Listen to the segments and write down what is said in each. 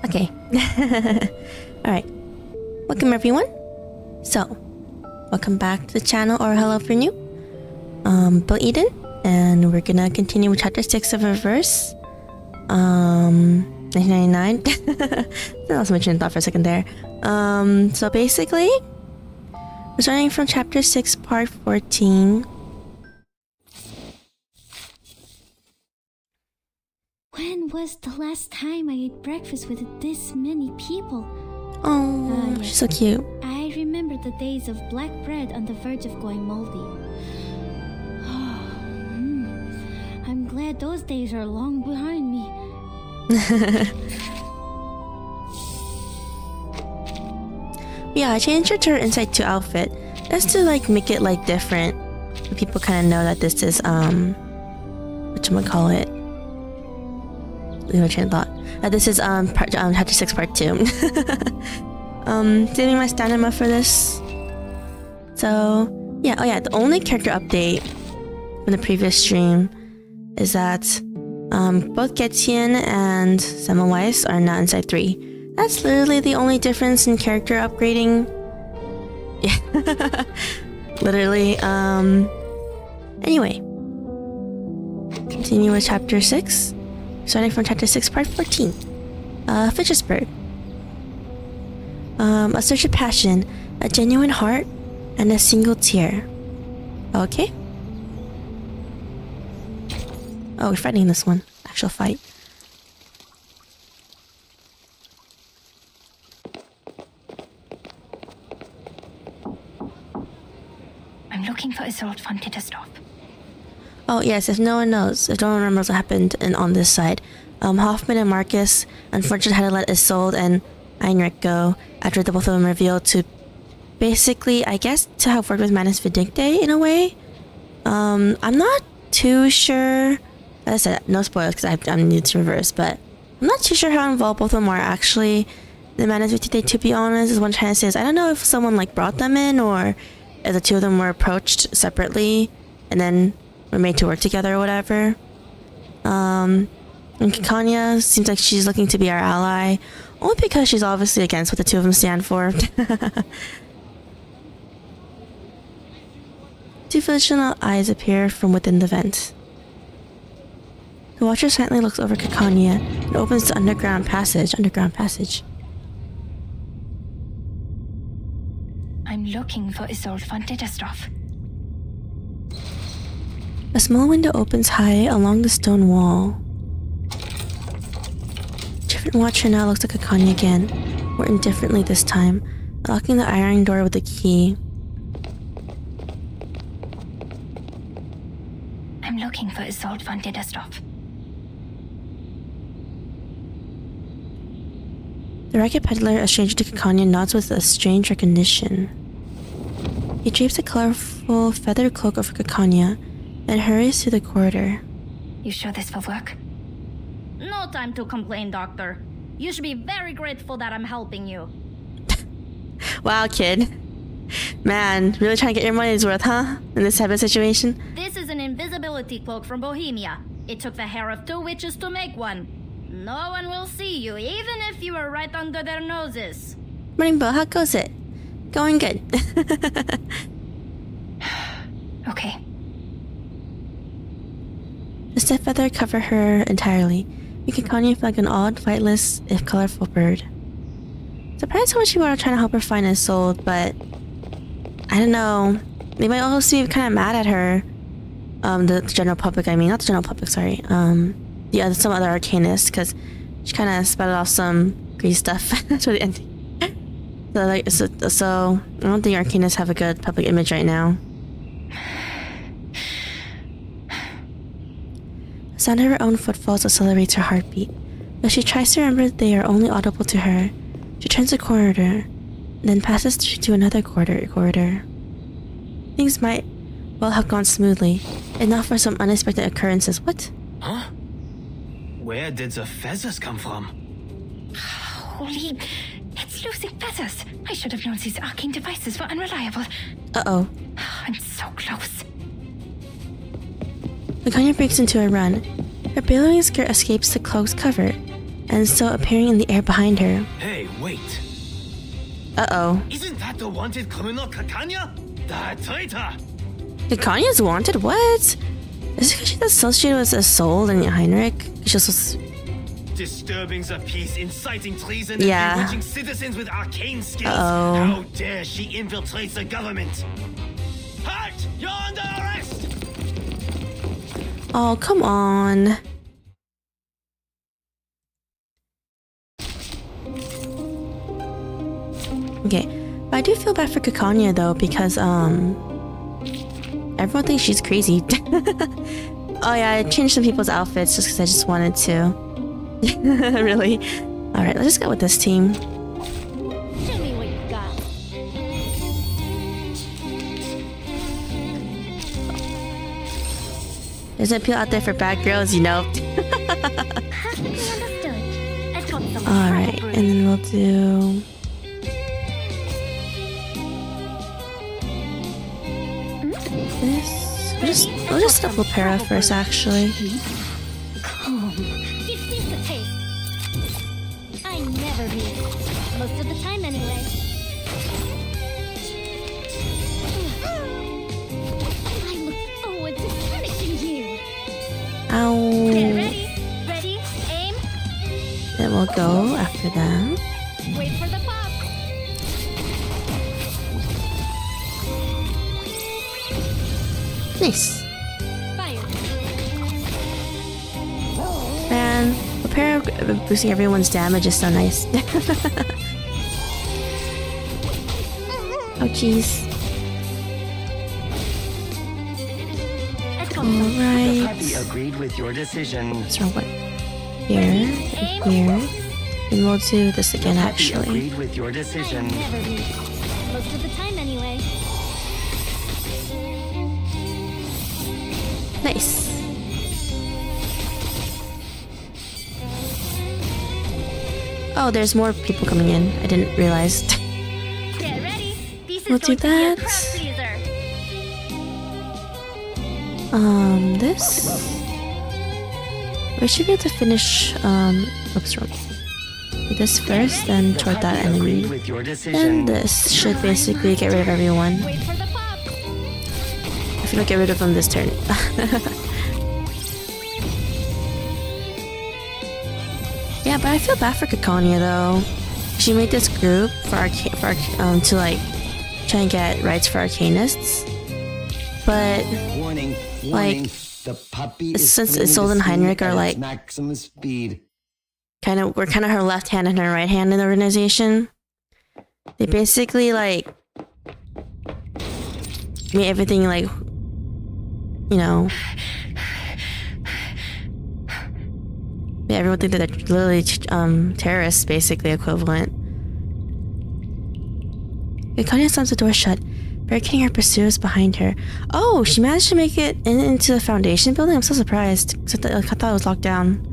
Okay. Alright. Welcome everyone. So, welcome back to the channel, or hello for new. Belle Eden, and we're gonna continue with chapter 6 of Reverse. 1999. I lost my train of thought for a second there. So basically, we're starting from chapter 6, part 14. When was the last time I ate breakfast with this many people? Oh, Yes. she's so cute. I remember the days of black bread on the verge of going moldy. I'm glad those days are long behind me. Yeah, I changed her to her Insight 2 outfit just to like make it like different, so people kind of know that this is whatchamacallit, leave my train of thought, that this is chapter 6 part 2. Saving my stamina for this. So yeah, oh yeah, the only character update from the previous stream is that both Getian and Semmelweis are not Insight 3. That's literally the only difference in character upgrading. Yeah. Literally. Anyway. Continue with chapter 6. Starting from chapter 6, part 14. Fish's Bird. A search of passion, a genuine heart, and a single tear. Okay. Oh, we're fighting this one. Actual fight. I'm looking for Isolde von Tittersdorf. Oh yes, if no one knows, if no one remembers what happened on this side, Hoffman and Marcus unfortunately had to let Isolde and Heinrich go after the both of them revealed to basically, I guess, to have worked with Manus Vindicte in a way. I'm not too sure. As I said, no spoilers because I'm new to Reverse, but I'm not too sure how involved both of them are actually. The Manus Vindicte, to be honest, is what I'm trying to say is I don't know if someone like brought them in or if the two of them were approached separately and then were made to work together or whatever. And Kikanya seems like she's looking to be our ally, only because she's obviously against what the two of them stand for. Two fictional eyes appear from within the vent. The watcher silently looks over Kikanya and opens the underground passage. I'm looking for Isolde von Tittersdorf. A small window opens high along the stone wall. Different watcher now looks at Kikanya again, more indifferently this time, locking the iron door with a key. I'm looking for Isolde von Tittersdorf. The ragged peddler, a stranger to Kikanya, nods with a strange recognition. He drapes a colorful feathered cloak over Kikanya and hurries through the corridor. You sure this will work? No time to complain, Doctor. You should be very grateful that I'm helping you. Wow, kid. Man, really trying to get your money's worth, huh? In this type of situation? This is an invisibility cloak from Bohemia. It took the hair of 2 witches to make one. No one will see you, even if you are right under their noses. Morning, Bo. How goes it? Going good. Okay. The stiff feather covered her entirely, making Kikanya feel like an odd, flightless, if colorful bird. Surprised how much people are trying to help her find Isolde, but I don't know. They might also be kind of mad at her. The general public, I mean, not the general public, sorry. Some other arcanists, because she kind of spouted off some greasy stuff to the ending. So I don't think arcanists have a good public image right now. The sound of her own footfalls accelerates her heartbeat. Though she tries to remember they are only audible to her, she turns a corridor, then passes through to another corridor. Things might well have gone smoothly, if not for some unexpected occurrences. What? Huh? Where did the feathers come from? Holy... It's losing feathers. I should have known these arcane devices were unreliable. Uh-oh. I'm so close. Kikanya breaks into a run. Her billowing skirt escapes the cloak's cover, and so appearing in the air behind her. Hey, wait. Uh-oh. Isn't that the wanted criminal Kakanya? The traitor! Kanya's wanted? What? Is it because she's associated with Isolde and Heinrich? She's just... Disturbing the peace, inciting treason, Yeah. and bewitching citizens with arcane skills. Uh-oh. How dare she infiltrate the government? Halt! You're under arrest! Oh, come on. Okay, but I do feel bad for Kakanya though, because everyone thinks she's crazy. Oh yeah, I changed some people's outfits just because I just wanted to. Really? Alright, let's just go with this team. Show me what you got. There's an appeal out there for bad girls, you know. Understood. I've got some Alright, and then we'll do... this. We'll just set up Lopera first, actually. calm. It seems to taste. I never do. Most of the time, anyway. I look forward to punishing you. Get Ow. ready. Ready? Aim. Then we'll go after them. Wait for the pop. Nice. Fire. Man, Lopera boosting everyone's damage is so nice. Oh jeez. Alright. Puppy agreed with your decision. What's wrong with here and here? And we'll do this again Puppy actually. agreed with your I decision. never do. Most of the time, anyway. Nice. Oh, there's more people coming in. I didn't realize. Get ready. This is We'll going do to be a that. crowd pleaser. This. We should be able to finish. Oops, wrong. Do this first, then toward that Puppy agreed enemy. with your And decision. this should basically get rid of everyone. Wait for the pop. If we don't get rid of them this turn. Yeah, but I feel bad for Kakanya though. She made this group for to like try and get rights for arcanists, but Warning, like, warning. The puppy is since spinning Isolde and the scene Heinrich are at its like maximum speed. we're kind of her left hand and her right hand in the organization. They basically like made everything like, you know, made everyone think that they're literally terrorists, basically equivalent. Kakanya slams the door shut, barricading her pursuers behind her. Oh, she managed to make it into the Foundation building? I'm so surprised, because I thought it was locked down.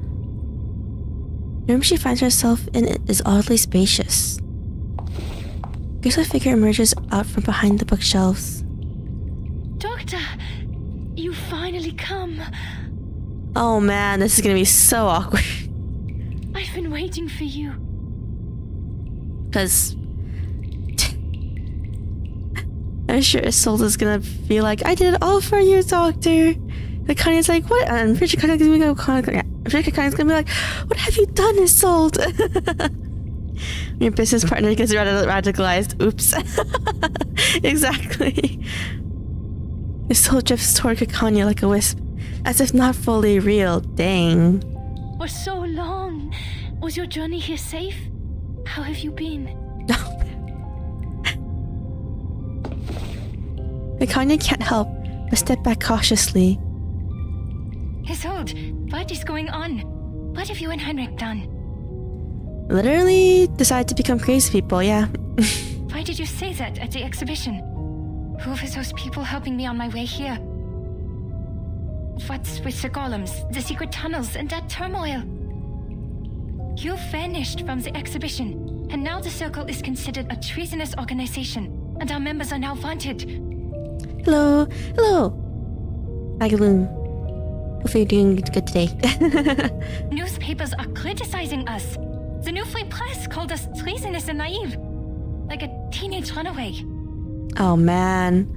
The room she finds herself in is oddly spacious. A graceful figure emerges out from behind the bookshelves. Doctor, you finally come. Oh man, this is gonna be so awkward. I've been waiting for you. Because I'm sure Isolde's gonna be like, I did it all for you, doctor. Kakanya's like, what? And I'm pretty sure Kakanya's gonna be like, what have you done, Isolde? Your business partner gets radicalized. Oops. Exactly. Isolde drifts toward Kakanya like a wisp, as if not fully real. Dang. For so long. Was your journey here safe? How have you been? Kakanya can't help but step back cautiously. Isolde, what is going on? What have you and Heinrich done? Literally decided to become crazy people, yeah. Why did you say that at the exhibition? Who were those people helping me on my way here? What's with the golems, the secret tunnels, and that turmoil? You vanished from the exhibition, and now the Circle is considered a treasonous organization, and our members are now wanted. Hello, hello. Agaloon. Hopefully you're doing good today. Newspapers are criticizing us. The New Free Press called us treasonous and naive. Like a teenage runaway. Oh man.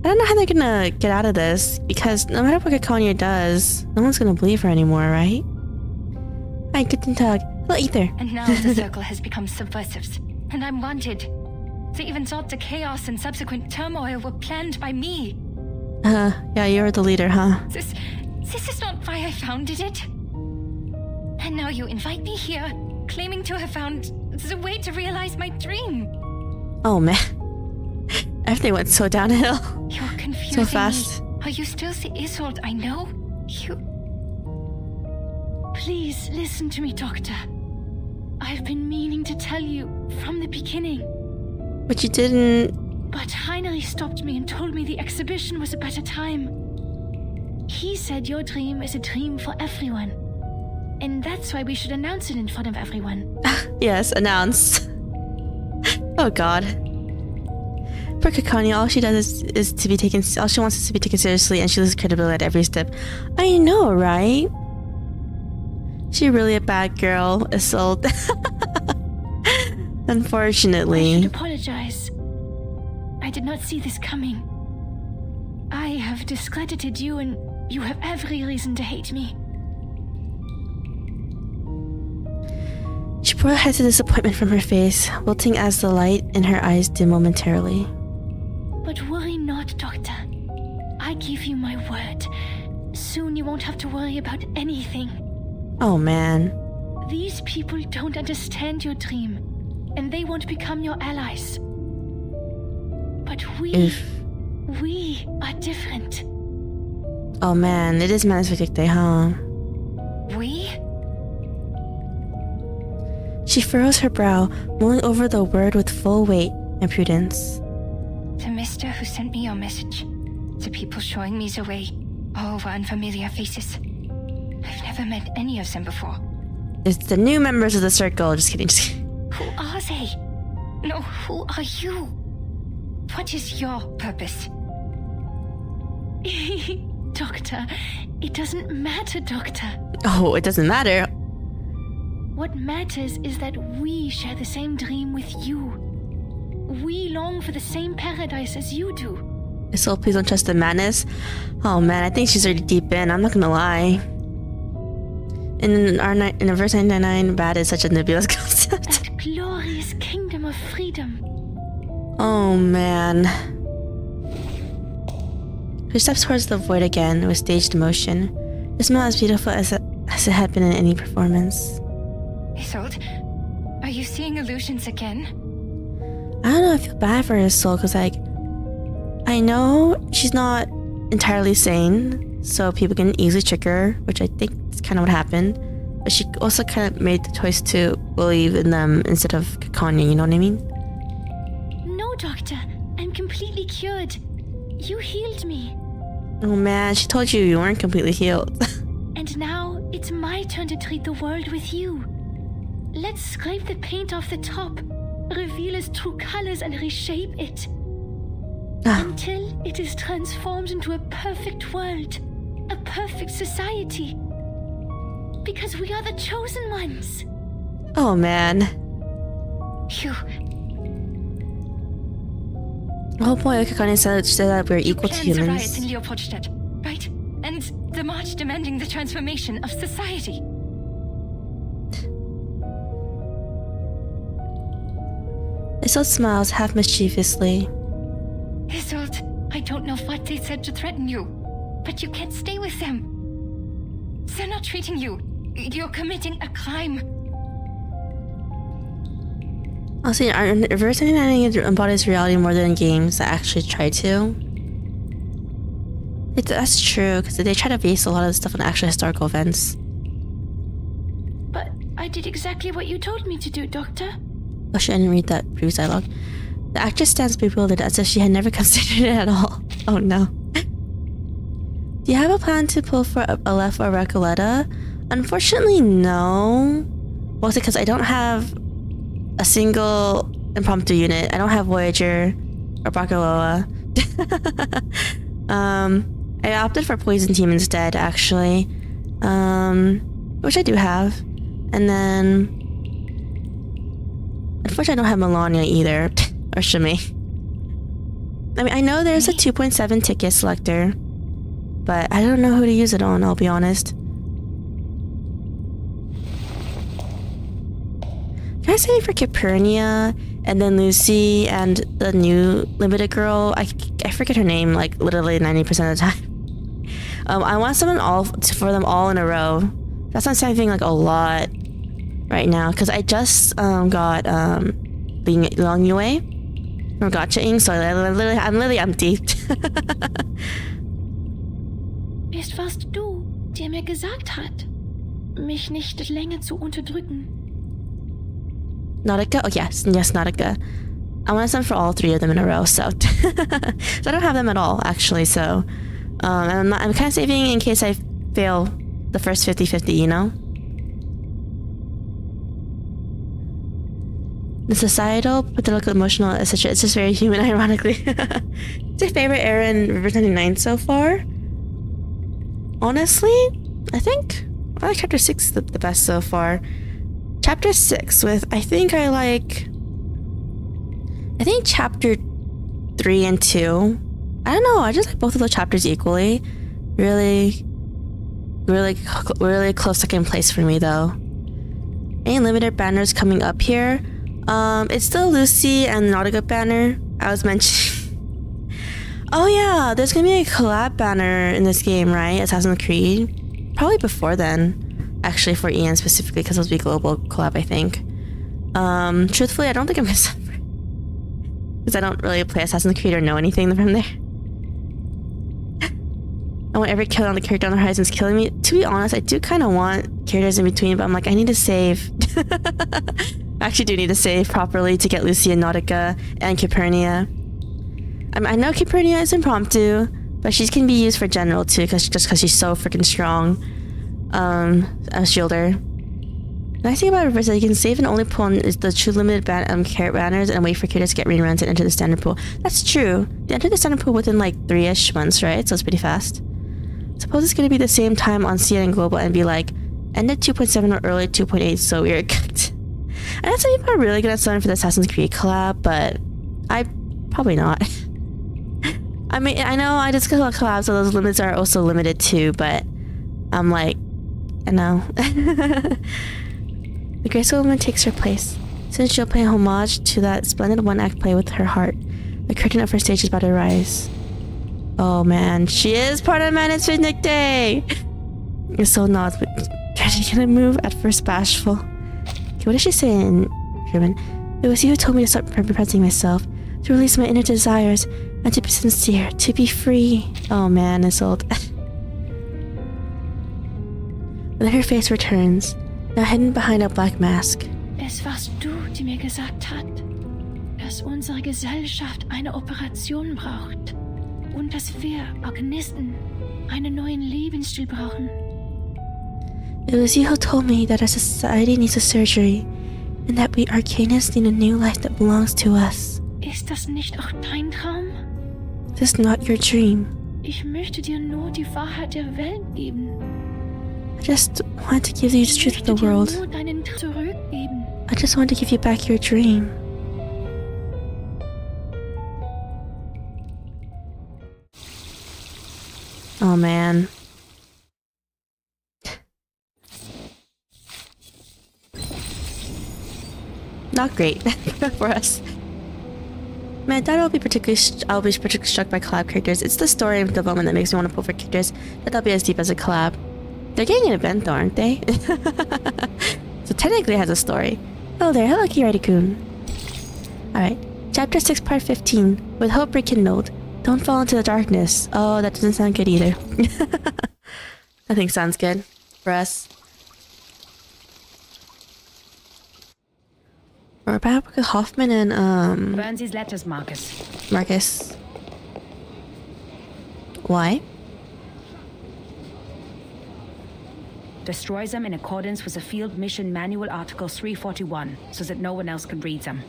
I don't know how they're gonna get out of this, because no matter what Caconia does, no one's gonna believe her anymore, right? Hi, guten Tag. Hello, Ether. And now the circle has become subversives, and I'm wanted. They even thought the chaos and subsequent turmoil were planned by me. Yeah, you're the leader, huh? This is not why I founded it. And now you invite me here, claiming to have found the way to realize my dream. Oh man. Everything went so downhill. You're confusing So fast. me. Are you still the Isolde I know? Please listen to me, Doctor. I've been meaning to tell you from the beginning. But you didn't... But Heinrich stopped me and told me the exhibition was a better time. He said your dream is a dream for everyone. And that's why we should announce it in front of everyone. Yes, announce. Oh god. For Caconia, all she does is to be taken... All she wants is to be taken seriously, and she loses credibility at every step. I know, right? She really a bad girl, Isolde. I Unfortunately. should apologize. I did not see this coming. I have discredited you, and you have every reason to hate me. She probably hides the disappointment from her face, wilting as the light in her eyes dim momentarily. But worry not, Doctor. I give you my word. Soon you won't have to worry about anything. Oh man. These people don't understand your dream, and they won't become your allies. But we are different. Oh man, it is Manuscript Day, huh? We? She furrows her brow, mulling over the word with full weight and prudence. The mister who sent me your message. The people showing me the way. All were unfamiliar faces. I've never met any of them before. It's the new members of the circle. Just kidding. Who are they? No, who are you? What is your purpose? Doctor, it doesn't matter, Doctor. Oh, it doesn't matter. What matters is that we share the same dream with you. We long for the same paradise as you do. So please don't trust the madness. Oh man, I think she's already deep in. I'm not gonna lie. In verse 99, bad is such a nebulous concept. That glorious kingdom of freedom. Oh man. Her steps towards the void again with staged emotion. Her smile as beautiful as it had been in any performance. Isolde, are you seeing illusions again? I don't know, I feel bad for her soul, because like, I know she's not entirely sane, so people can easily trick her, which I think is kind of what happened. But she also kind of made the choice to believe in them instead of Caconia, you know what I mean? No, Doctor, I'm completely cured. You healed me. Oh man, she told you you weren't completely healed. And now it's my turn to treat the world with you. Let's scrape the paint off the top, reveal its true colors, and reshape it. Until it is transformed into a perfect world, a perfect society. Because we are the chosen ones. Oh man. You The whole point of Caconia said that we're equal to planned the riots humans. in Leopoldstadt, right? And the march demanding the transformation of society. Isolde smiles half mischievously. Isolde, I don't know what they said to threaten you, but you can't stay with them. They're not treating you. You're committing a crime. I'll say, verse 99 embodies reality more than games that actually try to. That's true, because they try to base a lot of the stuff on actual historical events. But I did exactly what you told me to do, Doctor. Oh shit, I didn't read that previous dialogue. The actress stands bewildered as if she had never considered it at all. Oh no. Do you have a plan to pull for a left or Recoleta? Unfortunately, no. Mostly because I don't have a single impromptu unit. I don't have Voyager or Bakaloa. I opted for Poison Team instead, actually. Which I do have. And then... Unfortunately, I don't have Melania either. Or Shimei. I mean, I know there's a 2.7 ticket selector. But I don't know who to use it on, I'll be honest. Can I say for Capernia, and then Lucy, and the new limited girl? I forget her name, like, literally 90% of the time. I want someone for them all in a row. That's not saying, like, a lot right now, because I just got Long Yue from Gotcha-ing, so I'm literally empty. Es warst du, der mir gesagt hat, mich nicht länger zu unterdrücken. Nautica? Oh, yes, Nautica. I want to send for all three of them in a row, so... so I don't have them at all, actually, so... I'm kind of saving in case I fail the first 50-50, you know? The societal, political, emotional, etc. It's just very human, ironically. It's my favorite era in River 29 so far. Honestly, I think I like Chapter 6 the best so far. Chapter 6 with, I think Chapter 3 and 2. I don't know, I just like both of those chapters equally. Really close second place for me though. Any limited banners coming up here? It's still Lucy and Nautica banner I was mentioning. Oh yeah, there's gonna be a collab banner in this game, right? Assassin's Creed? Probably before then, actually, for Ian specifically, because it'll be global collab, I think. Truthfully, I don't think I'm gonna suffer. Because I don't really play Assassin's Creed or know anything from there. I want every kill on the character on the horizon is killing me. To be honest, I do kind of want characters in between, but I'm like, I need to save. I actually do need to save properly to get Lucy and Nautica and Capernia. I know Capernia is impromptu, but she can be used for general too, just because she's so freaking strong. A shielder. The nice thing about Reverse is you can save and only pull on the true limited carrot banners and wait for characters to get reruns and enter the standard pool. That's true. You enter the standard pool within like 3-ish months, right? So it's pretty fast. Suppose it's gonna be the same time on CN and Global and be like, ended 2.7 or early 2.8, so weird. And that's why people are really gonna sign for the Assassin's Creed collab, but I probably not. I mean, I know I just got collabs, so those limits are also limited too, but I'm like, I know. The graceful woman takes her place. Soon she'll pay homage to that splendid one-act play with her heart. The curtain of her stage is about to rise. Oh man, she is part of Manus Picnic Day! Isolde nods, but trying to get a move, at first bashful. Okay, what does she say in German? It was you who told me to start representing myself, to release my inner desires, and to be sincere, to be free. Oh man, Isolde. Then her face returns, now hidden behind a black mask. Es warst du, die mir gesagt hat, dass unsere Gesellschaft eine Operation braucht und dass wir Organisten einen neuen Lebensstil brauchen. It was you who told me that our society needs a surgery and that we Arcanists need a new life that belongs to us. Ist das nicht auch dein Traum? This is not your dream. Ich möchte dir nur die Wahrheit der Welt geben. I just want to give you the truth of the world. Nur deinen zurückgeben. I just want to give you back your dream. Oh man. Not great for us. Man, I thought I'll be particularly struck by collab characters. It's the story and development that makes me want to pull for characters that they'll be as deep as a collab. They're getting an event though, aren't they? So technically it has a story. Oh there, hello Kirari-kun. Alright, chapter 6 part 15. With hope rekindled. Don't fall into the darkness. Oh, that doesn't sound good either. I think sounds good for us. We're back with Hoffman and Burn these letters, Marcus. Marcus. Why? Destroy them in accordance with the Field Mission Manual Article 341, so that no one else can read them.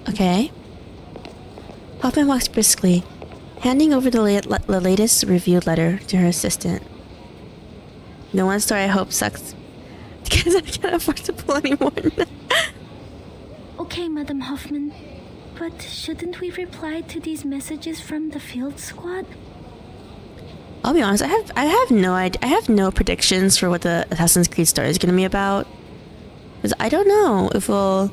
Okay. Hoffman walks briskly, Handing over the latest reviewed letter to her assistant. The one story I hope sucks because I can't afford to pull anymore. Okay, Madam Hoffman. But shouldn't we reply to these messages from the field squad? I'll be honest, I have no idea. I have no predictions for what the Assassin's Creed story is going to be about. Because I don't know if we'll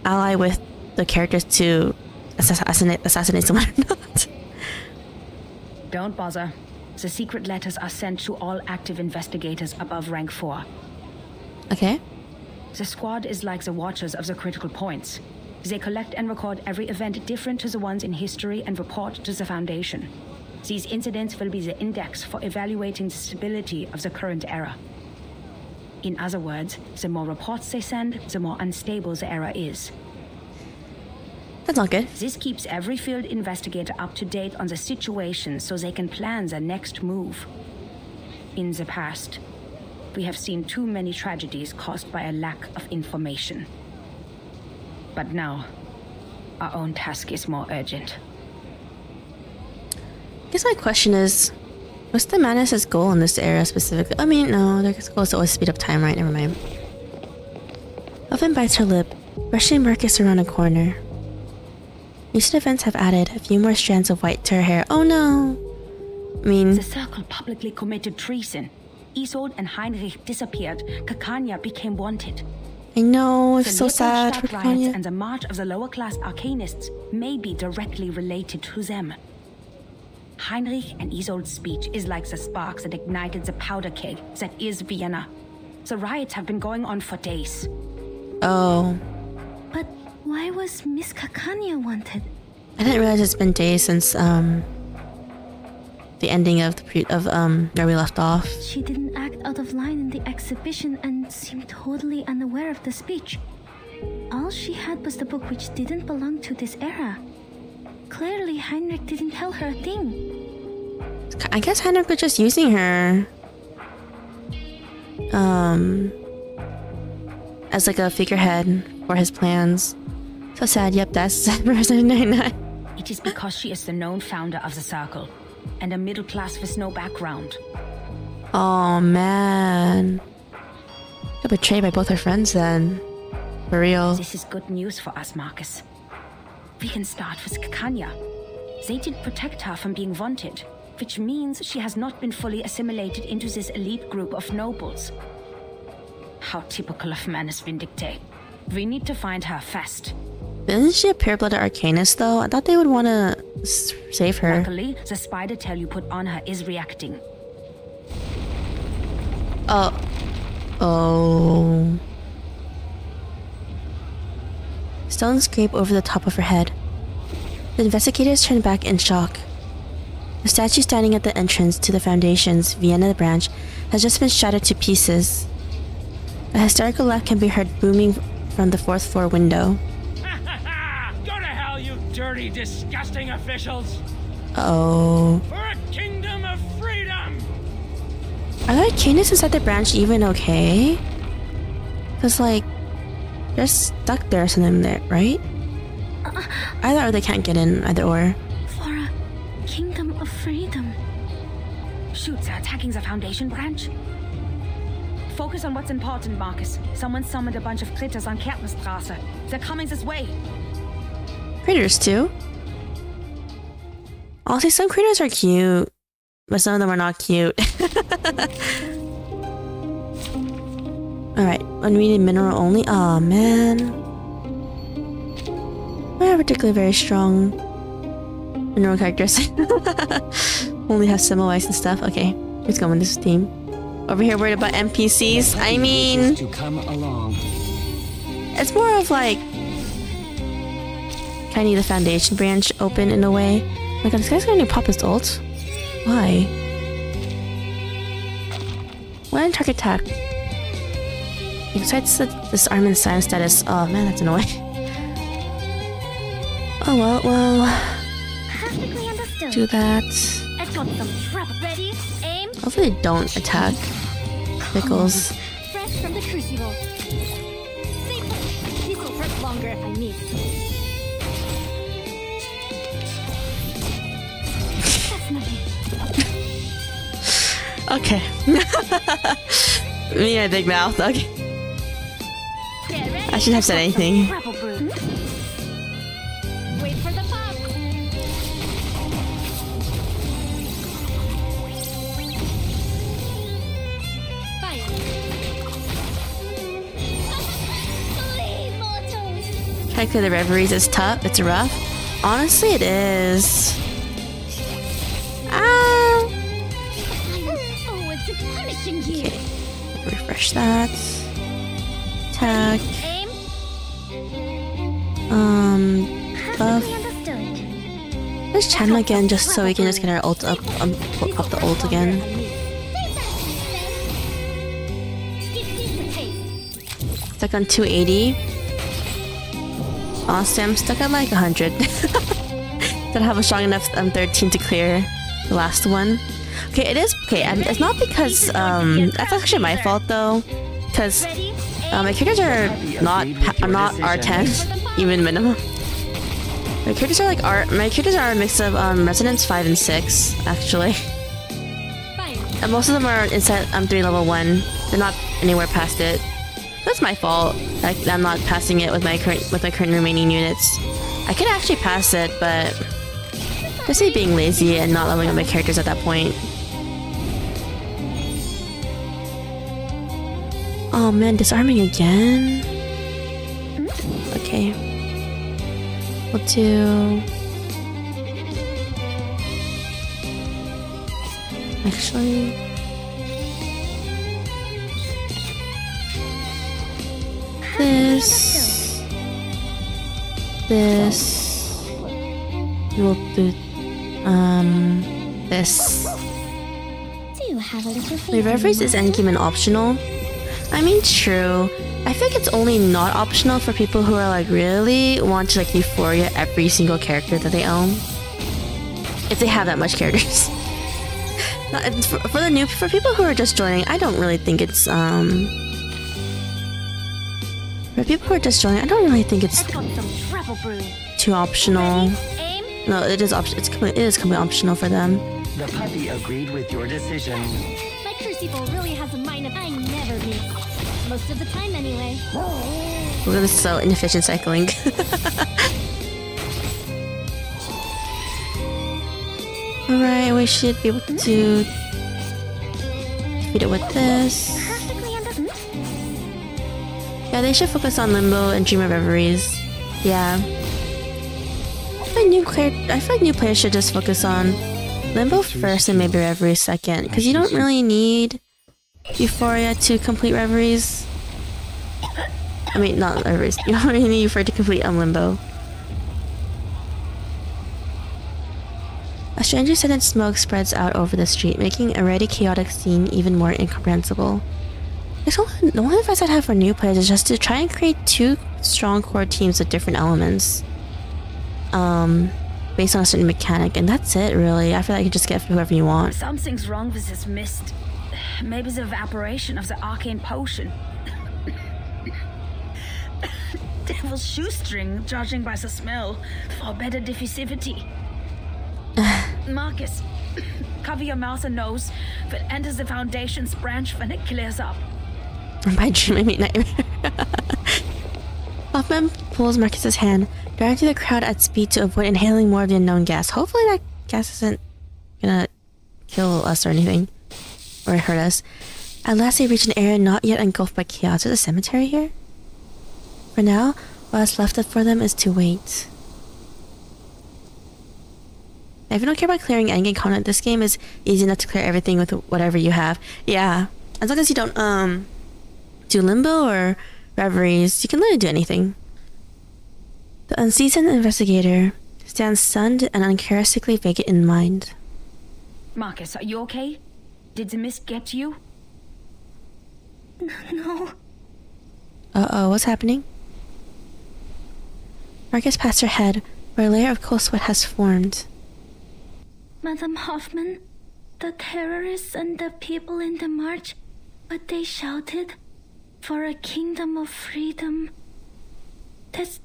ally with the characters to assassinate someone or not. Don't bother. The secret letters are sent to all active investigators above rank 4. Okay. The squad is like the watchers of the critical points. They collect and record every event different to the ones in history and report to the Foundation. These incidents will be the index for evaluating the stability of the current era. In other words, the more reports they send, the more unstable the era is. That's not good. This keeps every field investigator up to date on the situation so they can plan their next move. In the past, we have seen too many tragedies caused by a lack of information. But now, our own task is more urgent. I guess my question is, what's the Manus' goal in this era specifically? I mean, no, their goal is to always speed up time, right? Never mind. Oven bites her lip, brushing Marcus around a corner. Recent events have added a few more strands of white to her hair. Oh no! I mean... The Circle publicly committed treason. Isolde and Heinrich disappeared. Kakanya became wanted. I know, it's so sad for riots Kanye. and the march of the lower-class arcanists may be directly related to them. Heinrich and Isolde's speech is like the sparks that ignited the powder keg that is Vienna. The riots have been going on for days. Oh. But why was Miss Kakanya wanted? I didn't realize it's been days since, the ending of where we left off. She didn't act out of line in the exhibition and seemed totally unaware of the speech. All she had was the book which didn't belong to this era. Clearly, Heinrich didn't tell her a thing. I guess Heinrich was just using her as like a figurehead for his plans. So sad. Yep, that's Resident 99. It is because she is the known founder of the Circle, and a middle class with no background. Oh man, got betrayed by both her friends then. For real. This is good news for us, Marcus. We can start with Kakanya. They did protect her from being wanted, which means she has not been fully assimilated into this elite group of nobles. How typical of Manus Vindicte. We need to find her fast. Isn't she a pure-blooded arcanist though? I thought they would want to save her. Luckily, the spider tail you put on her is reacting. Oh. Stones scrape over the top of her head. The investigators turn back in shock. The statue standing at the entrance to the Foundation's Vienna branch has just been shattered to pieces. A hysterical laugh can be heard booming from the 4th floor window. Go to hell, you dirty, disgusting officials! Oh. For a kingdom of freedom! Are the arcanists inside the branch even okay? Cause like, they're stuck there or something there, right? Either or they can't get in, either or. For a kingdom of freedom. Shoot, they're attacking the Foundation branch. Focus on what's important, Marcus. Someone summoned a bunch of critters on Kärtnerstraße. They're coming this way. Critters too? Honestly, some critters are cute, but some of them are not cute. Alright, unneeded mineral only. Aw, man. We're not particularly very strong mineral characters. Only have Semmelweis and stuff. Okay, who's going with this team? Over here worried about NPCs? I mean... To come along. It's more of like... Kind of need the Foundation branch open in a way. Oh my god, this guy's gonna pop his ult? Why? One target attack. Besides this arm and silence status. Oh man, that's annoying. Oh well. Perfectly understood. Do that. I've got some trap ready. Aim. Hopefully they don't attack Pickles. Fresh from the crucible. This will hurt longer if I miss. Okay. Me and a big mouth. Okay. I shouldn't have said anything. Rebel brew. Wait for the pop. Fire. Try to clear the reveries is tough. It's rough. Honestly, it is. Oh, it's punishing you. Okay. Refresh that. Attack. Aim. Buff. Perfectly understood. Let's channel again just so we can just get our ult up, up the ult again. Stuck on 280. Honestly, I'm stuck at like 100. Don't have a strong enough 13 to clear the last one. Okay, it is okay. It's not because that's actually my fault though, because my characters are not R10 even minimum. My characters are a mix of Resonance 5 and 6 actually. And most of them are inside 3 level 1. They're not anywhere past it. That's my fault. I'm not passing it with my current remaining units. I could actually pass it, but just me being lazy and not leveling up my characters at that point. Oh man, disarming again? Okay. We'll do... Actually... This... We'll do... This... Do have a little Wait, reveries is endgame and optional? I mean, true. I think it's only not optional for people who are like really want to like Euphoria every single character that they own. If they have that much characters. For people who are just joining, I don't really think it's for people who are just joining, I don't really think it's too optional. No, it is optional. It is completely optional for them. The puppy agreed with your decision. My crucible really has a mind of I never miss. Most of the time anyway. Look at this so inefficient cycling. Alright, we should be able to defeat it with this. Perfectly understood. Yeah, they should focus on Limbo and Dream of Reveries. Yeah. I feel like new players should just focus on Limbo first and maybe Reveries second. Because you don't really need Euphoria to complete Reveries. I mean, not Reveries. You don't really need Euphoria to complete Limbo. A stranger scented smoke spreads out over the street, making a already chaotic scene even more incomprehensible. The only advice I'd have for new players is just to try and create 2 strong core teams with different elements. Based on a certain mechanic, and that's it really. I feel like you just get whoever you want. Something's wrong with this mist. Maybe the evaporation of the arcane potion. Devil's shoestring, judging by the smell, for better diffusivity. Marcus, cover your mouth and nose if it enters the Foundation's branch when it clears up. By dream, I mean nightmare. Hoffman pulls Marcus's hand, driving through the crowd at speed to avoid inhaling more of the unknown gas. Hopefully that gas isn't gonna kill us or anything. Or hurt us. At last they reach an area not yet engulfed by chaos. There's a cemetery here? For now, what's left for them is to wait. If you don't care about clearing endgame content, this game is easy enough to clear everything with whatever you have. Yeah. As long as you don't do Limbo or Reveries, you can literally do anything. The unseasoned investigator stands stunned and uncharacteristically vacant in mind. Marcus, are you okay? Did the mist get to you? No. Uh-oh, what's happening? Marcus pats her head, where a layer of cold sweat has formed. Madam Hoffman, the terrorists and the people in the march, what they shouted, for a kingdom of freedom. That's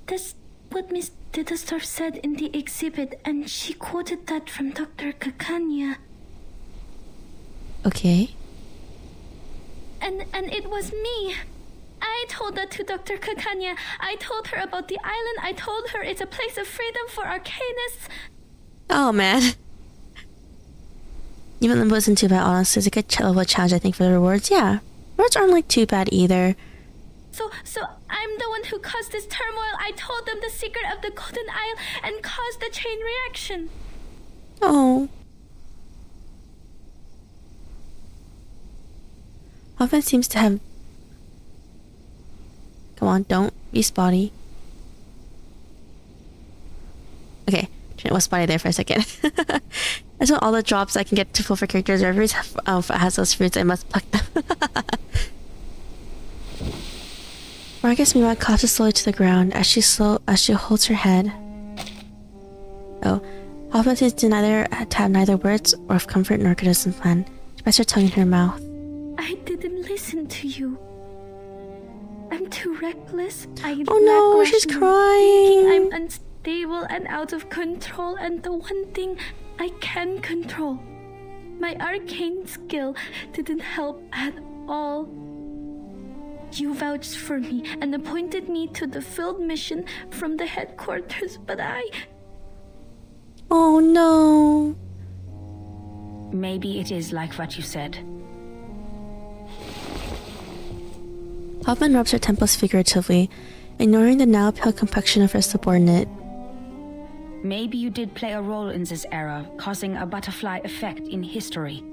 what Miss Didastorf said in the exhibit, and she quoted that from Dr. Kakanya. Okay. And it was me. I told that to Dr. Kakanya. I told her about the island. I told her it's a place of freedom for arcanists. Oh man. Even Limbo isn't too bad, honestly. It's a good level of challenge, I think, for the rewards. Yeah. Rewards aren't like too bad either. So I'm the one who caused this turmoil. I told them the secret of the Golden Isle and caused the chain reaction. Oh. Hoffman seems to have... Come on, don't be spotty. Okay, it was spotty there for a second. I just want all the drops I can get to pull for characters. Wherever it has those fruits, I must pluck them. Marcus meanwhile collapses slowly to the ground as she holds her head. Oh, Hoffman seems to have neither words or of comfort nor criticism plan. She bites her tongue in her mouth. I didn't listen to you. I'm too reckless. I Oh no, she's crying. I'm unstable and out of control, and the one thing I can control, my arcane skill, didn't help at all. You vouched for me and appointed me to the field mission from the headquarters, but I... Oh no. Maybe it is like what you said. Hoffman rubs her temples figuratively, ignoring the now pale complexion of her subordinate. Maybe you did play a role in this era, causing a butterfly effect in history.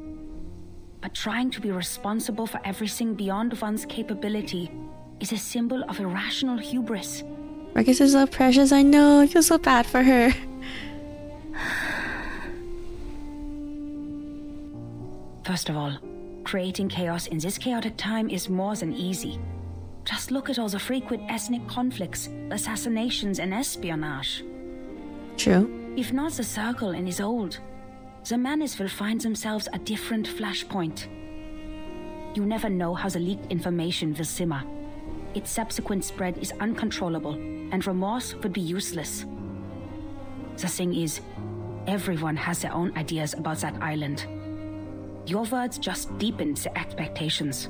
But trying to be responsible for everything beyond one's capability is a symbol of irrational hubris. Marcus is so precious, I know. I feel so bad for her. First of all, creating chaos in this chaotic time is more than easy. Just look at all the frequent ethnic conflicts, assassinations, and espionage. True. If not the Circle and Isolde, the Menace will find themselves a different flashpoint. You never know how the leaked information will simmer. Its subsequent spread is uncontrollable, and remorse would be useless. The thing is, everyone has their own ideas about that island. Your words just deepened the expectations.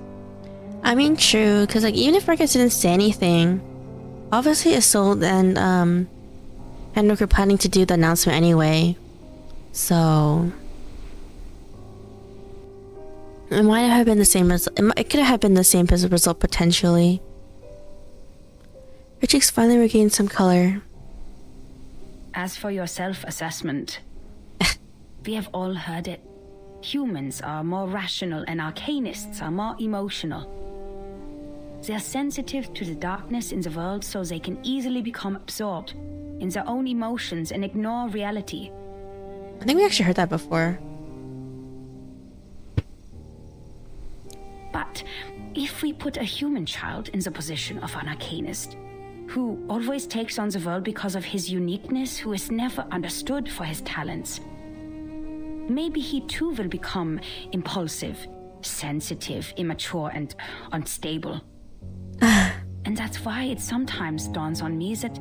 I mean, true, because like even if Marcus didn't say anything, obviously Isolde and Henrik were planning to do the announcement anyway. So it might have been the same result. It could have been the same result potentially. Her cheeks finally regained some color. As for your self-assessment, we have all heard it. Humans are more rational and arcanists are more emotional. They are sensitive to the darkness in the world, so they can easily become absorbed in their own emotions and ignore reality. I think we actually heard that before. But if we put a human child in the position of an arcanist, who always takes on the world because of his uniqueness, who is never understood for his talents, maybe he too will become impulsive, sensitive, immature, and unstable. And that's why it sometimes dawns on me that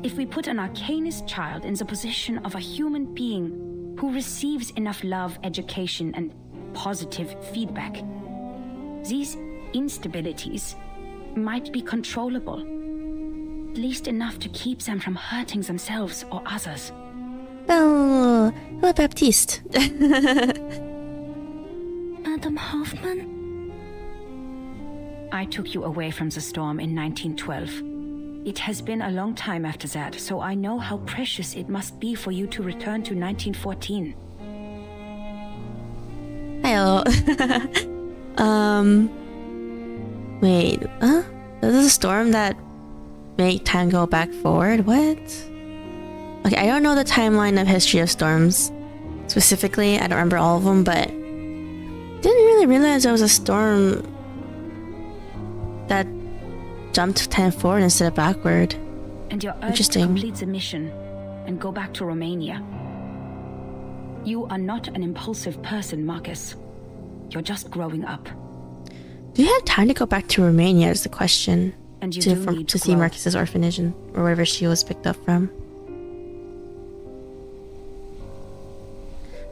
if we put an arcanist child in the position of a human being who receives enough love, education, and positive feedback, these instabilities might be controllable, at least enough to keep them from hurting themselves or others. Oh, hello, Baptiste. Madam Hoffman? I took you away from the storm in 1912. It has been a long time after that, so I know how precious it must be for you to return to 1914. Hello. Wait, huh? This is a storm that make time go back forward? What? Okay, I don't know the timeline of History of Storms. Specifically, I don't remember all of them, but didn't really realize there was a storm that jumped time forward instead of backward. And you're urged to complete the mission and go back to Romania. You are not an impulsive person, Marcus. You're just growing up. Do you have time to go back to Romania is the question. And you to see Marcus's orphanage or wherever she was picked up from.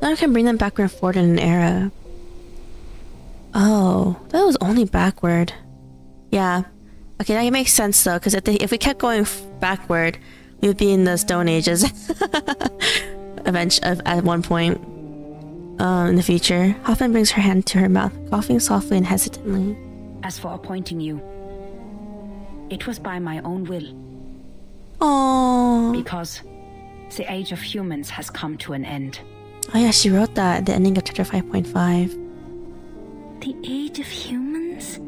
Now I can bring them backward and forward in an era. Oh, that was only backward. Yeah. Okay, that makes sense though, because if we kept going backward, we would be in the Stone Ages. At one point in the future. Hoffman brings her hand to her mouth, coughing softly and hesitantly. As for appointing you, it was by my own will. Oh. Because the age of humans has come to an end. Oh yeah, she wrote that at the ending of chapter 5.5. The age of humans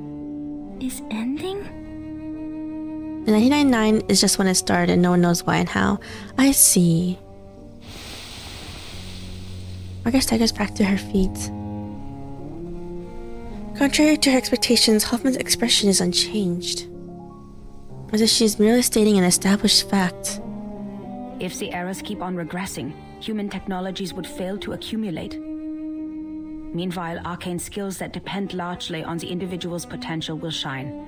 is ending? And 1999 is just when it started and no one knows why and how. I see. Margaret staggers back to her feet. Contrary to her expectations, Hoffman's expression is unchanged. As if she is merely stating an established fact. If the errors keep on regressing, human technologies would fail to accumulate. Meanwhile, arcane skills that depend largely on the individual's potential will shine.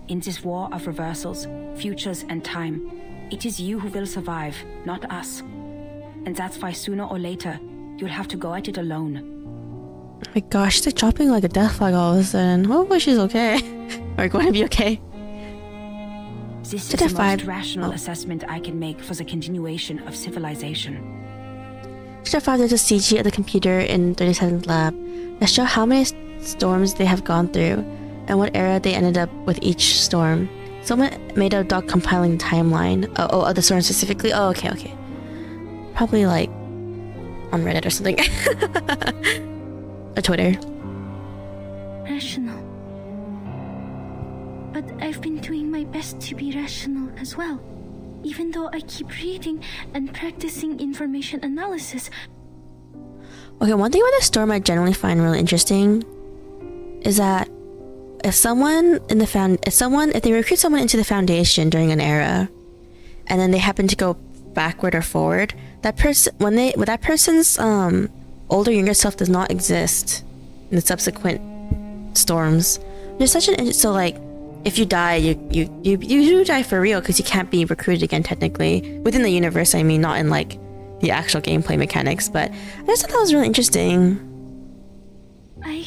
In this war of reversals, futures, and time, it is you who will survive, not us. And that's why sooner or later, you'll have to go at it alone. Oh my gosh, she's like dropping like a death flag all of a sudden. Hopefully she's okay. Or going to be okay. This is the most rational assessment I can make for the continuation of civilization. Chapter 5, there's a CG of the computer in 37th lab that show how many storms they have gone through and what era they ended up with each storm. Someone made a doc compiling the timeline. Oh, the storm specifically? Oh, okay. Probably like on Reddit or something. Or Twitter. Rational. But I've been doing my best to be rational as well. Even though I keep reading and practicing information analysis. Okay, one thing about the storm I generally find really interesting is that if they recruit someone into the Foundation during an era, and then they happen to go backward or forward, that person's older younger self does not exist in the subsequent storms. There's such so like if you die, you do die for real because you can't be recruited again technically within the universe. I mean, not in like the actual gameplay mechanics, but I just thought that was really interesting. I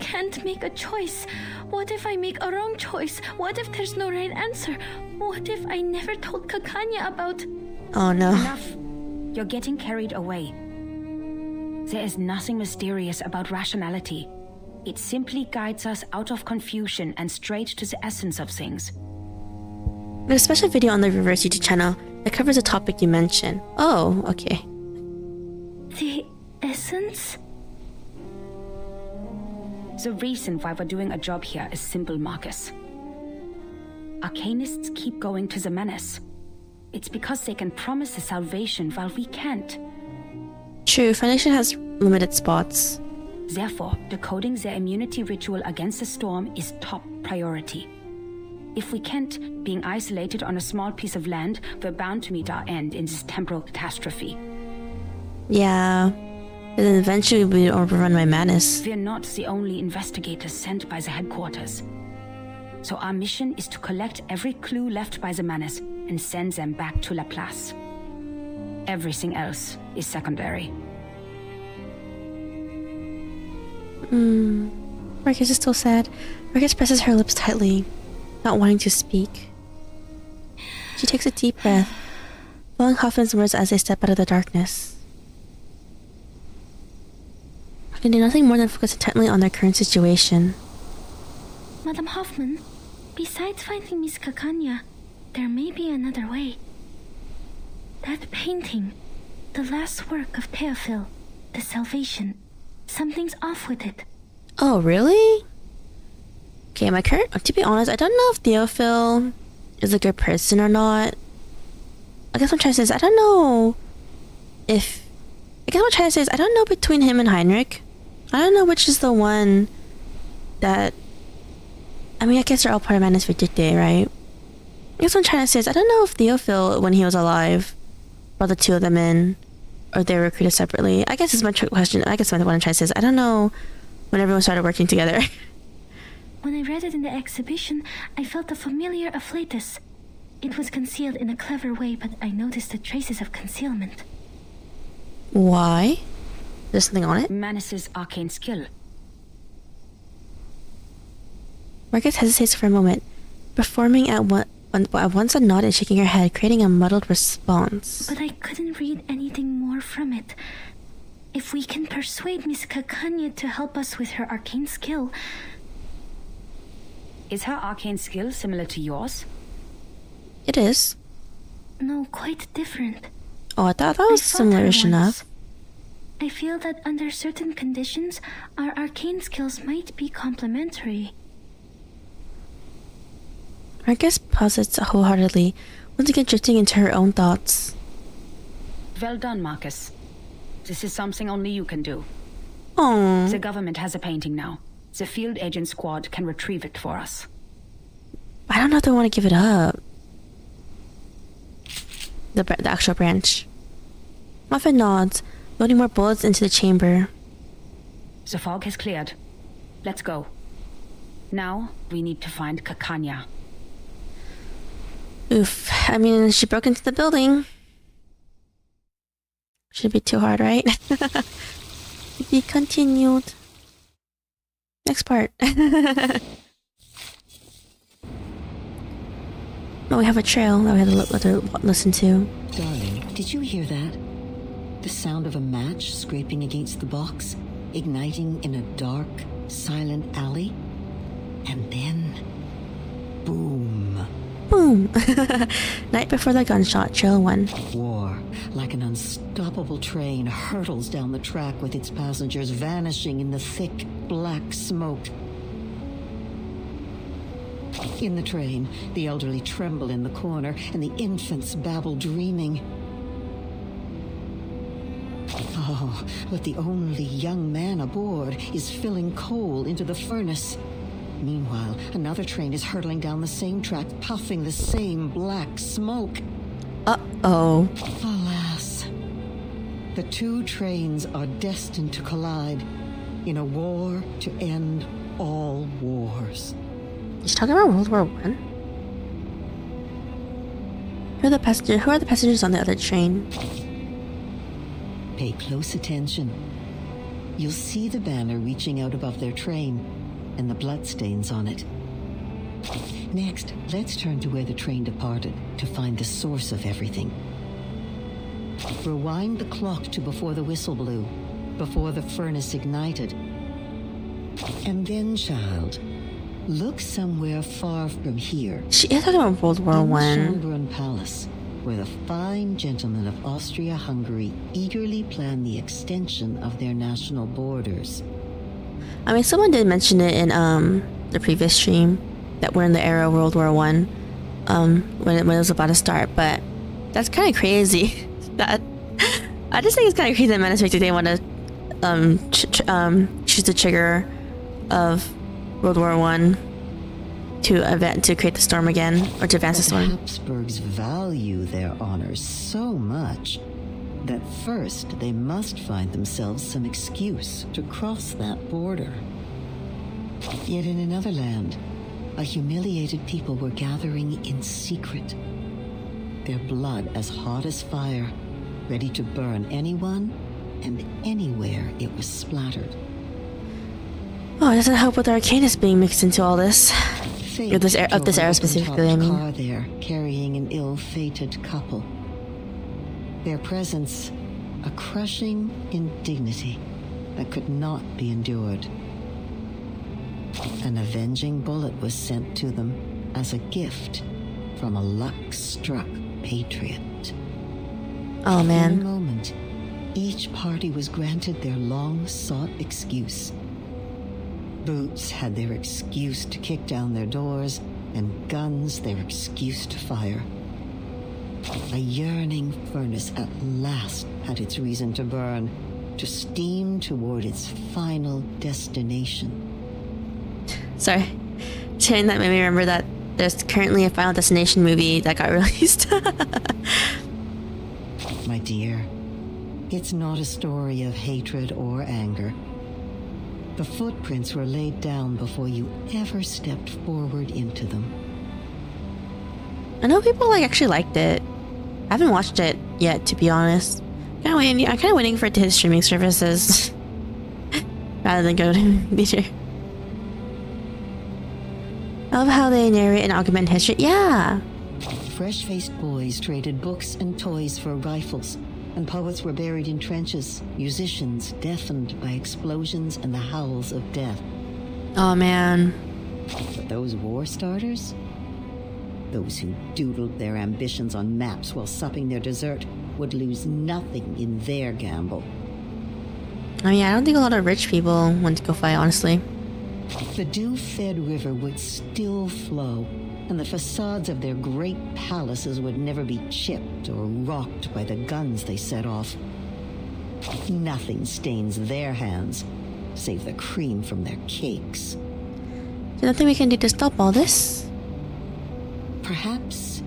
can't make a choice. What if I make a wrong choice? What if there's no right answer? What if I never told Kakanya about... Oh no. Enough. You're getting carried away. There is nothing mysterious about rationality. It simply guides us out of confusion and straight to the essence of things. There's a special video on the Reverse YouTube channel that covers a topic you mentioned. Oh, okay. The essence? The reason why we're doing a job here is simple, Marcus. Arcanists keep going to the menace. It's because they can promise the salvation while we can't. True, Foundation has limited spots. Therefore, decoding their immunity ritual against the storm is top priority. If we can't, being isolated on a small piece of land, we're bound to meet our end in this temporal catastrophe. Yeah, and then eventually we overrun by madness. We're not the only investigators sent by the headquarters. So our mission is to collect every clue left by the menace and send them back to La Place. Everything else is secondary. Marcus is still sad. Marcus presses her lips tightly, not wanting to speak. She takes a deep breath, following Hoffman's words as they step out of the darkness. I can do nothing more than focus intently on their current situation. Madam Hoffman, besides finding Miss Kakanya, there may be another way. That painting, the last work of Theophil, the Salvation, something's off with it. Oh, really? Okay, to be honest, I don't know if Theophil is a good person or not. I guess what I'm trying to say is I don't know between him and Heinrich. I don't know which is the one that... I mean, I guess they're all part of Madness Vindicte, right? I guess what I'm trying to say is I don't know if Theophil, when he was alive, brought the two of them in, or they were recruited separately. I guess it's my trick question. I guess what I'm trying to say is I don't know when everyone started working together. When I read it in the exhibition, I felt a familiar afflatus. It was concealed in a clever way, but I noticed the traces of concealment. Why? There's something on it? Manus's arcane skill. Marcus hesitates for a moment, performing at once a nod and shaking her head, creating a muddled response. But I couldn't read anything more from it. If we can persuade Miss Kakanya to help us with her arcane skill... Is her arcane skill similar to yours? It is. No, quite different. Oh, I thought that was I fought her similar-ish enough. I feel that under certain conditions, our arcane skills might be complementary. Marcus posits wholeheartedly, once again drifting into her own thoughts. Well done, Marcus. This is something only you can do. Oh, The government has a painting now. The field agent squad can retrieve it for us. I don't know if they want to give it up. The actual branch. Muffin nods, loading more bullets into the chamber. The fog has cleared. Let's go. Now, we need to find Kakanya. Oof, I mean, she broke into the building. Should be too hard, right? To be continued. Next part. Oh, we have a trail that we have to listen to. Darling, did you hear that? The sound of a match scraping against the box, igniting in a dark, silent alley. And then... boom. Boom! Night before the gunshot, trail 1. War, like an unstoppable train, hurtles down the track with its passengers vanishing in the thick, black smoke. In the train, the elderly tremble in the corner, and the infants babble dreaming. Oh, but the only young man aboard is filling coal into the furnace. Meanwhile, another train is hurtling down the same track, puffing the same black smoke. Uh-oh. Alas, the two trains are destined to collide in a war to end all wars. She's talking about World War I? Who are the passengers on the other train? Pay close attention. You'll see the banner reaching out above their train and the bloodstains on it. Next, let's turn to where the train departed to find the source of everything. Rewind the clock to before the whistle blew, before the furnace ignited. And then, child, look somewhere far from here. She is talking about World War In the I. Schönbrunn Palace, where the fine gentlemen of Austria-Hungary eagerly plan the extension of their national borders. I mean, someone did mention it in the previous stream that we're in the era of World War I, when it was about to start. But that's kind of crazy. That I just think it's kind of crazy that Mass Effect they want to choose the trigger of World War I to create the storm again, or to advance the The storm. Habsburgs value their honors so much that first they must find themselves some excuse to cross that border. Yet in another land, a humiliated people were gathering in secret, their blood as hot as fire, ready to burn anyone and anywhere it was splattered. Oh, it doesn't help with the Arcanist being mixed into all this. Fate Of this era drove an specifically, I open-topped mean. car there, carrying an ill-fated couple. Their presence, a crushing indignity that could not be endured. An avenging bullet was sent to them as a gift from a luck-struck patriot. Oh In a man. moment, each party was granted their long-sought excuse. Boots had their excuse to kick down their doors, and guns their excuse to fire. A yearning furnace at last had its reason to burn, to steam toward its final destination. Sorry. Saying that made me remember that there's currently a Final Destination movie that got released. My dear, it's not a story of hatred or anger. The footprints were laid down before you ever stepped forward into them. I know people actually liked it. I haven't watched it yet, to be honest. I'm kind of waiting for it to hit streaming services rather than go to the theater. I love how they narrate and augment history. Yeah. Fresh-faced boys traded books and toys for rifles, and poets were buried in trenches, musicians deafened by explosions and the howls of death. Oh man. But those war starters? Those who doodled their ambitions on maps while supping their dessert would lose nothing in their gamble. I mean, I don't think a lot of rich people went to go fight, honestly. The dew-fed river would still flow, and the facades of their great palaces would never be chipped or rocked by the guns they set off. Nothing stains their hands, save the cream from their cakes. There's nothing we can do to stop all this. Perhaps...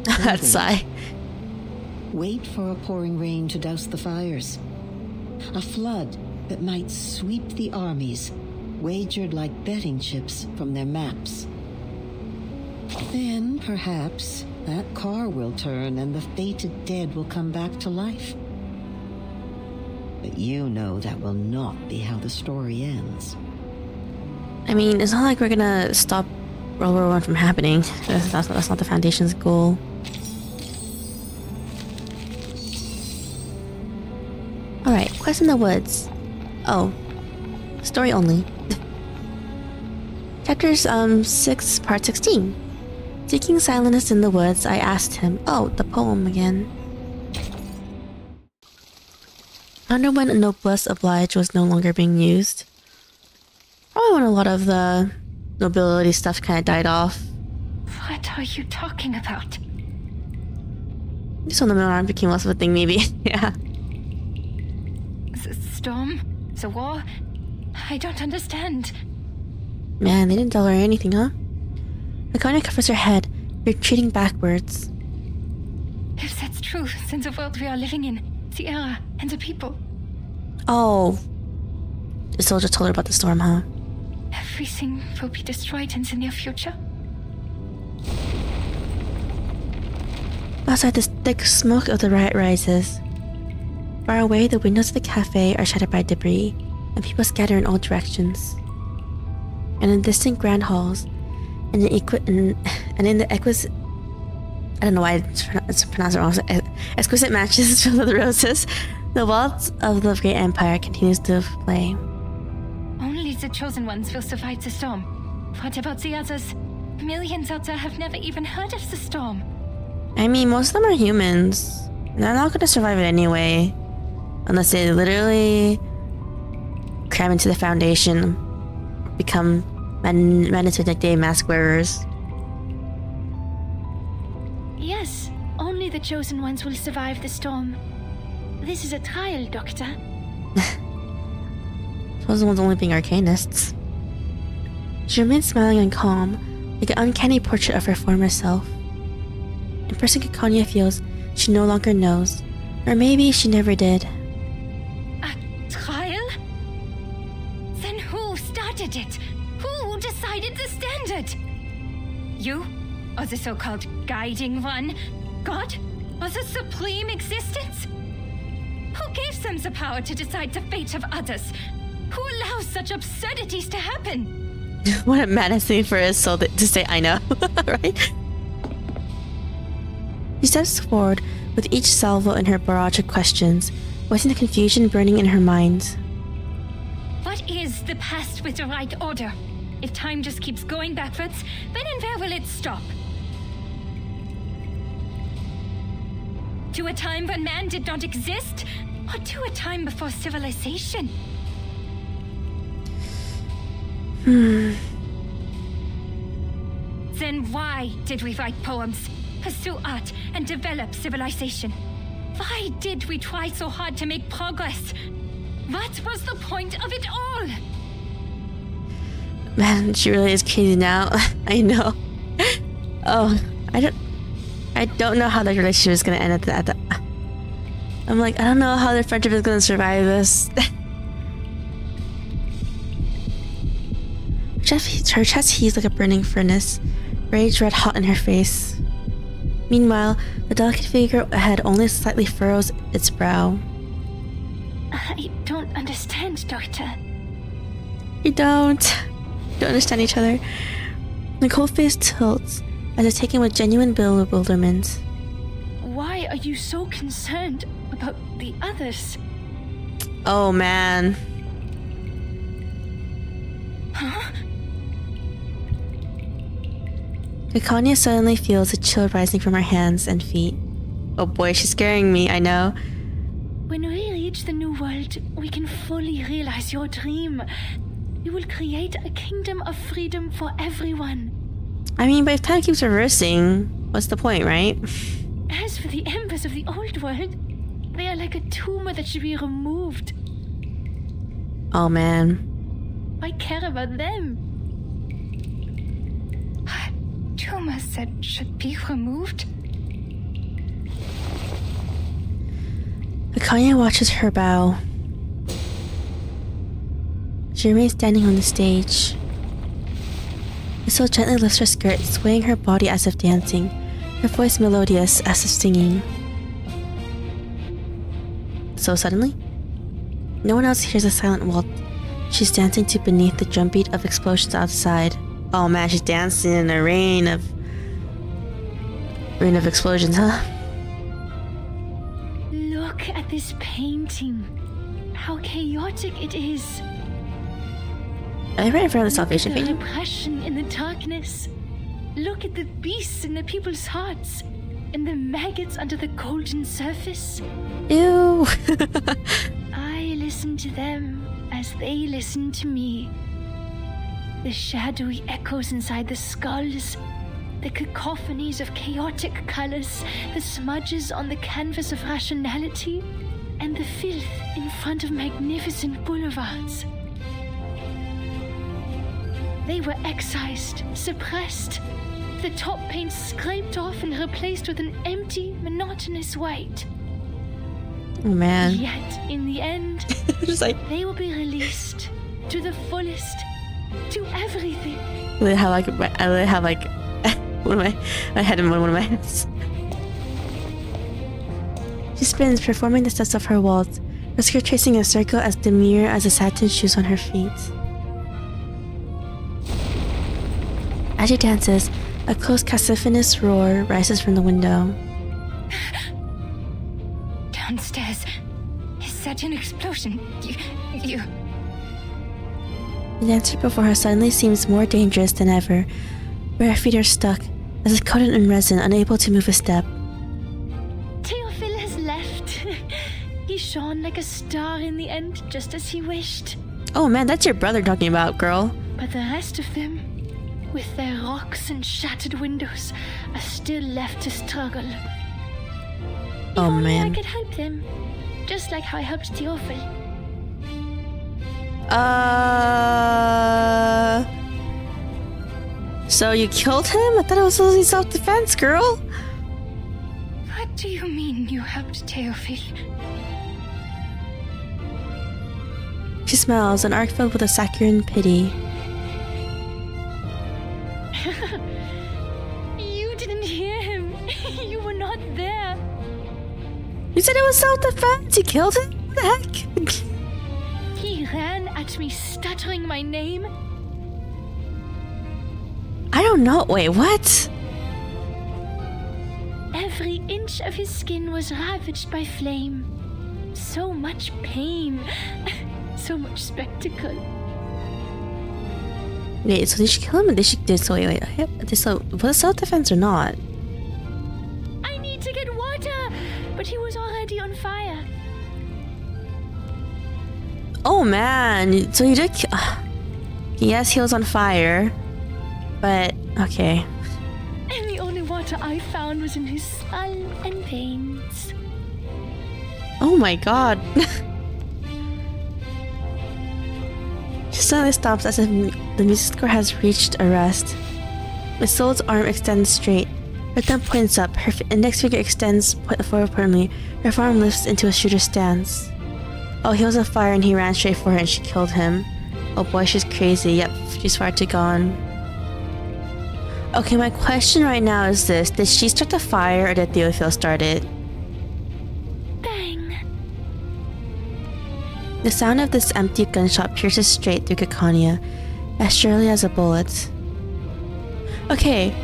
That sigh. Wait for a pouring rain to douse the fires. A flood that might sweep the armies, wagered like betting chips from their maps. Then, perhaps, that car will turn and the fated dead will come back to life. But you know that will not be how the story ends. I mean, it's not like we're gonna stop World War I from happening. That's not the Foundation's goal. Alright, Quest in the Woods. Oh. Story only. Chapters 6, part 16. Seeking silence in the woods, I asked him. Oh, the poem again. I wonder when Noblesse Oblige was no longer being used. Probably when a lot of the nobility stuff kind of died off. What are you talking about? Just when the Milan became less of a thing, maybe. Yeah. The storm? The war? I don't understand. Man, they didn't tell her anything, huh? Laconia covers her head, retreating backwards. If that's true, then the world we are living in, the era, and the people. Oh. The soldier told her about the storm, huh? Everything will be destroyed in the near future. Outside, the thick smoke of the riot rises. Far away, the windows of the cafe are shattered by debris, and people scatter in all directions. And in distant grand halls, and in the exquisite... I don't know why it's pronounced wrong. Exquisite matches filled with roses, the waltz of the great empire continues to play. Only the chosen ones will survive the storm. What about the others? Millions out there have never even heard of the storm. I mean, most of them are humans. They're not going to survive it anyway. Unless they literally cram into the Foundation, become mandatory day mask wearers. Yes, only the chosen ones will survive the storm. This is a trial, Doctor. Those ones only being arcanists. She remains smiling and calm, like an uncanny portrait of her former self. In person, Laconia feels she no longer knows, or maybe she never did. A trial? Then who started it? Who decided the standard? You? Or the so-called guiding one? God? Or the supreme existence? Who gave them the power to decide the fate of others? Who allows such absurdities to happen? What a madness thing for his soul to say, I know, right? She steps forward with each salvo in her barrage of questions, voicing the confusion burning in her mind. What is the past with the right order? If time just keeps going backwards, when and where will it stop? To a time when man did not exist? Or to a time before civilization? Then why did we write poems, pursue art, and develop civilization? Why did we try so hard to make progress? What was the point of it all? Man, she really is crazy now. I know. Oh, I don't know how their relationship is gonna end at the I'm like, I don't know how their friendship is gonna survive this. Her chest heaves like a burning furnace, rage red hot in her face. Meanwhile, the delicate figure ahead only slightly furrows its brow. I don't understand, Doctor. You don't. don't understand each other. Nicole's face tilts as if taken with genuine bewilderment. Why are you so concerned about the others? Oh man. Huh? Caconia suddenly feels a chill rising from her hands and feet. Oh boy, she's scaring me, I know. When we reach the new world, we can fully realize your dream. We will create a kingdom of freedom for everyone. I mean, but if time keeps reversing, what's the point, right? As for the embers of the old world, they are like a tumor that should be removed. Oh man. I care about them. Tumors that should be removed? Caconia watches her bow. She remains standing on the stage. Isolde gently lifts her skirt, swaying her body as if dancing, her voice melodious as if singing. So suddenly, no one else hears a silent waltz she's dancing to beneath the drumbeat of explosions outside. Oh man, she's dancing in a rain of explosions, huh? Look at this painting. How chaotic it is. Are they right in front of the Salvation Look at the painting? repression in the darkness. Look at the beasts in the people's hearts. And the maggots under the golden surface. Ew. I listen to them as they listen to me. The shadowy echoes inside the skulls, the cacophonies of chaotic colors, the smudges on the canvas of rationality, and the filth in front of magnificent boulevards. They were excised, suppressed, the top paint scraped off and replaced with an empty, monotonous white. Oh man. Yet, in the end, Just like they will be released to the fullest, to everything. I have like one of my head in one of my hands. She spins, performing the steps of her waltz, her skirt tracing a circle as demure as the satin shoes on her feet. As she dances, a close cacophonous roar rises from the window. Downstairs. Is that an explosion? You... The dancer before her suddenly seems more dangerous than ever, where her feet are stuck, as if coated in resin, unable to move a step. Theophil has left. He shone like a star in the end, just as he wished. Oh man, that's your brother talking about, girl. But the rest of them, with their rocks and shattered windows, are still left to struggle. If Oh only man. I could help them, just like how I helped Theophil. So you killed him? I thought it was only self-defense, girl. What do you mean you helped Theophil? She smiles, an arc filled with a saccharine pity. You didn't hear him. You were not there. You said it was self-defense. You killed him? What the heck? He ran at me, stuttering my name. I don't know. Wait, what? Every inch of his skin was ravaged by flame. So much pain. So much spectacle. Wait, so did she kill him? Or did she? Wait. So was it self-defense or not? I need to get water! But he was already on fire. Oh man. So you did. Yes, he was on fire. But okay. And the only water I found was in his skull and veins. Oh my god. She suddenly stops as if the music score has reached a rest. Isolde's arm extends straight. Her thumb points up, her index finger extends forward permanently, her forearm lifts into a shooter's stance. Oh, he was on fire and he ran straight for her and she killed him. Oh boy, she's crazy. Yep, she's far too gone. Okay, my question right now is this. Did she start the fire or did Theophil start it? Bang! The sound of this empty gunshot pierces straight through Caconia, as surely as a bullet. Okay,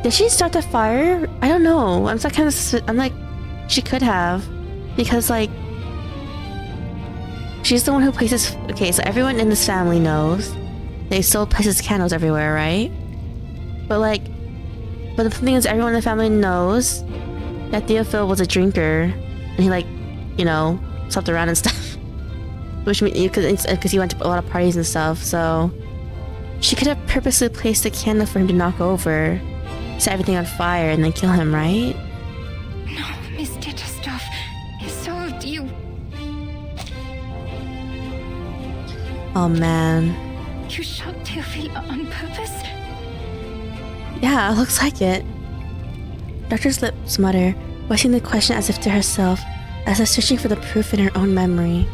did she start the fire? I don't know. I'm like, she could have, because like, she's the one who places. Okay, so everyone in this family knows they still places candles everywhere, right? But the thing is, everyone in the family knows that Theophil was a drinker, and he, like, you know, slept around and stuff. Which means because he went to a lot of parties and stuff. So she could have purposely placed a candle for him to knock over, set everything on fire, and then kill him, right? No, Miss Ditterstoff, Isolde, you... Oh man. You shot Theophile on purpose? Yeah, looks like it. Doctor's lips mutter, voicing the question as if to herself, as if searching for the proof in her own memory.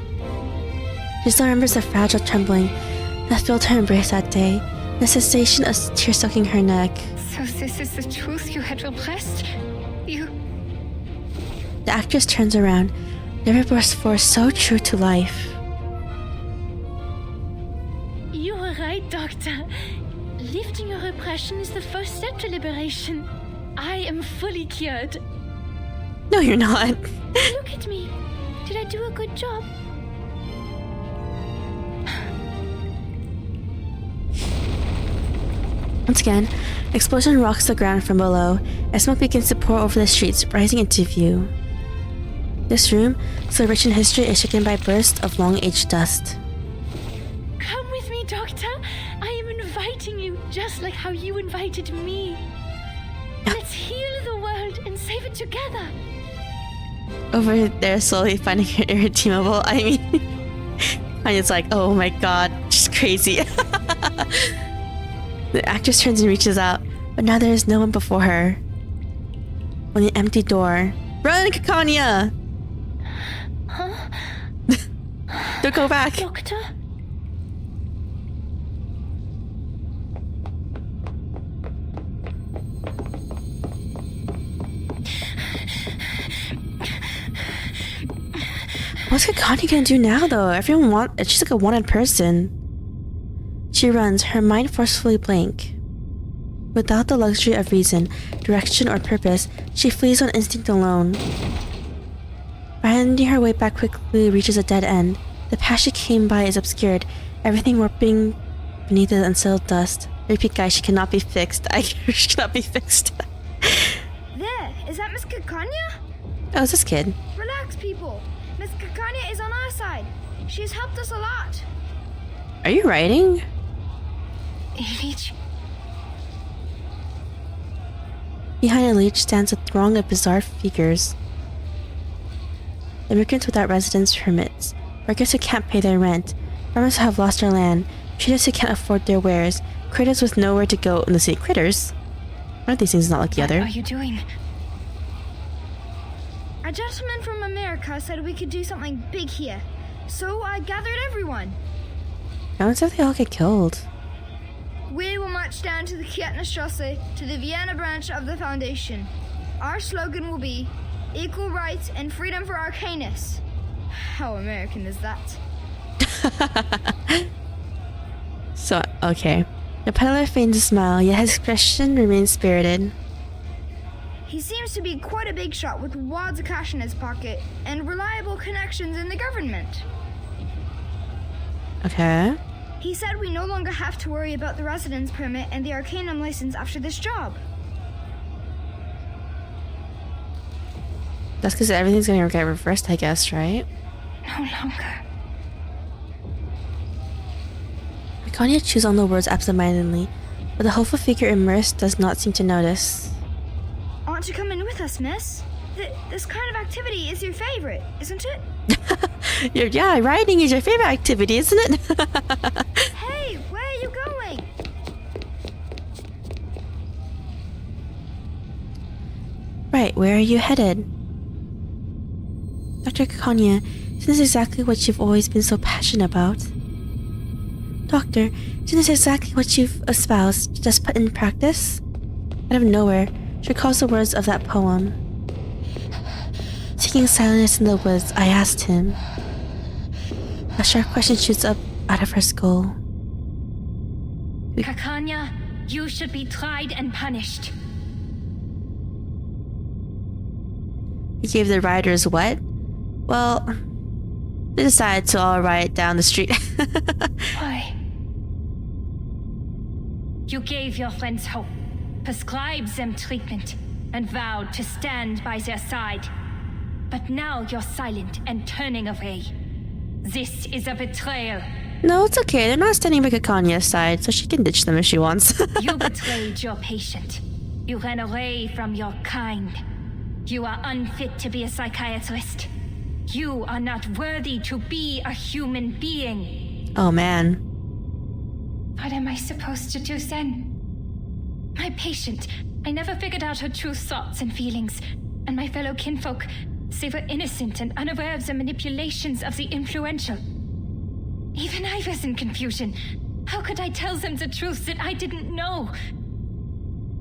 She still remembers the fragile trembling that filled her embrace that day, the sensation of tears soaking her neck. So this is the truth you had repressed? You... The actress turns around, never before so true to life. You were right, Doctor. Lifting your repression is the first step to liberation. I am fully cured. No, you're not. Look at me. Did I do a good job? Once again, explosion rocks the ground from below as smoke begins to pour over the streets, rising into view. This room, so rich in history, is shaken by bursts of long-aged dust. Come with me, Doctor. I am inviting you, just like how you invited me. Let's heal the world and save it together. Over there, slowly finding her irredeemable. I mean, Kanye's like, oh my god, she's crazy. The actress turns and reaches out, but now there is no one before her. Only an empty door. Run, Kanya! Huh? Don't go back. Doctor? What's Kanya gonna do now, though? She's like a wanted person. She runs, her mind forcefully blank. Without the luxury of reason, direction, or purpose, she flees on instinct alone. Finding her way back quickly reaches a dead end. The path she came by is obscured, everything warping beneath the unsettled dust. Repeat, guys, she cannot be fixed. She cannot be fixed. There, is that Miss Kanya? Oh, it's this kid. Relax, people. Miss Kanya is on our side. She has helped us a lot. Are you writing? Ilich... Behind Ilich stands a throng of bizarre figures. Immigrants without residence permits, workers who can't pay their rent, farmers who have lost their land, traders who can't afford their wares, critters with nowhere to go in the city. Critters? One of these things is not like the other. What are you doing? A gentleman from America said we could do something big here, so I gathered everyone. Now it's if they all get killed. We will march down to the Kietenstrasse, to the Vienna branch of the Foundation. Our slogan will be, equal rights and freedom for Arcanus. How American is that? So, okay. The peddler feigns a smile, yet his expression remains spirited. He seems to be quite a big shot with wads of cash in his pocket and reliable connections in the government. Okay. He said we no longer have to worry about the residence permit and the Arcanum license after this job. That's because everything's gonna get reversed, I guess, right? No longer. Kanya chews on the words absentmindedly, but the hopeful figure immersed does not seem to notice. Want to come in with us, miss? This kind of activity is your favorite, isn't it? Yeah, riding is your favorite activity, isn't it? Hey, where are you going? Right, where are you headed? Dr. Kanya, isn't this exactly what you've always been so passionate about? Doctor, isn't this exactly what you've espoused, just put in practice? Out of nowhere, she recalls the words of that poem. Seeking silence in the woods, I asked him. A sharp question shoots up out of her skull. Kakanya, you should be tried and punished. He gave the rioters what? Well, they decided to all riot down the street. Why? You gave your friends hope, prescribed them treatment, and vowed to stand by their side. But now you're silent and turning away. This is a betrayal. No, it's okay. They're not standing by Kakanya's side, so she can ditch them if she wants. You betrayed your patient. You ran away from your kind. You are unfit to be a psychiatrist. You are not worthy to be a human being. Oh, man. What am I supposed to do then? My patient, I never figured out her true thoughts and feelings. And my fellow kinfolk, they were innocent and unaware of the manipulations of the influential. Even I was in confusion. How could I tell them the truth that I didn't know?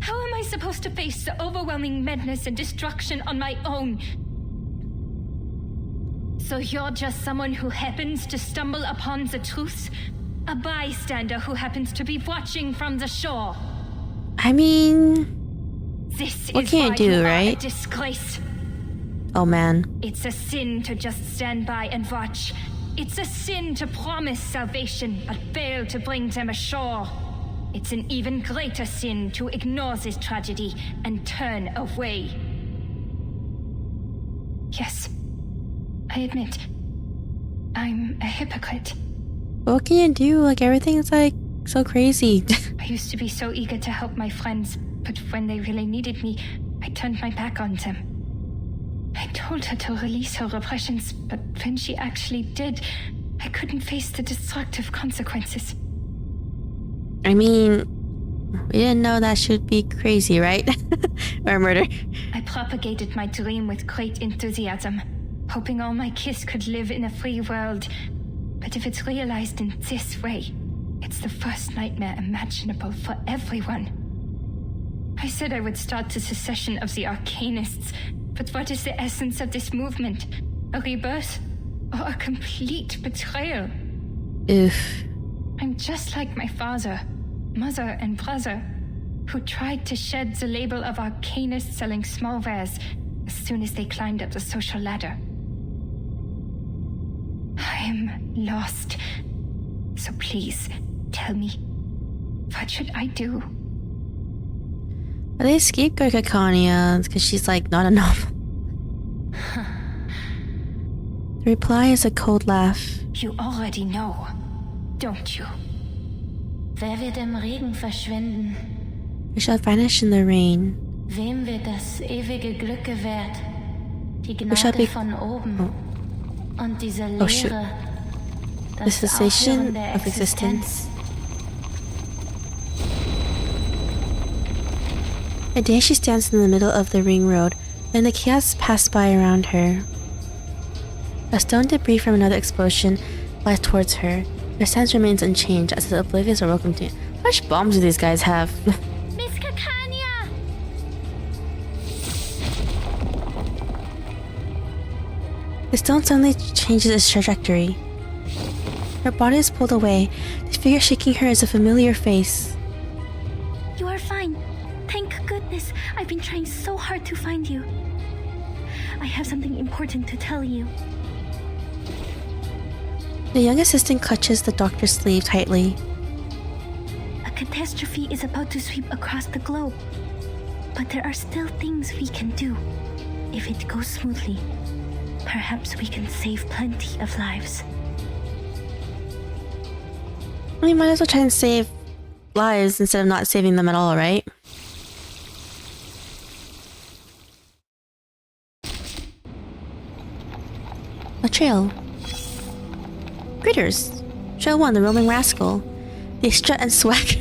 How am I supposed to face the overwhelming madness and destruction on my own? So you're just someone who happens to stumble upon the truth? A bystander who happens to be watching from the shore? I mean, This what is can you why do, you are right? a disgrace. Oh, man. It's a sin to just stand by and watch. It's a sin to promise salvation, but fail to bring them ashore. It's an even greater sin to ignore this tragedy and turn away. Yes, I admit, I'm a hypocrite. What can you do? Like, everything's like so crazy. I used to be so eager to help my friends, but when they really needed me, I turned my back on them. I told her to release her repressions, but when she actually did, I couldn't face the destructive consequences. I mean, we didn't know that should be crazy, right? Or murder. I propagated my dream with great enthusiasm, hoping all my kids could live in a free world. But if it's realized in this way, it's the worst nightmare imaginable for everyone. I said I would start the secession of the Arcanists, but what is the essence of this movement? A rebirth? Or a complete betrayal? Oof. I'm just like my father, mother, and brother, who tried to shed the label of Arcanists selling small wares as soon as they climbed up the social ladder. I'm lost. So please, tell me, what should I do? They scapegoat Kakanya because she's like not enough. The reply is a cold laugh. You already know, don't you? Wer wird im Regen verschwinden? We shall vanish in the rain. Wem wird das ewige Glück gewährt? Die We shall Gnade be... von oben. Oh. Und diese Oh, shoot. Leere. The Das cessation Aufhören der of existence. A day she stands in the middle of the ring road, and the chaos pass by around her. A stone debris from another explosion flies towards her. Her stance remains unchanged as the oblivious are welcome to. How much bombs do these guys have? Miss Kakanya! The stone suddenly changes its trajectory. Her body is pulled away. The figure shaking her is a familiar face. You are fine. Thank goodness. I've been trying so hard to find you. I have something important to tell you. The young assistant clutches the doctor's sleeve tightly. A catastrophe is about to sweep across the globe. But there are still things we can do. If it goes smoothly, perhaps we can save plenty of lives. We might as well try and save lives instead of not saving them at all, right? A trail. Critters. Trail 1, the roaming rascal. They strut and swag.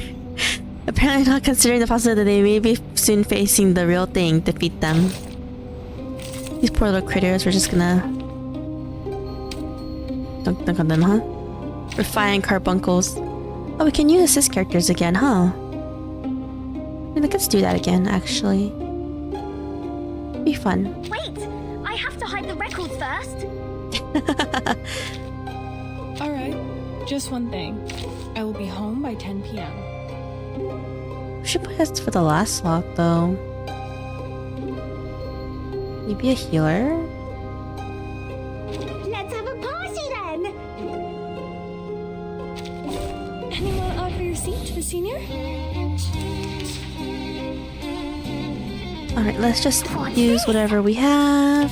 Apparently not considering the possibility that they may be soon facing the real thing to defeat them. These poor little critters, we're just gonna... Dunk on them, huh? Refine carbuncles. Oh, we can use assist characters again, huh? I mean, let's do that again, actually. Be fun. Wait! I have to hide the records first! Alright, just one thing. I will be home by 10 p.m. We should put us for the last slot though. Maybe a healer? Let's have a party then! Anyone offer your seat to the senior? Alright, let's just use whatever we have.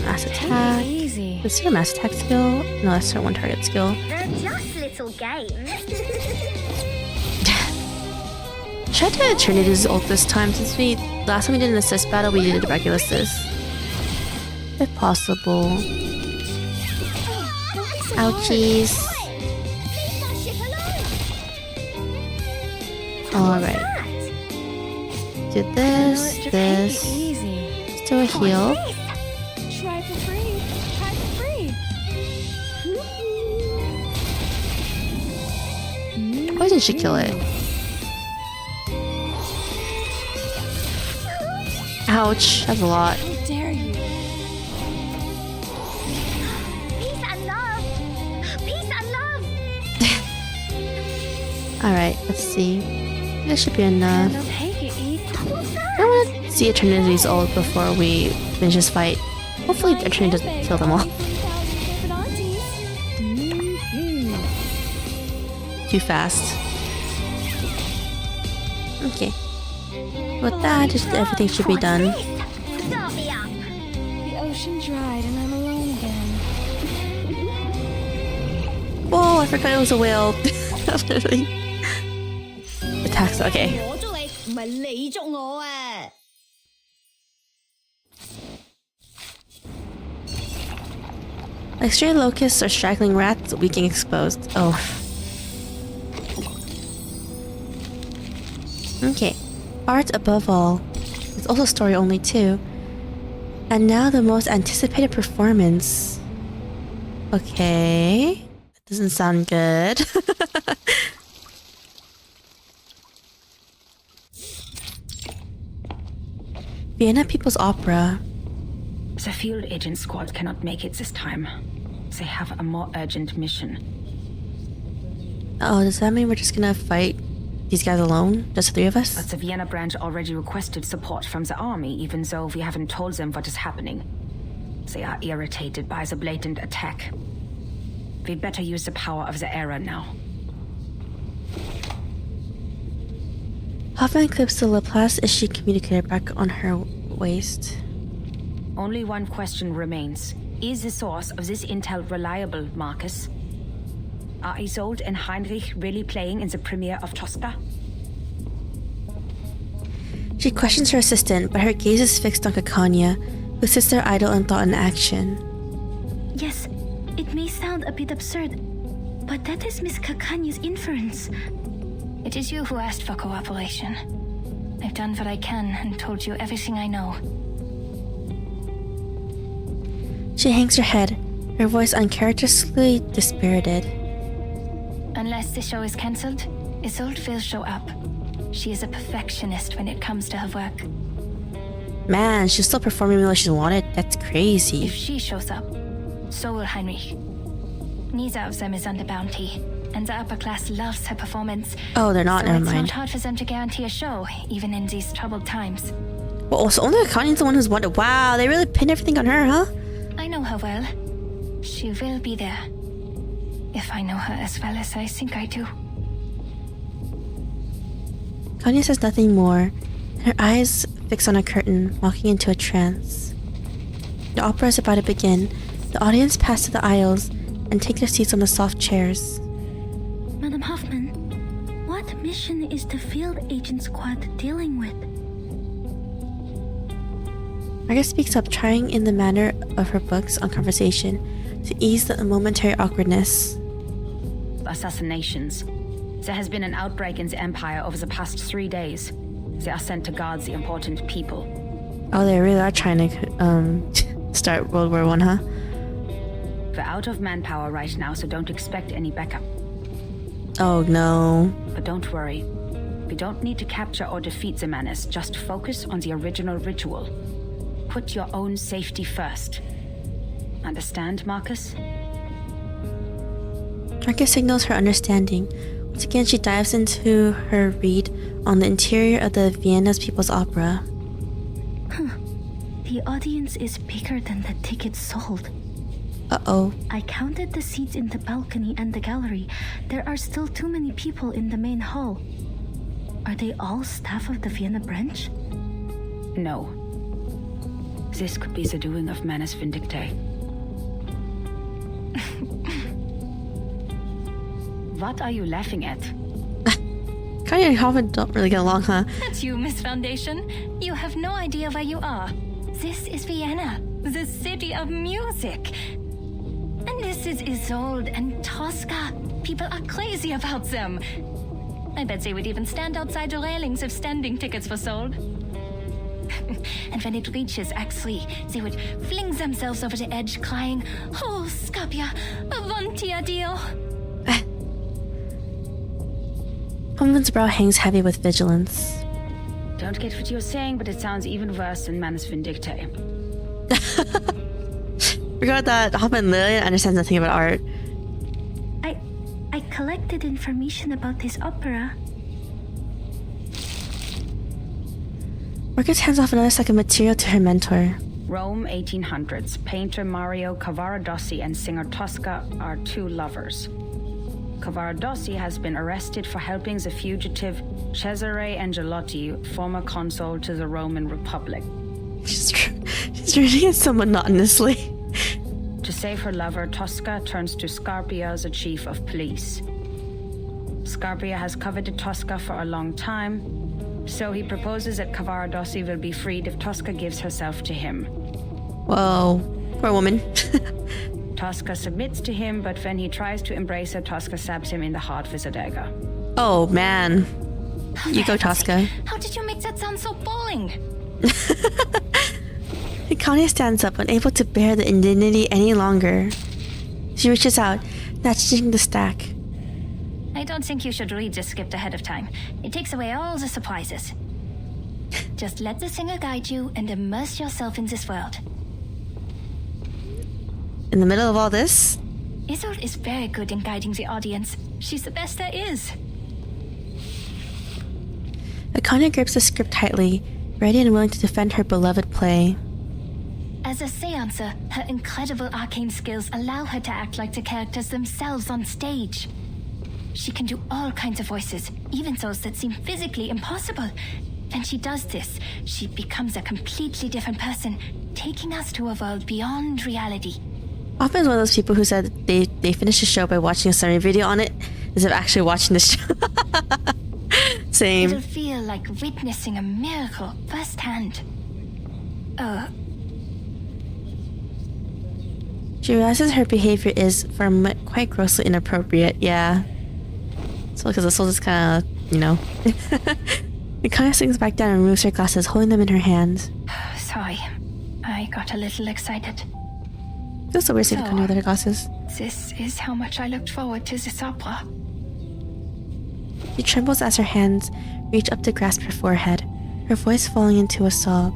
Mass attack. Easy. Is there a mass attack skill? No, that's her one target skill. They're just little games. Should I do Trinity's ult this time since last time we did an assist battle we did a tuberculosis? If possible. Ouchies. Alright. Do this, this. Let's do a heal. Try for free. Try for free. Poison should kill it. Ouch, that's a lot. How dare you? Peace and love! Peace and love! Alright, let's see. This should be enough. No, take it, eat. I want to see Eternity's ult before we finish this fight. Hopefully Eternity doesn't kill them all. Too fast. Okay. With that, just everything should be done. Start me up! The ocean dried and I'm alone again. Whoa, I forgot it was a whale. Attacks, okay. Like stray locusts or straggling rats, we can exposed. Oh. Okay. Art above all. It's also story only too. And now the most anticipated performance. Okay. That doesn't sound good. Vienna People's Opera. The field agent squad cannot make it this time. They have a more urgent mission. Oh, does that mean we're just gonna fight these guys alone? Just the three of us? But the Vienna branch already requested support from the army, even though we haven't told them what is happening. They are irritated by the blatant attack. We'd better use the power of the era now. Hoffman clips the Laplace issue communicator back on her waist. Only one question remains. Is the source of this intel reliable, Marcus? Are Isolde and Heinrich really playing in the premiere of Tosca? She questions her assistant, but her gaze is fixed on Kakanya, who sits there idle in thought and action. Yes, it may sound a bit absurd, but that is Miss Kakanya's inference. It is you who asked for cooperation. I've done what I can and told you everything I know. She hangs her head, her voice uncharacteristically dispirited. Unless the show is cancelled, Isolde will show up. She is a perfectionist when it comes to her work. Man, she's still performing while she's wanted? That's crazy. If she shows up, so will Heinrich. Neither of them is under bounty, and the upper class loves her performance. Oh, they're not, so never it's mind. not hard for them to guarantee a show, even in these troubled times. Well, also, only Kakanya's the one who's wanted. Wow, they really pinned everything on her, huh? I know her well. She will be there. If I know her as well as I think I do. Kanya says nothing more, and her eyes fix on a curtain, walking into a trance. The opera is about to begin. The audience pass to the aisles and take their seats on the soft chairs. Madam Hoffman, what mission is the field agent squad dealing with? Margaret speaks up, trying in the manner of her books on conversation to ease the momentary awkwardness. Assassinations. There has been an outbreak in the Empire over the past 3 days. They are sent to guard the important people. Oh, they really are trying to start World War I, huh? We're out of manpower right now, so don't expect any backup. Oh no. But don't worry. We don't need to capture or defeat the menace, just focus on the original ritual. Put your own safety first. Understand, Marcus? Marcus signals her understanding, Once again, she dives into her read on the interior of the Vienna's People's Opera. The audience is bigger than the tickets sold. Uh-oh. I counted the seats in the balcony and the gallery. There are still too many people in the main hall. Are they all staff of the Vienna branch? No. This could be the doing of Manus Vindictae. What are you laughing at? Kanye and Hoffman don't really get along, huh? That's you, Miss Foundation. You have no idea where you are. This is Vienna, the city of music. And this is Isolde and Tosca. People are crazy about them. I bet they would even stand outside the railings if standing tickets were sold. And when it reaches Act 3, they would fling themselves over the edge, crying, "Oh, Scapia, avanti addio." Hoffman's brow hangs heavy with vigilance. Don't get what you're saying, but it sounds even worse than Manus Vindictae. Forgot that Hoffman literally understands nothing about art. I collected information about this opera. Marcus hands off another stack of material to her mentor. Rome, 1800s. Painter Mario Cavaradossi and singer Tosca are two lovers. Cavaradossi has been arrested for helping the fugitive Cesare Angelotti, former consul to the Roman Republic. She's reading it so monotonously. To save her lover, Tosca turns to Scarpia, the chief of police. Scarpia has coveted Tosca for a long time, so he proposes that Cavaradossi will be freed if Tosca gives herself to him. Whoa, poor woman. Tosca submits to him, but when he tries to embrace her, Tosca stabs him in the heart with a dagger. Oh, man. You go, Tosca. How did you make that sound so boring? Connie stands up, unable to bear the indignity any longer. She reaches out, snatching the stack. I don't think you should read this script ahead of time. It takes away all the surprises. Just let the singer guide you and immerse yourself in this world. In the middle of all this? Isolde is very good in guiding the audience. She's the best there is. Akane grips the script tightly, ready and willing to defend her beloved play. As a seancer, her incredible arcane skills allow her to act like the characters themselves on stage. She can do all kinds of voices, even those that seem physically impossible. When she does this, she becomes a completely different person, taking us to a world beyond reality. Often is one of those people who said they finished the show by watching a summary video on it, as if actually watching the show. Same. It'll feel like witnessing a miracle firsthand. She realizes her behavior is, for a moment, quite grossly inappropriate. Yeah. So because the soul is kind of, you know. It kind of sinks back down and removes her glasses, holding them in her hand. Sorry, I got a little excited. Feels so weird seeing Connie without her glasses. This is how much I looked forward to this opera. She trembles as her hands reach up to grasp her forehead, her voice falling into a sob.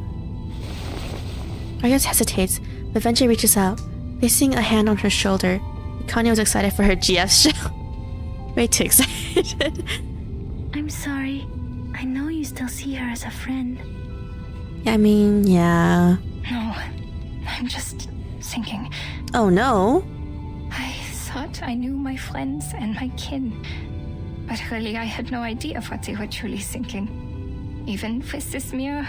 Marcus hesitates, but eventually reaches out, placing a hand on her shoulder. Connie was excited for her GF show. Way too excited. I'm sorry. I know you still see her as a friend. Yeah, I mean, yeah. No, I'm just thinking. Oh no. I thought I knew my friends and my kin, but really I had no idea what they were truly thinking. Even with this mirror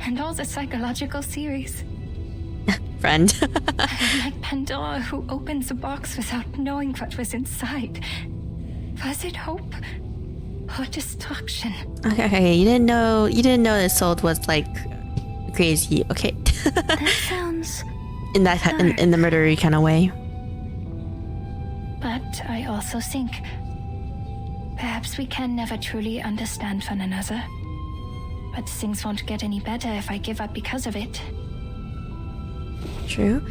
and all the psychological theories. Friend. I'm like Pandora who opened the box without knowing what was inside. Was it hope or destruction? Okay, you didn't know that Isolde was like crazy. Okay. That sounds in that in the murdery kind of way. But I also think perhaps we can never truly understand one another. But things won't get any better if I give up because of it. True.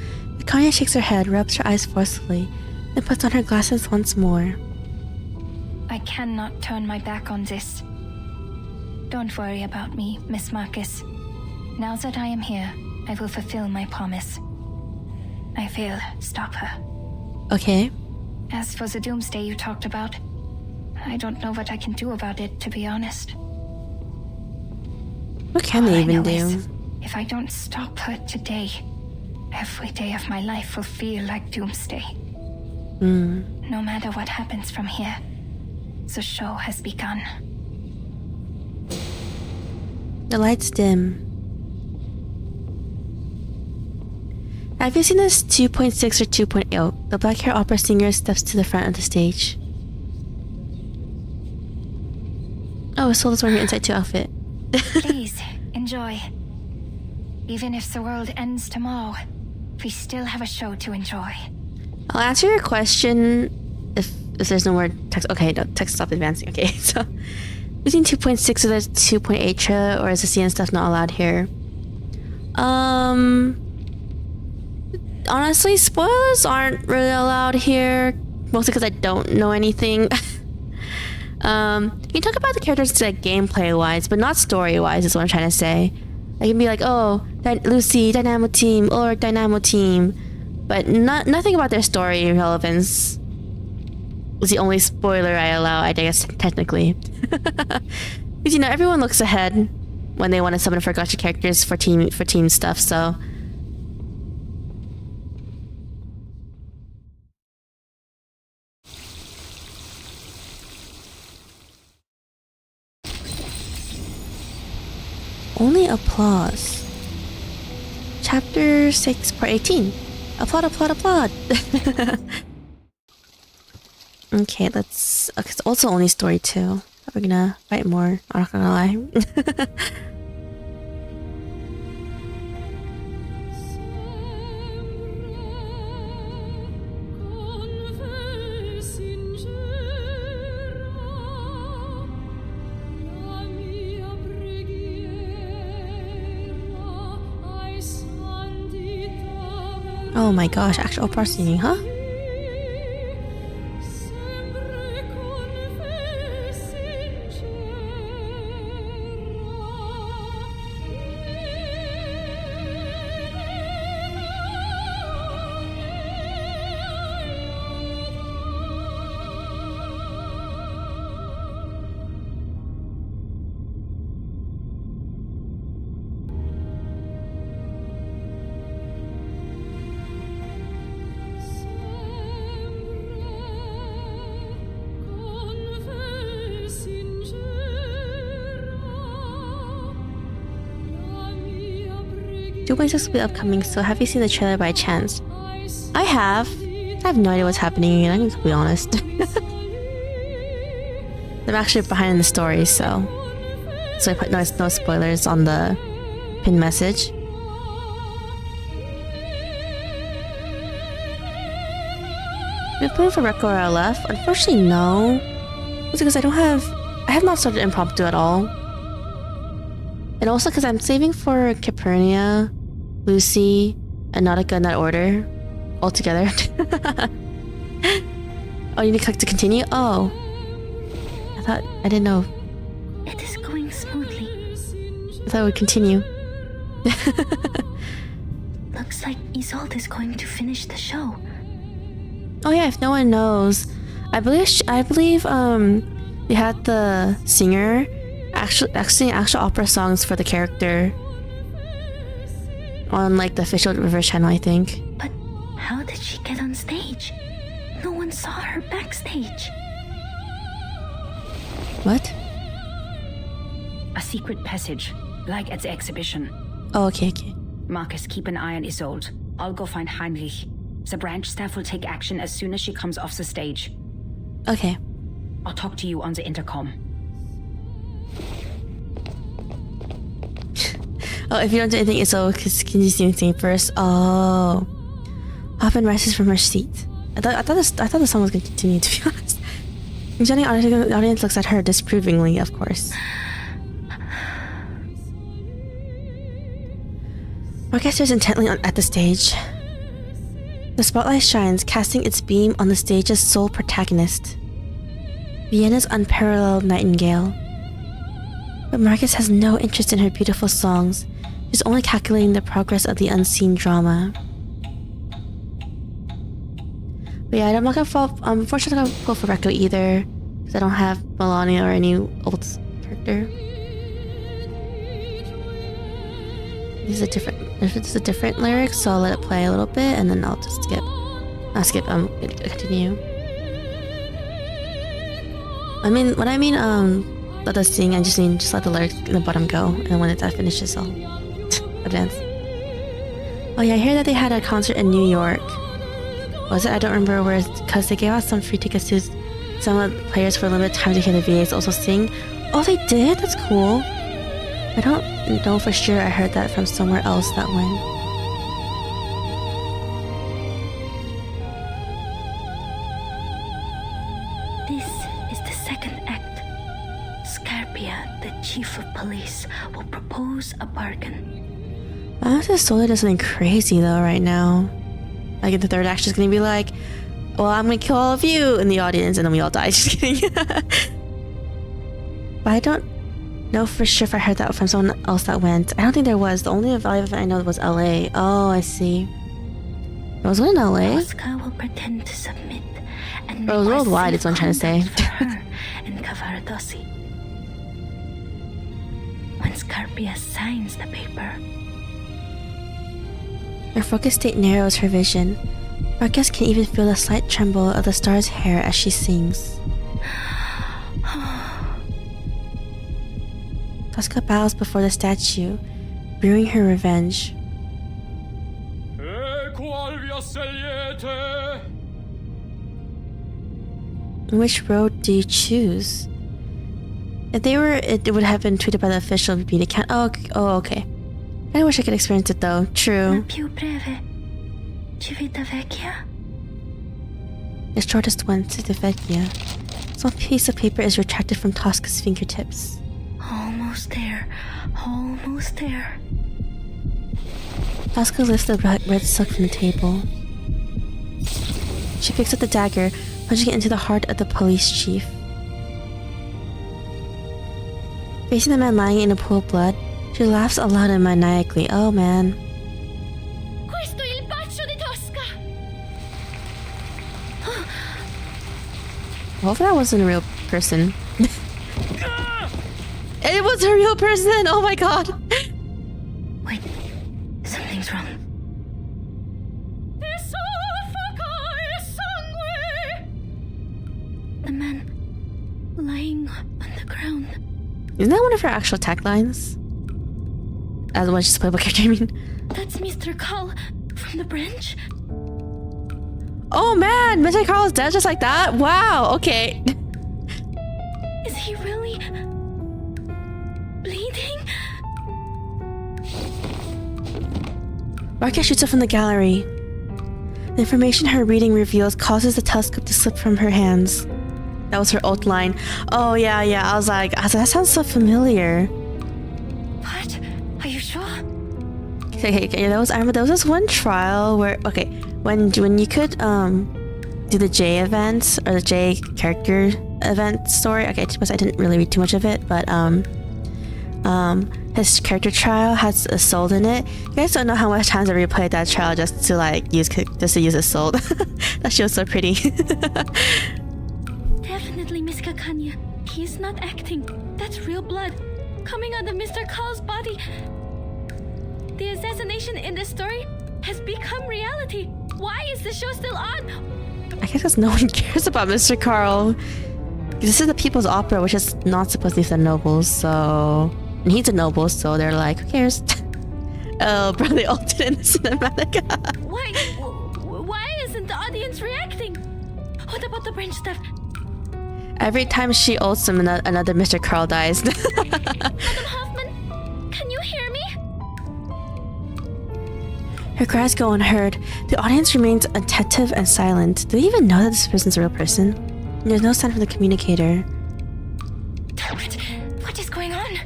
Kanye shakes her head, rubs her eyes forcefully, then puts on her glasses once more. I cannot turn my back on this. Don't worry about me, Miss Marcus. Now that I am here, I will fulfill my promise. I will stop her. Okay. As for the doomsday you talked about, I don't know what I can do about it, to be honest. What can they even do? If I don't stop her today, every day of my life will feel like doomsday. No matter what happens from here, the show has begun. The lights dim. Have you seen this 2.6 or 2.0? The black hair opera singer steps to the front of the stage. Oh, Isolde's wearing her Inside 2 outfit. Please, enjoy. Even if the world ends tomorrow, we still have a show to enjoy. I'll answer your question if there's no more text. Okay, no, text stop advancing. Okay, so using 2.6 or the 2.8 trailer, or is the CN stuff not allowed here? Honestly, spoilers aren't really allowed here, mostly because I don't know anything. You can talk about the characters like gameplay-wise, but not story-wise is what I'm trying to say. I can be like, oh, Lucy, Dynamo Team, or Dynamo Team, but nothing about their story relevance was the only spoiler I allow, I guess, technically. Because, you know, everyone looks ahead when they want to summon for gacha characters for team stuff, so... Only applause. Chapter 6, part 18. Applaud, applaud, applaud. Okay, let's... Okay, it's also only story 2. We're gonna write more, I'm not gonna lie. Oh my gosh, actual opera singing, huh? This will be upcoming, so have you seen the trailer by chance? I have. I have no idea what's happening, and I'm gonna be honest. I'm actually behind the story, so I put no spoilers on the pinned message. Been playing for Reco or LF? Unfortunately, no. It's because I have not started impromptu at all. And also because I'm saving for Capernia, Lucy, and Nautica in that order. All together. Oh, you need to click to continue? Oh. I didn't know. It is going smoothly. I thought it would continue. Looks like Isolde is going to finish the show. Oh yeah, if no one knows. I believe they had the singer actually actual opera songs for the character on like the official Reverse channel, I think. But how did she get on stage? No one saw her backstage. What? A secret passage, like at the exhibition. Oh, okay. Marcus, keep an eye on Isolde. I'll go find Heinrich. The branch staff will take action as soon as she comes off the stage. Okay. I'll talk to you on the intercom. Oh, if you don't do anything, Isolde can you see anything first? Oh. Hoffman rises from her seat. I thought the song was going to continue, to be honest. The audience looks at her disapprovingly, of course. Marcus stares intently at the stage. The spotlight shines, casting its beam on the stage's sole protagonist, Vienna's unparalleled nightingale. But Marcus has no interest in her beautiful songs. She's only calculating the progress of the unseen drama. But yeah, I'm not gonna fall. Unfortunately, I'm not gonna fall for Reco either. Because I don't have Melania or any old character. This is a different lyric, so I'll let it play a little bit and then I'll just skip. Not skip, continue. I mean, when I mean let us sing, I just mean just let the lyrics in the bottom go, and when that finishes, I'll advance. Oh yeah, I hear that they had a concert in New York. Was it? I don't remember where, because they gave out some free tickets to some of the players for a limited time to hear the VAs also sing. Oh, they did? That's cool. I don't know for sure. I heard that from somewhere else that went. This is the second act. Scarpia, the chief of police, will propose a bargain. I want to Isolde does something crazy though right now. Like in the third act, she's gonna be like, well, I'm gonna kill all of you in the audience, and then we all die. Just kidding. But I don't know for sure if I heard that from someone else that went. I don't think there was. The only Valley event I know was LA. Oh, I see. It was in LA? Tosca will pretend to submit and it was worldwide, is what I'm trying to say. for her and Cavaradossi. When Scarpia signs the paper, her focus state narrows her vision. Marcus can even feel the slight tremble of the star's hair as she sings. Tosca bows before the statue, brewing her revenge. Which road do you choose? If they were, it would have been tweeted by the official media account. Oh, okay. I wish I could experience it though. True. The shortest one to the Vecchia. Small piece of paper is retracted from Tosca's fingertips. Almost there. Almost there. Tosca lifts the red silk from the table. She picks up the dagger, plunging it into the heart of the police chief. Facing the man lying in a pool of blood, she laughs aloud and maniacally. Oh man. Questo è il bacio di Tosca. Hopefully that wasn't a real person. It was a real person! Oh my god! Wait, something's wrong. The man lying on the ground. Isn't that one of her actual taglines? As when she's a playbook character, I mean. That's Mr. Carl from the branch? Oh man! Mr. Carl is dead just like that? Wow, okay. Is he really bleeding? Marcus shoots up from the gallery. The information her reading reveals causes the telescope to slip from her hands. That was her ult line. Oh yeah. I was like, that sounds so familiar. What? Are you sure? Okay. There was this one trial where when you could do the J events or the J character event story. Okay, I didn't really read too much of it, but his character trial has Isolde in it. You guys don't know how much times I replayed that trial just to use Isolde. That she was so pretty. Definitely Miss Kakanya. He's not acting. That's real blood coming out of Mr. Carl's body. The assassination in this story has become reality. Why is the show still on? I guess because no one cares about Mr. Carl. This is the People's Opera, which is not supposed to be for the nobles, so... And he's a noble, so they're like, who cares? Oh, bro, they ulted in the cinematic. Why isn't the audience reacting? What about the branch stuff? Every time she ults him, another Mr. Carl dies. Madam Hoffman, can you hear me? Her cries go unheard. The audience remains attentive and silent. Do they even know that this person's a real person? And there's no sign from the communicator. Damn it! What is going on?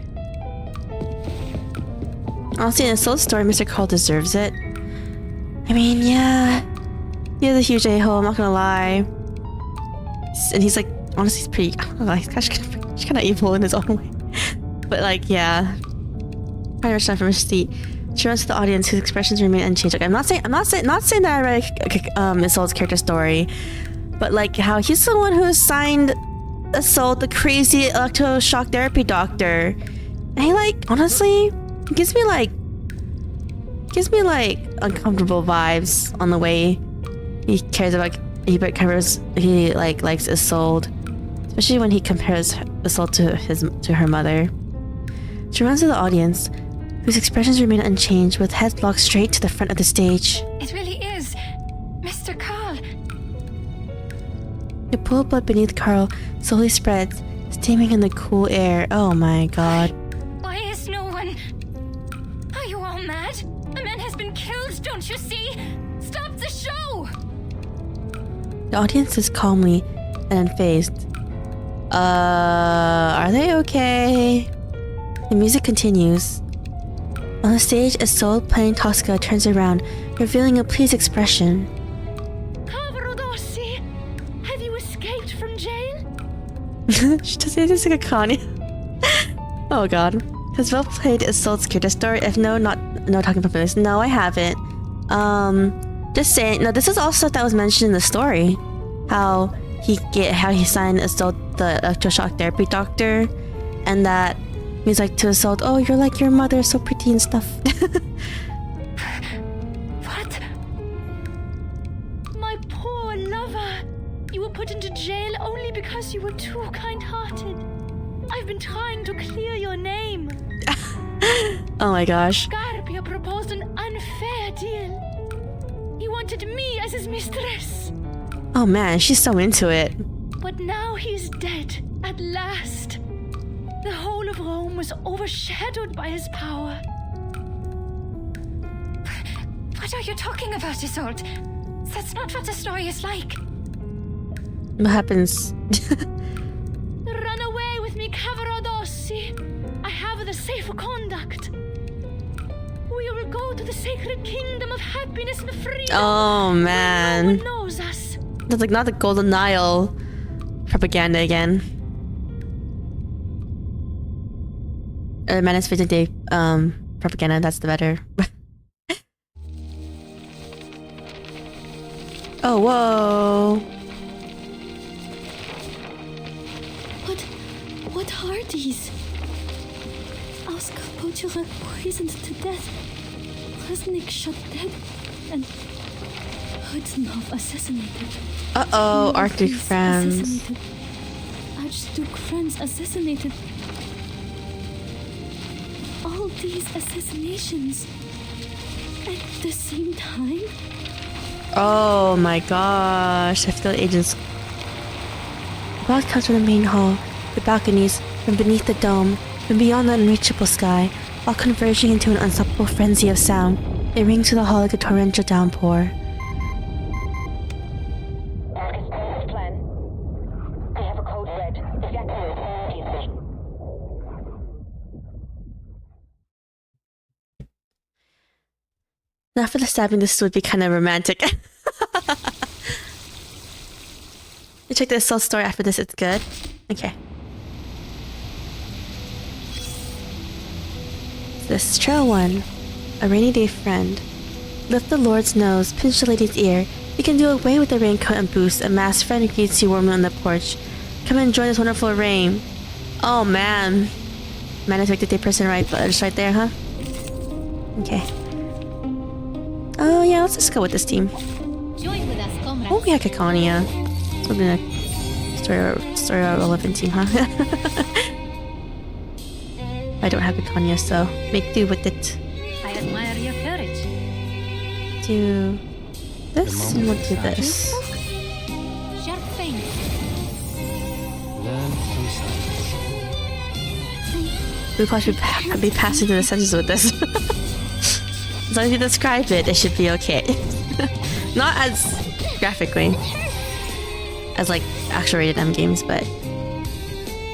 Honestly, in Isolde's story, Mr. Carl deserves it. I mean, yeah. He's a huge a-hole, I'm not gonna lie. And he's honestly, he's pretty... I don't know, he's kind of evil in his own way. But yeah. Trying to rush down from her seat. She runs to the audience, whose expressions remain unchanged. I'm not saying that I read Isolde's character story, but how he's the one who signed Isolde, the crazy electroshock therapy doctor. And he like honestly gives me like uncomfortable vibes on the way he cares about he likes Isolde, especially when he compares Isolde to her mother. She runs to the audience, whose expressions remain unchanged, with heads locked straight to the front of the stage. It really is. Mr. Carl. The pool of blood beneath Carl slowly spreads, steaming in the cool air. Oh my god. Why is no one... Are you all mad? A man has been killed, don't you see? Stop the show! The audience is calmly and unfazed. Are they okay? The music continues. On the stage, Isolde playing Tosca turns around, revealing a pleased expression. Cavarodossi, have you escaped from jail? She just says like a Connie. Oh god. Has Belle played Isolde's character story? If no, no talking about this. No, I haven't. Just saying. No, this is all stuff that was mentioned in the story. How he signed Isolde the electroshock therapy doctor, and that he's like to Isolde, oh, you're like your mother, so pretty and stuff. What? My poor lover. You were put into jail only because you were too kind-hearted. I've been trying to clear your name. Oh my gosh. Scarpia proposed an unfair deal. He wanted me as his mistress. Oh man, she's so into it. But now he's dead, at last. The whole of Rome was overshadowed by his power. What are you talking about, Isolde? That's not what the story is like. What happens? Run away with me, Cavarodossi. I have the safe conduct. We will go to the sacred kingdom of happiness and freedom. Oh man. No one knows us. That's like not the Golden Nile propaganda again. Menace Vision Day propaganda, that's the better. Oh, whoa. What are these? Oscar Potura poisoned to death. Resnick shot dead. And Hudnov assassinated. Uh-oh, Arctic France. Assassinated. Archduke Franz assassinated. All these assassinations at the same time? Oh my gosh, I feel agents. The crowd comes from the main hall, the balconies, from beneath the dome, from beyond the unreachable sky, all converging into an unstoppable frenzy of sound. It rings through the hall like a torrential downpour. Plan. I have a code red. Evacuate immediately. Now for the stabbing, this would be kind of romantic. You check the Isolde story after this, it's good. Okay. This trail 1. A rainy day friend. Lift the Lord's nose, pinch the lady's ear. You can do away with the raincoat and boots. A masked friend greets you warmly on the porch. Come and enjoy this wonderful rain. Oh man. Man, I took the day person right, but just right there, huh? Okay. Oh yeah, let's just go with this team. Join with us, comrades. Oh yeah, Caconia. This would be a story relevant team, huh? I don't have Caconia, so make do with it. I admire your courage. Do this and we'll do this. Sharp things. Learn through silence. We'll probably be passing through the sentences with this. As long as you describe it, it should be okay. Not as graphically as like actual rated M games, but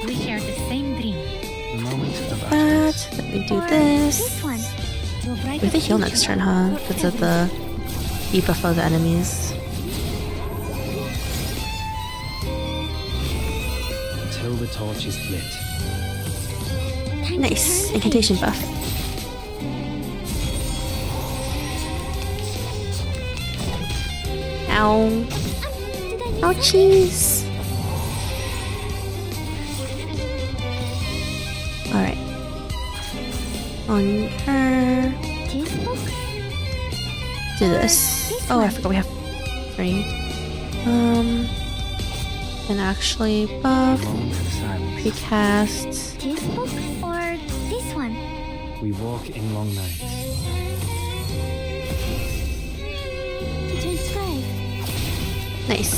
We share the same dream. The moment of but let me do this. This one. To a We brighter have to heal next turn, huh? Because of the debuff of the enemies. until the torch is lit. Nice. Incantation buff. Ow. Ouchies. On her. This book? Do this. Oh, I forgot we have 3. And actually buff. Recast. This book or this one? We walk in long nights. To transcribe. Nice.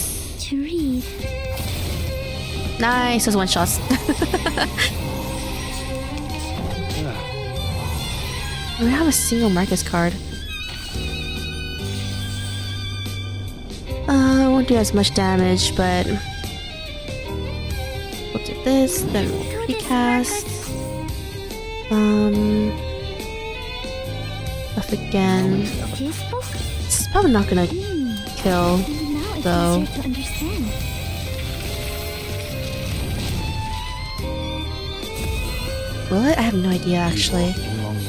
To read. Nice. Those one shots. We have a single Marcus card. Won't do as much damage, but we'll do this, then we'll recast. Buff again. This book? It's probably not gonna kill, Now it's though. easier to understand. Will it? I have no idea, actually. In long nights.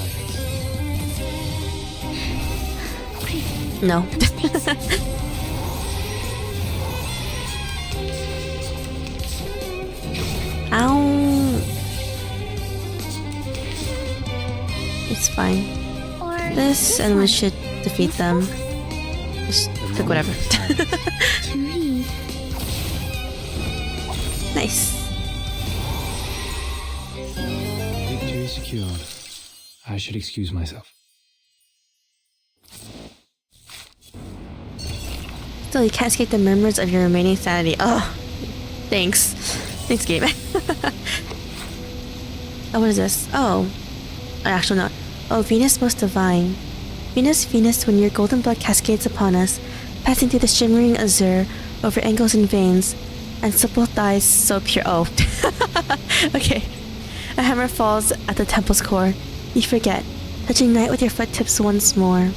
No. Ow. It's fine. Or This, and we one. should defeat them. Just click whatever. To read. Nice. Victory secured. I should excuse myself. Still, you can't escape the murmurs of your remaining sanity. Oh, thanks. Thanks, game. Oh, what is this? Oh. Actually, not. Oh, Venus most divine. Venus, Venus, when your golden blood cascades upon us, passing through the shimmering azure over ankles and veins, and supple thighs so pure. Oh. Okay. A hammer falls at the temple's core. You forget, touching night with your foot tips once more.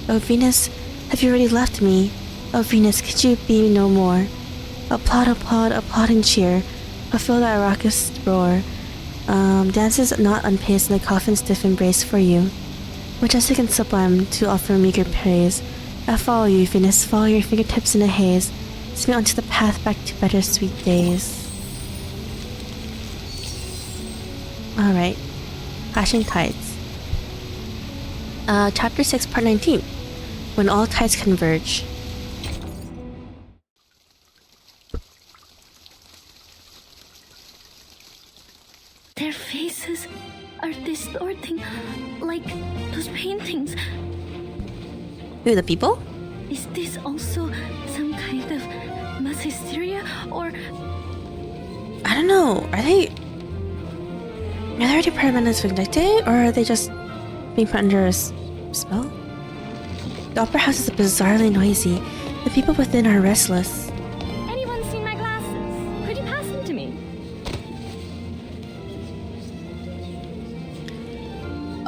Oh, Venus, have you already left me? Oh, Venus, could you be no more? Applaud, applaud, applaud and cheer. Fulfill that raucous roar. Dances not unpaced in the coffin's stiff embrace for you. Majestic and sublime to offer meager praise. I follow you, Venus, follow your fingertips in a haze. Swing onto the path back to better sweet days. Alright. Flashing Tides. Chapter 6, Part 19. When all tides converge. Their faces are distorting, like those paintings. Who, the people? Is this also some kind of mass hysteria, or I don't know. Are they already permanently vindicted, or are they just being put under a spell? The opera house is bizarrely noisy. The people within are restless. Anyone seen my glasses? Could you pass them to me?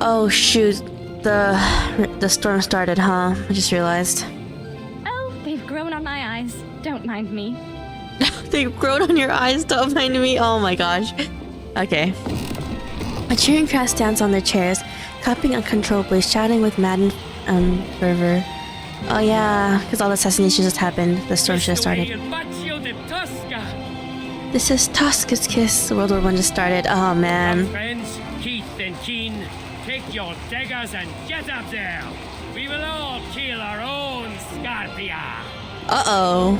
Oh shoot, the storm started, huh? I just realized. Oh, they've grown on my eyes. Don't mind me. They've grown on your eyes, don't mind me. Oh my gosh. Okay. A cheering crowd stands on their chairs, clapping uncontrollably, shouting with maddened fervor. Oh yeah, because all the assassinations just happened. The storm should have started. This is Tosca's kiss. World War I just started. Oh man. Friends, Keith and Keen, take your daggers and get up there. We will all kill our own Scarpia. Uh-oh.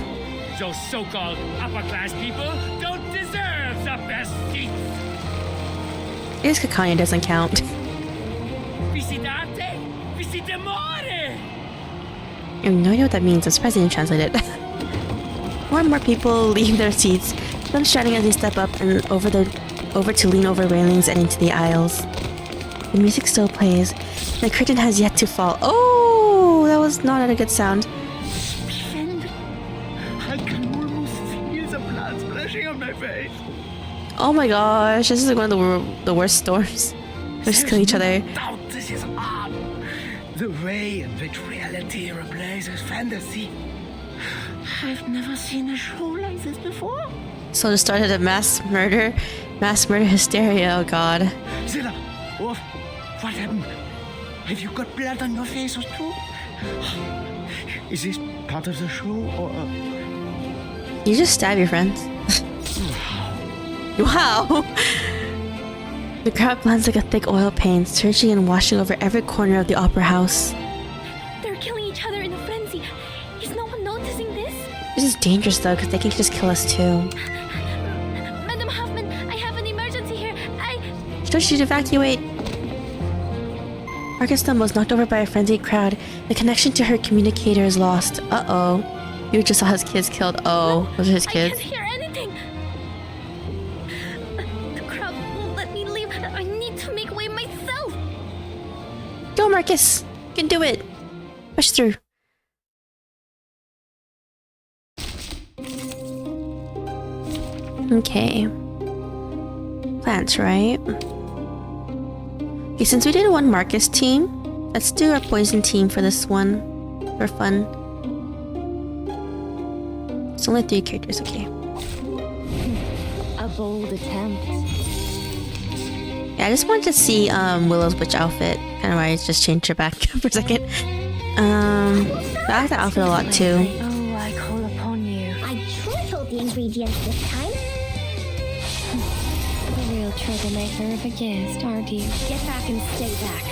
Those so-called upper-class people don't deserve the best seats. I guess Campania doesn't count. Visitate, visitemore. I have no idea what that means. I'm surprised they didn't translate it. More and more people leave their seats, some shouting as they step up and over to lean over railings and into the aisles. The music still plays. The curtain has yet to fall. Oh, that was not a good sound. I can almost feel the blood splashing on my face. Oh my gosh, this is like one of the worst storms. They just kill each other. Doubt this is art. The way in which reality replaces fantasy. I've never seen a show like this before. So just started a mass murder hysteria. Oh god. Zilla, what happened? Have you got blood on your faces too? Is this part of the show or? You just stab your friends. Wow. The crowd blends like a thick oil paint, surging and washing over every corner of the opera house. They're killing each other in a frenzy. Is no one noticing this? This is dangerous though, because they can just kill us too. Madam Hoffman, I have an emergency here. She should evacuate. Marcus stumbles, knocked over by a frenzied crowd. The connection to her communicator is lost. Uh-oh. You just saw his kids killed. Oh, those are his kids. I can't hear anything. The crowd won't let me leave. I need to make way myself. Go, Marcus! You can do it! Push through. Okay. Plants, right? Okay, since we did one Marcus team, let's do our poison team for this one. For fun. It's only 3 characters, okay. A bold attempt. Yeah, I just wanted to see Willow's witch outfit. Kind of why I just changed her back for a second. I like that outfit a lot too. Oh, I call upon you. I tripled the ingredients this time. A real troublemaker of a guest, aren't you? Get back and stay back.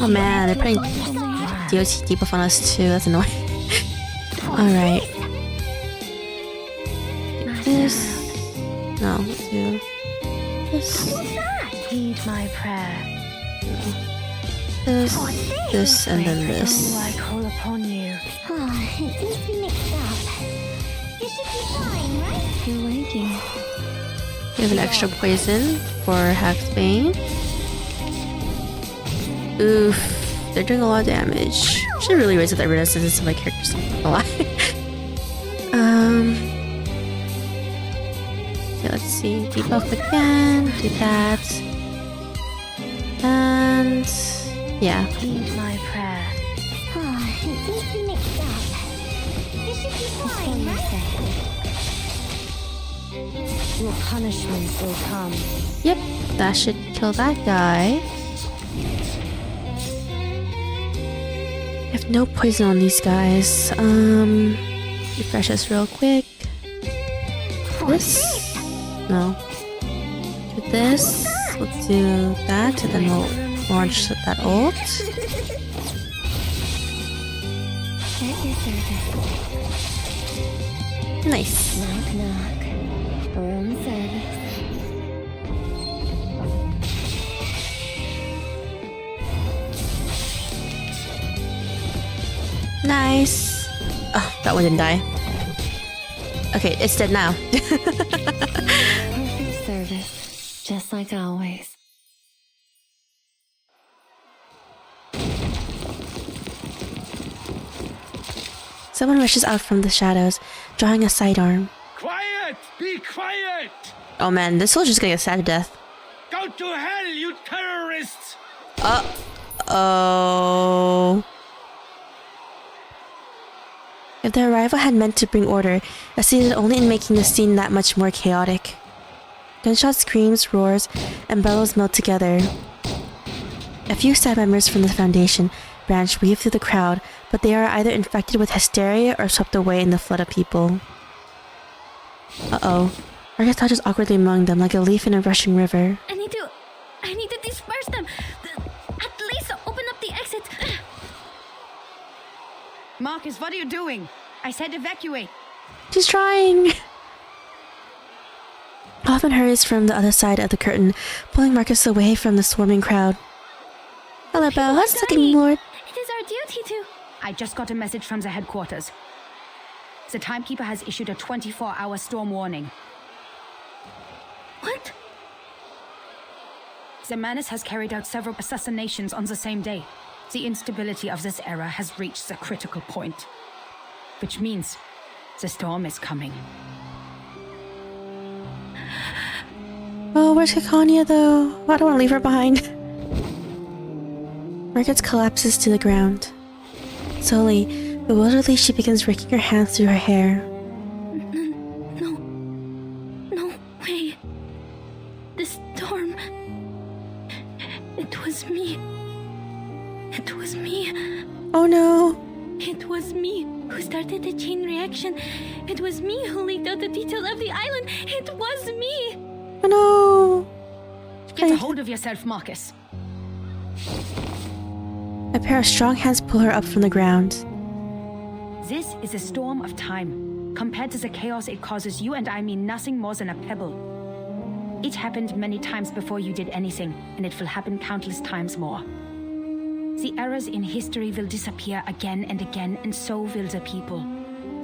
Oh man, they're putting DOT debuff on us too. That's annoying. Alright. This. No, let's do this. Heed my prayer. This, and then Oh, this. I call upon you. It seems to be mixed up. You should be fine, right? You're waiting. We have an extra poison for Hacksbane. Oof. They're doing a lot of damage. Should really raise up the resistance of my characters. A lot. Okay, let's see. Debuff again. Do that. And yeah. Heed my prayer. It seems to be mixed up. You should be fine, right? Your punishment will come. Yep, that should kill that guy. I have no poison on these guys. Refresh us real quick. This? No. Do this. Let's do that, and then we'll launch that ult. At your service. Nice. Knock, knock. Room service. Nice. Oh, that one didn't die. Okay, it's dead now. Perfect service, just like always. Someone rushes out from the shadows, drawing a sidearm. Quiet! Be quiet! Oh man, this soldier's gonna get stabbed to death. Go to hell, you terrorists! Oh. If their arrival had meant to bring order, it succeeded only in making the scene that much more chaotic. Gunshots, screams, roars, and bellows meld together. A few staff members from the Foundation branch weave through the crowd, but they are either infected with hysteria or swept away in the flood of people. Uh-oh. Marcus touches awkwardly among them like a leaf in a rushing river. I need to disperse them. At least open up the exit. Marcus, what are you doing? I said evacuate. She's trying! Hoffman hurries from the other side of the curtain, pulling Marcus away from the swarming crowd. Hello, Belle. How's the looking, Lord? It is our duty to... I just got a message from the headquarters. The timekeeper has issued a 24-hour storm warning. What? The menace has carried out several assassinations on the same day. The instability of this era has reached the critical point. Which means the storm is coming. Oh, where's Kikanya, though? I don't want to leave her behind. Marcus collapses to the ground. Slowly, bewilderedly, she begins raking her hands through her hair. No way. The storm... It was me. It was me. Oh no! It was me. Who started the chain reaction? It was me who leaked out the details of the island. It was me. Oh no. Get a hold of yourself, Marcus. A pair of strong hands pull her up from the ground. This is a storm of time. Compared to the chaos it causes, you and I mean nothing more than a pebble. It happened many times before you did anything, and it will happen countless times more. The errors in history will disappear again and again, and so will the people.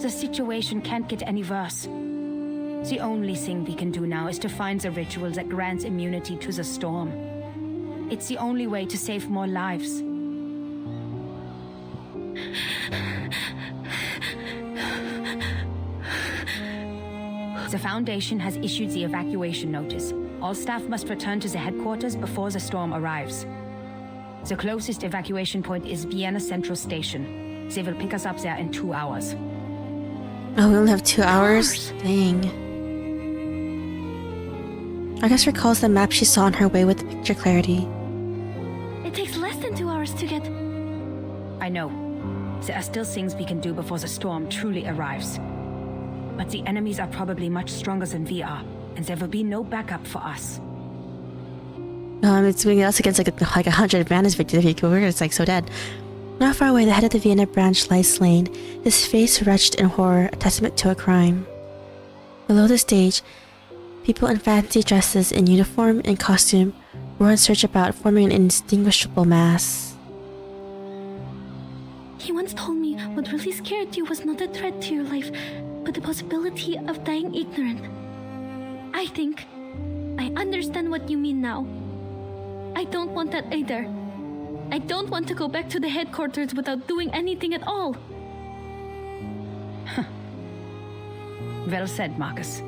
The situation can't get any worse. The only thing we can do now is to find the ritual that grants immunity to the storm. It's the only way to save more lives. The Foundation has issued the evacuation notice. All staff must return to the headquarters before the storm arrives. The closest evacuation point is Vienna Central Station. They will pick us up there in 2 hours. Oh, we only have 2 hours? Dang. Marcus recalls the map she saw on her way with the picture clarity. It takes less than 2 hours to get... I know. There are still things we can do before the storm truly arrives. But the enemies are probably much stronger than we are, and there will be no backup for us. It's winning us against like 100 advantage victory. We're just like so dead. Not far away, the head of the Vienna branch lies slain, his face wretched in horror, a testament to a crime. Below the stage, people in fancy dresses, in uniform and costume, were in search about, forming an indistinguishable mass. He once told me what really scared you was not a threat to your life, but the possibility of dying ignorant. I think I understand what you mean now. I don't want that either. I don't want to go back to the headquarters without doing anything at all. Well said, Marcus.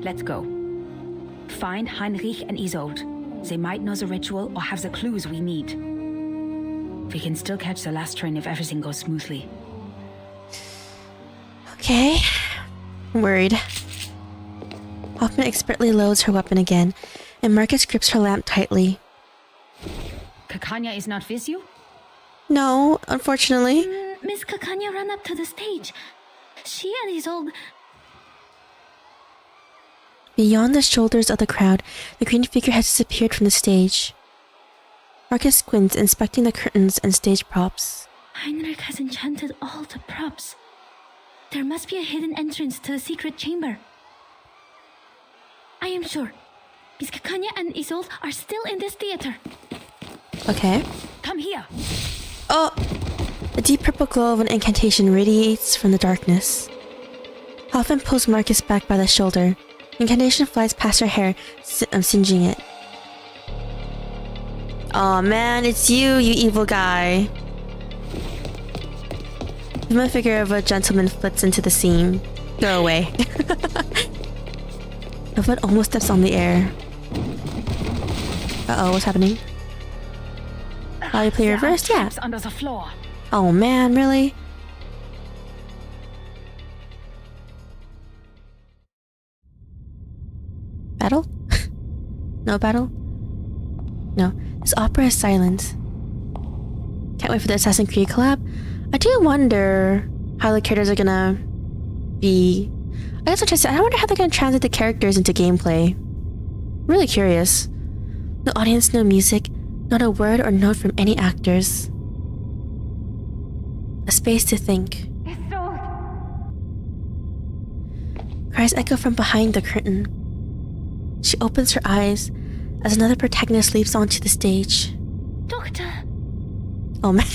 Let's go. Find Heinrich and Isolde. They might know the ritual or have the clues we need. We can still catch the last train if everything goes smoothly. Okay. I'm worried. Hoffman expertly loads her weapon again, and Marcus grips her lamp tightly. Kakanya is not with you? No, unfortunately. Miss Kakanya ran up to the stage. She and Isolde... Beyond the shoulders of the crowd, the green figure has disappeared from the stage. Marcus squints, inspecting the curtains and stage props. Heinrich has enchanted all the props. There must be a hidden entrance to the secret chamber. I am sure. Miss Kakanya and Isolde are still in this theater. Okay. Come here. Oh! A deep purple glow of an incantation radiates from the darkness. Hoffman pulls Marcus back by the shoulder. Incantation flies past her hair, singeing it. Aw, man, it's you evil guy. The human figure of a gentleman flits into the scene. Go away. The foot almost steps on the air. Uh-oh, what's happening? Oh, you play reversed? Yeah. Under the floor. Oh man, really? Battle? No battle? No. This opera is silent. Can't wait for the Assassin's Creed collab. I do wonder how the characters are gonna be... I guess what I said, I wonder how they're gonna translate the characters into gameplay. Really curious. No audience, no music, not a word or note from any actors. A space to think. Cries echo from behind the curtain. She opens her eyes as another protagonist leaps onto the stage. Doctor! Oh man.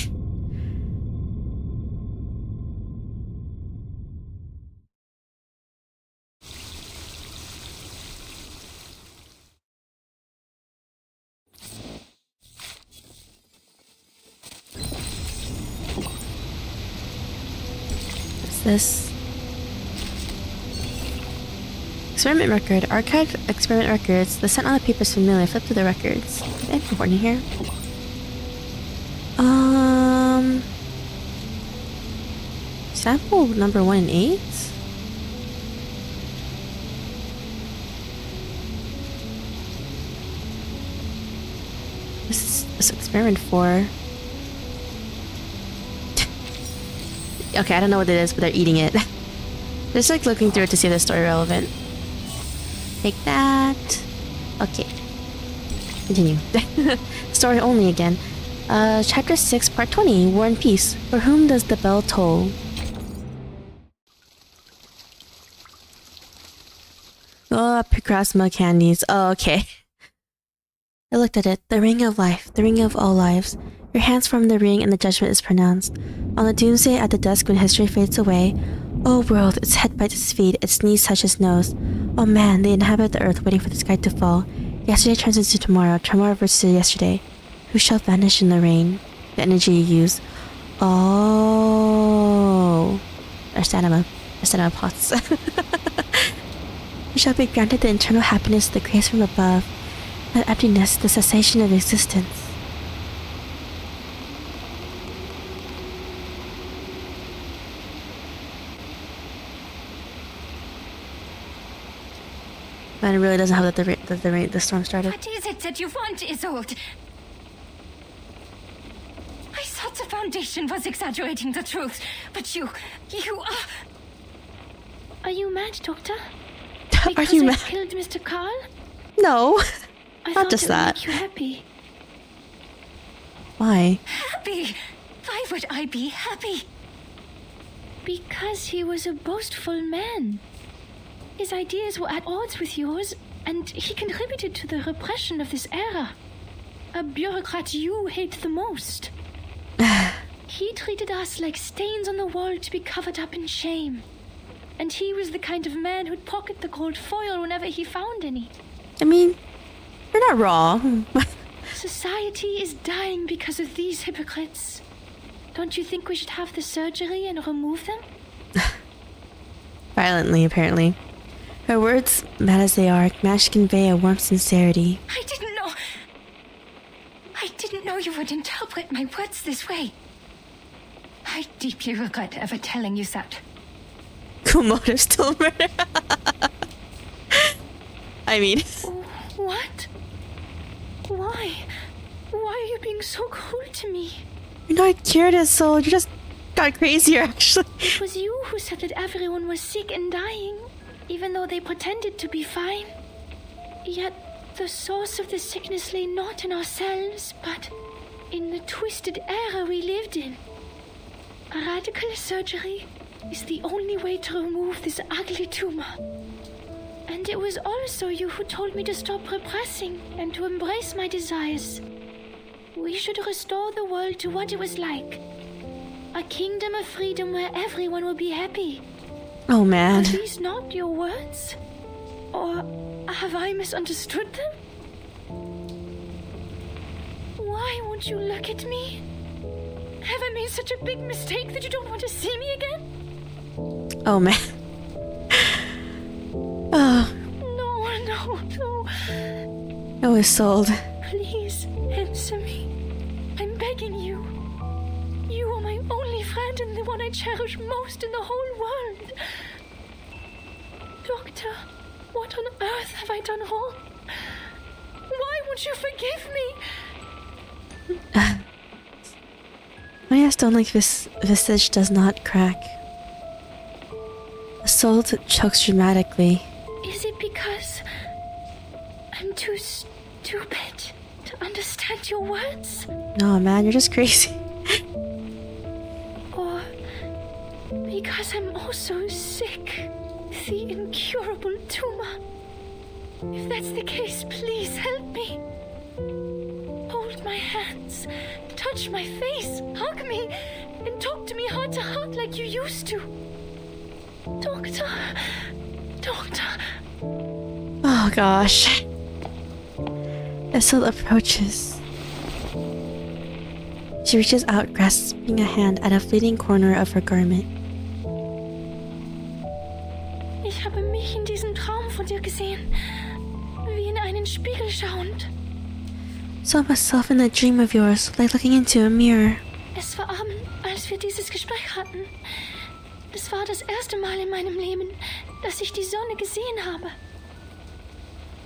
What's this? Experiment record. Archived experiment records. The scent on the paper is familiar. Flip through the records. Anything important here? Sample number 1 in 8? This is experiment 4. Okay, I don't know what it is, but they're eating it. Just like looking through it to see if the story relevant. Take that. Okay. Continue. Story only again. Chapter 6, Part 20, War and Peace. For whom does the bell toll? Oh, Picrasma candies. Oh, okay. I looked at it. The ring of life. The ring of all lives. Your hands form the ring and the judgment is pronounced. On the doomsday at the dusk when history fades away, oh world, its head bites its feet, its knees touch its nose. Oh man, they inhabit the earth waiting for the sky to fall. Yesterday turns into tomorrow, tomorrow versus yesterday. Who shall vanish in the rain? The energy you use. Oh. Our stamina pots. Who shall be granted the eternal happiness, the grace from above, not emptiness, the cessation of existence. Man, it really doesn't help that the storm started. What is it that you want, Isolde? I thought the Foundation was exaggerating the truth, but you are... Are you mad, Doctor? Are you mad? I killed Mr. Carl? No, I not just that. Make you happy. Why? Happy? Why would I be happy? Because he was a boastful man. His ideas were at odds with yours, and he contributed to the repression of this era. A bureaucrat you hate the most. He treated us like stains on the wall to be covered up in shame. And he was the kind of man who'd pocket the gold foil whenever he found any. I mean, you're not wrong. Society is dying because of these hypocrites. Don't you think we should have the surgery and remove them? Violently, apparently. Her words, mad as they are, managed to convey a warm sincerity. I didn't know you would interpret my words this way. I deeply regret ever telling you that. Kumoto still murder. I mean... What? Why? Why are you being so cruel to me? You're not cured, so you just got crazier, actually. It was you who said that everyone was sick and dying, even though they pretended to be fine. Yet, the source of the sickness lay not in ourselves, but in the twisted era we lived in. A radical surgery is the only way to remove this ugly tumor. And it was also you who told me to stop repressing and to embrace my desires. We should restore the world to what it was like. A kingdom of freedom where everyone will be happy. Oh man. Are these not your words? Or have I misunderstood them? Why won't you look at me? Have I made such a big mistake that you don't want to see me again? Oh man. Oh. No. No, Isolde. Please answer me. I'm begging you. You are my only friend and the one I cherish most in the whole world. Doctor, what on earth have I done wrong? Why won't you forgive me? My stone like visage does not crack. Isolde chokes dramatically. Is it because I'm too stupid to understand your words? No, man, you're just crazy. Or because I'm also sick, the incurable tumor? If that's the case, please help me. Hold my hands, touch my face, hug me, and talk to me heart to heart like you used to. Doctor. Oh gosh. Isolde approaches. She reaches out, grasping a hand at a fleeting corner of her garment. Ich habe mich in diesem Traum von dir gesehen, wie in einen Spiegel schauend. Saw myself in that dream of yours, like looking into a mirror. Es war Abend, als wir dieses Gespräch hatten. Das war das erste Mal in meinem Leben, dass ich die Sonne gesehen habe.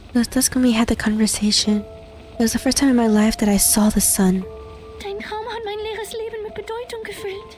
It was dusk when we had the conversation. It was the first time in my life that I saw the sun. Dein Traum hat mein leeres Leben mit Bedeutung gefüllt.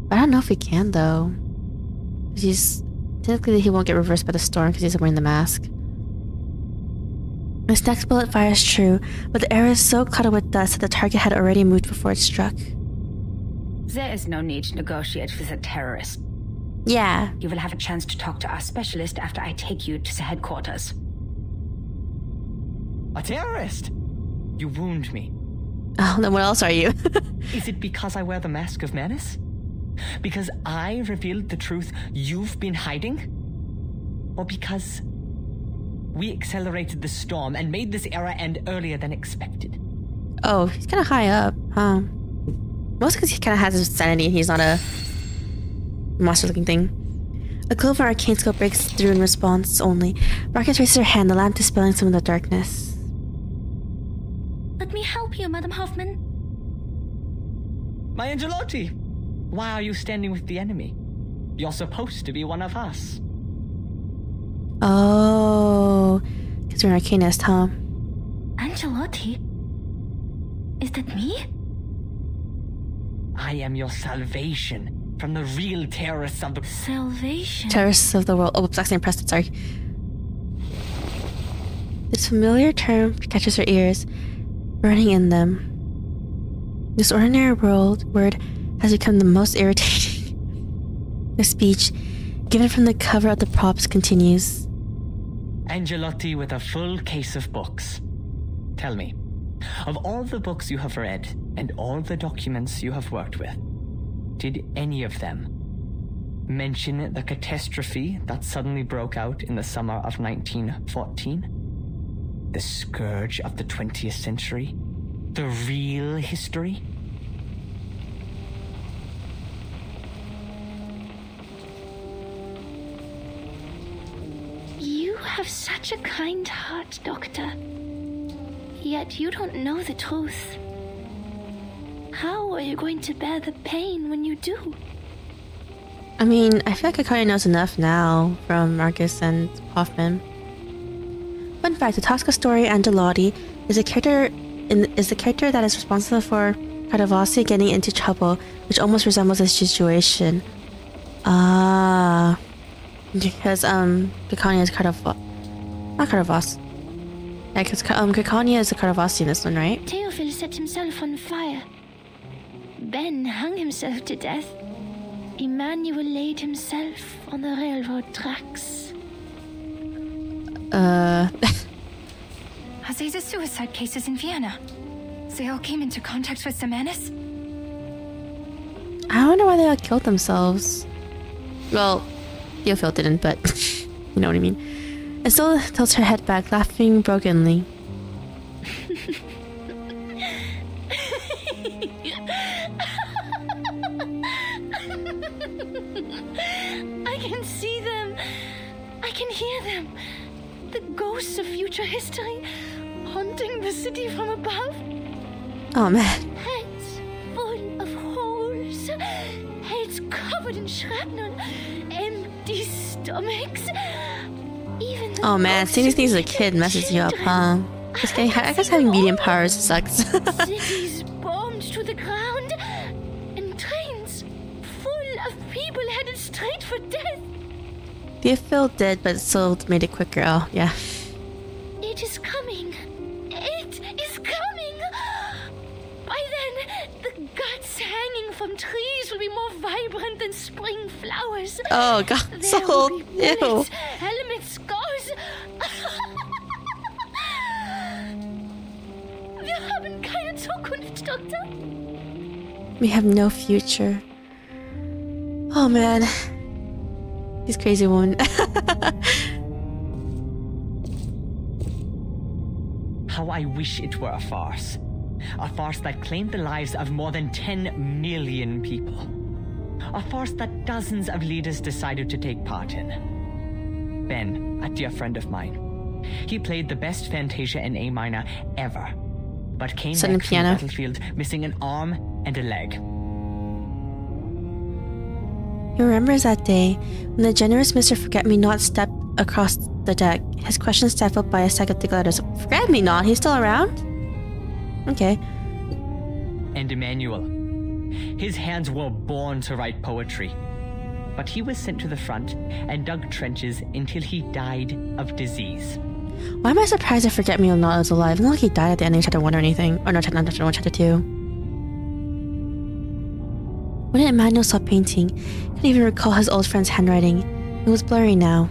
I don't know if we can, though. Technically, he won't get reversed by the storm because he's wearing the mask. This next bullet fires true, but the air is so cluttered with dust that the target had already moved before it struck. There is no need to negotiate with a terrorist. Yeah. You will have a chance to talk to our specialist after I take you to the headquarters. A terrorist? You wound me. Oh, then what else are you? Is it because I wear the mask of menace? Because I revealed the truth you've been hiding? Or because we accelerated the storm and made this era end earlier than expected? Oh, he's kind of high up, huh? Mostly because he kind of has his sanity and he's not a monster-looking thing. A glow of an arcane scope breaks through in response only. Marcus raises her hand, the lamp dispelling some of the darkness. Let me help you, Madam Hoffman. My Angelotti! Why are you standing with the enemy? You're supposed to be one of us. Oh, because you're an arcanist, huh? Angelotti? Is that me? I am your salvation from the real terrorists of the... Salvation? Terrorists of the world. Oh, whoops, accidentally pressed it, sorry. This familiar term catches her ears, burning in them. This ordinary word has become the most irritating. The speech, given from the cover of the props, continues. Angelotti with a full case of books. Tell me, of all the books you have read and all the documents you have worked with, did any of them mention the catastrophe that suddenly broke out in the summer of 1914? The scourge of the 20th century? The real history? You have such a kind heart, Doctor. Yet you don't know the truth. How are you going to bear the pain when you do? I mean, I feel like Akari knows enough now from Marcus and Hoffman. Fun fact, the Tosca story Angelotti is the character that is responsible for Cardavasi getting into trouble, which almost resembles this situation. Because Caconia is not Cardavas. Yeah, because Caconia is the Cardavasi in this one, right? Theophil set himself on fire. Ben hung himself to death. Emmanuel laid himself on the railroad tracks. Are they the suicide cases in Vienna? They all came into contact with the menace? I wonder why they all killed themselves. Well, Theophil didn't, but you know what I mean. Isolde tilts her head back, laughing brokenly. I can see them. I can hear them. The ghosts of future history haunting the city from above. Oh man. Heads full of holes. Heads covered in shrapnel. Empty stomachs. Even the Oh man, seeing these things as a kid messes you up, huh? I guess having medium powers sucks. Cities bombed to the ground. And trains full of people headed straight for death. Theophil did, but still made it quicker. Oh, yeah. It is coming. It is coming. By then, the guts hanging from trees will be more vibrant than spring flowers. Oh god, so There will be bullets, ew. helmets, scars. Wir haben keine Zukunft, Doktor. We have no future. Oh man. This crazy woman. How I wish it were a farce. A farce that claimed the lives of more than 10 million people. A farce that dozens of leaders decided to take part in. Ben, a dear friend of mine. He played the best Fantasia in A minor ever, but came Sudden back from the piano. battlefield missing an arm and a leg. He remembers that day when the generous Mr. Forget-Me-Not stepped across the deck, his question stifled by a skeptical letters. Forget-Me-Not? He's still around? Okay. And Emmanuel, His hands were born to write poetry. But he was sent to the front and dug trenches until he died of disease. Why am I surprised that Forget Me Not was alive? It's not like he died at the end of Chapter 1 or anything. Or no, not Chapter 2. When Emmanuel stopped painting, he couldn't even recall his old friend's handwriting. It was blurry now.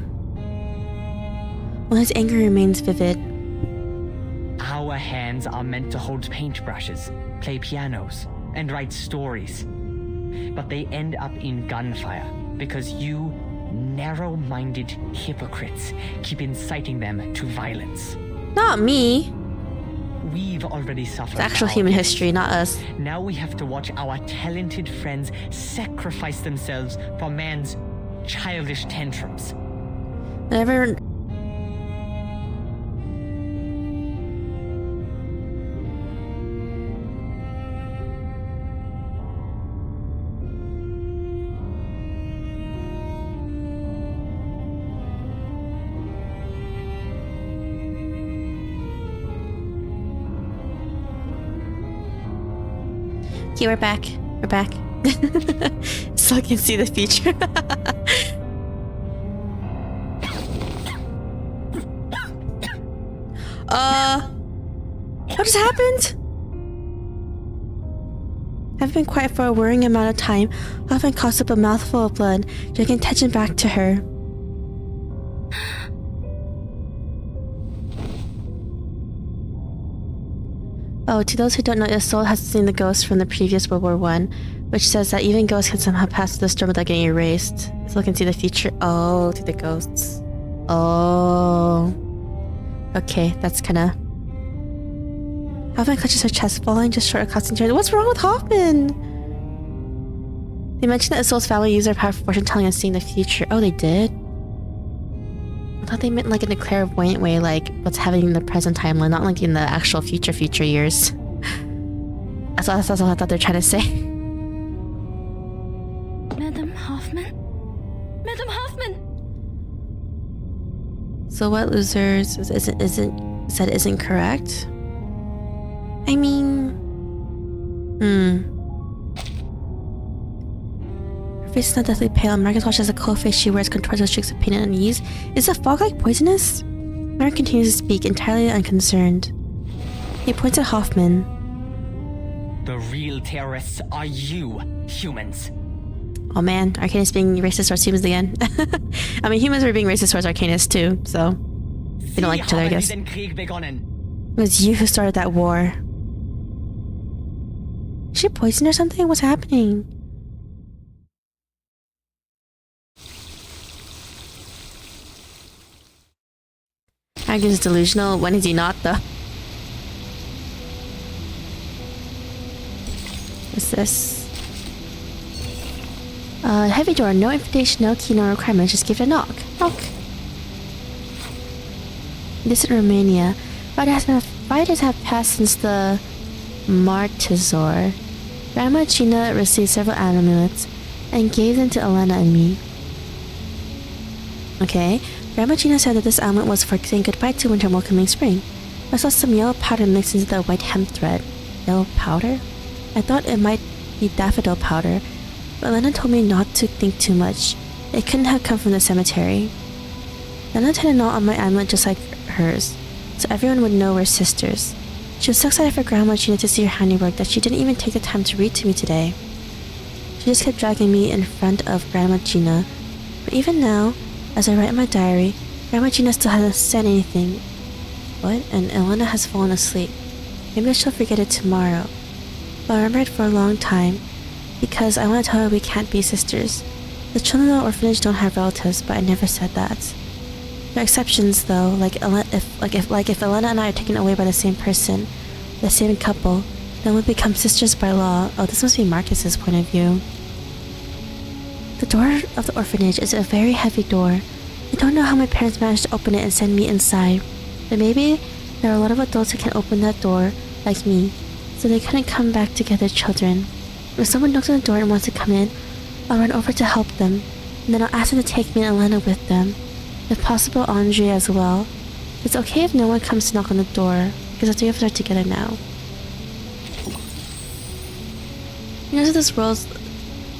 While his anger remains vivid. Our hands are meant to hold paintbrushes, play pianos, and write stories. But they end up in gunfire because you narrow-minded hypocrites keep inciting them to violence. Not me. We've already suffered. It's actual human history, not us. Now we have to watch our talented friends sacrifice themselves for man's childish tantrums. Never. Okay, we're back. We're back. So I can see the future. What just happened? I've been quiet for a worrying amount of time, often coughs up a mouthful of blood, drinking attention back to her. Oh, to those who don't know, Isolde has seen the ghosts from the previous World War I, which says that even ghosts can somehow pass through the storm without getting erased. So can see the future. Oh, to the ghosts. Oh. Okay, that's kinda... Hoffman clutches her chest, falling just short of costing her. What's wrong with Hoffman? They mentioned that Isolde's family used their power for fortune telling and seeing the future. Oh, they did? I thought they meant like in a clairvoyant way, like what's happening in the present timeline, not like in the actual future years. That's all I thought they were trying to say. Madam Hoffman? Madam Hoffman! So what losers isn't correct? I mean... Her face is not deathly pale, and Marcus watches the cold face she wears contorts with streaks of pain and unease. Is the fog like poisonous? Mark continues to speak, entirely unconcerned. He points at Hoffman. The real terrorists are you, humans. Oh man, Arcanus being racist towards humans again. I mean, humans were being racist towards Arcanus too, so... They don't like each other, I guess. It was you who started that war. Is she poisoned or something? What's happening? Arcanus is delusional. When is he not, though? What's this? Heavy door. No invitation, no key, no requirement. Just give it a knock. Knock. This is Romania. Fighters have passed since the Martizor. Grandma Gina received several amulets and gave them to Elena and me. Okay. Grandma Gina said that this amulet was for saying goodbye to winter and welcoming spring. I saw some yellow powder mixed into the white hemp thread. Yellow powder? I thought it might be daffodil powder, but Elena told me not to think too much. It couldn't have come from the cemetery. Elena tied a knot on my amulet just like hers, so everyone would know we're sisters. She was so excited for Grandma Gina to see her handiwork that she didn't even take the time to read to me today. She just kept dragging me in front of Grandma Gina. But even now, as I write in my diary, Grandma Gina still hasn't said anything. What? And Elena has fallen asleep. Maybe she'll forget it tomorrow. But I remember it for a long time, because I want to tell her we can't be sisters. The children of the orphanage don't have relatives, but I never said that. There are exceptions, though, like if Elena and I are taken away by the same person, the same couple, then we become sisters by law. Oh, this must be Marcus's point of view. The door of the orphanage is a very heavy door. I don't know how my parents managed to open it and send me inside, but maybe there are a lot of adults who can't open that door, like me, so they couldn't come back together children. If someone knocks on the door and wants to come in, I'll run over to help them, and then I'll ask them to take me and Elena with them. If possible, Andre as well. It's okay if no one comes to knock on the door, because the three of us are together now. You know, this world's...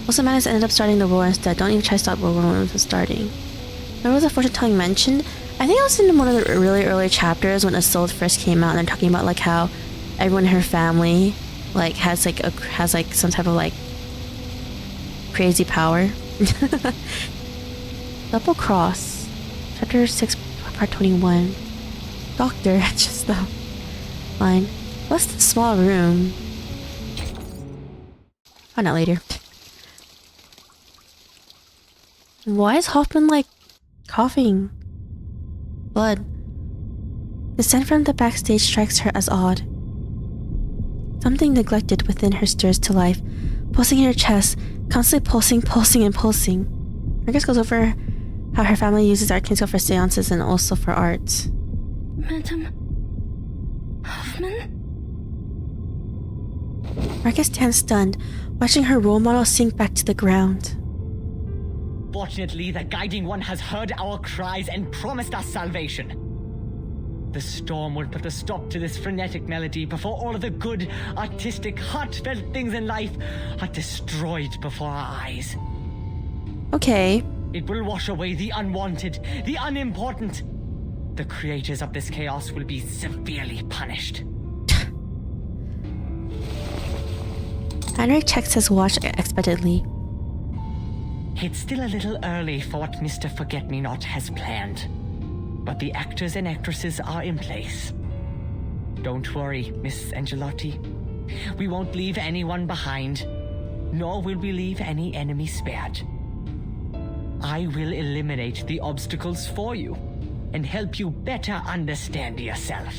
Most of mankind ended up starting the war instead. Don't even try to stop World War I from starting. There was a fortune telling mentioned. I think I was in one of the really early chapters when Isolde first came out, and they're talking about like how everyone in her family like has some type of like crazy power. Double cross. Chapter 6, part 21. Doctor, just the line. What's the small room? Find out later. Why is Hoffman like coughing? Blood. The scent from the backstage strikes her as odd. Something neglected within her stirs to life, pulsing in her chest, constantly pulsing and pulsing. Marcus goes over how her family uses arcane skill for seances and also for art. Madam Hoffman? Marcus stands stunned, watching her role model sink back to the ground. Fortunately, the Guiding One has heard our cries and promised us salvation. The storm will put a stop to this frenetic melody before all of the good, artistic, heartfelt things in life are destroyed before our eyes. Okay. It will wash away the unwanted, the unimportant. The creators of this chaos will be severely punished. Heinrich checks his watch expectantly. It's still a little early for what Mr. Forget-Me-Not has planned, but the actors and actresses are in place. Don't worry, Miss Angelotti. We won't leave anyone behind, nor will we leave any enemy spared. I will eliminate the obstacles for you and help you better understand yourself.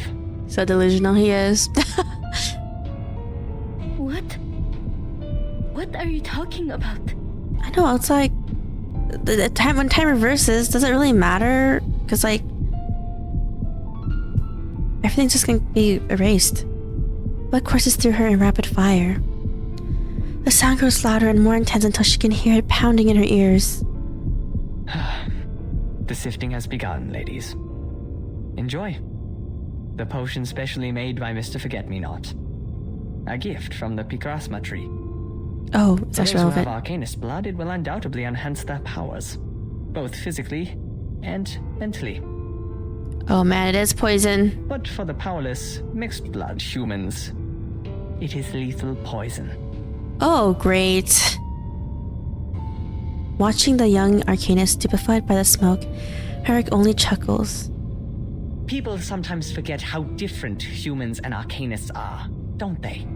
So delusional he is. What are you talking about? I know, it's like the time when time reverses, does it really matter? Because like everything's just gonna be erased. Blood courses through her in rapid fire. The sound grows louder and more intense until she can hear it pounding in her ears. The sifting has begun, ladies. Enjoy. The potion specially made by Mr. Forget-Me-Not. A gift from the Picrasma tree. Oh, it's For actually those who have relevant. Arcanist blood, it will undoubtedly enhance their powers, both physically and mentally. Oh man, it is poison. But for the powerless, mixed blood humans, it is lethal poison. Oh, great. Watching the young Arcanist stupefied by the smoke, Herrick only chuckles. People sometimes forget how different humans and Arcanists are, don't they?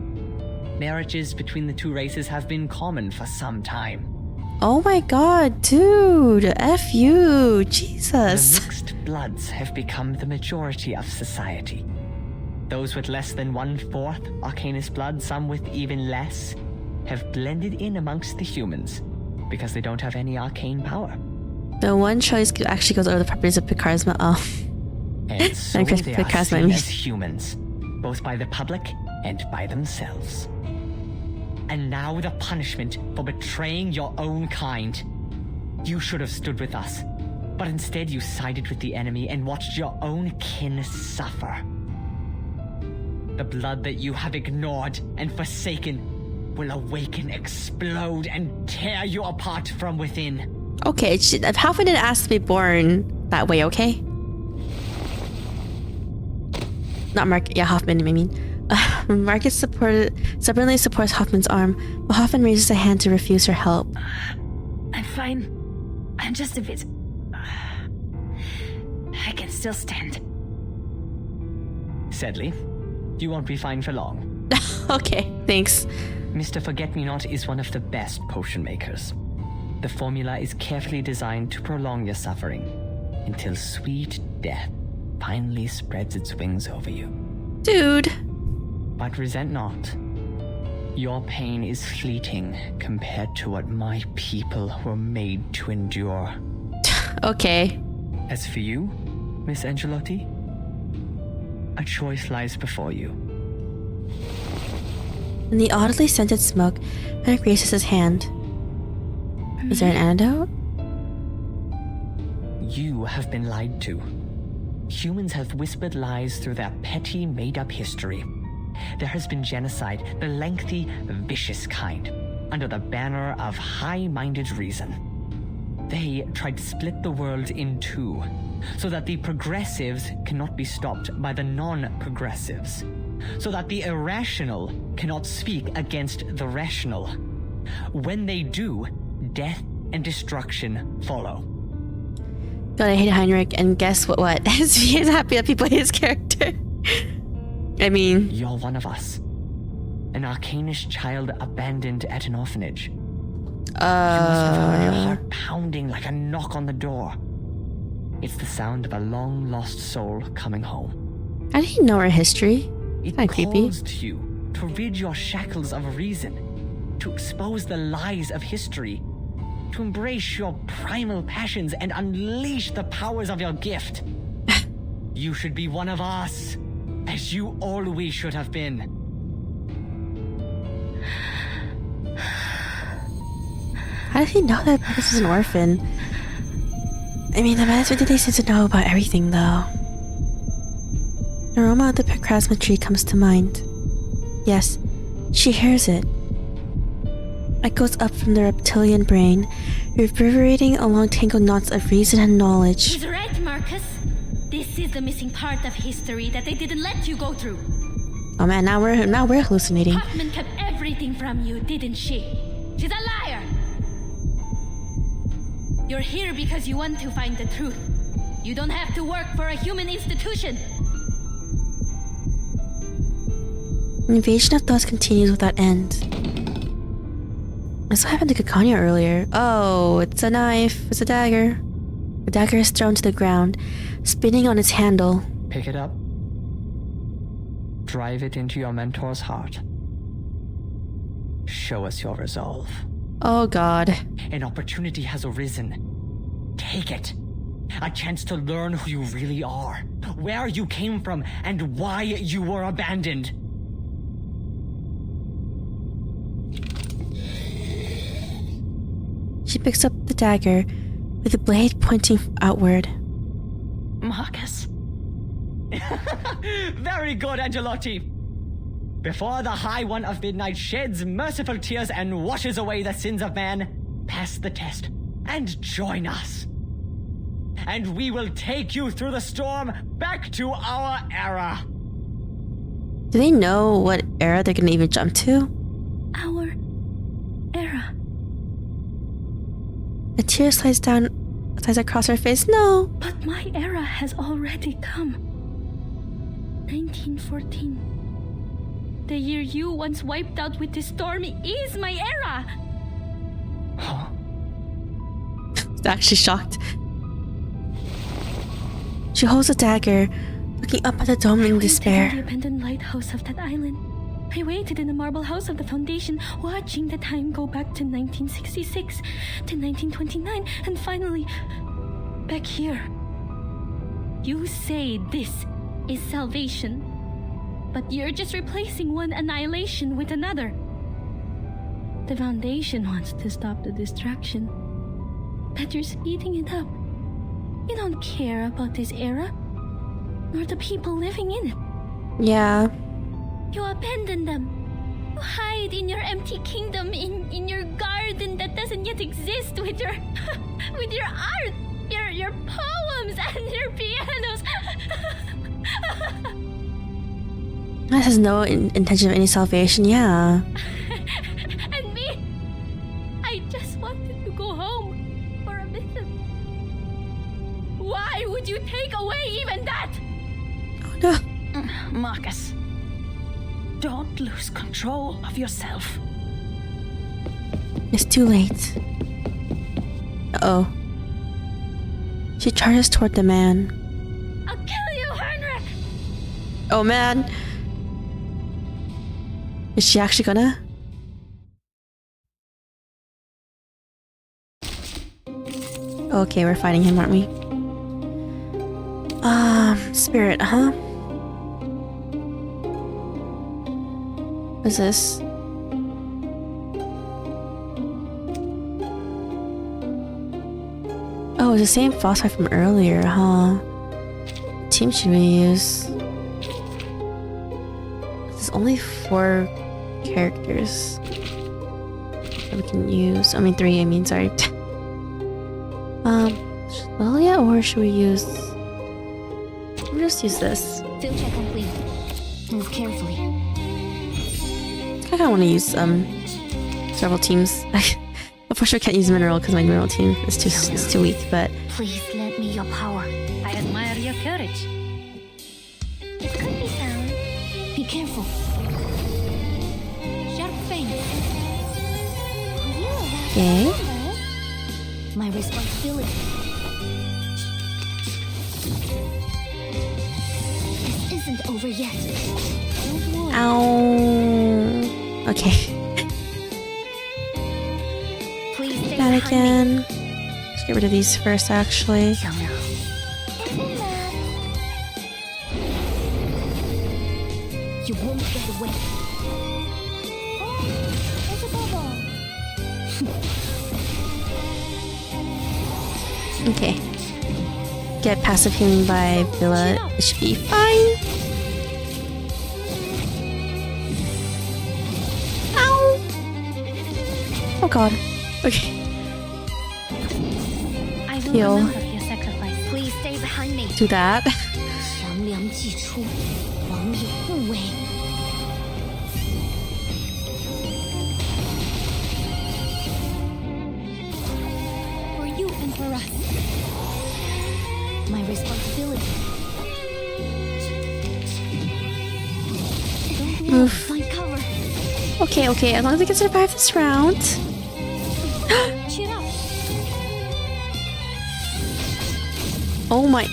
Marriages between the two races have been common for some time. Oh my god, dude. F you. Jesus. The mixed bloods have become the majority of society. Those with less than 1/4 Arcanist blood, some with even less, have blended in amongst the humans because they don't have any arcane power. The one choice actually goes over the properties of Picrasma. Oh. And so Okay, they are Picrasma, I seen mean. as humans, both by the public and by themselves. And now the punishment for betraying your own kind. You should have stood with us, but instead you sided with the enemy and watched your own kin suffer. The blood that you have ignored and forsaken will awaken, explode, and tear you apart from within. Okay, Hoffman didn't ask to be born that way, okay? Not Mark. Yeah, Hoffman, I mean. Marcus stubbornly supports Hoffman's arm, but Hoffman raises a hand to refuse her help. I'm fine. I'm just a bit... I can still stand. Sadly, you won't be fine for long. Okay, thanks. Mr. Forget-Me-Not is one of the best potion makers. The formula is carefully designed to prolong your suffering until sweet death finally spreads its wings over you. Dude. But resent not. Your pain is fleeting compared to what my people were made to endure. Okay. As for you, Miss Angelotti, a choice lies before you. In the oddly scented smoke, Henrik raises his hand. Is there an antidote? You have been lied to. Humans have whispered lies through their petty, made-up history. There has been genocide, the lengthy, vicious kind. under the banner of high-minded reason. They tried to split the world in two, so that the progressives cannot be stopped by the non-progressives, so that the irrational cannot speak against the rational. When they do, death and destruction follow. God, I hate Heinrich, and guess what? He is happy that people hate his character. I mean... You're one of us. An Arcanish child abandoned at an orphanage. You must have heard your heart pounding like a knock on the door. It's the sound of a long-lost soul coming home. How did he know our history? It Kinda creepy. calls to you to rid your shackles of reason, to expose the lies of history, to embrace your primal passions and unleash the powers of your gift. You should be one of us, as you always should have been. How did he know that Marcus is an orphan? I mean, the management they seem to know about everything, though. The aroma of the picrasma tree comes to mind. Yes, she hears it. Echoes up from the reptilian brain, reverberating along tangled knots of reason and knowledge. He's right, Marcus. This is the missing part of history that they didn't let you go through. Oh man, now we're hallucinating. Hoffman kept everything from you, didn't she? She's a liar! You're here because you want to find the truth. You don't have to work for a human institution. The invasion of thoughts continues without end. That's what happened to Kakanya earlier. Oh, it's a knife. It's a dagger. The dagger is thrown to the ground, spinning on its handle. Pick it up. Drive it into your mentor's heart. Show us your resolve. Oh god. An opportunity has arisen. Take it. A chance to learn who you really are, where you came from, and why you were abandoned. She picks up the dagger, with the blade pointing outward. Marcus. Very good, Angelotti. Before the High One of Midnight sheds merciful tears and washes away the sins of man, pass the test and join us. And we will take you through the storm back to our era. Do they know what era they're gonna even jump to? Our era. A tear slides across her face. No. But my era has already come. 1914. The year you once wiped out with this storm is my era! Huh? She's actually shocked. She holds the dagger, looking up at the dome in despair. I waited in the abandoned lighthouse of that island. I waited in the marble house of the Foundation, watching the time go back to 1966, to 1929, and finally, back here. You say this is salvation. But you're just replacing one annihilation with another. The Foundation wants to stop the destruction, but you're speeding it up. You don't care about this era, nor the people living in it. Yeah. You abandon them. You hide in your empty kingdom, in your garden that doesn't yet exist with your with your art, your poems and your pianos. That has no intention of any salvation, yeah. And me? I just wanted to go home for a bit. Why would you take away even that? Oh no. Marcus, don't lose control of yourself. It's too late. Uh-oh. She charges toward the man. I'll kill you, Heinrich! Oh man. Is she actually gonna? Okay, we're fighting him, aren't we? Spirit, huh? What's this? Oh, it's the same phosphide from earlier, huh? What team should we use? There's only 4 characters. that we can use. I mean 3, I mean, sorry. Well, yeah, or should we use... We'll just use this. Field check complete. Move carefully. I kinda wanna use, several teams. Of course I can't use mineral because my mineral team is too weak, but... Please lend me your power. I admire your courage. It could be found. Be careful. Sharp fang. Okay. My responsibility. This isn't over yet. Don't worry. Ow. Okay. Please stay That behind again. Let's get rid of these first, actually. me. You won't get away. Oh, there's a bubble. Okay. Get passive healing by Villa. It should be fine. Ow! Oh god. Okay. I will Heal. remember your sacrifice. Please stay behind me. Do that. 强梁既出，王有不为。 For you and for us. My responsibility. Don't move. Find cover. Okay, okay, as long as I can survive this round. Cheer up. Oh my.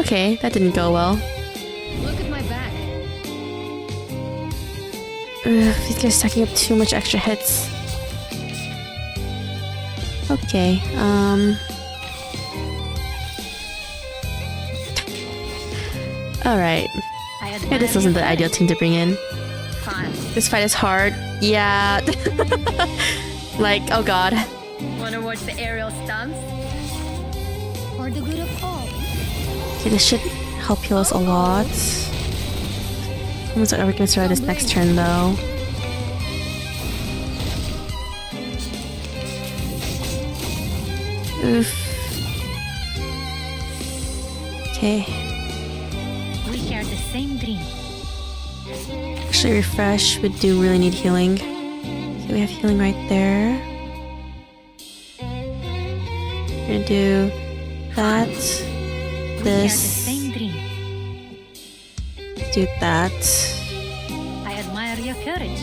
Okay, that didn't go well. Look at my back. These guys are stacking up too much extra hits. Okay, Alright. Yeah, this wasn't the ideal team to bring in. Fine. This fight is hard. Yeah. Like, oh god. Wanna watch the aerial stunts? For the good of all. Okay, this should help heal us a lot. Almost like we're gonna survive this next turn though. Oof. Okay. We share the same dream. Actually, refresh would do really need healing. Okay, we have healing right there. We're gonna do that. We share the This. same dream. Do that. I admire your courage.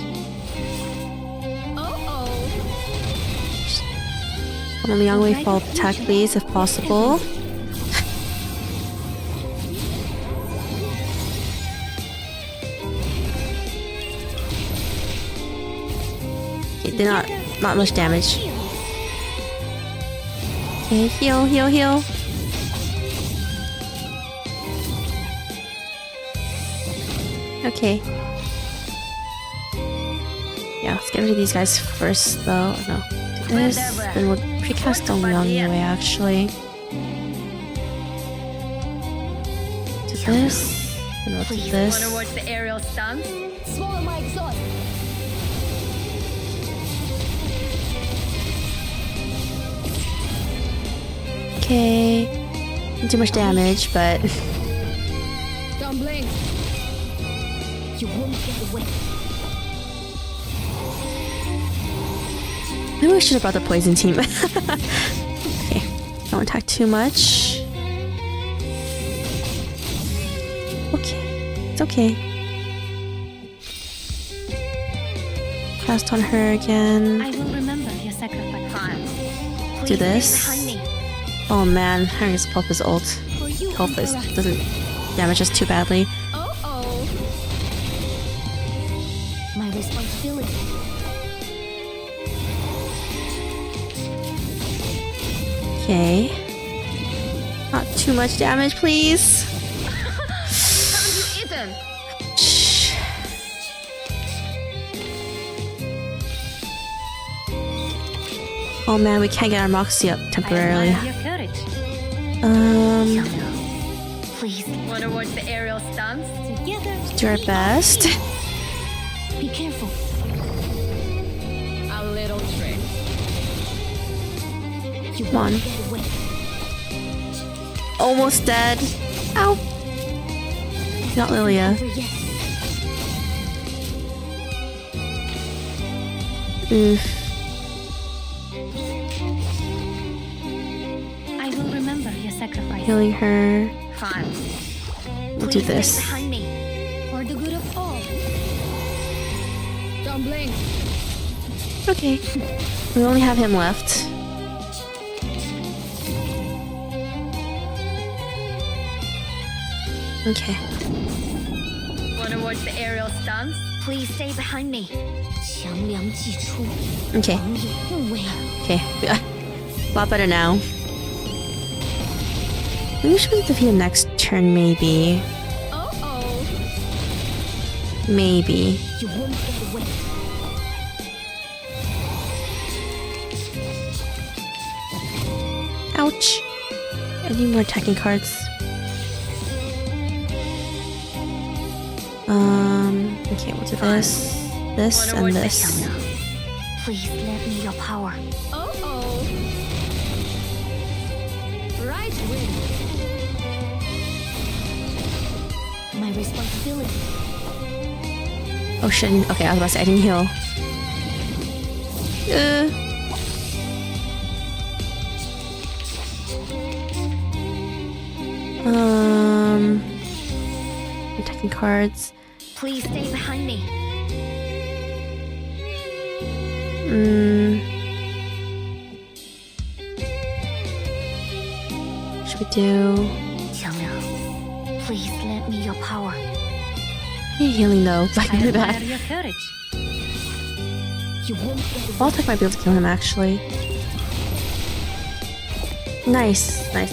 Come on, Liang Wei, fall attack please, if possible. Okay, did not much damage. Okay, heal, heal, heal. Okay. Yeah, let's get rid of these guys first, though. No, do this. Then we'll precast on Liang Wei, actually. Do this. And we'll do Wanna this. watch the aerial stunts? Swallow my exhaust. Okay. Not too much damage, but Don't blink. You won't get away. maybe we should have brought the poison team. Okay. Don't attack too much. Okay. It's okay. Cast on her again. I will remember your sacrifice. Fine. Do Please this. stay behind me. Oh man, I just pop his ult. For you Hope and this for us. doesn't damage us too badly. My responsibility. Okay. Not too much damage, please. Haven't you eaten? Shh. Oh man, we can't get our Moxie up I temporarily. admire your courage. Please. Wanna watch the aerial stunts? Together. Do our best. Be careful. A little trick. You Come on. won't get away. Almost dead. Ow. Not Lilia. Over yet. Oof. I will remember your sacrifice. Healing her. Fine. We'll do Please stay this. behind me. For the good of all. Don't blink. Okay. We only have him left. Okay. Wanna watch the aerial stunts? Please stay behind me. 强梁既出， Okay. 王有护卫。 Okay. A lot better now. Maybe we should defeat him next turn, maybe. Uh-oh. Maybe. You won't get away. Ouch. I need more attacking cards. Okay, we'll do this, this, and this. Please lend me your power. Uh-oh. Right wing. My responsibility. Oh shit, okay, I was about to say I didn't heal. Attacking cards. Please stay behind me. Should we do... 强梁, please lend me your power. I need healing though, so I can do that. Your courage. You won't get away. Baltic might be able to kill him actually. Nice. Nice.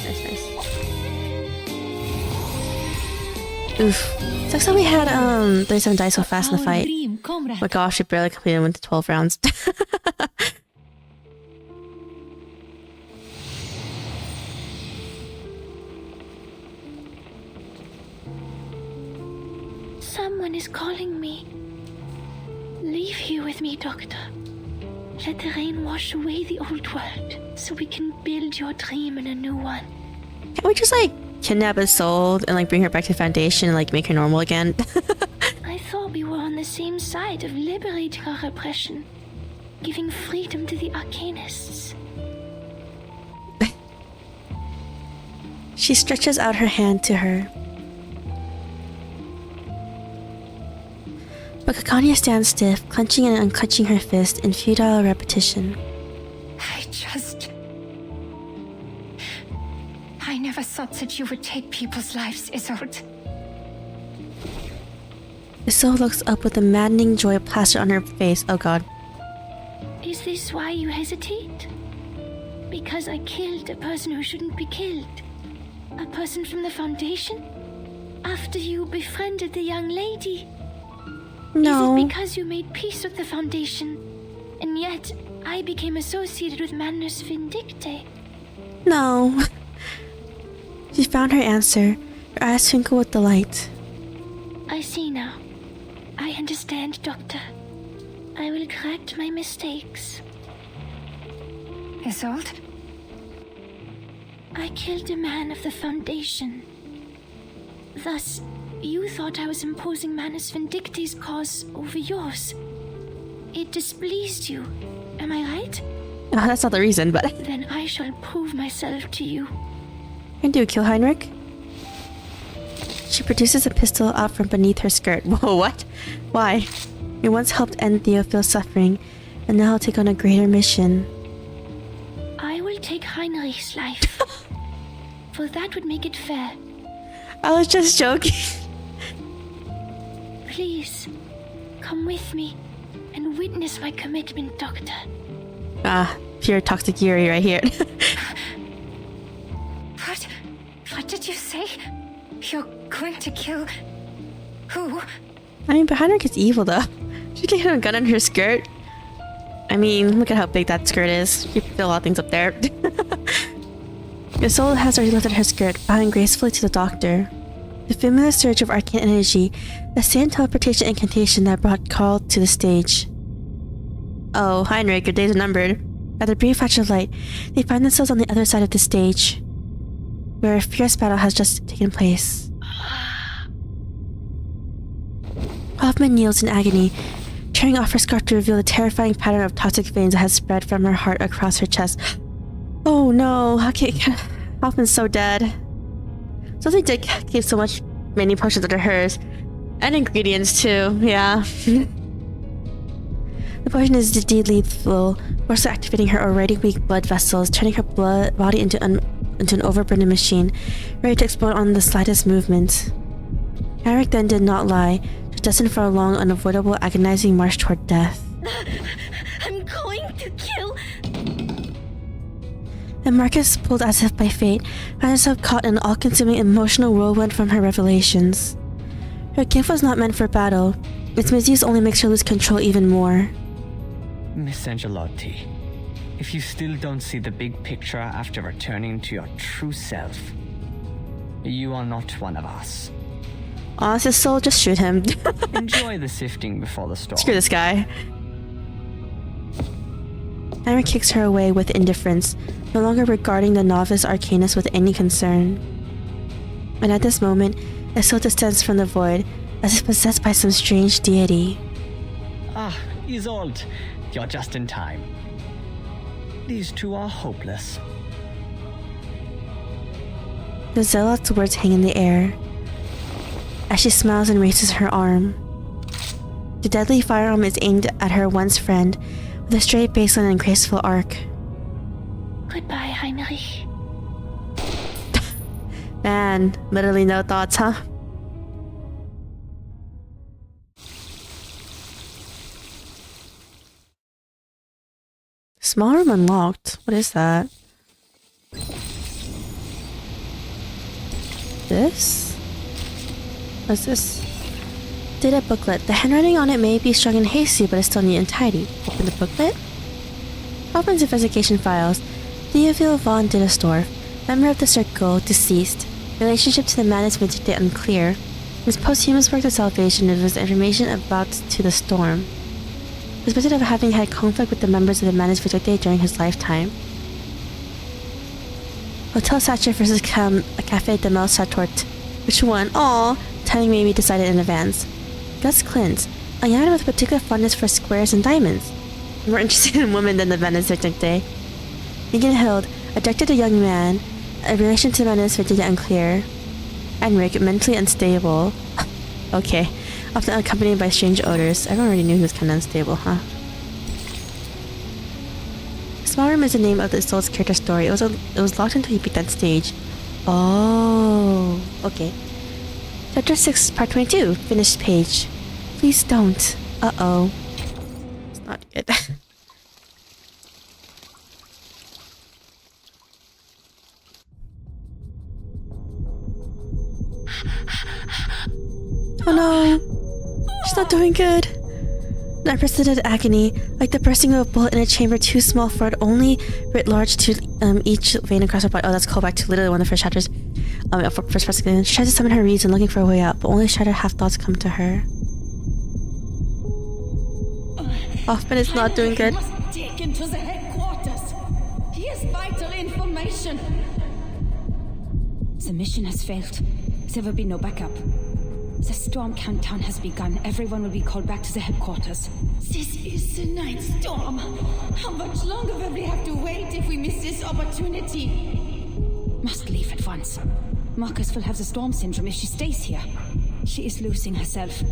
Oof. Sucks that we had 37 dice so fast in the fight. But gosh, we barely completed with the 12 rounds. Someone is calling me. Leave here with me, Doctor. Let the rain wash away the old world, so we can build your dream in a new one. Can't we just like kidnap Isolde and like bring her back to the Foundation and like make her normal again? I thought we were on the same side of liberating our oppression, giving freedom to the Arcanists. She stretches out her hand to her. But Kakanya stands stiff, clenching and unclenching her fist in futile repetition. I never thought that you would take people's lives, Isolde. Isolde looks up with a maddening joy plastered on her face. Oh god. Is this why you hesitate? Because I killed a person who shouldn't be killed? A person from the Foundation? After you befriended the young lady? No. Is it because you made peace with the Foundation, and yet I became associated with Manus Vindicte? No. She found her answer. Her eyes twinkle with delight. I see now. I understand, Doctor. I will correct my mistakes. Isolde? I killed a man of the Foundation. Thus, you thought I was imposing Manus Vindicte's cause over yours. It displeased you, am I right? Oh, that's not the reason, but... Then I shall prove myself to you. Can do, kill Heinrich? She produces a pistol out from beneath her skirt. Whoa, what? Why? You once helped end Theophile's suffering, and now I'll take on a greater mission. I will take Heinrich's life. For that would make it fair. I was just joking. Please, come with me and witness my commitment, Doctor. Ah, pure toxic Yuri right here. What did you say? You're going to kill... who? I mean, but Heinrich is evil though. She can have a gun on her skirt. I mean, look at how big that skirt is. You can fit a lot of things up there. Isolde has already lifted her skirt, bowing gracefully to the doctor. The familiar surge of arcane energy, the same teleportation incantation that brought Carl to the stage. Oh, Heinrich, your days are numbered. At a brief flash of light, they find themselves on the other side of the stage, where a fierce battle has just taken place. Hoffman kneels in agony, tearing off her scarf to reveal the terrifying pattern of toxic veins that has spread from her heart across her chest. Oh no, Hoffman's so dead. Something did keep so many potions under hers. And ingredients too, yeah. The potion is indeed lethal, also activating her already weak blood vessels, turning her body into an overburdened machine, ready to explode on the slightest movement. Eric then did not lie, destined for a long, unavoidable, agonizing march toward death. I'm going to kill... And Marcus, pulled as if by fate, found herself caught in an all-consuming emotional whirlwind from her revelations. Her gift was not meant for battle. Its misuse only makes her lose control even more. Miss Angelotti, if you still don't see the big picture after returning to your true self, you are not one of us. Aw, it's his soul, just shoot him. Enjoy the sifting before the storm. Screw this guy. Amber kicks her away with indifference, no longer regarding the novice arcanist with any concern. And at this moment, Isolde stands from the void, as if possessed by some strange deity. Ah, Isolde, you're just in time. These two are hopeless. The zealot's words hang in the air, as she smiles and raises her arm. The deadly firearm is aimed at her once friend, with a straight baseline and graceful arc. Goodbye, Heinrich. Man, literally no thoughts, huh? Small room unlocked. What is that? This? What's this? Data booklet. The handwriting on it may be strong and hasty, but it's still neat and tidy. Open the booklet. Hoffman's investigation files. Theophile von Dittersdorf, member of the Circle, deceased. Relationship to the man is vintage unclear. His posthumous work of salvation reveals information about to the storm. Suspected of having had conflict with the members of the Manus Victor during his lifetime. Hotel Satcher versus Café de Mel Satort. Which one? Aww, timing may be decided in advance. Gus Clint, a young man with a particular fondness for squares and diamonds. More interested in women than the Manus Victor. Megan Hild, abducted a young man. A relation to the Manus Victor unclear. Enric, mentally unstable. Okay. Often accompanied by strange odors. Everyone already knew he was kind of unstable, huh? Small Room is the name of the Isolde's character story. It was locked until you beat that stage. Oh, okay. Chapter 6, Part 22. Finished page. Please don't. Uh-oh. It's not good. Oh no. She's not doing good. An unprecedented agony, like the bursting of a bullet in a chamber too small for it, only writ large to each vein across her body. Oh, that's called back to literally one of the first chapters. First part. She tries to summon her reason, looking for a way out, but only shattered half thoughts come to her. Hoffman is not doing good. Must take him to the headquarters. He has vital information. The mission has failed. There will be no backup. The storm countdown has begun. Everyone will be called back to the headquarters. This is the night storm. How much longer will we have to wait if we miss this opportunity? Must leave at once. Marcus will have the storm syndrome if she stays here. She is losing herself.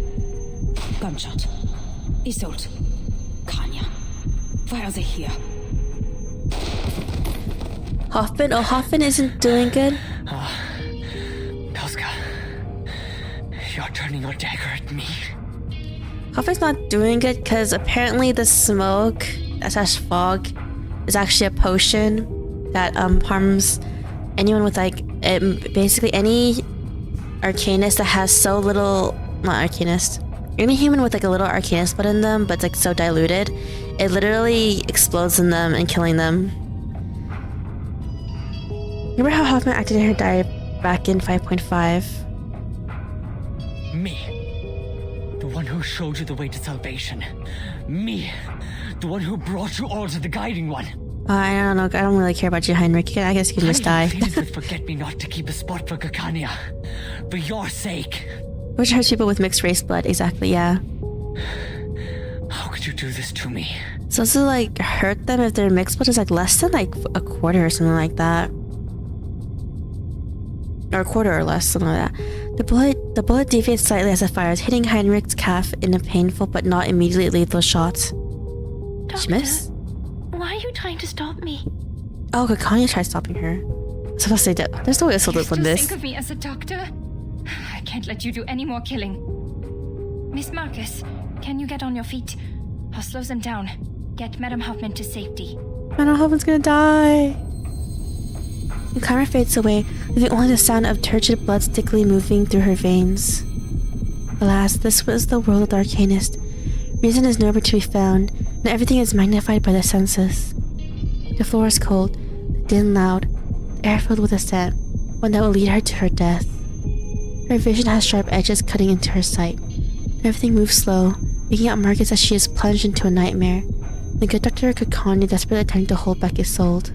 Gunshot. Isolde. Kanya. Why are they here? Hoffman? Oh, Hoffman isn't doing good. Tosca. You're turning your dagger at me. Hoffman's not doing good because apparently the smoke / fog is actually a potion that harms anyone with basically any arcanist that has so little, not arcanist, any human with a little arcanist blood in them but it's so diluted, it literally explodes in them and killing them. Remember how Hoffman acted in her diary back in 5.5? Me. The one who showed you the way to salvation. Me. The one who brought you all to the guiding one. I don't know. I don't really care about you, Heinrich. I guess you can just die. With forget-me-not to keep a spot for Kakania. For your sake. Which hurts people with mixed race blood. Exactly, yeah. How could you do this to me? So this is like hurt them if their mixed blood is like less than like a quarter or something like that. Or a quarter or less, something like that. The bullet deviates slightly as it fires, hitting Heinrich's calf in a painful but not immediately lethal shot. Did she miss? Why are you trying to stop me? Oh, Kakania tried stopping her. So let's say that there's no way Isolde would win this. Think of me as a doctor? I can't let you do any more killing. Miss Marcus, can you get on your feet? I'll slow them down. Get Madame Hoffman to safety. Madame Hoffman's gonna die. The camera fades away, leaving only the sound of turgid blood stickily moving through her veins. Alas, this was the world of the Arcanist. Reason is nowhere to be found, and everything is magnified by the senses. The floor is cold, the din loud, the air filled with a scent, one that will lead her to her death. Her vision has sharp edges cutting into her sight. Everything moves slow, making out Marcus as she is plunged into a nightmare. The good Dr. Kakania desperately attempting to hold back Isolde.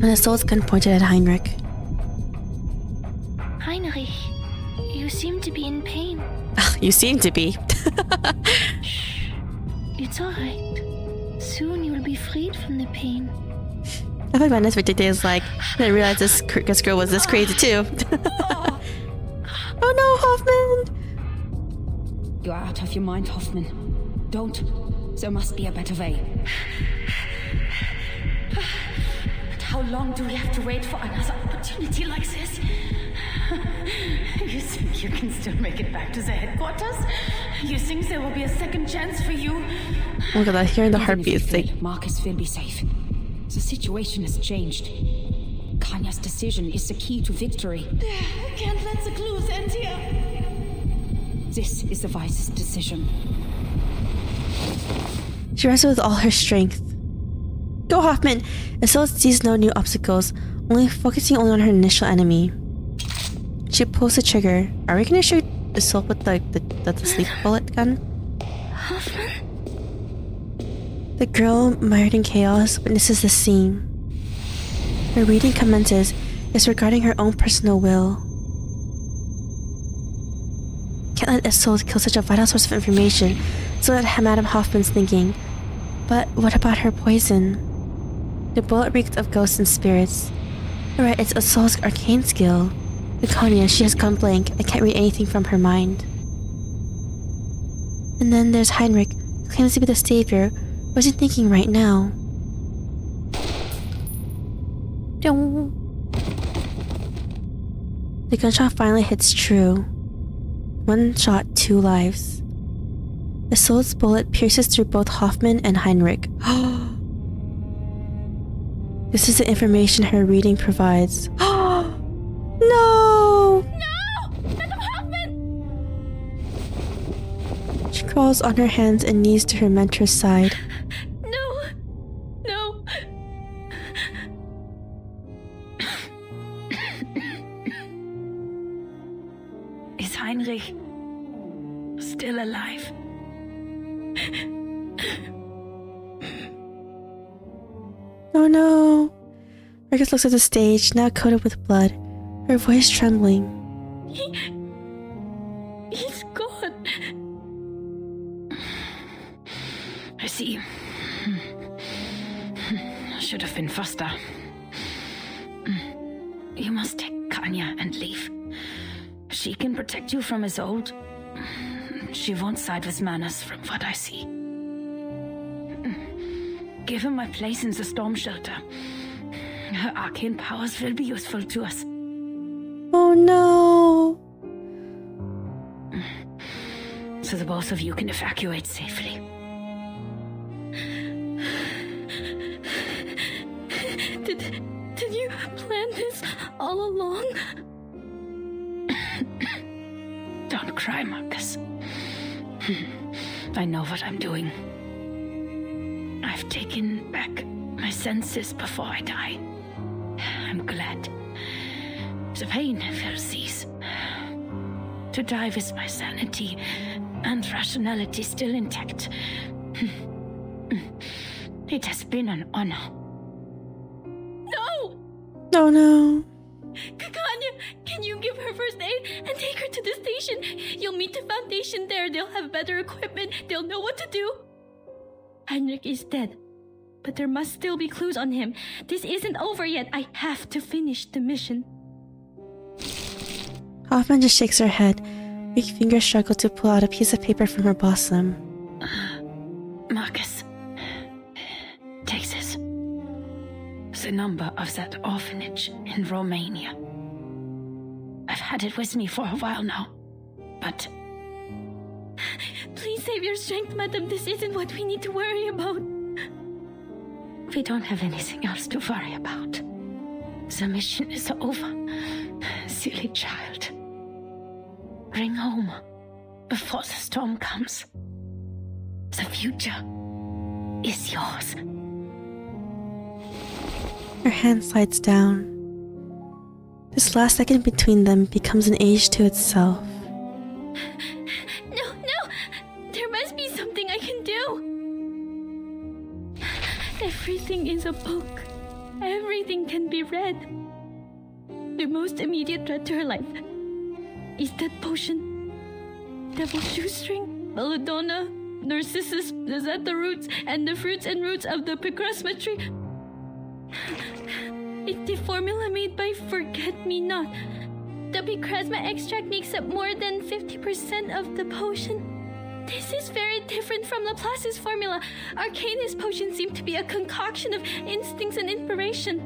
And Isolde's gun pointed at Heinrich. Heinrich, you seem to be in pain. You seem to be. Shh. It's alright. Soon you will be freed from the pain. I think my next day is like, I didn't realize this girl was this crazy too. Oh no, Hoffman! You are out of your mind, Hoffman. Don't. There must be a better way. But how long do we have to wait for another opportunity like this? You think you can still make it back to the headquarters? You think there will be a second chance for you? Oh my god, hearing the heartbeats. Like, Marcus will be safe. The situation has changed. Kanya's decision is the key to victory. I can't let the clues end here. This is the wisest decision. she runs with all her strength. Go, Hoffman! Isolde sees no new obstacles, focusing only on her initial enemy. She pulls the trigger. Are we gonna shoot Isolde with the sleep bullet gun? Hoffman? The girl, mired in chaos, witnesses the scene. Her reading commences, disregarding her own personal will. Can't let Isolde kill such a vital source of information, so that Madame Hoffman's thinking. But what about her poison? The bullet reeked of ghosts and spirits. Alright, it's Isolde's arcane skill. Kakania, she has gone blank. I can't read anything from her mind. And then there's Heinrich, who claims to be the savior. What's he thinking right now? The gunshot finally hits true. One shot, 2 lives. Isolde's bullet pierces through both Hoffman and Heinrich. This is the information her reading provides. No! No! Madame Hoffman! She crawls on her hands and knees to her mentor's side. No! No! Is Heinrich still alive? Oh no! Marcus looks at the stage, now coated with blood, her voice trembling. He's gone. I see. Should have been faster. You must take Kanya and leave. She can protect you from Isolde. She won't side with Manus from what I see. Give him my place in the storm shelter. Her arcane powers will be useful to us. Oh no! So the both of you can evacuate safely. Did you plan this all along? Don't cry, Marcus. I know what I'm doing. I've taken back my senses before I die. I'm glad. The pain will cease. to die with my sanity and rationality still intact. It has been an honor. No! Oh no. Kakanya, can you give her first aid and take her to the station? You'll meet the Foundation there. They'll have better equipment. They'll know what to do. Heinrich is dead, but there must still be clues on him. This isn't over yet. I have to finish the mission. Hoffman just shakes her head. Weak fingers struggle to pull out a piece of paper from her bosom. Marcus, take this. The number of that orphanage in Romania. I've had it with me for a while now, but... Please save your strength, madam. This isn't what we need to worry about. We don't have anything else to worry about. The mission is over. Silly child. Ring home before the storm comes. The future is yours. Her hand slides down. This last second between them becomes an age to itself. No, no! There must be something I can do! Everything is a book. Everything can be read. The most immediate threat to her life is that potion. Devil shoestring, belladonna, narcissus, the zeta roots, and the fruits and roots of the picrasma tree. It's the formula made by Forget-Me-Not. The picrasma extract makes up more than 50% of the potion. This is very different from Laplace's formula. Arcanus potions seem to be a concoction of instincts and inspiration.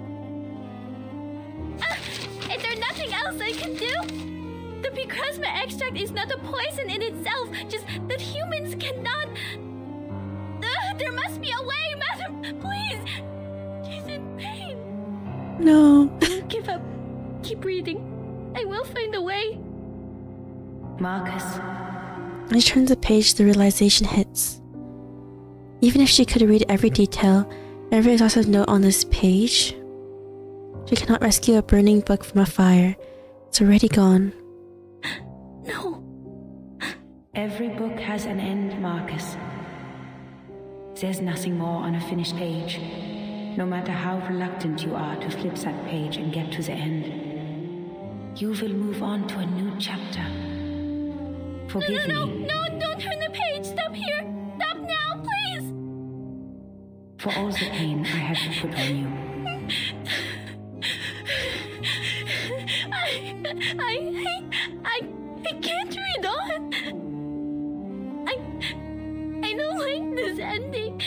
Is there nothing else I can do? The picrasma extract is not a poison in itself, just that humans cannot... there must be a way, madam! Please! She's in pain. No. Don't give up. Keep reading. I will find a way. Marcus. As she turns the page, the realization hits. Even if she could read every detail, every exhaustive note on this page, she cannot rescue a burning book from a fire. It's already gone. No. Every book has an end, Marcus. There's nothing more on a finished page. No matter how reluctant you are to flip that page and get to the end, you will move on to a new chapter. Forgive me. No, don't turn the page! Stop here! Stop now, please! For all the pain I had to put on you. I can't read on. I don't like this ending.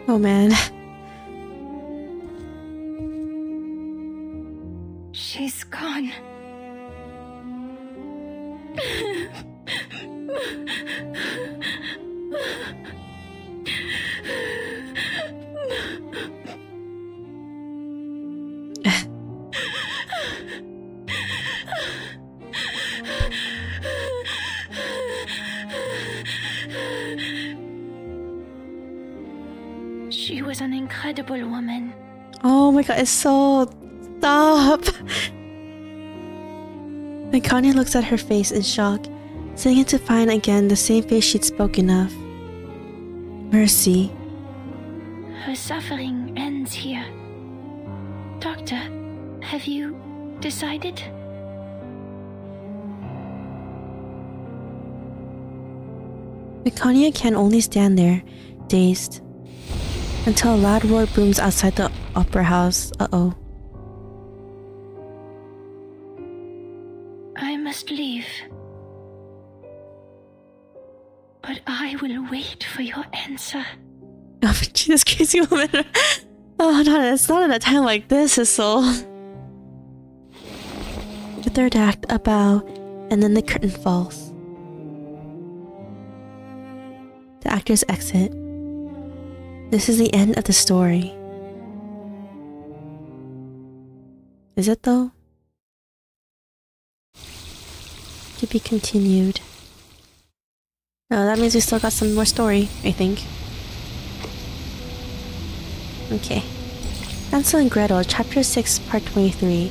Oh man. She's gone. She was an incredible woman. Oh my god, it's so... Stop! And Kanye looks at her face in shock, seeing it to find again the same face she'd spoken of. Mercy. Her suffering ends here. Doctor, have you decided? Mekania can only stand there, dazed, until a loud roar booms outside the opera house. Uh-oh. I must leave. But I will wait for your answer. Oh, Jesus, crazy woman. Oh, no, it's not at a time like this, Isolde. The third act, a bow, and then the curtain falls. The actors exit. This is the end of the story. Is it though? To be continued. No, that means we still got some more story, I think. Okay. Hansel and Gretel, Chapter 6, Part 23.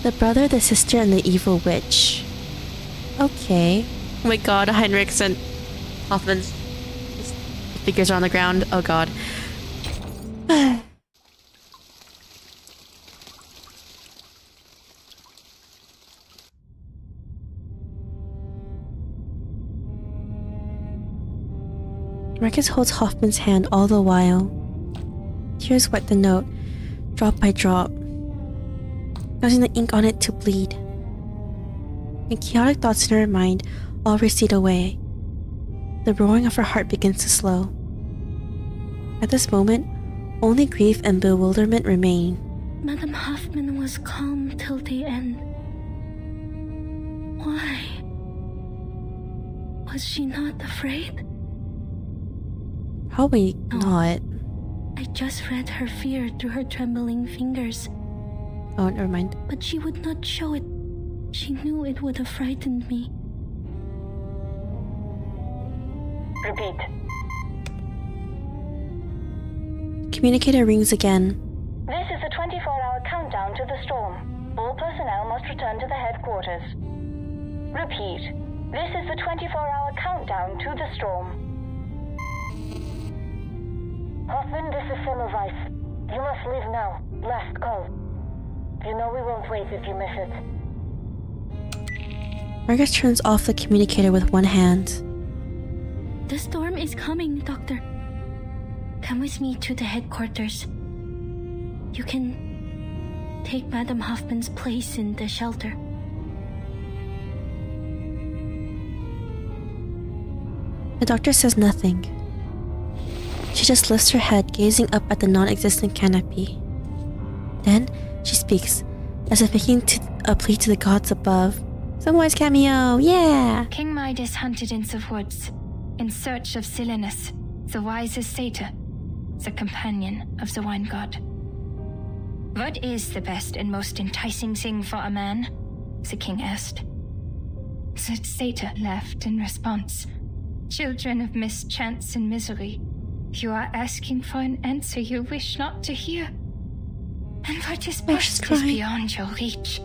The Brother, the Sister, and the Evil Witch. Okay. Oh my god, Heinrich's and Hoffman's figures are on the ground. Oh god. Marcus holds Hoffman's hand all the while. Tears wet the note, drop by drop, causing the ink on it to bleed. And chaotic thoughts in her mind all recede away. The roaring of her heart begins to slow. At this moment, only grief and bewilderment remain. Madame Hoffman was calm till the end. Why? Was she not afraid? Probably not. I just read her fear through her trembling fingers. Oh, never mind. But she would not show it. She knew it would have frightened me. Repeat. Communicator rings again. This is a 24-hour countdown to the storm. All personnel must return to the headquarters. Repeat. This is the 24-hour countdown to the storm. Hoffman, this is Semmelweis. You must leave now. Last call. You know we won't wait if you miss it. Marcus turns off the communicator with one hand. The storm is coming, Doctor. Come with me to the headquarters. You can take Madame Hoffman's place in the shelter. The doctor says nothing. She just lifts her head, gazing up at the non-existent canopy. Then, she speaks, as if making a plea to the gods above. Samwise cameo, yeah! King Midas hunted in the woods, in search of Silenus, the wisest satyr, the companion of the wine god. What is the best and most enticing thing for a man? The king asked. The satyr laughed in response. Children of mischance and misery, you are asking for an answer you wish not to hear. And what is best is beyond your reach.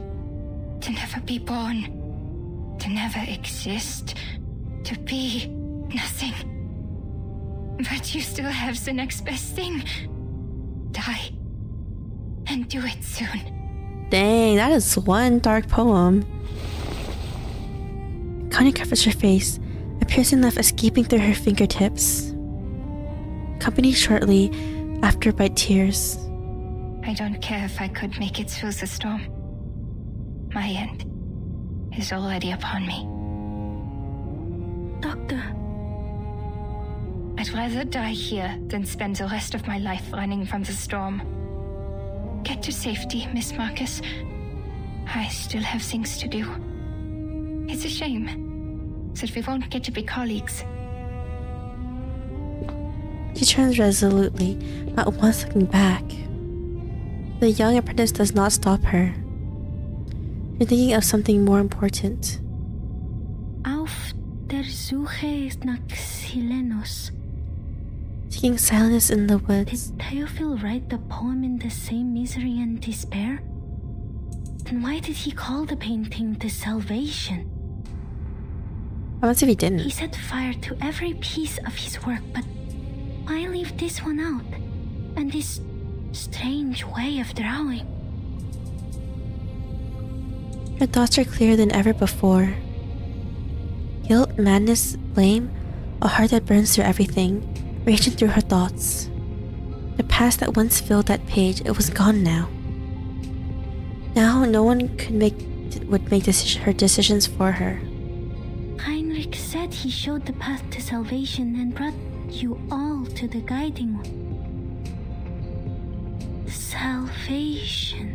To never be born, to never exist, to be nothing. But you still have the next best thing. Die. And do it soon. Dang, that is one dark poem. Connie covers her face, a piercing laugh escaping through her fingertips, accompanied shortly after by tears. I don't care if I could make it through the storm. My end is already upon me. Doctor. I'd rather die here than spend the rest of my life running from the storm. Get to safety, Miss Marcus. I still have things to do. It's a shame that we won't get to be colleagues. She turns resolutely, not once looking back. The young apprentice does not stop her. You're thinking of something more important. Auf der Suche nach Silenus. Seeking silence in the woods. Did Theophil write the poem in the same misery and despair? Then why did he call the painting The Salvation? How much if he didn't? He set fire to every piece of his work, but why leave this one out? And this strange way of drawing? Her thoughts are clearer than ever before. Guilt, madness, blame, a heart that burns through everything, raging through her thoughts. The past that once filled that page, it was gone now. Now no one would make her decisions for her. Heinrich said he showed the path to salvation and brought you all to the guiding one. Salvation.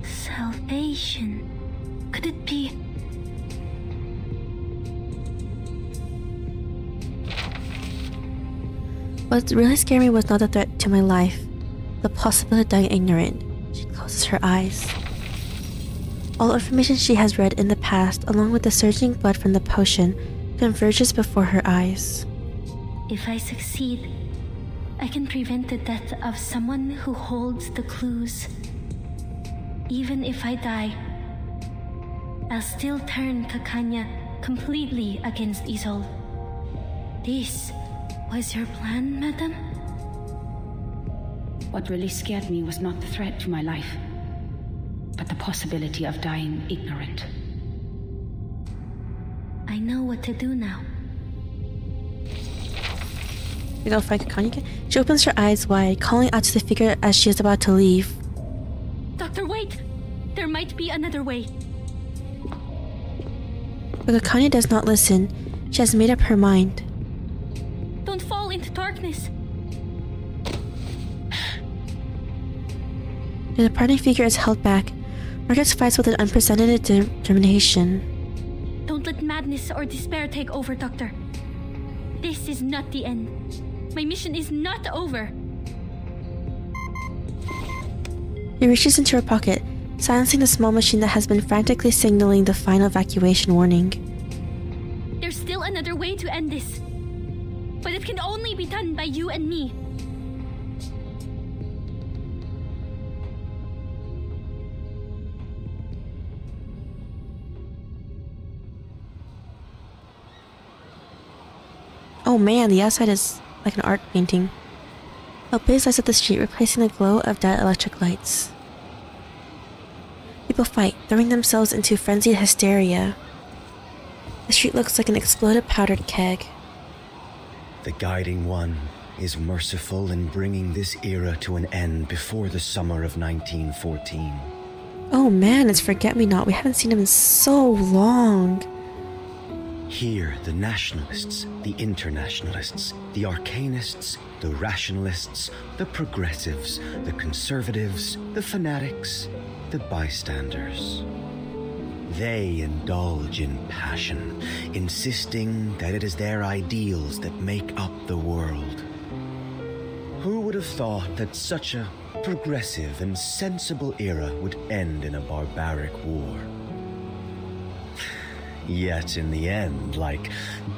Salvation. Could it be? What really scared me was not the threat to my life, the possibility of dying ignorant. She closes her eyes. All information she has read in the past, along with the surging blood from the potion, converges before her eyes. If I succeed, I can prevent the death of someone who holds the clues. Even if I die, I'll still turn Kakanya completely against Isolde. This was your plan, madam? What really scared me was not the threat to my life, but the possibility of dying ignorant. I know what to do now. You go fight Kakanya. She opens her eyes wide, calling out to the figure as she is about to leave. Doctor, wait! There might be another way. But Kakanya does not listen. She has made up her mind. Don't fall into darkness. The departing figure is held back. Marcus fights with an unprecedented determination. Don't let madness or despair take over, Doctor. This is not the end. My mission is not over. He reaches into her pocket, silencing the small machine that has been frantically signaling the final evacuation warning. There's still another way to end this. But it can only be done by you and me. Oh man, the outside is like an art painting. A blaze lights up the street, replacing the glow of dead electric lights. People fight, throwing themselves into frenzied hysteria. The street looks like an exploded powdered keg. The Guiding One is merciful in bringing this era to an end before the summer of 1914. Oh man, it's Forget-Me-Not. We haven't seen him in so long. Here, the nationalists, the internationalists, the arcanists, the rationalists, the progressives, the conservatives, the fanatics, the bystanders. They indulge in passion, insisting that it is their ideals that make up the world. Who would have thought that such a progressive and sensible era would end in a barbaric war? Yet in the end, like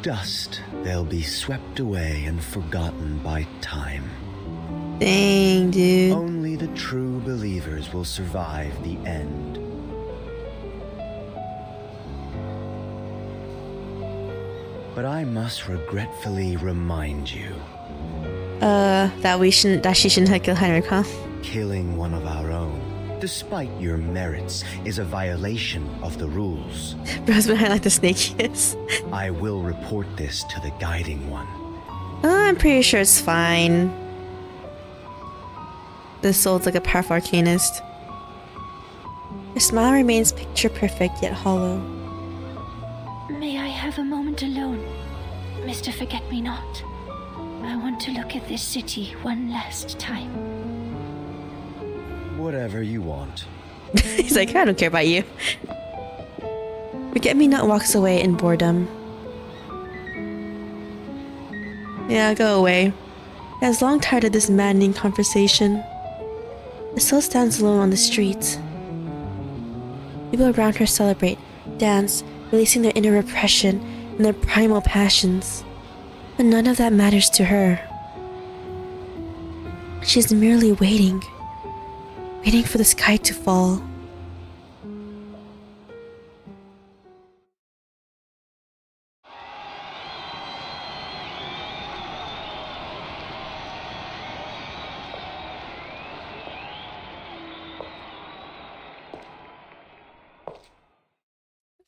dust, they'll be swept away and forgotten by time. Dang, dude. Only the true believers will survive the end. But I must regretfully remind you. That she shouldn't have killed Heinrich, huh? Killing one of our own, despite your merits, is a violation of the rules. Bros behind like the snake is. I will report this to the Guiding One. I'm pretty sure it's fine. This soul's like a powerful arcanist. Her smile remains picture perfect yet hollow. May I have a moment alone, Mr. Forget-Me-Not? I want to look at this city one last time. Whatever you want. He's like, I don't care about you. Forget-Me-Not walks away in boredom. Yeah, go away. I was long tired of this maddening conversation. The soul stands alone on the street. People around her celebrate, dance, releasing their inner repression and their primal passions. But none of that matters to her. She's merely waiting for the sky to fall.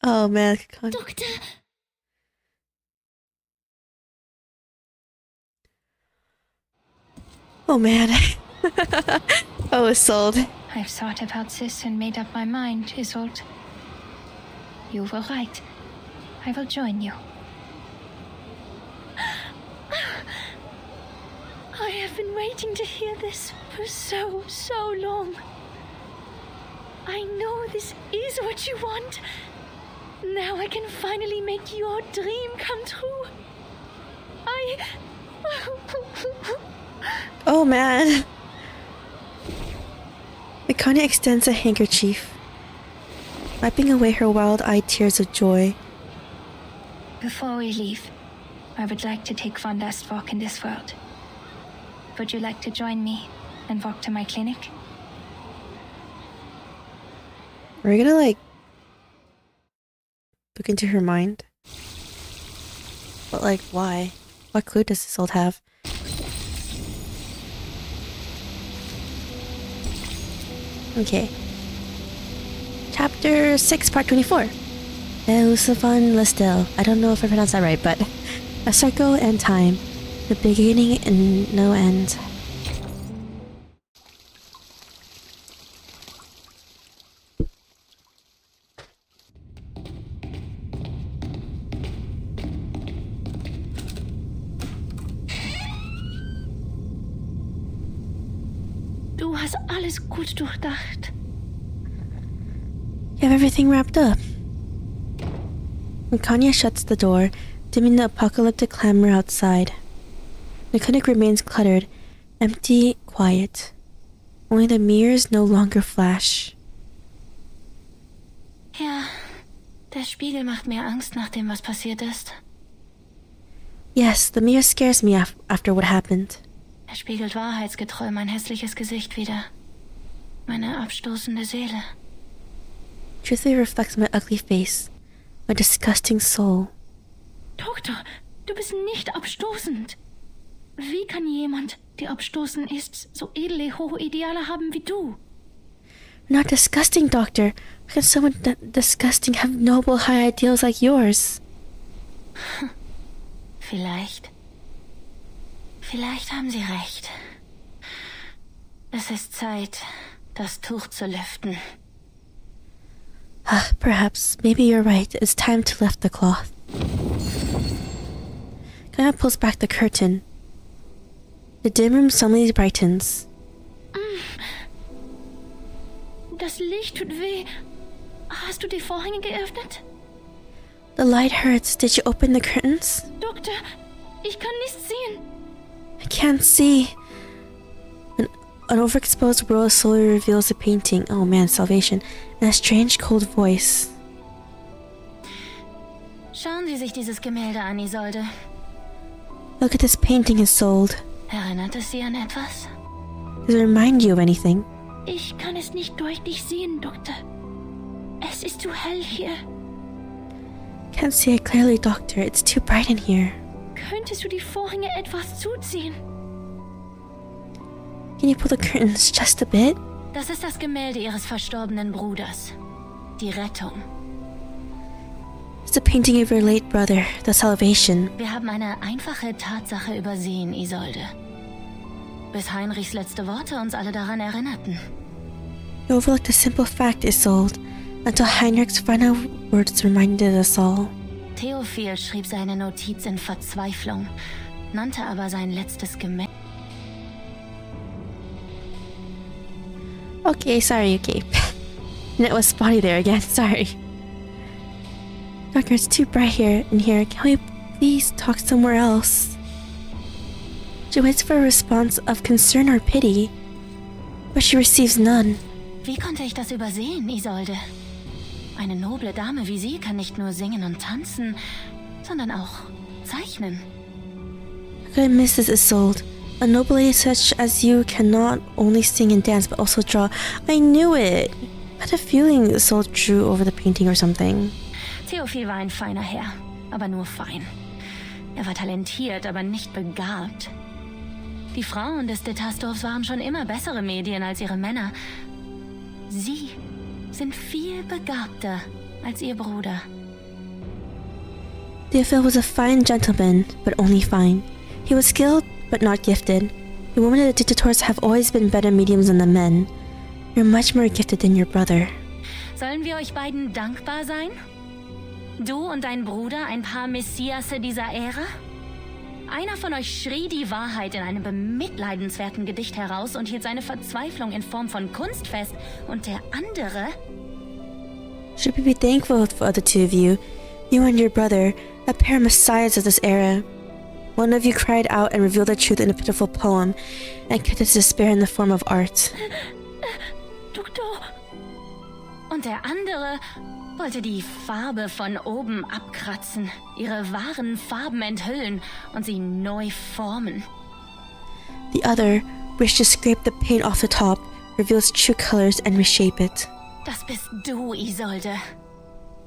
Oh man, Doctor! Oh man. Oh, Isolde. I've thought about this and made up my mind, Isolde. You were right. I will join you. I have been waiting to hear this for so long. I know this is what you want. Now I can finally make your dream come true. Oh man. Mikania extends a handkerchief. wiping away her wild-eyed tears of joy. Before we leave, I would like to take one last walk in this world. Would you like to join me and walk to my clinic? Are we gonna, like, look into her mind? But, like, why? What clue does Isolde have? Okay. Chapter 6, Part 24. Lucevan stelle. I don't know if I pronounced that right, but a circle and time. The beginning and no end. Du hast alles gut durchdacht. You have everything wrapped up. When Kanya shuts the door, dimming the apocalyptic clamor outside. The clinic remains cluttered, empty, quiet. Only the mirrors no longer flash. Ja, der Spiegel macht mir Angst nach dem, was passiert ist. Yes, the mirror scares me after what happened. Er spiegelt wahrheitsgetreu mein hässliches Gesicht wider. Meine abstoßende Seele. Truthfully reflects my ugly face, my disgusting soul. Doktor, du bist nicht abstoßend. Wie kann jemand, der abstoßend ist, so edle, hohe Ideale haben wie du? Not disgusting, Doctor. How can someone disgusting have noble, high ideals like yours? Vielleicht. Vielleicht haben Sie recht. Es ist Zeit, das Tuch zu lüften. Perhaps. Maybe you're right. It's time to lift the cloth. Kaya pulls back the curtain. The dim room suddenly brightens. Das Licht tut weh. Hast du die Vorhänge geöffnet? The light hurts. Did you open the curtains? Doktor, ich kann nichts sehen. I can't see. An overexposed row slowly reveals the painting. Oh man, salvation. And a strange cold voice. Schauen Sie sich dieses Gemälde an, Isolde. Look at this painting, Isolde. Erinnert es Sie an etwas? Does it remind you of anything? Ich kann es nicht deutlich sehen, Doktor. Es ist zu hell hier. Can't see it clearly, Doctor. It's too bright in here. Könntest du die Vorhänge etwas zuziehen? Can you pull the curtains just a bit? Das ist das Gemälde Ihres verstorbenen Bruders. Die Rettung. It's a painting of your late brother, the salvation. Wir haben eine einfache Tatsache übersehen, Isolde. Bis Heinrichs letzte Worte uns alle daran erinnerten. You overlooked a simple fact, Isolde, until Heinrich's final words reminded us all. Theophil schrieb seine Notiz in Verzweiflung, nannte aber sein letztes Gemälde. Okay, sorry, okay. And it was spotty there again, sorry. Doctor, it's too bright in here. Can we please talk somewhere else? She waits for a response of concern or pity, but she receives none. Wie konnte ich das übersehen, Isolde? Eine noble Dame wie Sie kann nicht nur singen und tanzen, sondern auch zeichnen. How could I miss this, Isolde? A noble lady such as you can not only sing and dance, but also draw. I knew it! I had a feeling Isolde drew over the painting or something. Theophil war ein feiner Herr, aber nur fein. Er war talentiert, aber nicht begabt. Die Frauen des Detastdorfs waren schon immer bessere Medien als ihre Männer. Sie sind viel begabter als ihr Bruder. Theophil was a fine gentleman, but only fine. He was skilled, but not gifted. The women of the dictators have always been better mediums than the men. You're much more gifted than your brother. Sollen wir euch beiden dankbar sein? Du und dein Bruder, ein paar Messiasse dieser Ära? Einer von euch schrie die Wahrheit in einem bemitleidenswerten Gedicht heraus und hielt seine Verzweiflung in Form von Kunst fest. Und der andere? Should we be thankful for the two of you? You and your brother, a pair of messiahs of this era. One of you cried out and revealed the truth in a pitiful poem, and kept its despair in the form of art. Doktor, Und der andere wollte die Farbe von oben abkratzen, ihre wahren Farben enthüllen und sie neu formen. The other wished to scrape the paint off the top, reveal its true colors, and reshape it. Das bist du, Isolde.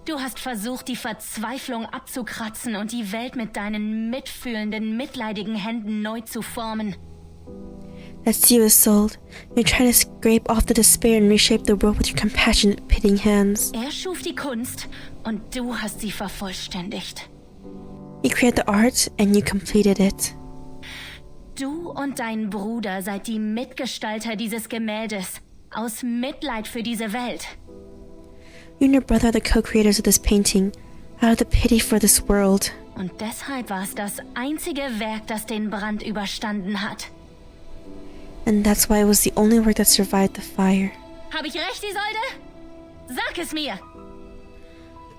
Du hast versucht, die Verzweiflung abzukratzen und die Welt mit deinen mitfühlenden, mitleidigen Händen neu zu formen. That's you, Isolde. You're trying to scrape off the despair and reshape the world with your compassionate, pitying hands. Er schuf die Kunst und du hast sie vervollständigt. He created the art and you completed it. Du und dein Bruder seid die Mitgestalter dieses Gemäldes, aus Mitleid für diese Welt. You and your brother are the co-creators of this painting, out of the pity for this world. Und deshalb war es das einzige Werk, das den Brand überstanden hat. And that's why it was the only work that survived the fire. Hab ich recht, Isolde? Sag es mir!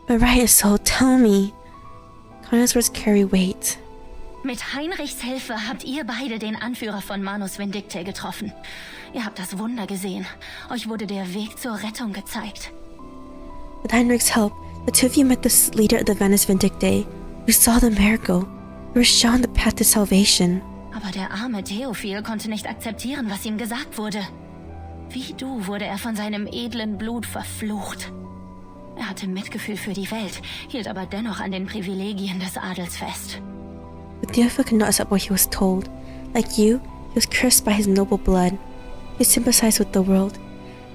But right, Isolde, tell me. Connor's words carry weight. Mit Heinrichs Hilfe habt ihr beide den Anführer von Manus Vindictae getroffen. Ihr habt das Wunder gesehen. Euch wurde der Weg zur Rettung gezeigt. With Heinrich's help, the two of you met the leader of the Manus Vindictae. You saw the miracle. You were shown the path to salvation. Aber der arme Theophil konnte nicht akzeptieren, was ihm gesagt wurde. Wie du wurde er von seinem edlen Blut verflucht. Er hatte Mitgefühl für die Welt, hielt aber dennoch an den Privilegien des Adels fest. But Theophil could not accept what he was told. Like you, he was cursed by his noble blood. He sympathized with the world,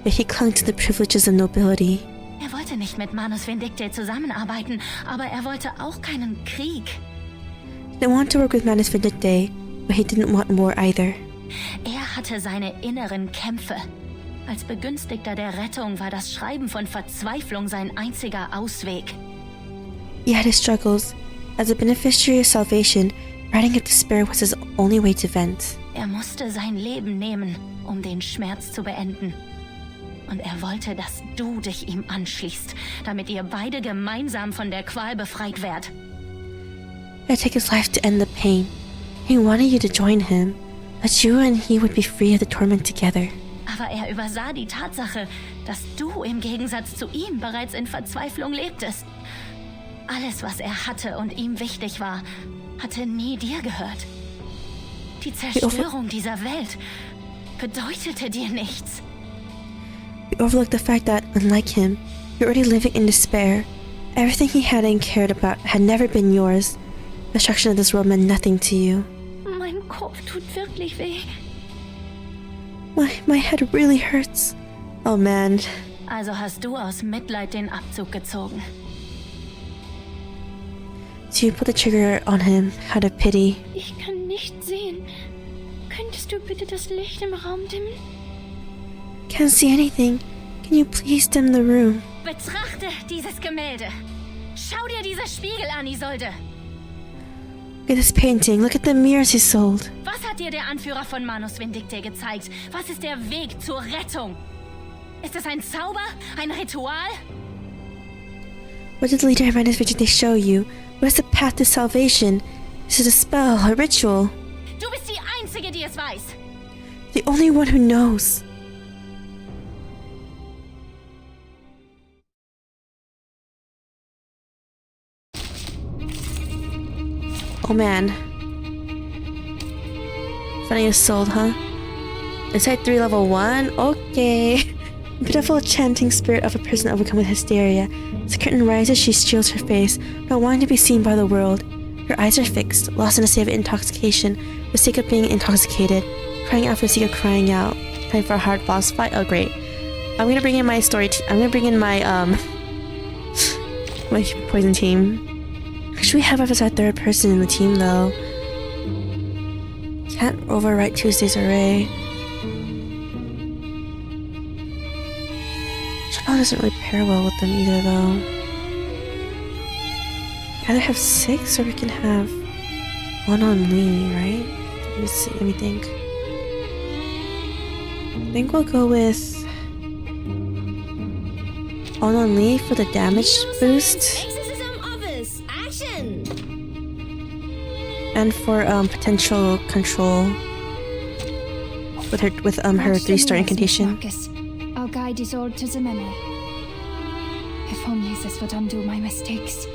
yet he clung to the privileges of nobility. Er wollte nicht mit Manus Vindictae zusammenarbeiten, aber er wollte auch keinen Krieg. He didn't want to work with Manus Vindictae, but he didn't want war either. Er hatte seine inneren Kämpfe. Als Begünstigter der Rettung war das Schreiben von Verzweiflung sein einziger Ausweg. He had his struggles. As a beneficiary of salvation, writing of despair was his only way to vent. Er musste sein Leben nehmen, um den Schmerz zu beenden. Und er wollte, dass du dich ihm anschließt, damit ihr beide gemeinsam von der Qual befreit werdet. He had to take his life to end the pain. He wanted you to join him, that you and he would be free of the torment together. Aber er übersah die Tatsache, dass du im Gegensatz zu ihm bereits in Verzweiflung lebtest. Alles, was er hatte und ihm wichtig war, hatte nie dir gehört. Die Zerstörung dieser Welt bedeutete dir nichts. You overlooked the fact that, unlike him, you're already living in despair. Everything he had and cared about had never been yours. The destruction of this world meant nothing to you. Mein Kopf tut wirklich weh. My head really hurts. Oh man. Also hast du aus Mitleid den Abzug gezogen. So you put the trigger on him out of pity. Ich kann nicht sehen. Könntest du bitte das Licht im Raum dimmen? Can't see anything. Can you please dim the room? Betrachte dieses Gemälde. Schau dir diese Spiegel an, Isolde. Look at this painting. Look at the mirrors he sold. Was hat dir der Anführer von Manus Vindictae gezeigt? Was ist der Weg zur Rettung? Ist es ein Zauber? Ein Ritual? What did the leader of Manus Vindictae show you? What is the path to salvation? Is it a spell, a ritual? Du bist die Einzige, die es weiß. The only one who knows. Oh man. Funny is sold, huh? Inside 3 level 1? Okay. Pitiful chanting spirit of a person overcome with hysteria. As the curtain rises, she shields her face, not wanting to be seen by the world. Her eyes are fixed, lost in a state of intoxication, for the sake of being intoxicated, crying out for the sake of crying out. Time for a hard boss fight? Oh great. I'm gonna bring in my story I'm gonna bring in my my poison team. Actually, we have us our third person in the team though. Can't overwrite Tuesday's array. Chanel doesn't really pair well with them either though. Either have 6 or we can have 1 on Lee, right? Let me see, let me think. I think we'll go with 1 on Lee for the damage boost. And for potential control with her 3-star incantation. Marcus. Our guide Isolde to the memory. If only this would undo my mistakes.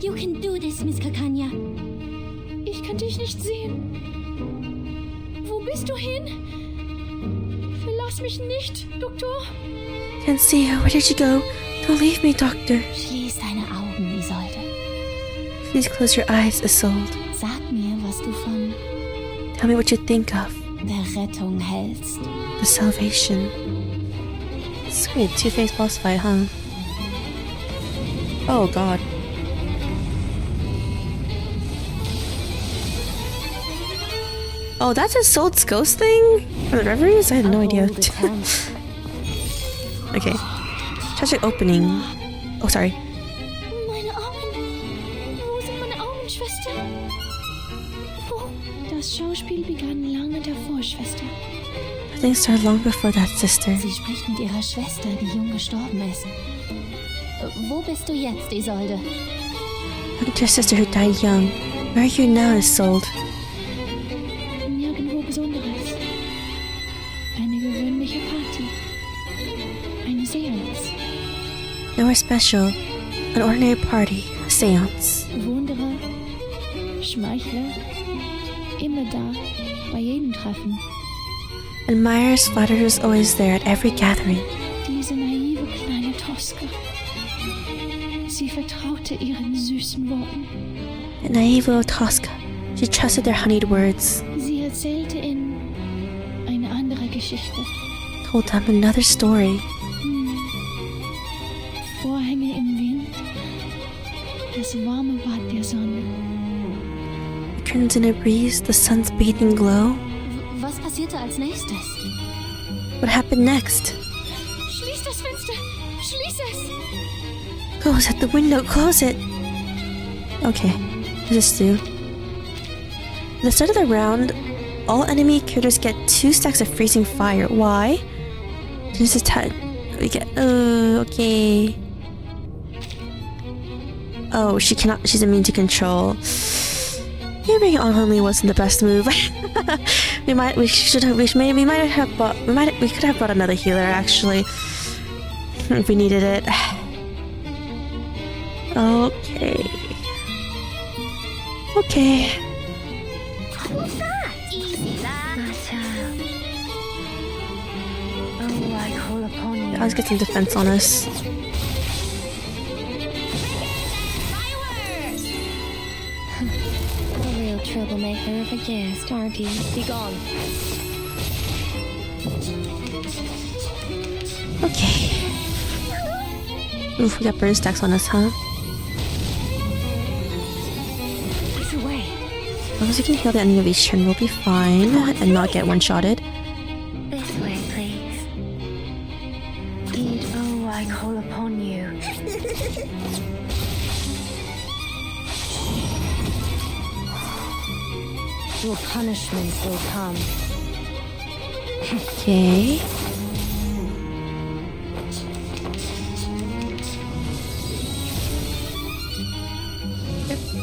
You can do this, Miss Kakanya. Ich kann dich nicht sehen. Wo bist du hin? Verlass mich nicht, Doktor. Can't see you. Where did you go? Don't leave me, Doctor. Schließ deine Augen, Isolde. Please close your eyes, Isolde. Sag mir, was du von Tell me what you think of der Rettung hältst. the salvation. Sweet, two-faced boss fight, huh? Oh god. Oh, that's Isolde's ghost thing? For the reveries? I had no idea. Okay. Tragic opening. Oh, sorry. Meine Augen. Wo sind meine Augen, Schwester? Wo? Das Schauspiel begann lange davor, Schwester. Things started long before that, sister. Sie spricht mit ihrer Schwester, die jung gestorben ist. Wo bist du jetzt, Isolde? Look at your sister who died young. Where are you now, Isolde? Nirgendwo Besonderes. Eine gewöhnliche Party. Eine Seance. Nowhere special. An ordinary party. A seance. Wunderer, Schmeichler, immer da, bei jedem Treffen. Admirers, flatterers always there at every gathering. Diese naive kleine Tosca. Sie vertraute ihren süßen Worten. The naive little Tosca. She trusted their honeyed words. Sie erzählte ihnen eine andere Geschichte. Told them another story. Vorhänge im Wind. Das warme Bad der Sonne. The curtains in a breeze, the sun's bathing glow. Was passierte als nächstes? What happened next? Schließ das Fenster! Schließ es! Close at the window, close it! Okay, this do. At the start of the round, all enemy characters get 2 stacks of freezing fire. Why? Just attack. We get. Okay. Oh, she cannot. She's immune to control. Maybe unholy wasn't the best move. we might have bought another healer actually, if we needed it. Okay. Okay. What's that? Easy, lad. Oh, I call upon you. Let's get some defense on us. A real troublemaker of a guest, aren't he? Be gone. Okay. Oof, we got burn stacks on us, huh? It's away. As long as we can heal the enemy of each turn, we'll be fine and not get one-shotted. This way, please. Eid, oh, I call upon you. Your punishment will come. Okay.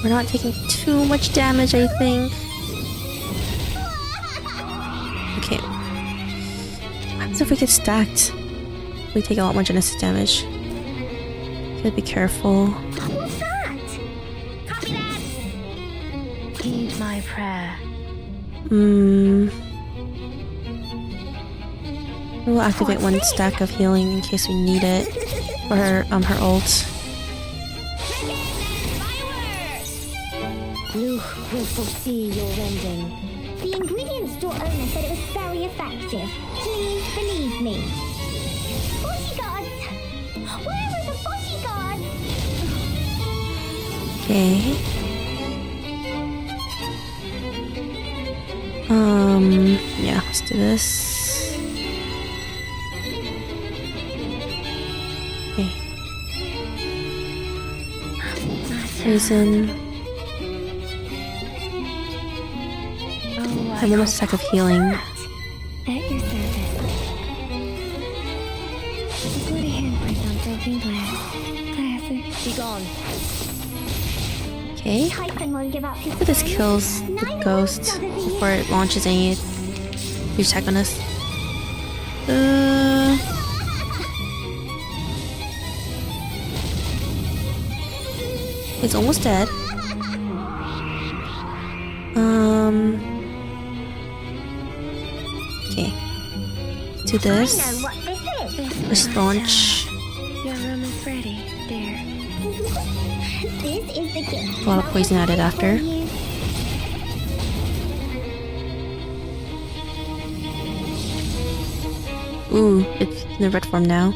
We're not taking too much damage, I think. Okay. What happens if we get stacked? We take a lot more genesis damage. Gotta be careful. What's that? Copy that. Heed my prayer. We'll activate 1 stack of healing in case we need it for her ult. Luke will foresee your ending. The ingredient store owner said it was very effective. Please believe me. Bodyguards! Where are the bodyguards? Okay. Yeah, let's do this. Okay. Poison. I'm almost a stack of healing. At your service. Security handprint on broken glass. Classic. Be gone. Okay. Typhon won't give up his Hopefully this kills the ghost before it launches any huge attack on us. It's almost dead. Okay. Do this. I know what this is. Just launch. Your room is ready, dear. This is the gift. A lot of poison added after. Ooh, it's in the red form now.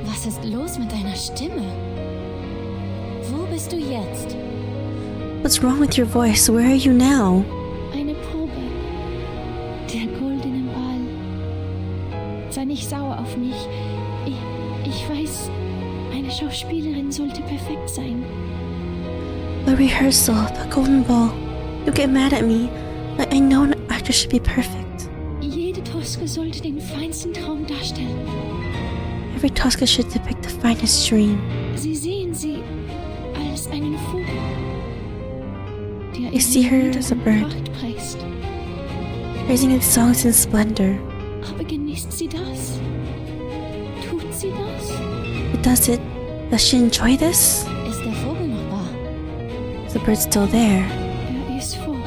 Was ist los mit deiner Stimme? Wo bist du jetzt? What's wrong with your voice? Where are you now? Eine Probe. Der goldene Ball. Sei nicht sauer auf mich. Ich weiß, eine Schauspielerin sollte perfekt sein. A rehearsal, the golden ball. You get mad at me. I know an actor should be perfect. Jede Tosca sollte den feinsten Traum darstellen. Every Tosca should depict the finest dream. Sie sehen sie als einen Vogel, der I see her as a bird, Pracht preist. raising its songs in splendor. Aber genießt sie das? Tut sie das? But does it? Does she enjoy this? Ist der Vogel noch da? Is the bird still there? Ist fort.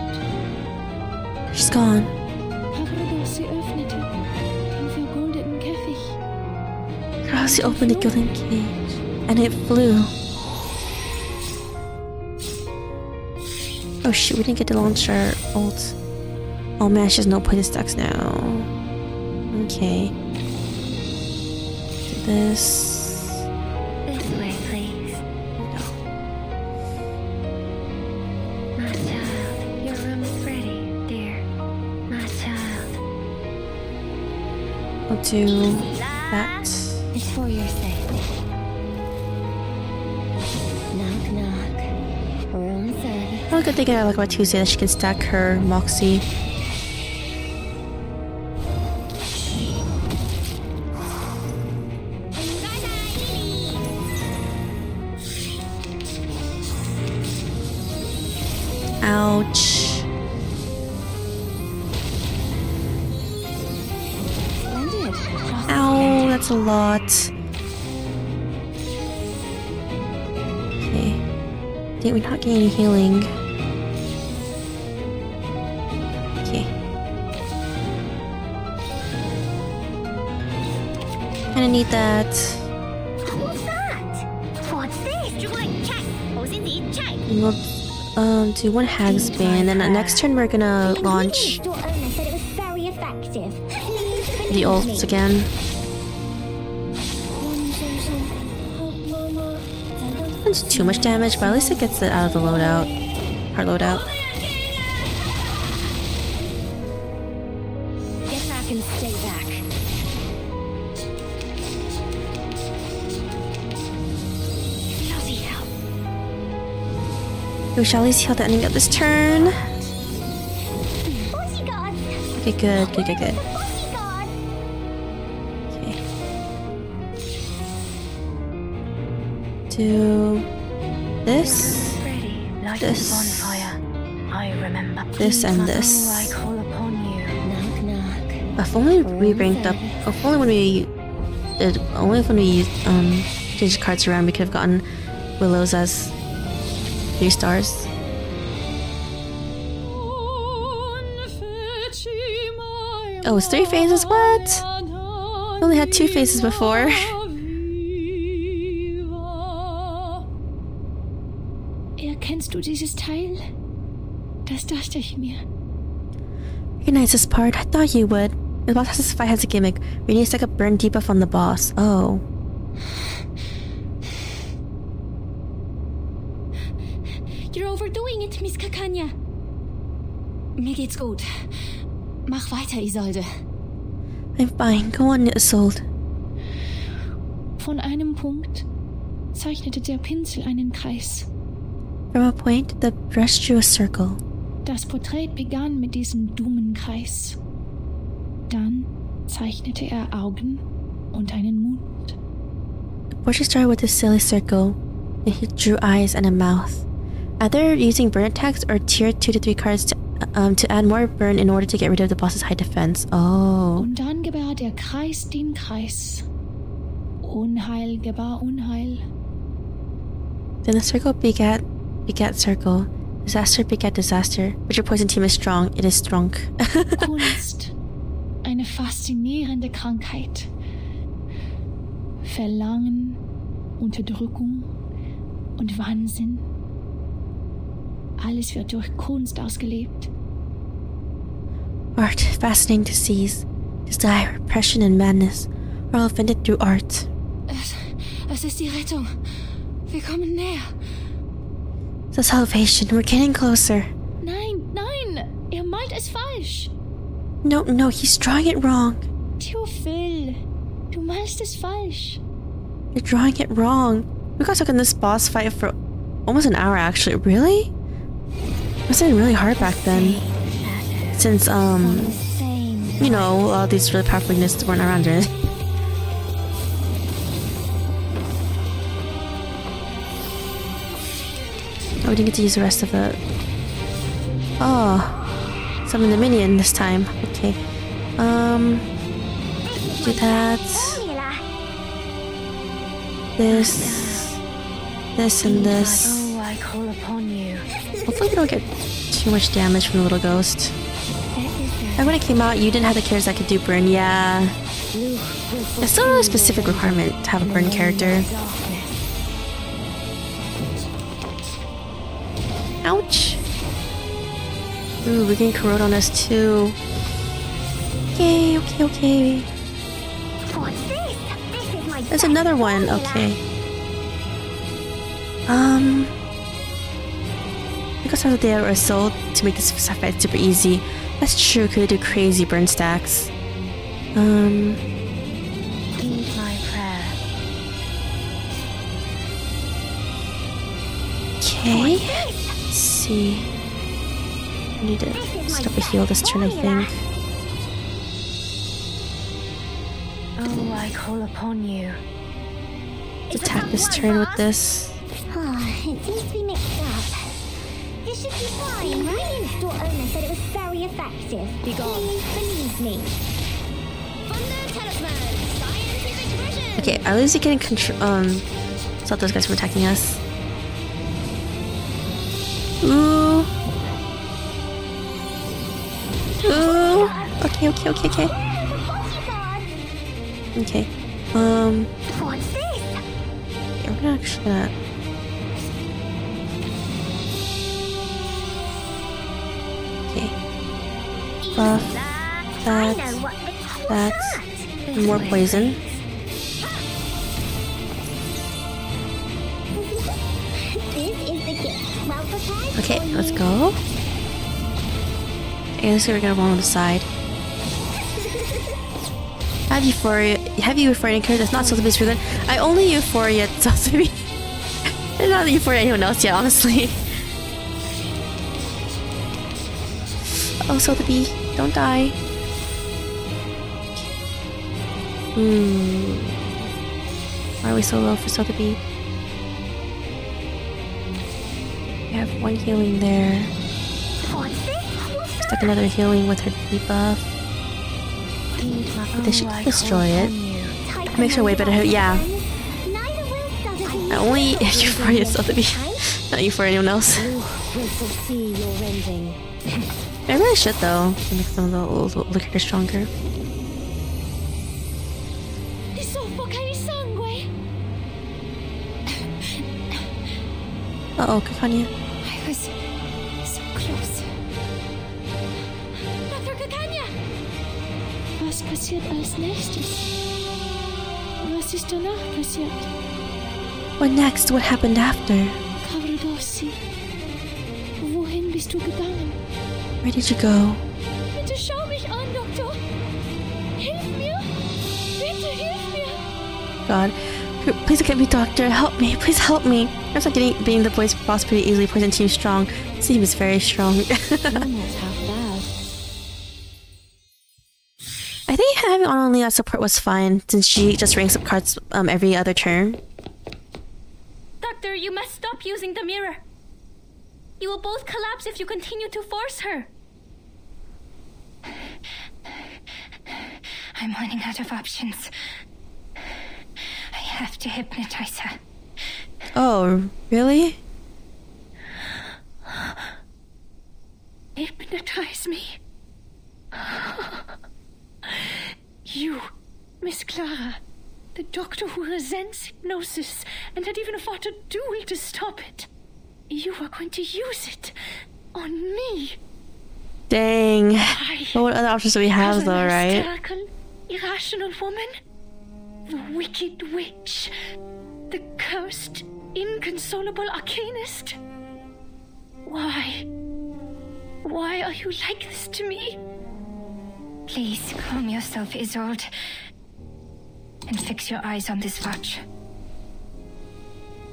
She's gone. Paradoxe öffnete den vergoldeten Käfig. Krause opened the golden cage, and it flew. Oh shit, we didn't get to launch our ult. Oh man, she has no poison stacks now. Okay. Do this. This way, please. No. My child, your room is ready, dear. My child. I'll do that. It's for your sake. Knock, knock. Room service. One good thing I like about Tuesday that she can stack her Moxie. Ouch. Ow, that's a lot. Okay. Dang, we're not getting any healing. Okay. Kinda need that. What's that? What's this? Check. Check. We'll do one Hag's Bane, then next turn we're gonna launch Store owner said it was very effective. the ults again. It's too much damage, but at least it gets it out of the loadout. Our loadout. Get back and stay back. Bloody hell. We shall at least heal the ending of this turn. Bodyguards. Okay, good. Bodyguards. Okay. Do this, Ready, like this, a bonfire. I remember. this, and I this. call upon you. Knock, knock. If only we ranked up. If only when we did. Only when we changed cards around, we could have gotten Willows as 3 stars. Oh, it's 3 phases? What? We only had 2 phases before. Erkennst du dieses Teil? Das dachte ich mir. Recognize this part? I thought you would. The boss has this fight has a gimmick. We need to stack a burn debuff on the boss. Oh. You're overdoing it, Miss Kakanya. Mir geht's gut. Mach weiter, Isolde. I'm fine. Go on, Isolde. Von einem Punkt zeichnete der Pinsel einen Kreis. From a point, the brush drew a circle. Das Porträt begann mit diesem dummen Kreis. Dann zeichnete er Augen und einen Mund. The portrait started with a silly circle, And he drew eyes and a mouth. Either using burn attacks or tier 2 to 3 cards to add more burn in order to get rid of the boss's high defense. Oh. Und dann gebar der Kreis den Kreis. Unheil gebar Unheil. Then the circle begat circle. Disaster begat disaster. But your poison team is strong. It is strong. Kunst. Eine faszinierende Krankheit. Verlangen, Unterdrückung und Wahnsinn. Alles wird durch Kunst ausgelebt. Art, fascinating disease. Desire, repression, and madness are all invented through art. Es ist die Rettung. Wir kommen näher. The salvation. We're getting closer. Nein, malt es falsch. No, he's drawing it wrong. Theophil, du malst es falsch. You're drawing it wrong. We got stuck in this boss fight for almost an hour, actually. Really? It was really hard back then. Since, you know, all these really powerful units weren't around, right? Oh, we didn't get to use the rest of it. Oh. Summon the minion this time. Okay. Do that. This, and this. Oh, I call upon you. Hopefully we don't get too much damage from the little ghost. And when it came out, you didn't have the characters that could do burn. Yeah. It's still a specific requirement to have a burn character. Ouch. Ooh, we're getting corrode on us too. Okay. There's another one. Okay. I guess I was there or Isolde to make this fight super easy. That's true, could do crazy burn stacks. Heed my prayer. Okay. Let's see. I need to stop a heal this turn, I think. Oh, I call upon you. Let's attack this turn with this. It seems to be mixed up. This should be fine. The convenience store owner said it was very effective. Be gone. Please believe me. Okay, at least we can stop those guys from attacking us. Ooh. Okay. Okay. What's this? Yeah, we're actually gonna. Okay. Buff. That. And more poison. Okay, let's go. Okay, let's see, we're gonna roll on the side. Have Euphoria character that's not supposed to be super good. I only Euphoria it's supposed to be. And not Euphoria anyone else yet, honestly. Oh, Sotheby, don't die. Why are we so low for Sotheby? We have one healing there. Stuck another healing with her debuff. They should destroy it. Makes her way better. Yeah. I only Euphoria Sotheby, not Euphoria anyone else. I really should though, to make some of the older characters stronger. Uh-oh, Kakanya. I was so close. Dr. Kakanya! Was passiert als nächstes? Was ist danach passiert? What next? What happened after? Kavradossi, wohin bist du gegangen? Where did you go? Bitte schau mich an, Doktor! Hilf mir! Bitte hilf mir! God. Please look at me, Doctor. Help me. Please help me. I'm not being the boss pretty easily. Poison team strong. This team is very strong. I think having only that support was fine since she just ranks up cards every other turn. Doctor, you must stop using the mirror. You will both collapse if you continue to force her. I'm running out of options. I have to hypnotize her. Oh, really? Hypnotize me. You, Miss Clara, the doctor who resents hypnosis and had even fought a duel to stop it. You are going to use it on me. Dang. Why? What other options do we have, though, right? Hysterical, irrational woman, the wicked witch, the cursed, inconsolable arcanist. Why? Why are you like this to me? Please calm yourself, Isolde. And fix your eyes on this watch.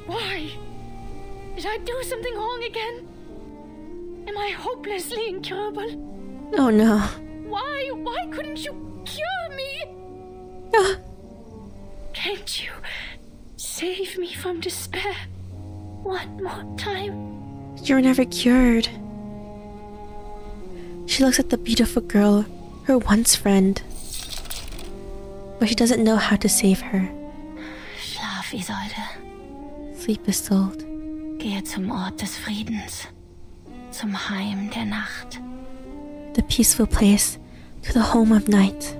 Why? Did I do something wrong again? Am I hopelessly incurable? Oh no. Why? Why couldn't you cure me? Can't you save me from despair one more time? You were never cured. She looks at the beautiful girl, her once friend. But she doesn't know how to save her. Schlaf, Isolde. Sleep, Isolde. Gehe zum Ort des Friedens. Zum Heim der Nacht. The peaceful place, to the home of night.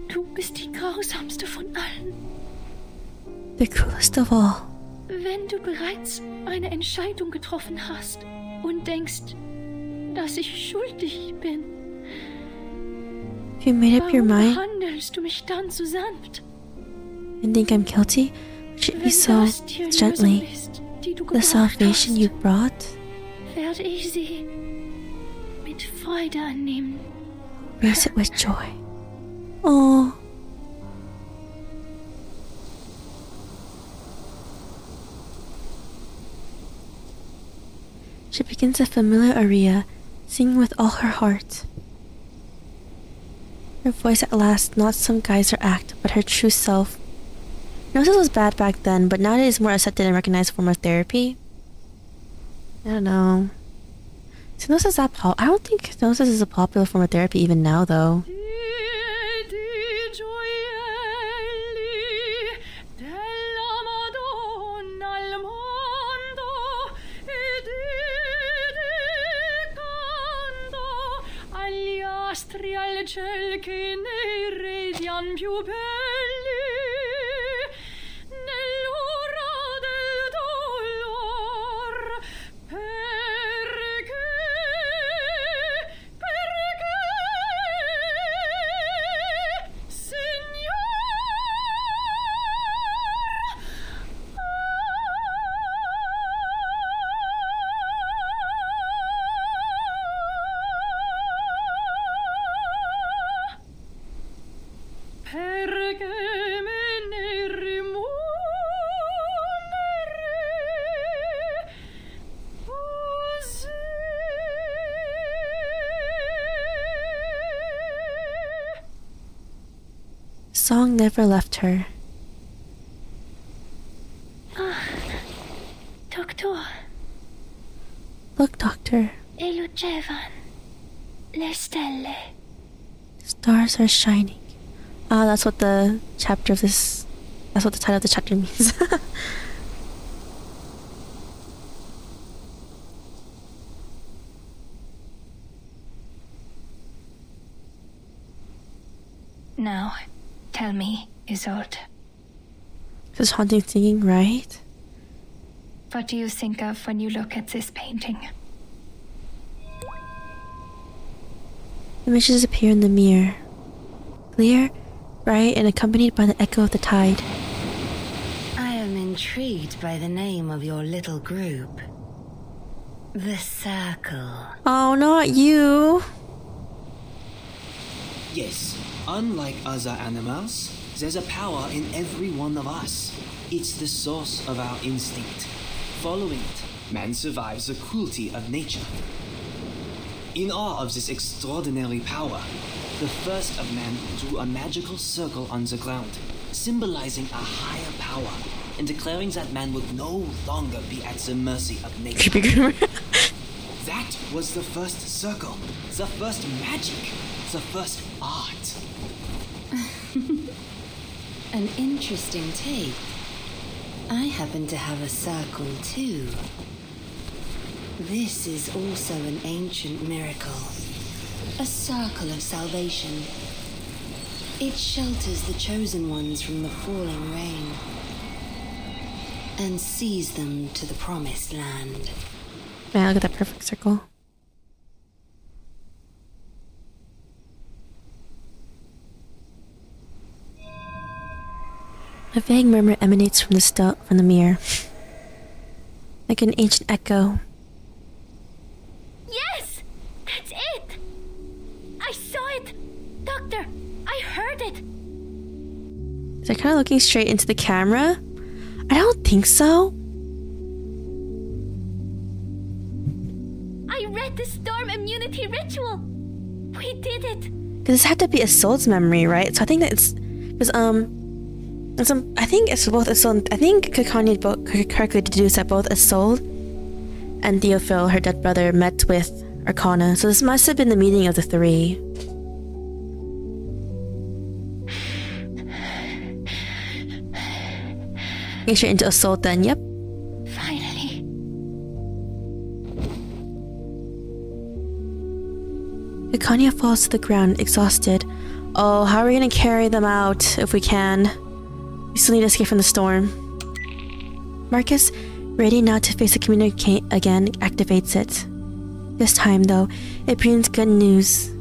Du bist die grausamste von allen. The cruelest of all. Wenn du bereits eine Entscheidung getroffen hast und denkst, dass ich schuldig bin, If you made up your mind behandelst du mich dann so sanft? and think I'm guilty, it should be so gently. The salvation you brought, Werde ich sie mit Freude annehmen. raise it with joy. Oh. She begins a familiar aria, singing with all her heart. Her voice at last, not some guise or act, but her true self. Hypnosis was bad back then, but nowadays it's more accepted and recognized form of therapy. I don't know. Is hypnosis that I don't think hypnosis is a popular form of therapy even now, though. Astri al ciel che ne radian più belli nell'ora del dolor perché Signor perché me ne rimuovere così. Song never left her. Doctor, Look, Doctor, e lucevan le stelle. stars are shining. Ah, that's what the chapter of this. That's what the title of the chapter means. Now, tell me, Isolde, This haunting singing, right? what do you think of when you look at this painting? Images appear in the mirror. Clear, bright, and accompanied by the echo of the tide. I am intrigued by the name of your little group. The Circle. Oh, not you! Yes, unlike other animals, there's a power in every one of us. It's the source of our instinct. Following it, man survives the cruelty of nature. In awe of this extraordinary power, the first of men drew a magical circle on the ground, symbolizing a higher power, and declaring that man would no longer be at the mercy of nature. That was the first circle, the first magic, the first art. An interesting take. I happen to have a circle too. This is also an ancient miracle. A circle of salvation. It shelters the chosen ones from the falling rain and sees them to the promised land. Man, look at that perfect circle. A vague murmur emanates from the mirror, like an ancient echo. Yes! That's it! I saw it! Doctor, I heard it! Is it kind of looking straight into the camera? I don't think so. I read the storm immunity ritual! We did it! Because this had to be Isolde's memory, right? So I think that it's... Because, I think it's both Isolde... I think Caconia correctly deduced that both Isolde and Theophil, her dead brother, met with Arcana. So this must have been the meeting of the three. Get straight into Isolde then, yep. Finally. Caconia falls to the ground, exhausted. Oh, how are we gonna carry them out if we can? We still need to escape from the storm. Marcus, ready now to face the community again, activates it. This time, though, it brings good news.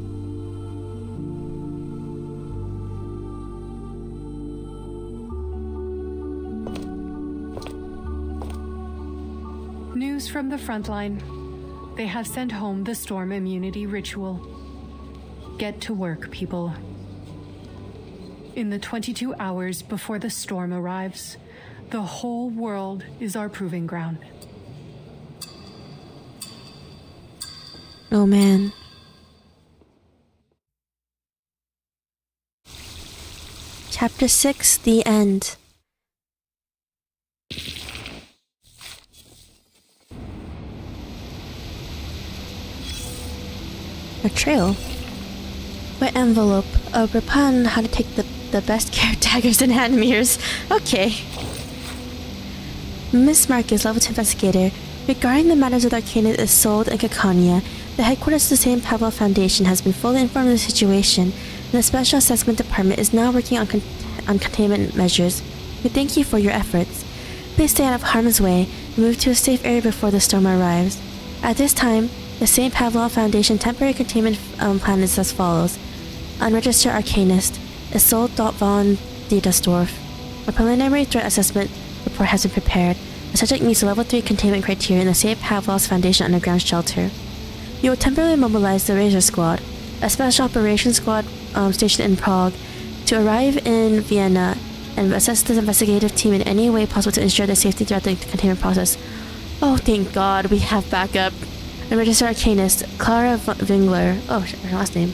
News from the front line. They have sent home the storm immunity ritual. Get to work, people. In the 22 hours before the storm arrives, the whole world is our proving ground. Oh man. Chapter 6, The End. A trail. Wet envelope. A Rapan how to take the best care of daggers and hand mirrors. Okay. Miss Marcus, level 2 investigator. Regarding the matters of the Arcana Isolde and Caconia, the headquarters of the St. Pavlo Foundation has been fully informed of the situation, and the Special Assessment Department is now working on containment measures. We thank you for your efforts. Please stay out of harm's way and move to a safe area before the storm arrives. At this time, the St. Pavlo Foundation temporary containment plan is as follows. Unregistered Arcanist, Isolde von Diedersdorf. A preliminary threat assessment report has been prepared. The subject meets the level 3 containment criteria in the St. Pavlos Foundation underground shelter. You will temporarily mobilize the Razor Squad, a special operations squad stationed in Prague, to arrive in Vienna and assist the investigative team in any way possible to ensure their safety throughout the containment process. Oh, thank God, we have backup. A registered Arcanist, Clara Wingler. Oh, her last name.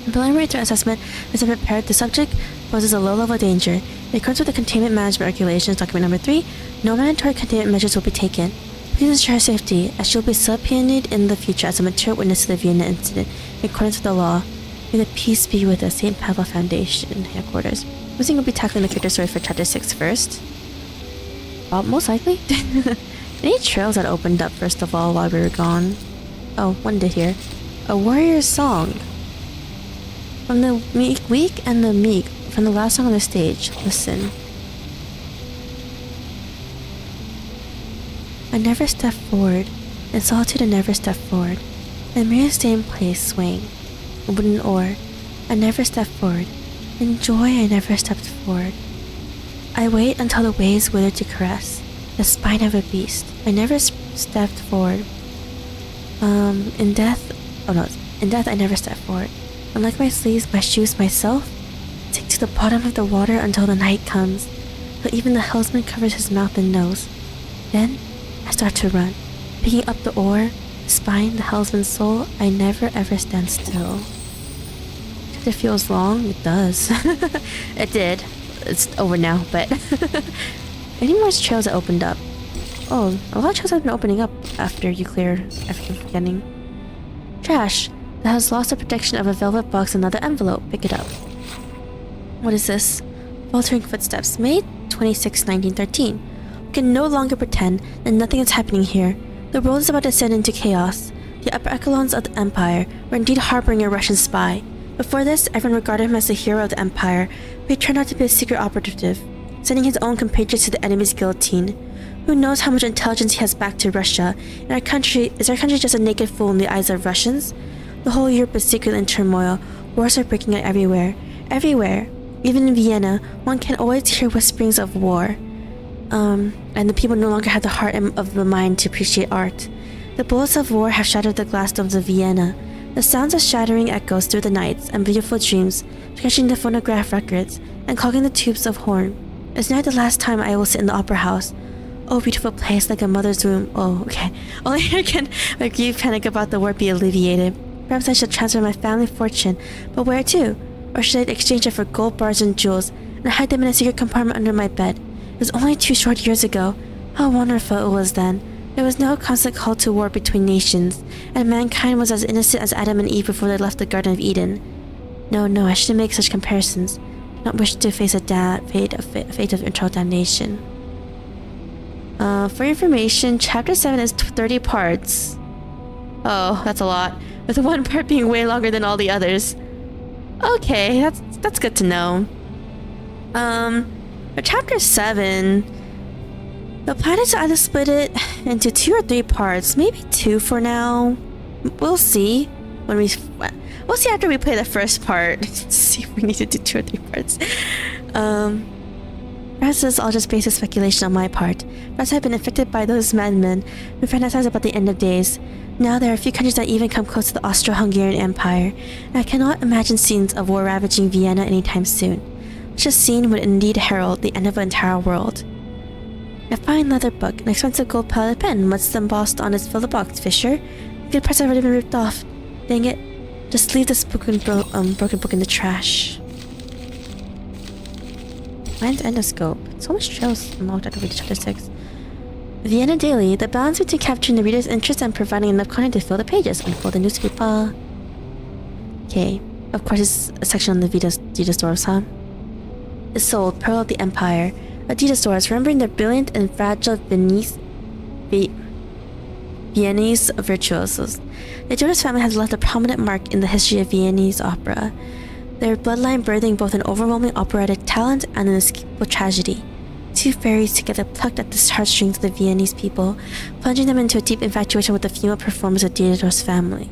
The preliminary threat assessment has been prepared. The subject poses a low level of danger. In accordance with the Containment Management Regulations, document number 3, no mandatory containment measures will be taken. Please ensure her safety, as she will be subpoenaed in the future as a material witness to the Vienna incident, in accordance with the law. May the peace be with the St. Pavlo Foundation headquarters. I think we'll be tackling the character story for chapter 6 first. Most likely. Any trails that opened up first of all while we were gone? Oh, one did here. A warrior's song. From the weak and the meek, from the last song on the stage. Listen. I never step forward. In solitude I never step forward. I merely stay in place, swaying. A wooden oar. I never step forward. In joy I never stepped forward. I wait until the waves wither to caress the spine of a beast. I never stepped forward. In death I never stepped forward. Unlike my sleeves, my shoes, myself, sink to the bottom of the water until the night comes, till even the helmsman covers his mouth and nose. Then I start to run, picking up the oar, the spine, the helmsman's soul. I never ever stand still. It feels long. It does. It did. It's over now, but any more trails that opened up? Oh, a lot of trails have been opening up after you clear everything from beginning. Trash that has lost the protection of a velvet box and another envelope. Pick it up. What is this? Faltering footsteps. May 26, 1913. We can no longer pretend that nothing is happening here. The world is about to descend into chaos. The upper echelons of the Empire were indeed harboring a Russian spy. Before this, everyone regarded him as the hero of the Empire, but he turned out to be a secret operative, sending his own compatriots to the enemy's guillotine. Who knows how much intelligence he has back to Russia, and is our country just a naked fool in the eyes of Russians? The whole Europe is secretly in turmoil. Wars are breaking out everywhere. Everywhere. Even in Vienna, one can always hear whisperings of war. And the people no longer have the heart of the mind to appreciate art. The bullets of war have shattered the glass domes of Vienna. The sounds of shattering echoes through the nights and beautiful dreams, scratching the phonograph records and clogging the tubes of horn. It's now the last time I will sit in the opera house. Oh, beautiful place, like a mother's womb. Oh, okay. Only here can my grief panic about the war be alleviated. Perhaps I should transfer my family fortune, but where to? Or should I exchange it for gold bars and jewels and hide them in a secret compartment under my bed? It was only 2 short years ago. How wonderful it was then. There was no constant call to war between nations, and mankind was as innocent as Adam and Eve before they left the Garden of Eden. No, I shouldn't make such comparisons. I do not wish to face a fate of eternal damnation. For information, Chapter 7 is 30 parts. Oh, that's a lot. With one part being way longer than all the others. Okay, that's good to know. For Chapter 7... the plan is to either split it into 2 or 3 parts, maybe 2 for now. We'll see when we'll see after we play the first part. See if we need to do 2 or 3 parts. Perhaps this is all just basic speculation on my part. Perhaps I've been infected by those madmen who fantasize about the end of days. Now there are a few countries that even come close to the Austro-Hungarian Empire, and I cannot imagine scenes of war ravaging Vienna anytime soon. Such a scene would indeed herald the end of an entire world. A fine leather book, an expensive gold-plated pen. What's embossed on its filler box, Fisher? The good parts have already been ripped off. Dang it. Just leave this broken book in the trash. Mine's endoscope. So much trails unlocked after reading Chapter 6. Vienna Daily. The balance between capturing the reader's interest and providing enough content to fill the pages. Unfold the newspaper. Okay. Of course, it's a section on the Vita stores, huh? Isolde, Pearl of the Empire. Adidas stores, remembering their brilliant and fragile Viennese virtuosos. The Jonas family has left a prominent mark in the history of Viennese opera, their bloodline birthing both an overwhelming operatic talent and an inescapable tragedy. 2 fairies together plucked at the heartstrings of the Viennese people, plunging them into a deep infatuation with the female performers of Diderot's family.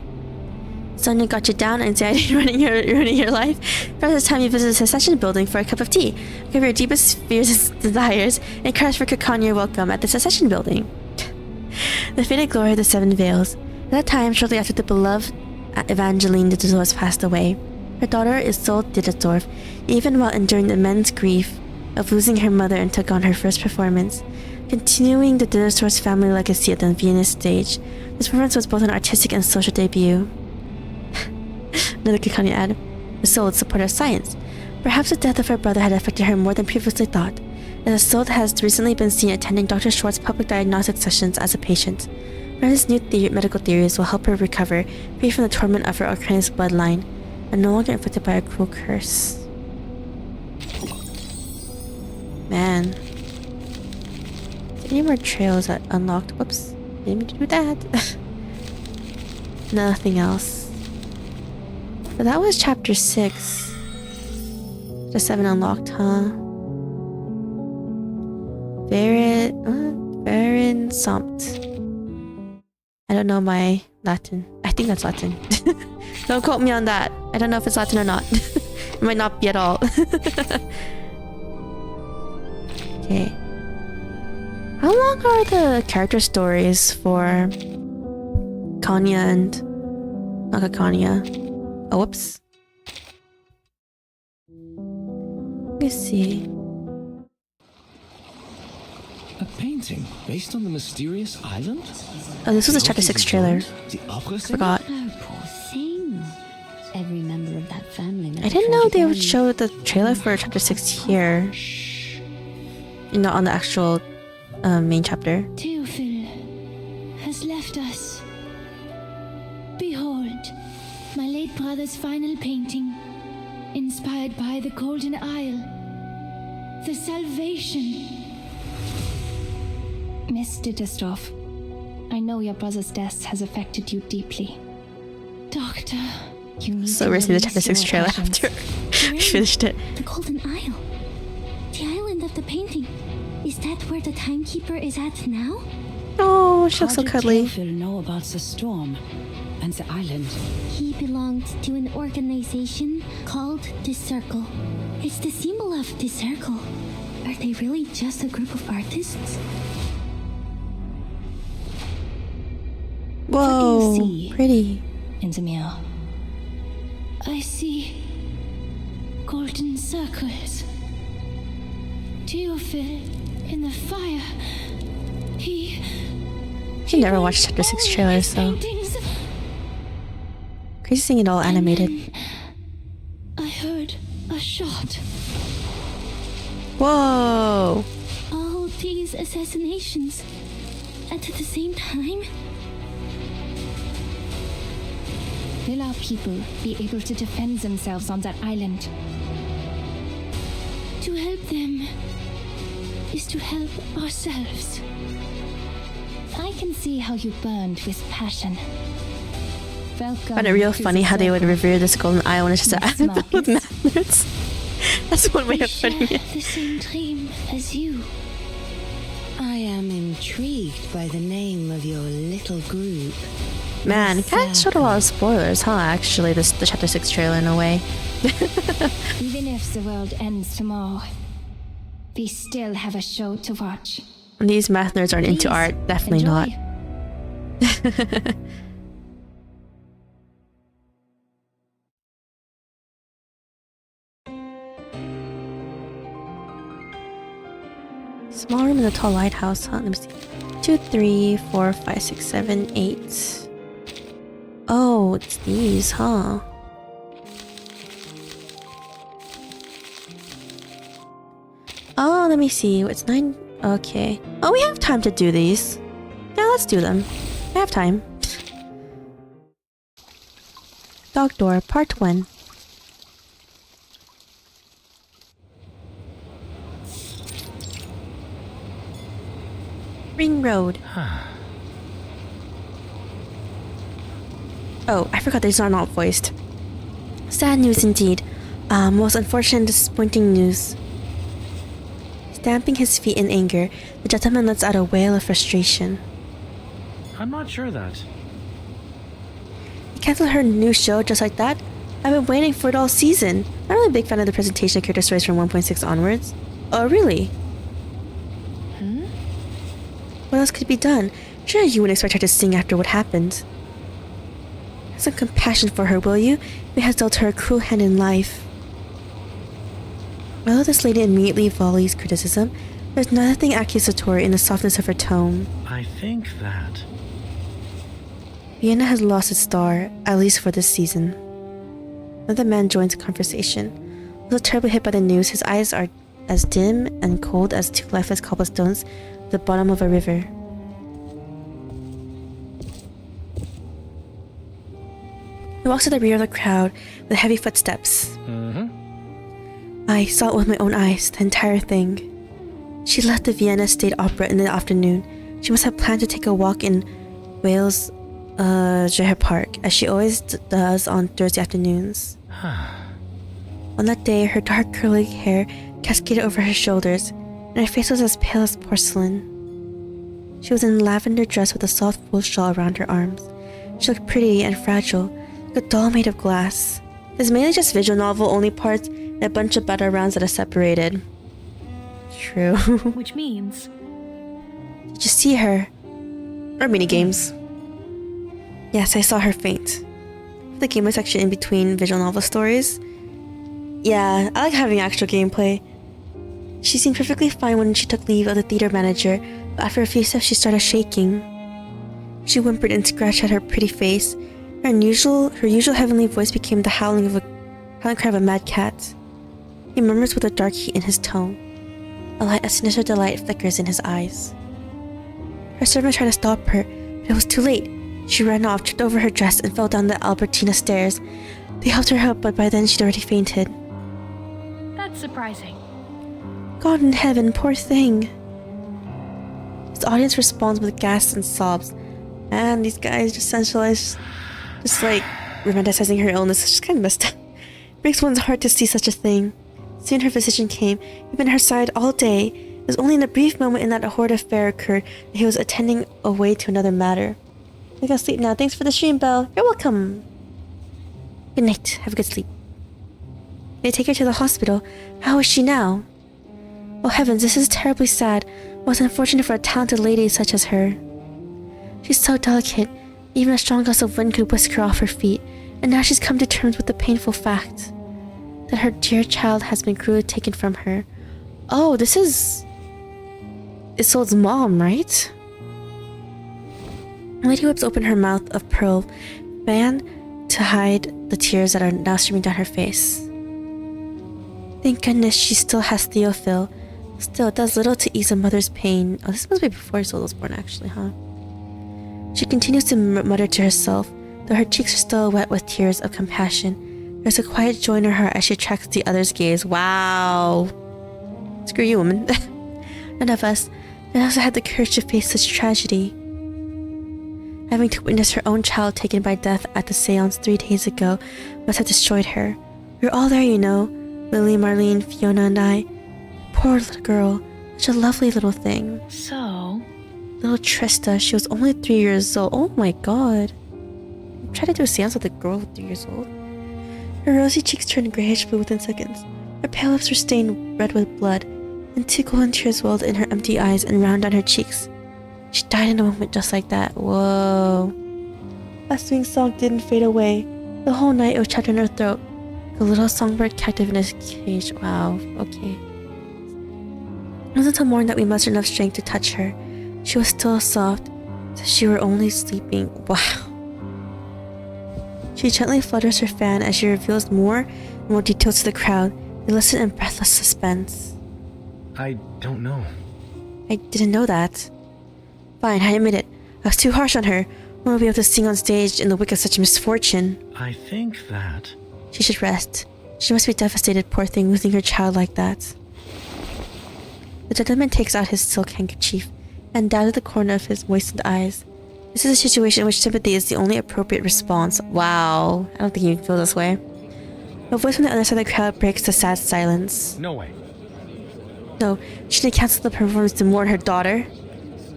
Sonia got you down, anxiety running your life? Perhaps it's time you visit the Secession building for a cup of tea. Give your deepest fears and desires, and cries for Kakon your welcome at the Secession building. The faded glory of the 7 Veils. At that time, shortly after the beloved Evangeline Dittelsdorf passed away, her daughter Isolde Dittelsdorf, even while enduring the immense grief of losing her mother, and took on her first performance, continuing the Dittelsdorf family legacy at the Vienna stage. This performance was both an artistic and social debut. Another Kakani ad. Isolde, supporter of science. Perhaps the death of her brother had affected her more than previously thought, as Isolde has recently been seen attending Dr. Schwartz's public diagnostic sessions as a patient. Perhaps new medical theories will help her recover, free from the torment of her Arcanist bloodline, and no longer inflicted by a cruel curse. Man. Any more trails that unlocked? Whoops. Didn't mean to do that. Nothing else. But that was Chapter 6. Chapter 7 unlocked, huh? Baron Somt. I don't know my Latin. I think that's Latin. Don't quote me on that. I don't know if it's Latin or not. It might not be at all. Okay. How long are the character stories for Kanya and Nakakanya? Oh, whoops. Let me see. A painting based on the mysterious island? Oh, this was a Chapter 6 trailer. The opera Forgot. Oh, poor thing. Every member of that family. I I didn't know they would show the trailer for chapter 6 here. Not on the actual main chapter. Theophil has left us. Behold, my late brother's final painting, inspired by the Golden Isle. The salvation. Miss Dittersdorf, I know your brother's death has affected you deeply. Doctor, you need So to we're seeing the release chapter 6 your trailer passions. after we finished it. The Golden Isle. The island of the painting. Is that where the timekeeper is at now? Oh, she looks so cuddly. How did Theophil know about the storm and the island? He belonged to an organization called the Circle. It's the symbol of the Circle. Are they really just a group of artists? Whoa, What do you see pretty. in the mirror? I see golden circles. Theophil in the fire. She never watched chapter 6 trailer, so crazy seeing it all animated. I heard a shot. Whoa! All these assassinations at the same time? Will our people be able to defend themselves on that island? To help them is to help ourselves. I can see how you burned with passion. I find it real funny how they would revere this golden isle when it's just an island filled with magnets. That's one way of putting it. The same dream as you. I am intrigued by the name of your little group. Man, kind of showed a lot of spoilers, huh? Actually, the chapter 6 trailer in a way. Even if the world ends tomorrow, we still have a show to watch. And these math nerds aren't into art, definitely enjoy. not. Small room in the tall lighthouse, huh? Let me see. 2, 3, 4, 5, 6, 7, 8. Oh, it's these, huh? Oh, let me see. It's 9. Okay. Oh, we have time to do these. Yeah, let's do them. I have time. Dog Door, Part 1. Ring Road. Oh, I forgot these are not voiced. Sad news indeed. Most unfortunate and disappointing news. Stamping his feet in anger, the gentleman lets out a wail of frustration. I'm not sure that. You canceled her new show just like that? I've been waiting for it all season. I'm really a big fan of the presentation of character stories from 1.6 onwards. Oh, really? What else could be done? Sure, you wouldn't expect her to sing after what happened. Have some compassion for her, will you? Who has dealt her a cruel hand in life. Although this lady immediately volleys criticism, there's nothing accusatory in the softness of her tone. I think that... Vienna has lost its star, at least for this season. Another man joins the conversation. Although terribly hit by the news, his eyes are as dim and cold as two lifeless cobblestones at the bottom of a river. He walks to the rear of the crowd with heavy footsteps. I saw it with my own eyes, the entire thing. She left the Vienna State Opera in the afternoon. She must have planned to take a walk in Wales, Jeher Park, as she always does on Thursday afternoons. On that day, her dark curly hair cascaded over her shoulders, and her face was as pale as porcelain. She was in a lavender dress with a soft wool shawl around her arms. She looked pretty and fragile, like a doll made of glass. It's mainly just visual novel only parts and a bunch of battle rounds that are separated. True. Which means... Did you see her? Or minigames. Yes, I saw her faint. The gamer section in between visual novel stories. Yeah, I like having actual gameplay. She seemed perfectly fine when she took leave of the theater manager, but after a few steps she started shaking. She whimpered and scratched at her pretty face. Her usual heavenly voice became the howling of a howling cry of a mad cat. He murmurs with a dark heat in his tone. A light of sinister delight flickers in his eyes. Her servant tried to stop her, but it was too late. She ran off, tripped over her dress, and fell down the Albertina stairs. They helped her up, but by then she'd already fainted. That's surprising. God in heaven, poor thing. His audience responds with gasps and sobs. Man, these guys just sensualize, just like romanticizing her illness. It's just kind of messed up. It breaks one's heart to see such a thing. Soon her physician came. He'd been at her side all day. It was only in a brief moment in that a horrid affair occurred that he was attending away to another matter. I gotta sleep now. Thanks for the stream, Belle. You're welcome. Good night. Have a good sleep. They take her to the hospital. How is she now? Oh heavens, this is terribly sad. Most unfortunate for a talented lady such as her. She's so delicate. Even a strong gust of wind could whisk her off her feet. And now she's come to terms with the painful fact that her dear child has been cruelly taken from her. Oh, this is Isolde's mom, right? Lady Whips opened her mouth of pearl band to hide the tears that are now streaming down her face. Thank goodness she still has Theophil. Still, it does little to ease a mother's pain. Oh, this must be before Isolde was born, actually, huh? She continues to mutter to herself, though her cheeks are still wet with tears of compassion. There's a quiet joy in her heart as she attracts the other's gaze. Wow. Screw you, woman. None of us also had the courage to face such tragedy. Having to witness her own child taken by death at the seance 3 days ago must have destroyed her. We were all there, you know. Lily, Marlene, Fiona, and I. Poor little girl. Such a lovely little thing. So? Little Trista, she was only 3 years old. Oh my god. Try to do a seance with a girl 3 years old. Her rosy cheeks turned grayish blue within seconds. Her pale lips were stained red with blood, and 2 golden tears welled in her empty eyes and round down her cheeks. She died in a moment just like that. Whoa. That swing song didn't fade away. The whole night it was trapped in her throat. The little songbird captive in his cage. Wow. Okay. It wasn't until morning that we mustered enough strength to touch her. She was still soft, as if she were only sleeping. Wow. She gently flutters her fan as she reveals more and more details to the crowd. They listen in breathless suspense. I don't know. I didn't know that. Fine, I admit it. I was too harsh on her. One will be able to sing on stage in the wake of such misfortune. I think that... She should rest. She must be devastated, poor thing, losing her child like that. The gentleman takes out his silk handkerchief and dabs at the corner of his moistened eyes. This is a situation in which sympathy is the only appropriate response. Wow. I don't think you feel this way. A voice from the other side of the crowd breaks the sad silence. No way. No, she didn't cancel the performance to mourn her daughter.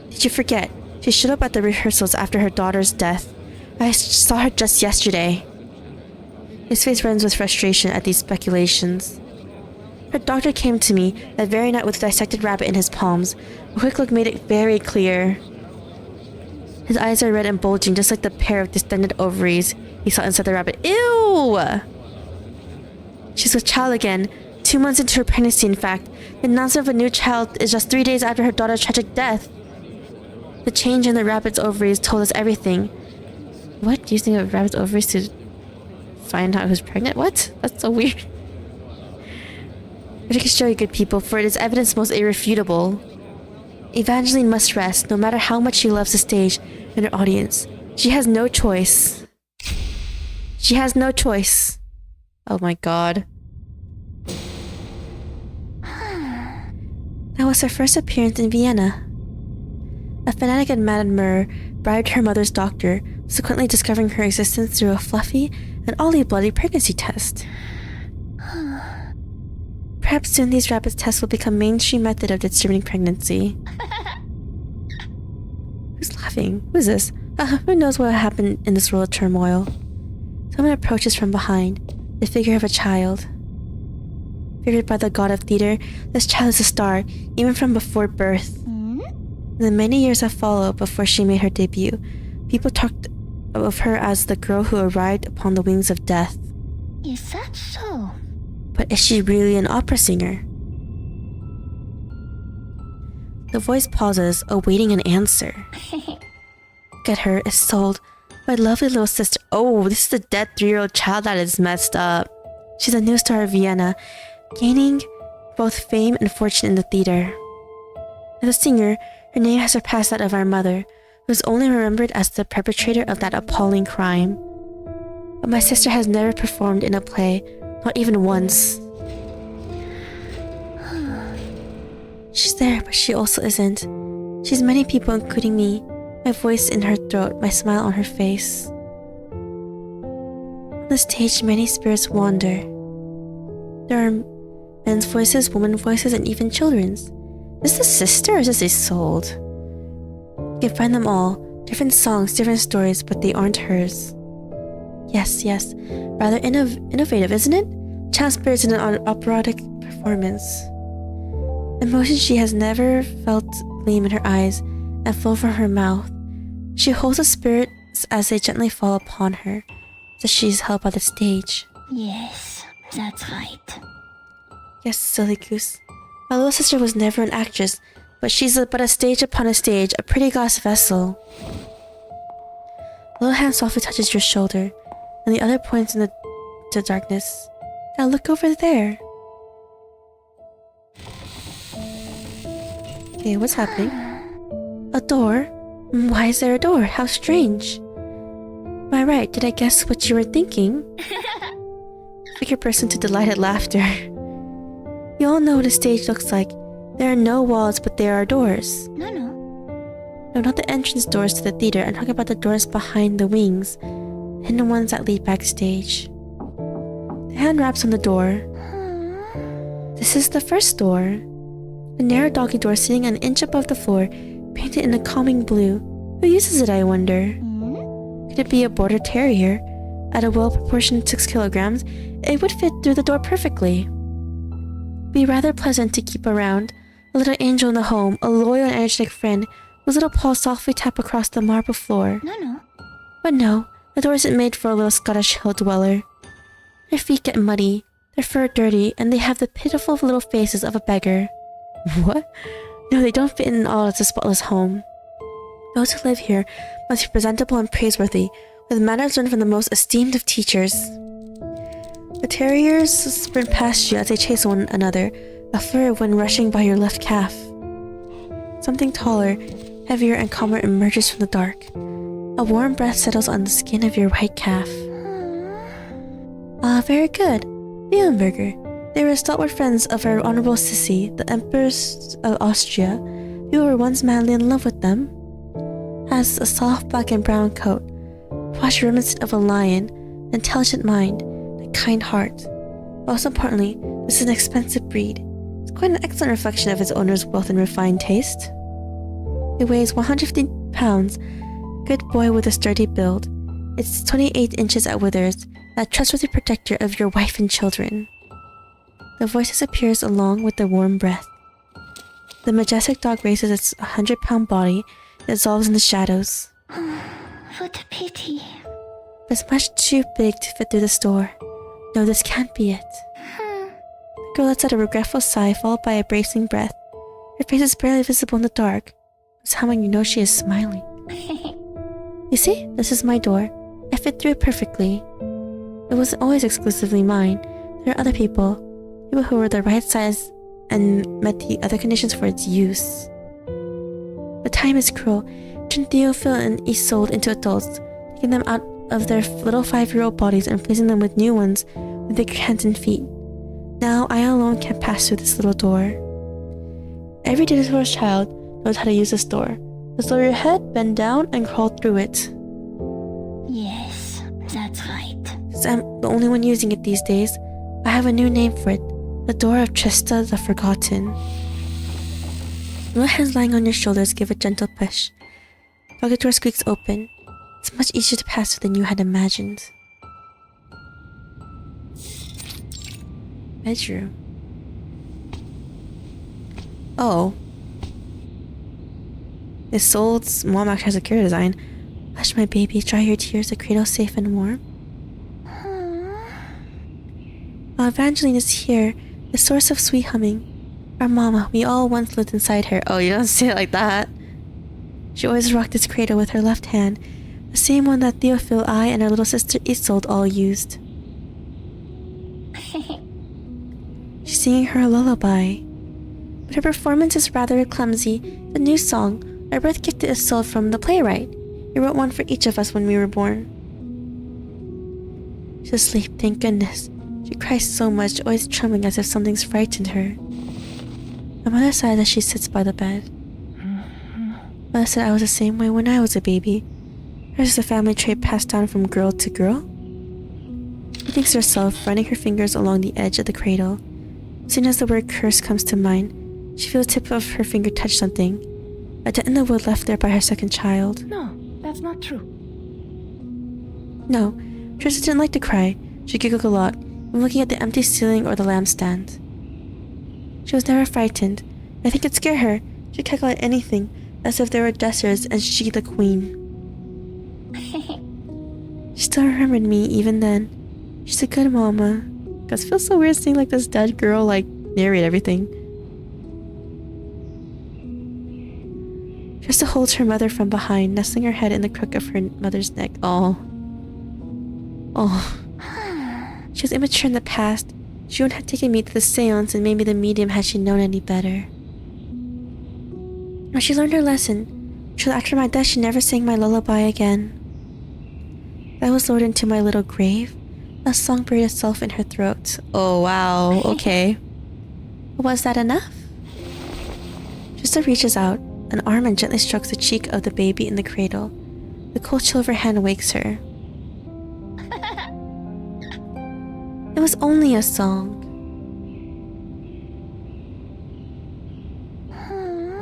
Did you forget? She showed up at the rehearsals after her daughter's death. I saw her just yesterday. His face rends with frustration at these speculations. Her doctor came to me that very night with a dissected rabbit in his palms. A quick look made it very clear. His eyes are red and bulging, just like the pair of distended ovaries he saw inside the rabbit. Ew! She's with child again. 2 months into her pregnancy, in fact. The announcement of a new child is just 3 days after her daughter's tragic death. The change in the rabbit's ovaries told us everything. What? Using a rabbit's ovaries to find out who's pregnant? What? That's so weird. But I can show you, good people, for it is evidence most irrefutable. Evangeline must rest, no matter how much she loves the stage and her audience. She has no choice. She has no choice. Oh my god. That was her first appearance in Vienna. A fanatic and mad admirer bribed her mother's doctor, subsequently discovering her existence through a fluffy and oddly bloody pregnancy test. Perhaps soon these rabbit tests will become mainstream method of determining pregnancy. Who's laughing? Who is this? Who knows what happened in this world of turmoil? Someone approaches from behind, the figure of a child. Favored by the god of theater, this child is a star, even from before birth. In the many years that followed before she made her debut, people talked of her as the girl who arrived upon the wings of death. Is that so? But is she really an opera singer? The voice pauses, awaiting an answer. Look at her, Isolde, my lovely little sister. Oh, this is the dead 3-year-old child that is messed up. She's a new star of Vienna, gaining both fame and fortune in the theater. As a singer, her name has surpassed that of our mother, who is only remembered as the perpetrator of that appalling crime. But my sister has never performed in a play, not even once. She's there, but she also isn't. She's many people, including me, my voice in her throat, my smile on her face. On the stage, many spirits wander. There are men's voices, women's voices, and even children's. Is this a sister or is this Isolde? You can find them all. Different songs, different stories, but they aren't hers. Yes. Rather innovative, isn't it? Child spirits in an operatic performance. Emotion she has never felt gleam in her eyes and flow from her mouth. She holds the spirits as they gently fall upon her, as she is held by the stage. Yes, that's right. Yes, silly goose. My little sister was never an actress, but she's but a stage upon a stage, a pretty glass vessel. A little hand softly touches your shoulder, and the other points in the darkness. Now look over there. Okay, what's happening? A door? Why is there a door? How strange. Am I right? Did I guess what you were thinking? Figure burst into delighted laughter. You all know what a stage looks like. There are no walls, but there are doors. No. No, not the entrance doors to the theater. I'm talking about the doors behind the wings, hidden ones that lead backstage. The hand wraps on the door. This is the first door. A narrow doggy door sitting an inch above the floor, painted in a calming blue. Who uses it, I wonder? Could it be a border terrier? At a well-proportioned 6 kilograms, it would fit through the door perfectly. Be rather pleasant to keep around. A little angel in the home, a loyal and energetic friend, whose little paws softly tap across the marble floor. No. But no, the door isn't made for a little Scottish hill dweller. Their feet get muddy, their fur dirty, and they have the pitiful little faces of a beggar. What? No, they don't fit in at all as a spotless home. Those who live here must be presentable and praiseworthy, with manners learned from the most esteemed of teachers. The terriers sprint past you as they chase one another, a flurry of wind rushing by your left calf. Something taller, heavier, and calmer emerges from the dark. A warm breath settles on the skin of your right calf. Ah, very good. Leonberger. They were stalwart friends of our Honorable Sissy, the Empress of Austria. You were once madly in love with them. Has a soft black and brown coat, posh reminiscent of a lion, an intelligent mind, a kind heart. Most importantly, this is an expensive breed. It's quite an excellent reflection of its owner's wealth and refined taste. It weighs 150 pounds, good boy with a sturdy build. It's 28 inches at withers, a trustworthy protector of your wife and children. The voice disappears along with the warm breath. The majestic dog raises its 100-pound body and dissolves in the shadows. What a pity. It's much too big to fit through this door. No, this can't be it. The girl lets out a regretful sigh followed by a bracing breath. Her face is barely visible in the dark. It's how you know she is smiling. You see, this is my door. I fit through it perfectly. It wasn't always exclusively mine. There are other people who were the right size and met the other conditions for its use. But time is cruel. Turn Theophil and Isolde into adults, taking them out of their little 5-year-old bodies and placing them with new ones with big hands and feet. Now I alone can pass through this little door. Every dinosaur's child knows how to use this door. Just lower your head, bend down, and crawl through it. Yes, that's right. Since I'm the only one using it these days, I have a new name for it. The Door of Trista the Forgotten. Little hands lying on your shoulders give a gentle push. The door squeaks open. It's much easier to pass through than you had imagined. Bedroom. Oh. Isolde's mom actually has a character design. Hush, my baby, dry your tears, the cradle safe and warm. While Evangeline is here, the source of sweet humming. Our mama, we all once lived inside her. Oh, you don't say it like that. She always rocked this cradle with her left hand, the same one that Theophil, I, and our little sister Isolde all used. She's singing her a lullaby. But her performance is rather clumsy. The new song, our birth gift to Isolde from the playwright. He wrote one for each of us when we were born. She's asleep, thank goodness. She cries so much, always trembling as if something's frightened her. My mother sighs as she sits by the bed. Mother said I was the same way when I was a baby. Hers is a family trait passed down from girl to girl. She thinks to herself, running her fingers along the edge of the cradle. As soon as the word curse comes to mind, she feels the tip of her finger touch something. A dent in the wood left there by her second child. No, that's not true. No, Trista didn't like to cry. She giggled a lot when looking at the empty ceiling or the lampstand. She was never frightened. I think it'd scare her. She'd cackle at anything, as if there were dressers and she the queen. She still remembered me even then. She's a good mama. Guys, it feels so weird seeing like this dead girl like narrate everything. Trista holds her mother from behind, nestling her head in the crook of her mother's neck. Oh. She was immature in the past. She wouldn't have taken me to the seance and made me the medium had she known any better. When she learned her lesson, till after my death she never sang my lullaby again. I was lowered into my little grave. A song buried itself in her throat. Oh wow, okay. Was that enough? Trista reaches out, an arm, and gently strokes the cheek of the baby in the cradle. The cold chill of her hand wakes her. It was only a song.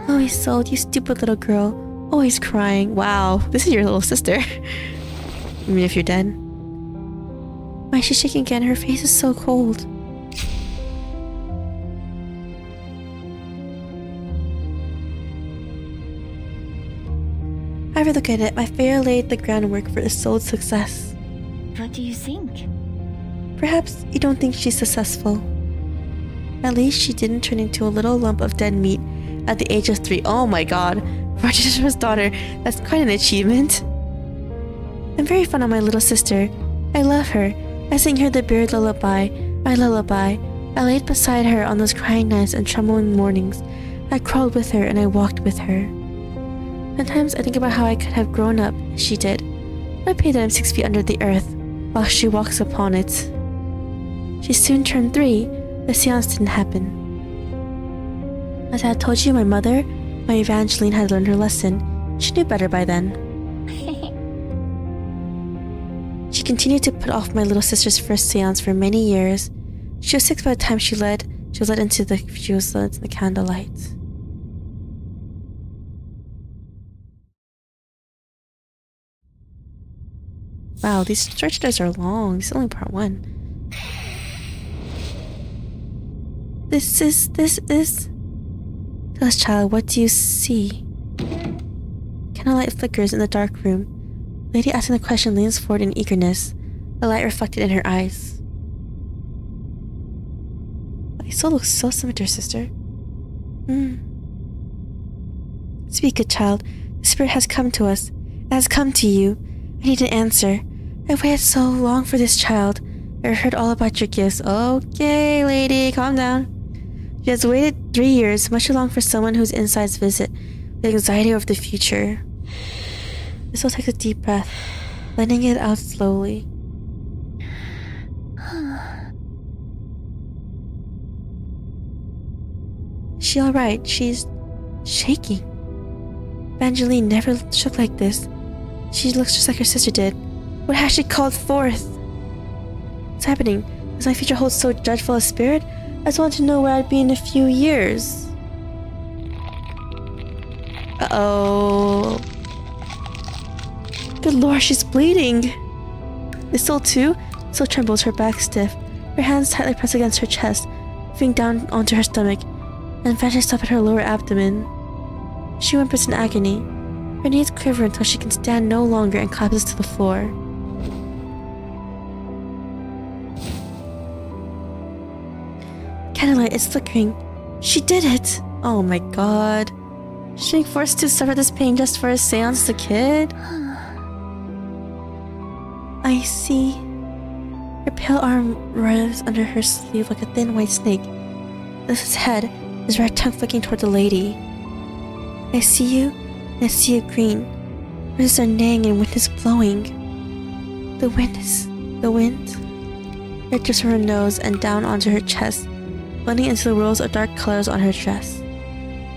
Oh, Isolde, you stupid little girl. Always crying. Wow, this is your little sister. I mean, if you're dead. Why is she shaking again? Her face is so cold. However look at it, my failure laid the groundwork for Isolde's success. What do you think? Perhaps you don't think she's successful. At least she didn't turn into a little lump of dead meat at the age of 3. Oh my god. Roger's daughter. That's quite an achievement. I'm very fond of my little sister. I love her. I sing her the buried lullaby, my lullaby. I laid beside her on those crying nights and trembling mornings. I crawled with her and I walked with her. Sometimes I think about how I could have grown up as she did. I pray that I'm 6 feet under the earth while she walks upon it. She soon turned 3. The seance didn't happen. As I had told you, my mother, my Evangeline, had learned her lesson. She knew better by then. She continued to put off my little sister's first seance for many years. She was 6 by the time she was led into the candlelight. Wow, these stretch days are long. This is only part 1. This is... Tell us, child, what do you see? Candlelight flickers in the dark room. Lady asking the question leans forward in eagerness, the light reflected in her eyes. Isolde looks so similar to her sister. Speak, good child. The spirit has come to us. It has come to you. I need an answer. I've waited so long for this child. I heard all about your gifts. Okay, lady, calm down. She has waited 3 years, much too long for someone whose insides visit with anxiety over the future. Isolde takes a deep breath, letting it out slowly. Is she alright? She's shaking. Evangeline never shook like this. She looks just like her sister did. What has she called forth? What's happening? Does my future hold so dreadful a spirit? I just want to know where I'd be in a few years. Uh-oh. Good lord, she's bleeding. Isolde too? Isolde trembles, her back stiff. Her hands tightly pressed against her chest, moving down onto her stomach, and eventually stop at her lower abdomen. She whimpers in agony. Her knees quiver until she can stand no longer and collapses to the floor. Candlelight is flickering. She did it! Oh my god. She's being forced to suffer this pain just for a seance as a kid? I see. Her pale arm writhes under her sleeve like a thin white snake, His head, his red tongue flicking toward the lady. I see you, and I see a green. Birds are neighing and wind is blowing. The wind. Right just from her nose and down onto her chest, blending into the rows of dark colors on her dress.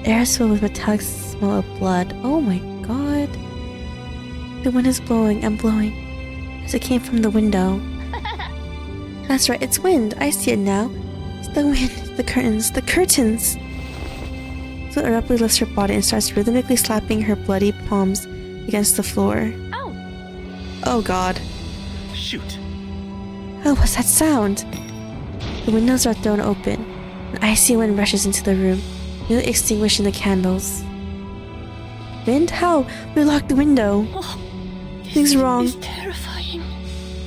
The air is filled with metallic smell of blood. Oh my god. The wind is blowing and blowing as it came from the window. That's right, it's wind. I see it now. It's the wind, the curtains. So abruptly lifts her body and starts rhythmically slapping her bloody palms against the floor. Ow! Oh god. Shoot. Oh, what's that sound? The windows are thrown open. An icy wind rushes into the room, nearly extinguishing the candles. Wind? How? We locked the window. Oh, Things wrong. It's terrifying.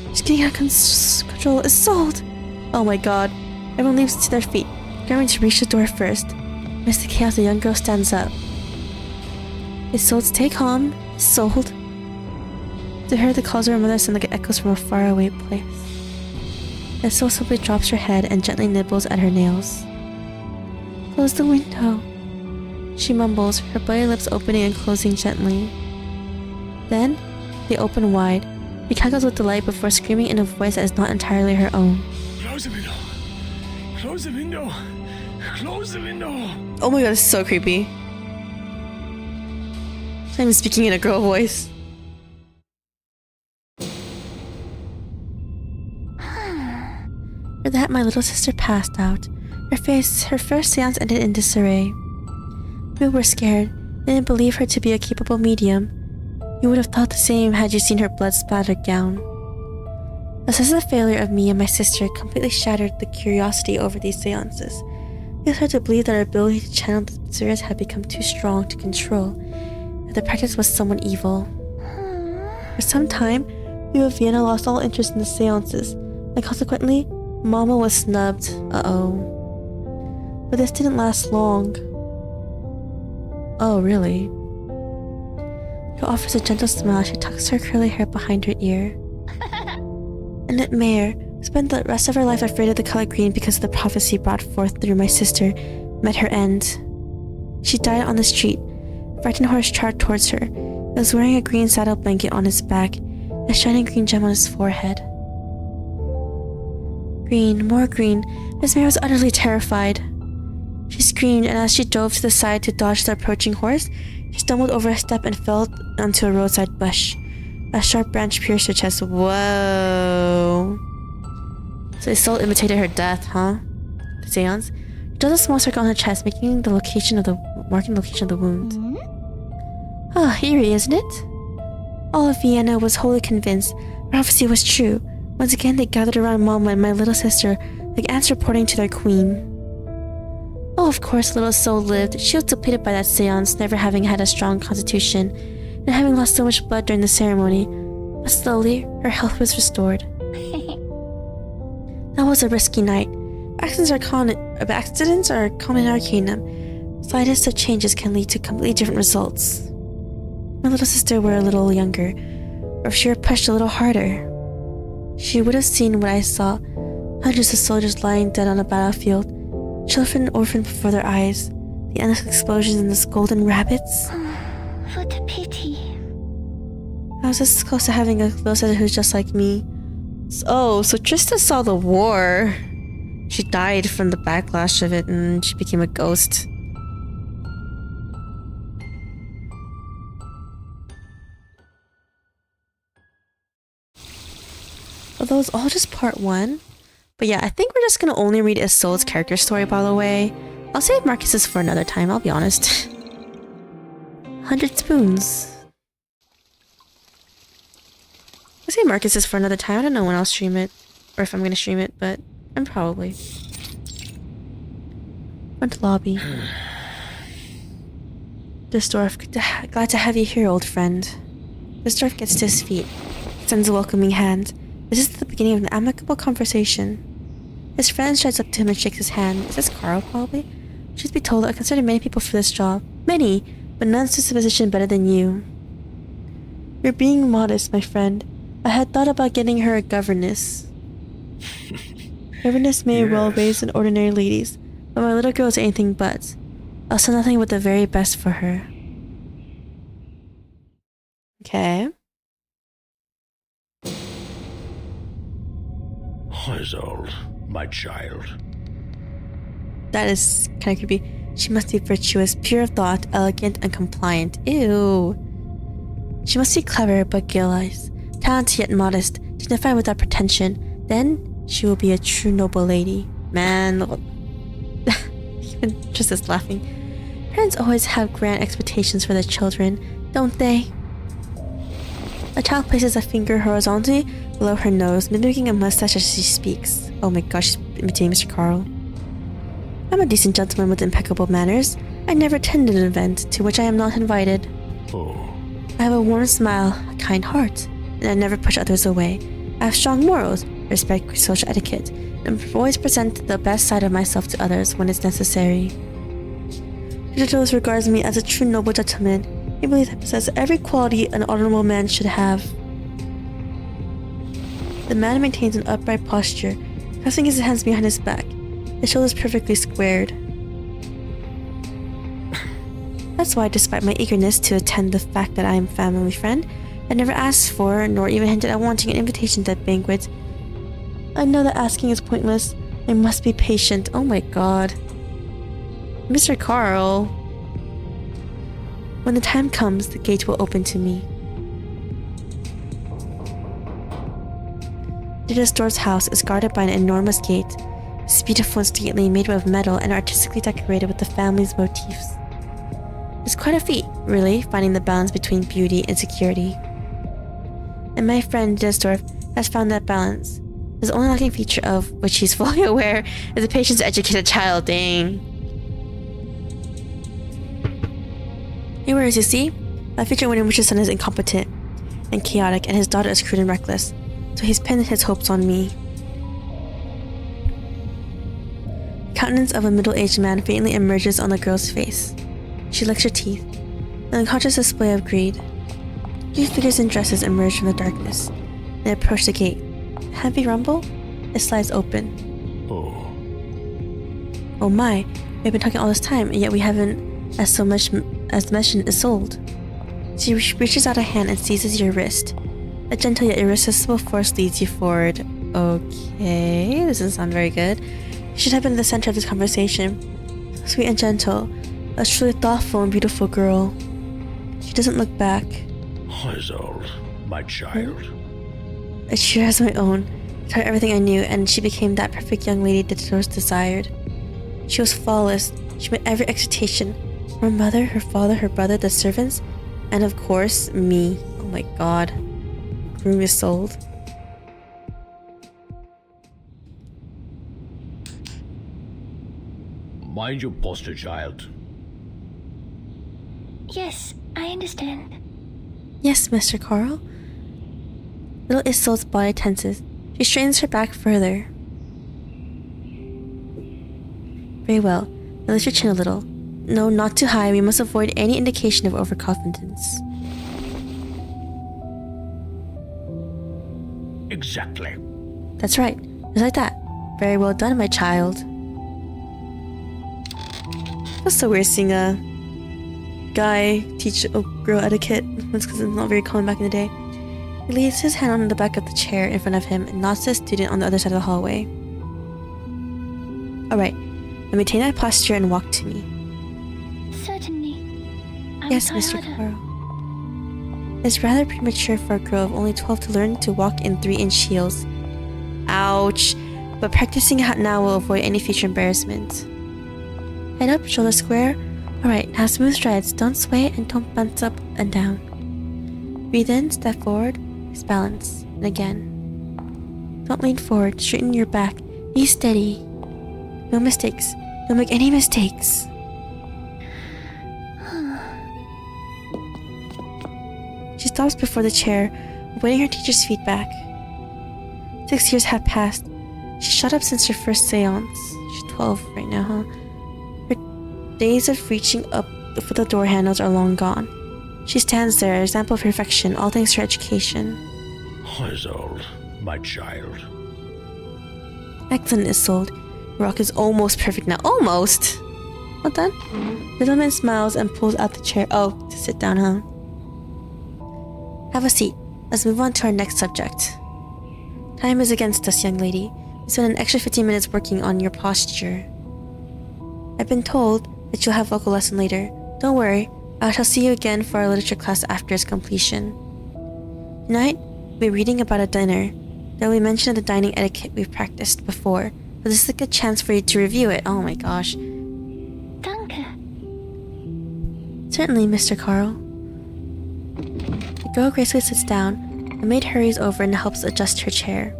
She's getting out of control. Isolde! Oh my god. Everyone leaps to their feet, grabbing to reach the door first. Amidst the chaos, the young girl stands up. Isolde, stay calm. Isolde. To her, the calls of her mother sound like echoes from a faraway place. Isolde simply drops her head and gently nibbles at her nails. Close the window, she mumbles, her bloody lips opening and closing gently. Then, they open wide. She cackles with delight before screaming in a voice that is not entirely her own. Close the window. Close the window. Close the window. Oh my god, it's so creepy. I'm speaking in a girl voice. For that, my little sister passed out. Her first seance ended in disarray. We were scared. They didn't believe her to be a capable medium. You would have thought the same had you seen her blood-splattered gown. The sense of failure of me and my sister completely shattered the curiosity over these seances. We started to believe that our ability to channel the spirits had become too strong to control, that the practice was someone evil. For some time, we of Vienna lost all interest in the seances, and consequently, Mama was snubbed. But this didn't last long. Oh, really? She offers a gentle smile as she tucks her curly hair behind her ear. Annette Mayer spent the rest of her life afraid of the color green because of the prophecy brought forth through my sister, met her end. She died on the street. A frightened horse charged towards her. He was wearing a green saddle blanket on his back, and a shining green gem on his forehead. Green, more green. Miss Mayer was utterly terrified. She screamed, and as she dove to the side to dodge the approaching horse, she stumbled over a step and fell onto a roadside bush. A sharp branch pierced her chest. Whoa. So Isolde imitated her death, huh? The seance. She does a small circle on her chest, marking the location of the wound. Ah, eerie, isn't it? All of Vienna was wholly convinced prophecy was true. Once again, they gathered around Mama and my little sister, like ants reporting to their queen. Oh, of course, little Isolde lived. She was depleted by that seance, never having had a strong constitution, and having lost so much blood during the ceremony. But slowly, her health was restored. That was a risky night. Accidents are common in Arcanum. Slightest of changes can lead to completely different results. My little sister were a little younger, or if she were pushed a little harder, she would have seen what I saw. Hundreds of soldiers lying dead on a battlefield, children orphaned before their eyes, the endless explosions and the golden rabbits. What a pity. I was this close to having a little sister who's just like me. So Trista saw the war. She died from the backlash of it and she became a ghost. Well, that was all just part 1. But yeah, I think we're just gonna only read Isolde's character story, by the way. I'll save Marcus's for another time, I'll be honest. 100 spoons. I'll save Marcus's for another time. I don't know when I'll stream it. Or if I'm gonna stream it, but I'm probably. Front lobby. Dusdorf, glad to have you here, old friend. Dusdorf gets to his feet, extends a welcoming hand. This is the beginning of an amicable conversation. His friend strides up to him and shakes his hand. Is this Carl, probably? Truth be told, I consider many people for this job. Many, but none suits the position better than you. You're being modest, my friend. I had thought about getting her a governess. Governess may well raise an ordinary ladies, But my little girl is anything but. I'll send nothing but the very best for her. Okay. Isolde, my child. That is kind of creepy. She must be virtuous, pure of thought, elegant, and compliant. Ew. She must be clever, but guerilla-eyes, talented yet modest, dignified without pretension. Then she will be a true noble lady. Man, even just as laughing. Parents always have grand expectations for their children, don't they? A child places a finger horizontally below her nose, mimicking a mustache as she speaks. Oh my gosh, she's imitating Mr. Carl. I'm a decent gentleman with impeccable manners. I never attended an event to which I am not invited. Oh. I have a warm smile, a kind heart, and I never push others away. I have strong morals, respect social etiquette, and always present the best side of myself to others when it's necessary. Hysteria regards me as a true noble gentleman. He believes I possess every quality an honorable man should have. The man maintains an upright posture, crossing his hands behind his back, his shoulders perfectly squared. That's why, despite my eagerness to attend the fact that I am a family friend, I never asked for, nor even hinted at wanting an invitation to that banquet. I know that asking is pointless. I must be patient. Oh my god. Mr. Carl. When the time comes, the gate will open to me. Dita Store's house is guarded by an enormous gate. It's beautiful and stately, made of metal and artistically decorated with the family's motifs. It's quite a feat, really, finding the balance between beauty and security. And my friend Disdorf has found that balance. His only lacking feature of which he's fully aware is the patience to educate a child. Dang. Anyways, you see, my future winning witch's son is incompetent and chaotic, and his daughter is crude and reckless, so he's pinned his hopes on me. The countenance of a middle-aged man faintly emerges on the girl's face. She licks her teeth, an unconscious display of greed. Three figures in dresses emerge from the darkness and approach the gate. A heavy rumble? It slides open. Oh my, we've been talking all this time, and yet we haven't as much mentioned Isolde. She reaches out a hand and seizes your wrist. A gentle yet irresistible force leads you forward. Okay, this doesn't sound very good. You should have been the center of this conversation. Sweet and gentle. A truly thoughtful and beautiful girl. She doesn't look back. Isolde, my child. I treat her as my own. I taught her everything I knew, and she became that perfect young lady that Dolores desired. She was flawless. She met every expectation. Her mother, her father, her brother, the servants, and of course, me. Oh my god. Room is sold. Mind your posture, child. Yes, I understand. Yes, Mr. Carl. Little Isolde's body tenses. She strains her back further. Very well. Now lift your chin a little. No, not too high. We must avoid any indication of overconfidence. Exactly. That's right. Just like that. Very well done, my child. That's so weird seeing a guy teach a girl etiquette. That's because it's not very common back in the day. He lays his hand on the back of the chair in front of him and nods to the student on the other side of the hallway. Alright, maintain that posture and walk to me. Certainly. Yes, Mr. Carl. It's rather premature for a girl of only 12 to learn to walk in 3-inch heels. Ouch! But practicing it now will avoid any future embarrassment. Head up, shoulder square. Alright, now smooth strides. Don't sway and don't bounce up and down. Breathe in, step forward, balance, and again. Don't lean forward, straighten your back. Be steady. No mistakes. Don't make any mistakes. She stops before the chair, awaiting her teacher's feedback. 6 years have passed. She's shut up since her first seance. She's 12 right now, huh? Her days of reaching up for the door handles are long gone. She stands there, an example of perfection, all thanks to her education. Isolde, my child. Excellent, Isolde. Rock is almost perfect now. Almost! Well done. The gentleman smiles and pulls out the chair. Oh, to sit down, huh? Have a seat. Let's move on to our next subject. Time is against us, young lady. We spent an extra 15 minutes working on your posture. I've been told that you'll have vocal lesson later. Don't worry, I shall see you again for our literature class after its completion. Tonight, we'll be reading about a dinner. There will be mention of the dining etiquette we've practiced before, but this is a good chance for you to review it. Oh my gosh. Danke. Certainly, Mr. Carl. The girl gracefully sits down. The maid hurries over and helps adjust her chair.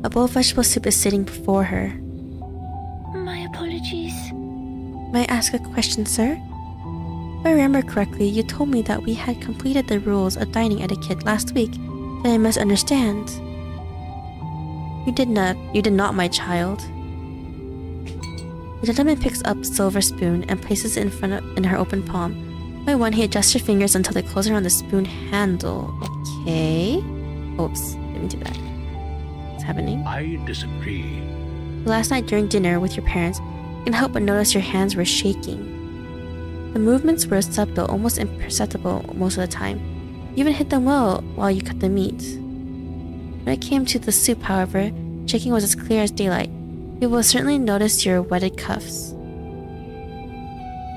A bowl of vegetable soup is sitting before her. My apologies. May I ask a question, sir? If I remember correctly, you told me that we had completed the rules of dining etiquette last week. Then I must understand. You did not, my child. The gentleman picks up a silver spoon and places it in her open palm. By one, he adjusts her fingers until they close around the spoon handle. Okay. Oops, didn't do that. What's happening? I disagree. Last night during dinner with your parents, I couldn't help but notice your hands were shaking. The movements were subtle, almost imperceptible most of the time. You even hit them well while you cut the meat. When it came to the soup, however, shaking was as clear as daylight. You will certainly notice your wetted cuffs.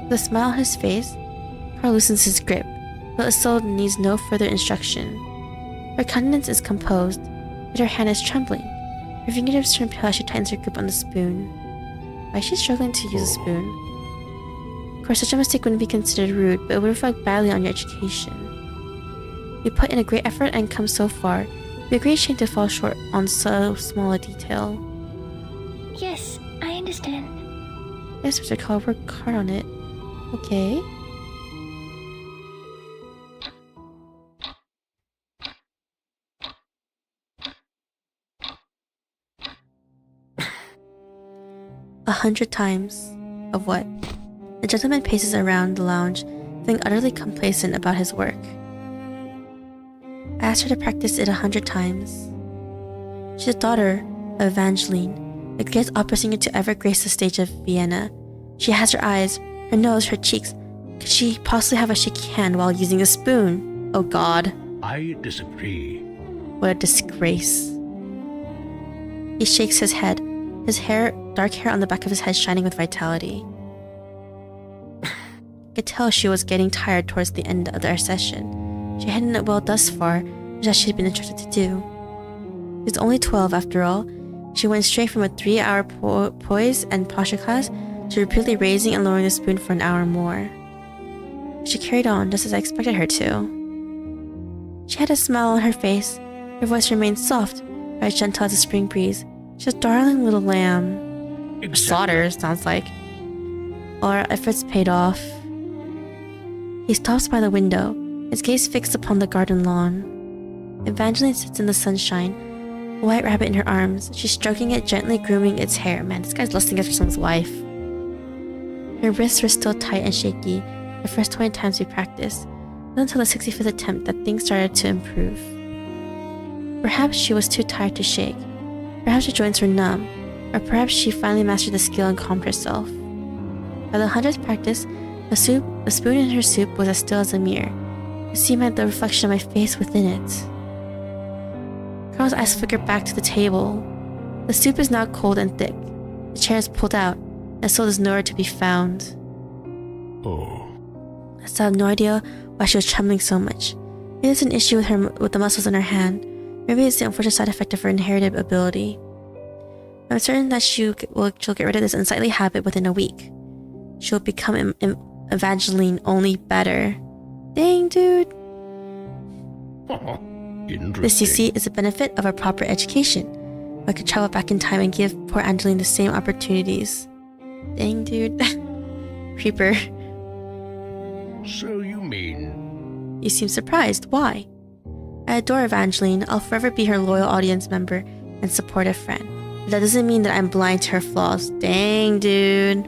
With a smile on his face, Carl loosens his grip, but Isolde needs no further instruction. Her countenance is composed, but her hand is trembling. Her fingertips turn pale as she tightens her grip on the spoon. Why is she struggling to use a spoon? Of course, such a mistake wouldn't be considered rude, but it would reflect badly on your education. You put in a great effort and come so far. It would be a great shame to fall short on so small a detail. Yes, I understand. Yes, Mr. Carl, work hard on it. Okay. $100 times. Of what? The gentleman paces around the lounge, feeling utterly complacent about his work. I asked her to practice it 100 times. She's a daughter of Evangeline, the greatest opera singer to ever grace the stage of Vienna. She has her eyes, her nose, her cheeks. Could she possibly have a shaky hand while using a spoon? Oh God. I disagree. What a disgrace. He shakes his head, his dark hair on the back of his head shining with vitality. I could tell she was getting tired towards the end of our session. She hadn't done well thus far, which as she'd been instructed to do. She was only 12 after all. She went straight from a 3-hour poise and posture class to repeatedly raising and lowering the spoon for an hour more. She carried on just as I expected her to. She had a smile on her face. Her voice remained soft, but as gentle as a spring breeze. She's a darling little lamb. Exactly. Slaughter, sounds like. All our efforts paid off. He stops by the window, his gaze fixed upon the garden lawn. Evangeline sits in the sunshine, a white rabbit in her arms. She's stroking it, gently grooming its hair. Man, this guy's lusting after someone's wife. Her wrists were still tight and shaky the first 20 times we practiced. Not until the 65th attempt that things started to improve. Perhaps she was too tired to shake. Perhaps her joints were numb. Or perhaps she finally mastered the skill and calmed herself. By the 100th practice, the spoon in her soup was as still as a mirror. The sea met the reflection of my face within it. Carl's eyes flickered back to the table. The soup is now cold and thick. The chair is pulled out, and Isolde is nowhere to be found. Oh. I still have no idea why she was trembling so much. Maybe it's an issue with the muscles in her hand. Maybe it's the unfortunate side effect of her inherited ability. I'm certain that she'll get rid of this unsightly habit within a week. She'll become Evangeline, only better. Dang, dude. This, you see, is the benefit of a proper education. I could travel back in time and give poor Angeline the same opportunities. Dang, dude. Creeper. So you mean... You seem surprised. Why? I adore Evangeline. I'll forever be her loyal audience member and supportive friend. But that doesn't mean that I'm blind to her flaws. Dang, dude.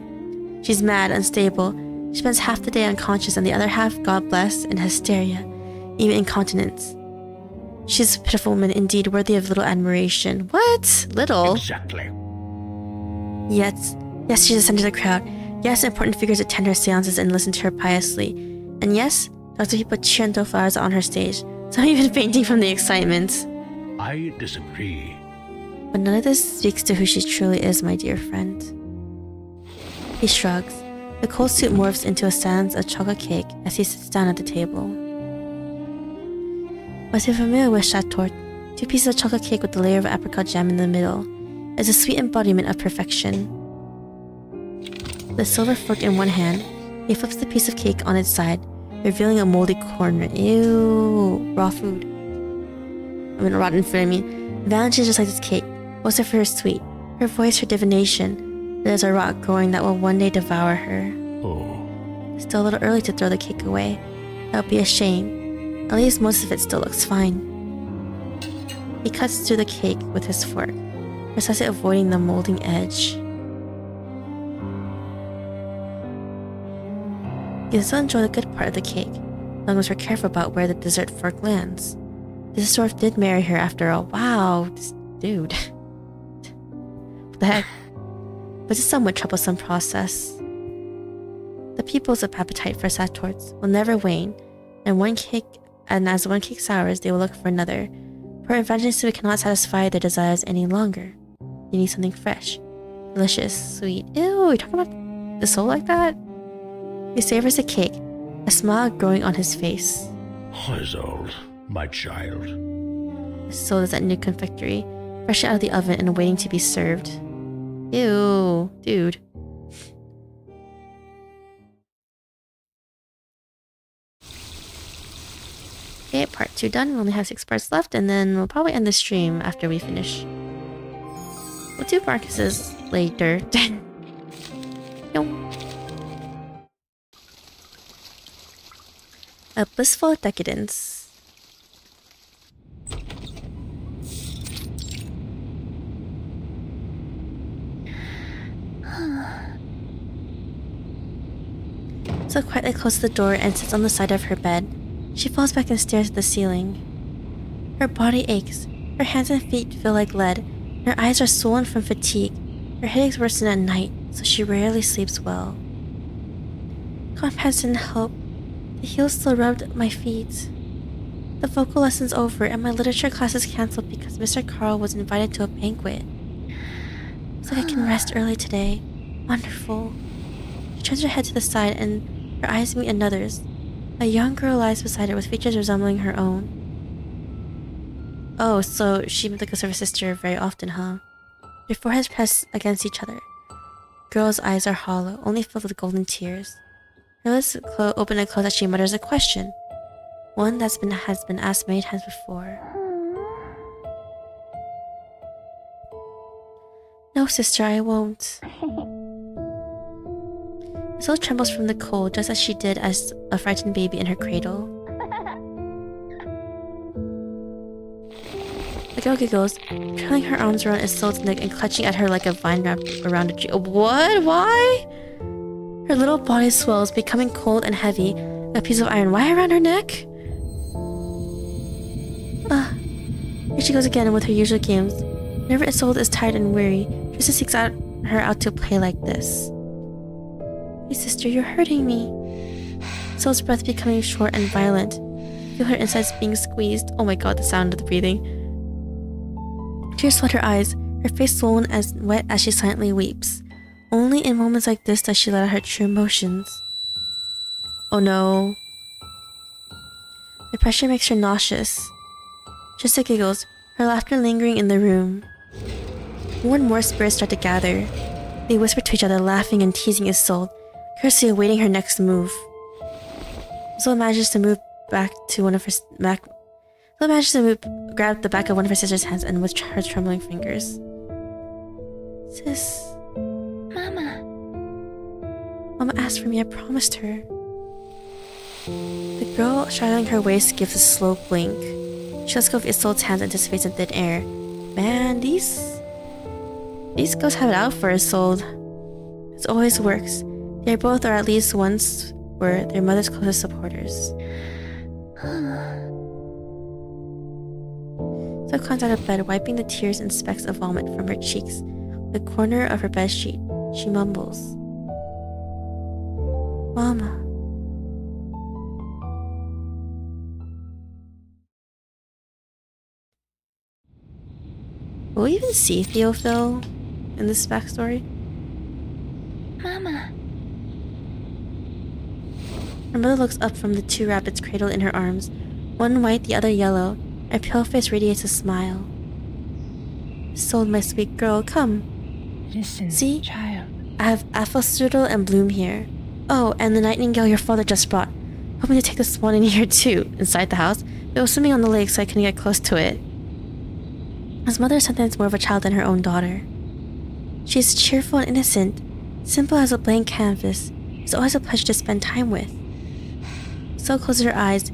She's mad, unstable. She spends half the day unconscious and the other half, God bless, in hysteria, even incontinence. She's a pitiful woman indeed, worthy of little admiration. What? Little? Exactly. Yes, she's the center of the crowd. Yes, important figures attend her seances and listen to her piously. And yes, lots of people cheer and throw flowers on her stage. Some even fainting from the excitement. I disagree. But none of this speaks to who she truly is, my dear friend. He shrugs. The cold soup morphs into a silence of chocolate cake as he sits down at the table. But you're familiar with chateau, 2 pieces of chocolate cake with a layer of apricot jam in the middle, is a sweet embodiment of perfection. The silver fork in one hand, he flips the piece of cake on its side, revealing a moldy corner. Ew, raw food. Rotten food, Valentine just like this cake. Most of her is sweet. Her voice, her divination. There's a rot growing that will one day devour her. Oh. Still a little early to throw the cake away. That would be a shame. At least most of it still looks fine. He cuts through the cake with his fork, precisely avoiding the molding edge. You still enjoy the good part of the cake, as long as we're careful about where the dessert fork lands. This dwarf did marry her after all. Wow, this dude. What the heck? But it's a somewhat troublesome process. The people's appetite for satorts will never wane, and as one cake sours, they will look for another. For Evangelists who cannot satisfy their desires any longer. They need something fresh, delicious, sweet. Ew, you're talking about the soul like that? He savors the cake, a smile growing on his face. Isolde, my child. So does that new confectionery, fresh out of the oven and waiting to be served. Ew, dude. Okay, part 2 done. We only have 6 parts left, and then we'll probably end the stream after we finish. We'll do Marcus's later. A blissful decadence. So quietly closes the door and sits on the side of her bed. She falls back and stares at the ceiling. Her body aches. Her hands and feet feel like lead. And her eyes are swollen from fatigue. Her headaches worsen at night, so she rarely sleeps well. Compounds didn't help. The heels still rubbed my feet. The vocal lesson's over and my literature class is cancelled because Mr. Carl was invited to a banquet. So I can rest early today. Wonderful. She turns her head to the side and her eyes meet another's. A young girl lies beside her with features resembling her own. Oh, so she looks at her sister very often, huh? Their foreheads press against each other. Girl's eyes are hollow, only filled with golden tears. Her lips open and close as she mutters a question. One has been asked many times before. No, sister, I won't. Isolde trembles from the cold, just as she did as a frightened baby in her cradle. The girl giggles, curling her arms around Isolde's neck and clutching at her like a vine wrapped around a tree. What? Why? Her little body swells, becoming cold and heavy, a piece of iron wire around her neck. Here she goes again with her usual games. Whenever Isolde is tired and weary, Trista seeks her out to play like this. Hey sister, you're hurting me. Isolde's breath becoming short and violent. Feel her insides being squeezed. Oh my god, the sound of the breathing. Tears flood her eyes, her face swollen as wet as she silently weeps. Only in moments like this does she let out her true emotions. Oh no. The pressure makes her nauseous. Trista giggles, her laughter lingering in the room. More and more spirits start to gather. They whisper to each other, laughing and teasing Isolde, curiously awaiting her next move. Isolde manages to move back to one of her grab the back of one of her sister's hands and with her trembling fingers. Sis. Mama asked for me, I promised her. The girl straddling her waist gives a slow blink. She lets go of Isolde's hands and dissipates in thin air. Man, these girls have it out for Isolde. It always works. They both, or at least once, were their mother's closest supporters. So climbs out of bed, wiping the tears and specks of vomit from her cheeks, the corner of her bedsheet. She mumbles, "Mama." Will we even see Theophil in this backstory? Mama. Her mother looks up from the two rabbits cradled in her arms, one white, the other yellow. Her pale face radiates a smile. "Isolde, my sweet girl, come. Listen, see, child. I have apfelstrudel and bloom here. Oh, and the nightingale your father just brought. Hoping to take the swan in here too." Inside the house, it was swimming on the lake, so I couldn't get close to it. His mother is sometimes more of a child than her own daughter. She is cheerful and innocent, simple as a blank canvas. It's always a pleasure to spend time with. So closes her eyes,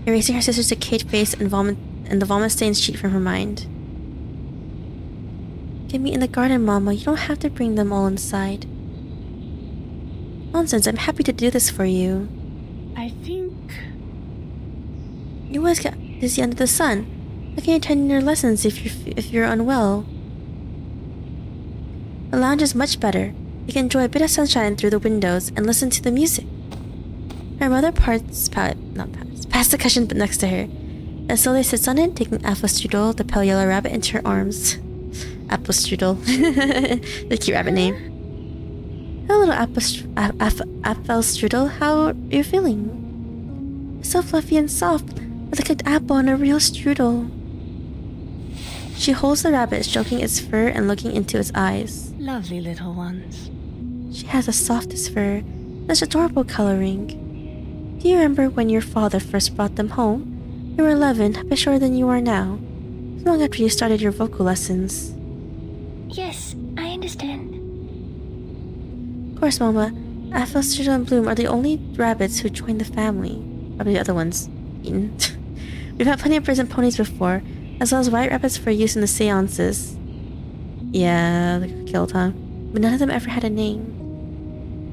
erasing her sister's decayed face and the vomit-stained sheet from her mind. "Get me in the garden, Mama. You don't have to bring them all inside." "Nonsense, I'm happy to do this for you." I think... "You always get busy under the sun. How can you attend your lessons if you're unwell?" "The lounge is much better. You can enjoy a bit of sunshine through the windows and listen to the music." Her mother past the cushion next to her. Isolde sits on it, taking Apfelstrudel, the pale yellow rabbit, into her arms. Apfelstrudel. The cute rabbit name. "Hello, little Apfelstrudel. How are you feeling?" "So fluffy and soft, with a cooked apple and a real strudel." She holds the rabbit, stroking its fur and looking into its eyes. Lovely little ones. "She has the softest fur, such adorable coloring. Do you remember when your father first brought them home? You were 11, a bit shorter than you are now. Long after you started your vocal lessons." Yes, I understand. "Of course, Mama. Apfelstrudel and Bloom are the only rabbits who joined the family. Probably the other ones eaten. We've had plenty of birds and ponies before, as well as white rabbits for use in the seances." Yeah, they got killed, huh? But none of them ever had a name.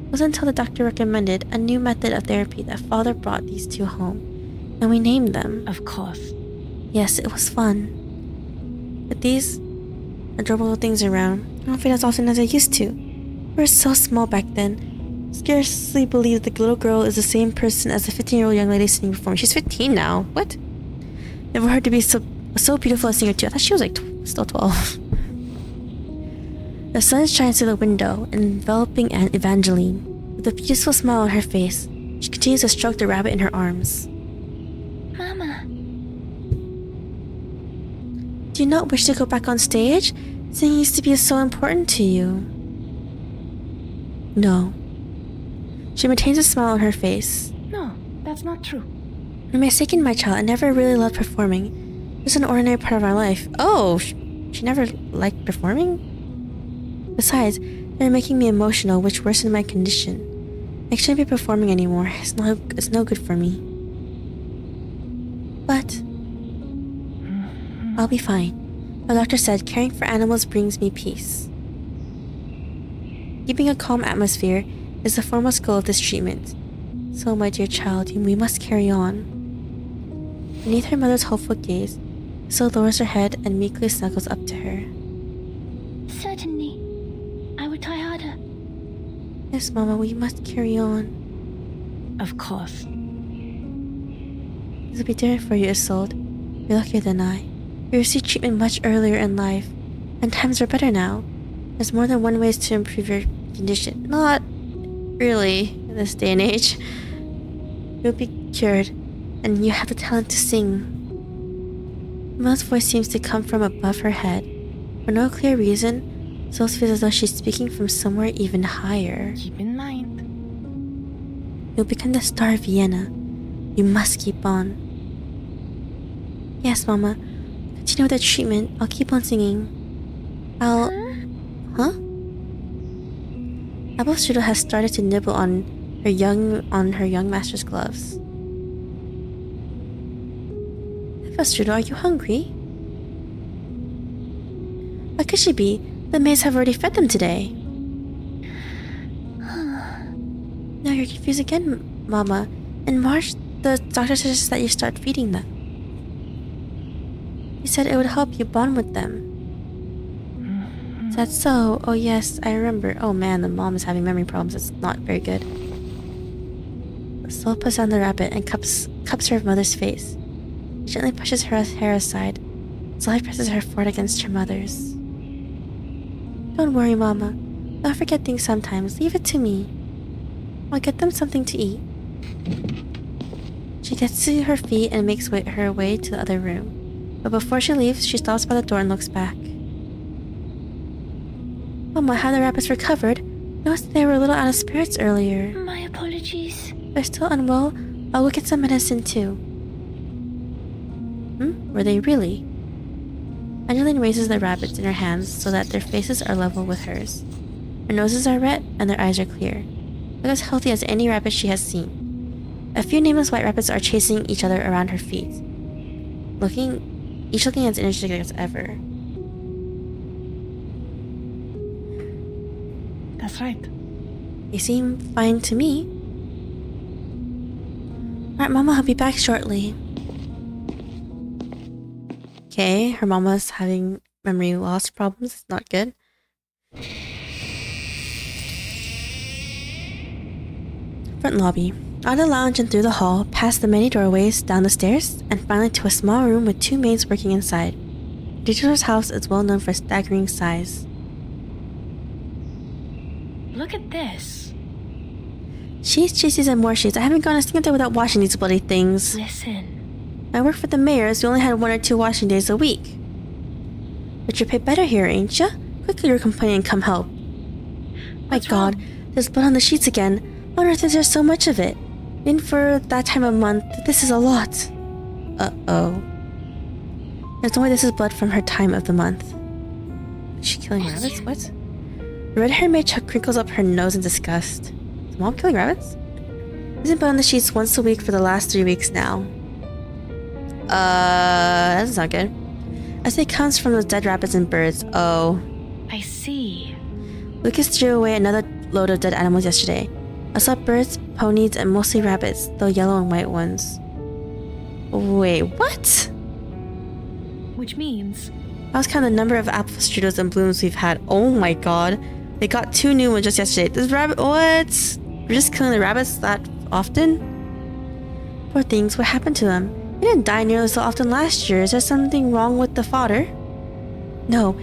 It wasn't until the doctor recommended a new method of therapy that Father brought these two home, and we named them. Of course. Yes, it was fun. With these adorable little things around, I don't feel as often as I used to. We were so small back then. Scarcely believe the little girl is the same person as the 15-year-old young lady sitting before me. She's 15 now. What? Never heard to be so beautiful a singer too. I thought she was like still 12. The sun shines through the window, enveloping Evangeline. With a beautiful smile on her face, she continues to stroke the rabbit in her arms. Mama. "Do you not wish to go back on stage? Singing used to be so important to you." "No." She maintains a smile on her face. No, that's not true. "You're mistaken, my child. I never really loved performing. It's an ordinary part of my life." Oh, she never liked performing? "Besides, they're making me emotional, which worsened my condition. I shouldn't be performing anymore. It's no good for me. But I'll be fine. The doctor said caring for animals brings me peace. Keeping a calm atmosphere is the foremost goal of this treatment. So, my dear child, we must carry on." Beneath her mother's hopeful gaze, Isolde lowers her head and meekly snuggles up to her. Certainly. I will try harder. "Yes, Mama, we must carry on." Of course. "It'll be different for you, Isolde. You're luckier than I. You received treatment much earlier in life, and times are better now. There's more than one way to improve your condition." Not really in this day and age. "You'll be cured, and you have the talent to sing." Mother's voice seems to come from above her head. For no clear reason, Isolde feels as though she's speaking from somewhere even higher. Keep in mind. "You'll become the star of Vienna. You must keep on." "Yes, Mama. Continue with the treatment. I'll keep on singing. Huh? Apfelstrudel has started to nibble on her young master's gloves. "Apfelstrudel, are you hungry?" "How could she be? The maids have already fed them today." "No, you're confused again, Mama. In March, the doctor suggested that you start feeding them. He said it would help you bond with them." Is that so? Oh yes, I remember. Oh man, the mom is having memory problems. It's not very good. Soul puts down the rabbit and cups her mother's face. She gently pushes her hair aside. Slowly presses her forehead against her mother's. Don't worry, Mama. I'll forget things sometimes. Leave it to me. I'll get them something to eat. She gets to her feet and makes her way to the other room. But before she leaves, she stops by the door and looks back. Mama, how the rabbits recovered? Noticed they were a little out of spirits earlier. My apologies. They're still unwell. I'll go get some medicine too. Were they really? Angeline raises the rabbits in her hands so that their faces are level with hers. Their noses are red and their eyes are clear. Look as healthy as any rabbit she has seen. A few nameless white rabbits are chasing each other around her feet, each looking as energetic as ever. That's right. They seem fine to me. Alright, Mama, I'll be back shortly. Okay, her mama's having memory loss problems. It's not good. Front lobby. Out of the lounge and through the hall, past the many doorways, down the stairs, and finally to a small room with two maids working inside. The titular's house is well known for its staggering size. Look at this. Sheets, and more sheets. I haven't gone a single day without washing these bloody things. Listen. I work for the mayors. We only had 1 or 2 washing days a week. But you're paid better here, ain't ya? Quickly, you're complaining and come help. My God, there's blood on the sheets again. On earth is there so much of it? In for that time of month, this is a lot. Uh-oh. There's no way this is blood from her time of the month. Is she killing rabbits? What? The red-haired maid crinkles up her nose in disgust. Is Mom killing rabbits? Isn't blood on the sheets once a week for the last 3 weeks now. That's not good. I say it comes from those dead rabbits and birds. Oh. I see. Lucas threw away another load of dead animals yesterday. I saw birds, ponies, and mostly rabbits, though yellow and white ones. Wait, what? Which means? I was counting the number of apple strudels and blooms we've had. Oh my God. They got 2 new ones just yesterday. This rabbit, what? We're just killing the rabbits that often? Poor things, what happened to them? They didn't die nearly so often last year. Is there something wrong with the fodder? No,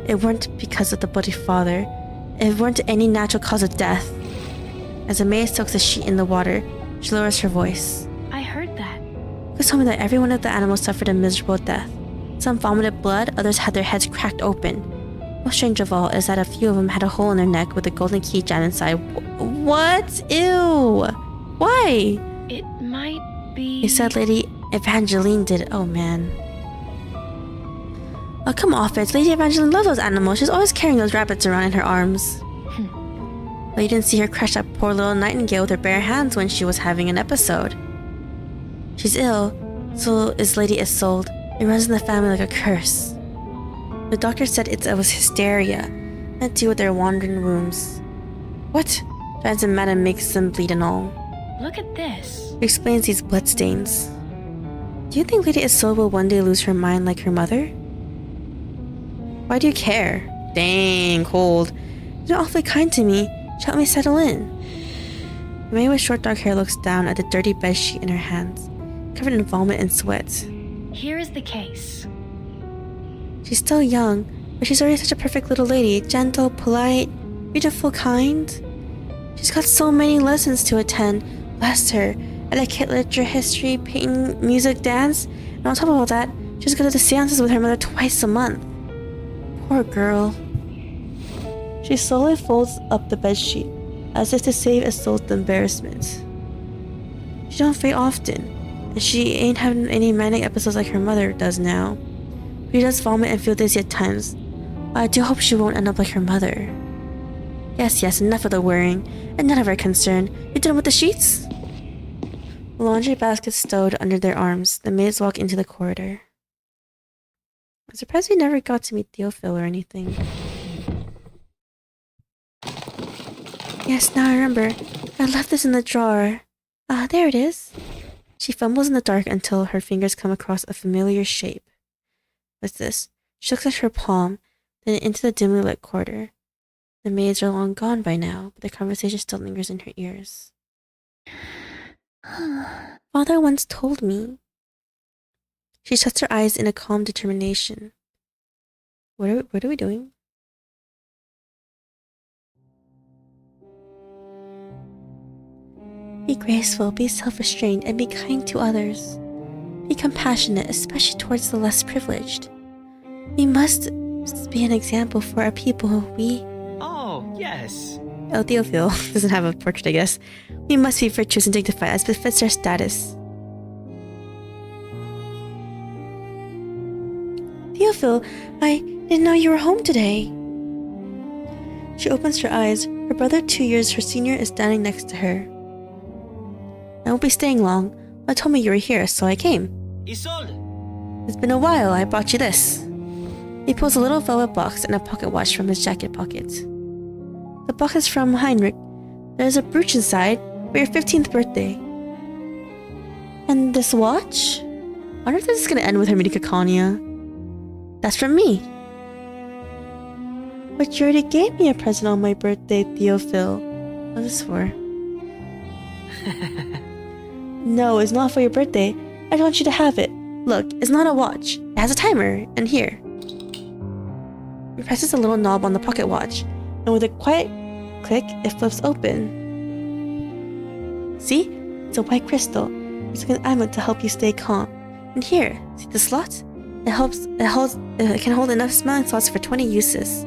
it weren't because of the bloody fodder. It weren't any natural cause of death. As the maid soaks the sheet in the water, she lowers her voice. I heard that. Lucas told me that every one of the animals suffered a miserable death. Some vomited blood, others had their heads cracked open. Most strange of all is that a few of them had a hole in their neck with a golden key jammed inside. What? Ew! Why? It might be... They said Lady Evangeline did. Oh man. Oh, come off it. Lady Evangeline loves those animals. She's always carrying those rabbits around in her arms. Well, you didn't see her crush that poor little nightingale with her bare hands when she was having an episode. She's ill, so is Lady Isolde. It runs in the family like a curse. The doctor said it was hysteria, and to do with their wandering rooms. What? Drives them mad and makes them bleed and all. Look at this. It explains these bloodstains. Do you think Lady Isolde will one day lose her mind like her mother? Why do you care? Dang, cold. You're awfully kind to me. She helped me settle in. The maid with short dark hair looks down at the dirty bedsheet in her hands, covered in vomit and sweat. Here is the case. She's still young, but she's already such a perfect little lady. Gentle, polite, beautiful, kind. She's got so many lessons to attend. Bless her. Etiquette, literature, history, painting, music, dance. And on top of all that, she's got to the seances with her mother twice a month. Poor girl. She slowly folds up the bedsheet, as if to save Isolde's embarrassment. She don't faint often, and she ain't having any manic episodes like her mother does now. But she does vomit and feel dizzy at times. I do hope she won't end up like her mother. Yes, enough of the worrying, and none of our concern. You done with the sheets? The laundry basket stowed under their arms, the maids walk into the corridor. I'm surprised we never got to meet Theophil or anything. Yes, now I remember. I left this in the drawer. Ah, there it is. She fumbles in the dark until her fingers come across a familiar shape. What's this? She looks at her palm. then into the dimly lit quarter. The maids are long gone by now, but the conversation still lingers in her ears. Father once told me. She shuts her eyes in a calm determination. What are we doing? Be graceful, be self-restrained, and be kind to others. Be compassionate, especially towards the less privileged. We must be an example for our people. Oh, yes. Oh, Theophil doesn't have a portrait, I guess. We must be virtuous and dignified as befits our status. Theophil, I didn't know you were home today. She opens her eyes. Her brother, 2 years her senior, is standing next to her. I won't be staying long. They told me you were here, so I came. Isolde! It's been a while. I brought you this. He pulls a little velvet box and a pocket watch from his jacket pocket. The box is from Heinrich. There's a brooch inside for your 15th birthday. And this watch? I wonder if this is going to end with her meeting Caconia. That's from me. But you already gave me a present on my birthday, Theophil. What is this for? No, it's not for your birthday. I want you to have it. Look, it's not a watch. It has a timer. And here. He presses a little knob on the pocket watch, and with a quiet click, it flips open. See? It's a white crystal. It's like an amulet to help you stay calm. And here, see the slot? It can hold enough smelling salts for 20 uses.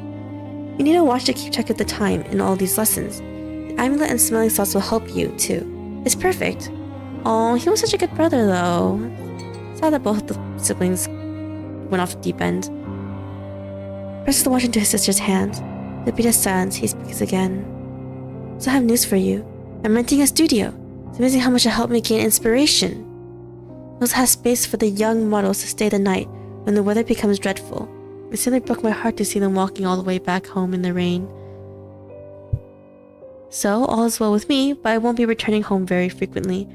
You need a watch to keep track of the time in all these lessons. The amulet and smelling salts will help you, too. It's perfect. Oh, he was such a good brother, though. Sad that both the siblings went off the deep end. Presses the watch into his sister's hand. The beat of silence, he speaks again. So I have news for you. I'm renting a studio. It's amazing how much it helped me gain inspiration. It also has space for the young models to stay the night when the weather becomes dreadful. It simply broke my heart to see them walking all the way back home in the rain. So, all is well with me, but I won't be returning home very frequently.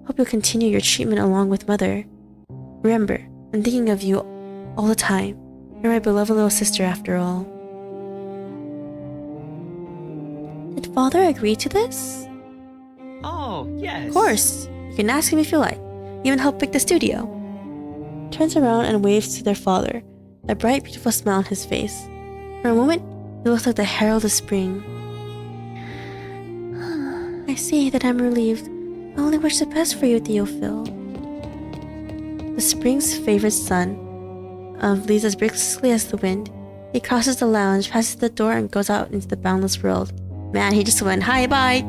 Hope you'll continue your treatment along with Mother. Remember, I'm thinking of you all the time. You're my beloved little sister after all. Did Father agree to this? Oh, yes. Of course. You can ask him if you like. He even helped pick the studio. Turns around and waves to their father, a bright, beautiful smile on his face. For a moment, he looks like the herald of spring. I see that I'm relieved. I only wish the best for you, Theophil. The spring's favorite son leaves as briskly as the wind. He crosses the lounge, passes the door, and goes out into the boundless world. Man, he just went, hi, bye!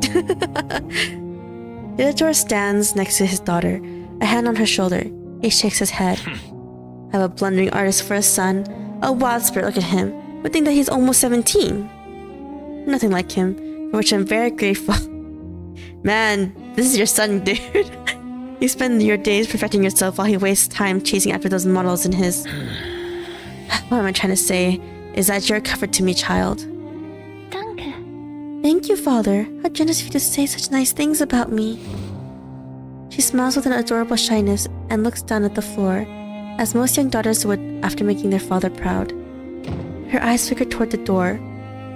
The editor stands next to his daughter, a hand on her shoulder. He shakes his head. I have a blundering artist for a son. A wild spirit, look at him. Would think that he's almost 17. Nothing like him, for which I'm very grateful. Man, this is your son, dude. You spend your days perfecting yourself while he wastes time chasing after those models in his... What am I trying to say? Is that you're a comfort to me, child. Danke. Thank you, Father. How generous of you to say such nice things about me. She smiles with an adorable shyness and looks down at the floor, as most young daughters would after making their father proud. Her eyes flicker toward the door.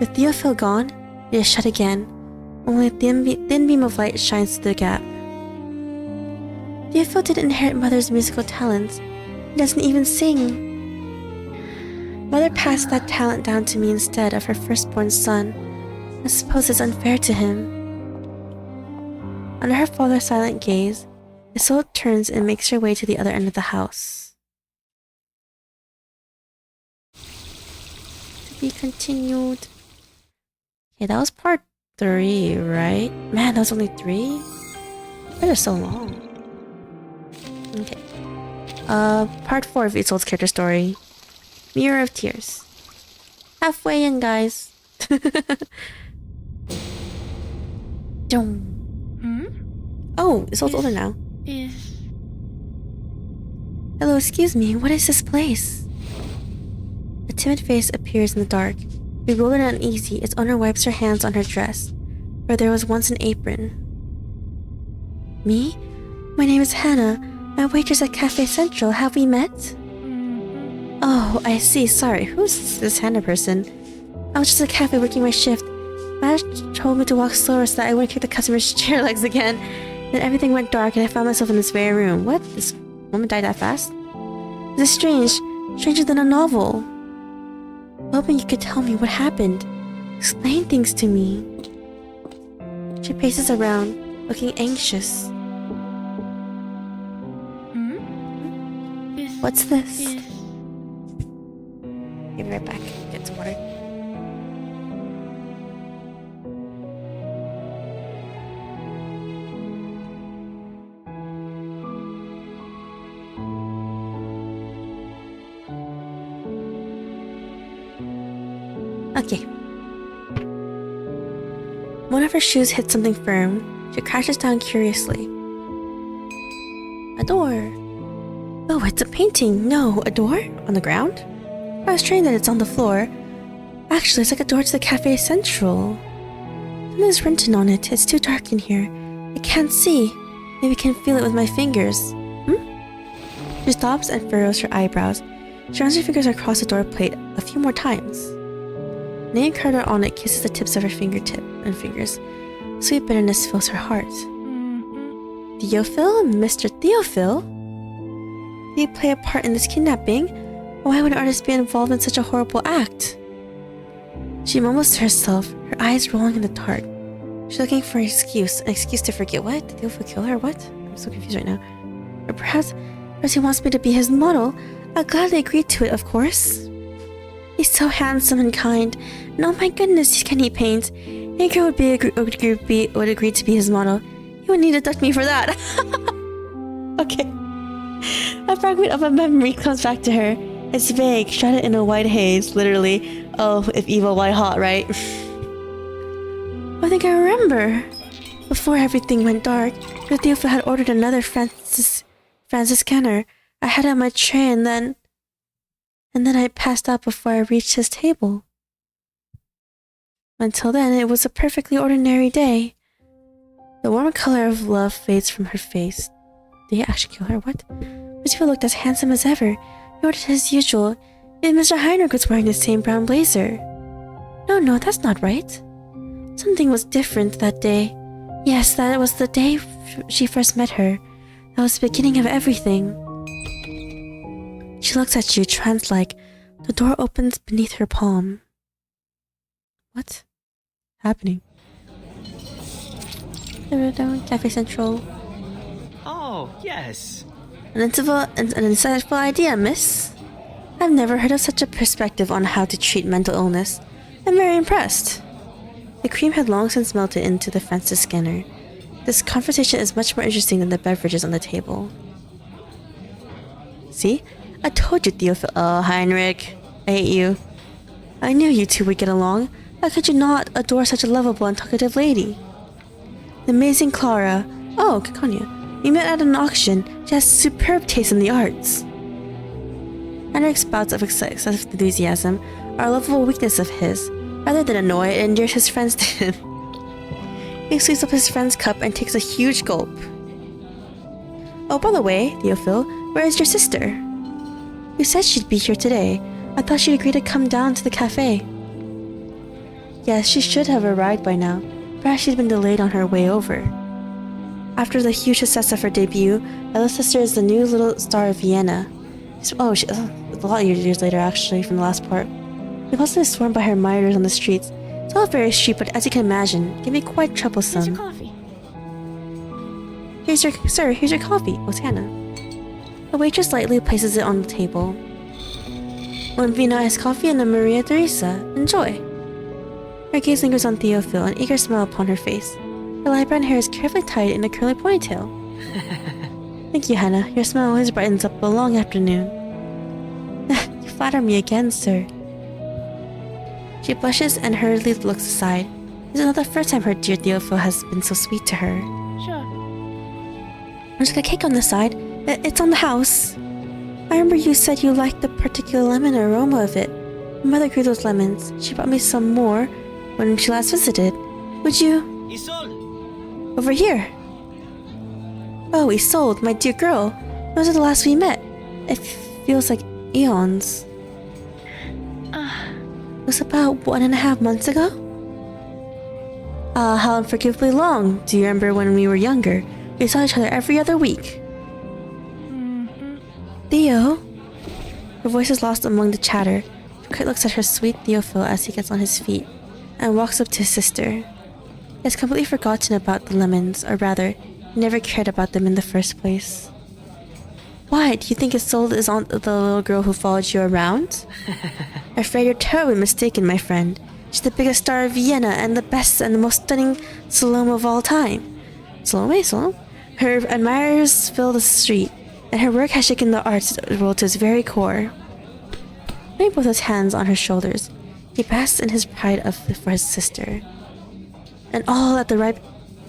With Theophil gone, it is shut again. Only a thin beam of light shines through the gap. Theophil didn't inherit Mother's musical talents. He doesn't even sing. Mother passed that talent down to me instead of her firstborn son. I suppose it's unfair to him. Under her father's silent gaze, Isolde turns and makes her way to the other end of the house. To be continued. Okay, that was part 3, right? Man, that was only 3? That is so long. Okay. Part 4 of Isolde's character story. Mirror of Tears. Halfway in, guys. Oh, Isolde's older now. Hello, excuse me, what is this place? A timid face appears in the dark. Bewildered and uneasy, its owner wipes her hands on her dress, where there was once an apron. Me? My name is Hannah. I waitress at Cafe Central. Have we met? Oh, I see. Sorry. Who's this Hannah person? I was just at a cafe working my shift. Manager told me to walk slower so that I wouldn't kick the customer's chair legs again. Then everything went dark and I found myself in this very room. What? This woman died that fast? This is strange. Stranger than a novel. Hoping you could tell me what happened. Explain things to me. She paces around, looking anxious. What's this? Give it right back. Get some water. Okay. One of her shoes hits something firm. She crashes down curiously. A door. Oh, it's a painting. No, a door? On the ground? I was trained that it's on the floor. Actually, it's like a door to the Cafe Central. Something's written on it. It's too dark in here. I can't see. Maybe I can feel it with my fingers. She stops and furrows her eyebrows. She runs her fingers across the door plate a few more times. Name Carter on it kisses the tips of her fingers. Sweet bitterness fills her heart. Theophil? Mr. Theophil? Did he play a part in this kidnapping? Why would an artist be involved in such a horrible act? She mumbles to herself, her eyes rolling in the dark. She's looking for an excuse to forget. What? Did Theophil kill her? What? I'm so confused right now. Or perhaps he wants me to be his model. I'll gladly agree to it, of course. He's so handsome and kind, and oh my goodness, can he paint? Any girl would agree to be his model. He would need to touch me for that. Okay. A fragment of a memory comes back to her. It's vague, shrouded in a white haze, literally. Oh, if evil, why hot, right? I think I remember. Before everything went dark, Theophil had ordered another Francis scanner. I had it on my tray and then I passed out before I reached his table. Until then, it was a perfectly ordinary day. The warm color of love fades from her face. Did he actually kill her? What? Theophil looked as handsome as ever. He ordered as usual. Yet Mr. Heinrich was wearing the same brown blazer. No, that's not right. Something was different that day. Yes, that was the day she first met her. That was the beginning of everything. She looks at you, trance-like. The door opens beneath her palm. What's happening? Cafe Central. Oh, yes. An insightful idea, miss. I've never heard of such a perspective on how to treat mental illness. I'm very impressed. The cream had long since melted into the Francis scanner. This conversation is much more interesting than the beverages on the table. See? I told you, Theophil. Oh, Heinrich. I hate you. I knew you two would get along. How could you not adore such a lovable and talkative lady? The amazing Clara. Oh, Kikonia. We met at an auction. She has superb taste in the arts. Heinrich's bouts of excessive enthusiasm are a lovable weakness of his. Rather than annoy, it endears his friends to him. He sweeps up his friend's cup and takes a huge gulp. Oh, by the way, Theophil, where is your sister? You said she'd be here today. I thought she'd agree to come down to the cafe. Yes, she should have arrived by now. Perhaps she'd been delayed on her way over. After the huge success of her debut, my little sister is the new little star of Vienna. She's a lot of years later, actually, from the last part. We've also been swarmed by her admirers on the streets. It's all very street, but as you can imagine, it can be quite troublesome. Here's your coffee. Here's your coffee. Oh, it's Hannah. The waitress lightly places it on the table. One Vina iced coffee and a Maria Theresa. Enjoy. Her gaze lingers on Theophil, an eager smile upon her face. Her light brown hair is carefully tied in a curly ponytail. Thank you, Hannah. Your smile always brightens up a long afternoon. You flatter me again, sir. She blushes and hurriedly looks aside. This is not the first time her dear Theophil has been so sweet to her. Sure. There's like a cake on the side. It's on the house. I remember you said you liked the particular lemon aroma of it. My mother grew those lemons. She brought me some more when she last visited. Would you... Isolde! Over here. Oh, Isolde, my dear girl. Those are the last we met. It feels like eons. It was about 1.5 months ago? How unforgivably long. Do you remember when we were younger? We saw each other every other week. Theo? Her voice is lost among the chatter. Kurt looks at her sweet Theophil as he gets on his feet and walks up to his sister. He has completely forgotten about the lemons, or rather, he never cared about them in the first place. Why? Do you think Isolde is on the little girl who followed you around? I'm afraid you're terribly mistaken, my friend. She's the biggest star of Vienna and the best and the most stunning Salome of all time. Salome? Her admirers fill the street, and her work has shaken the arts world to its very core. Putting both his hands on her shoulders, he basks in his pride for his sister. And all at the ripe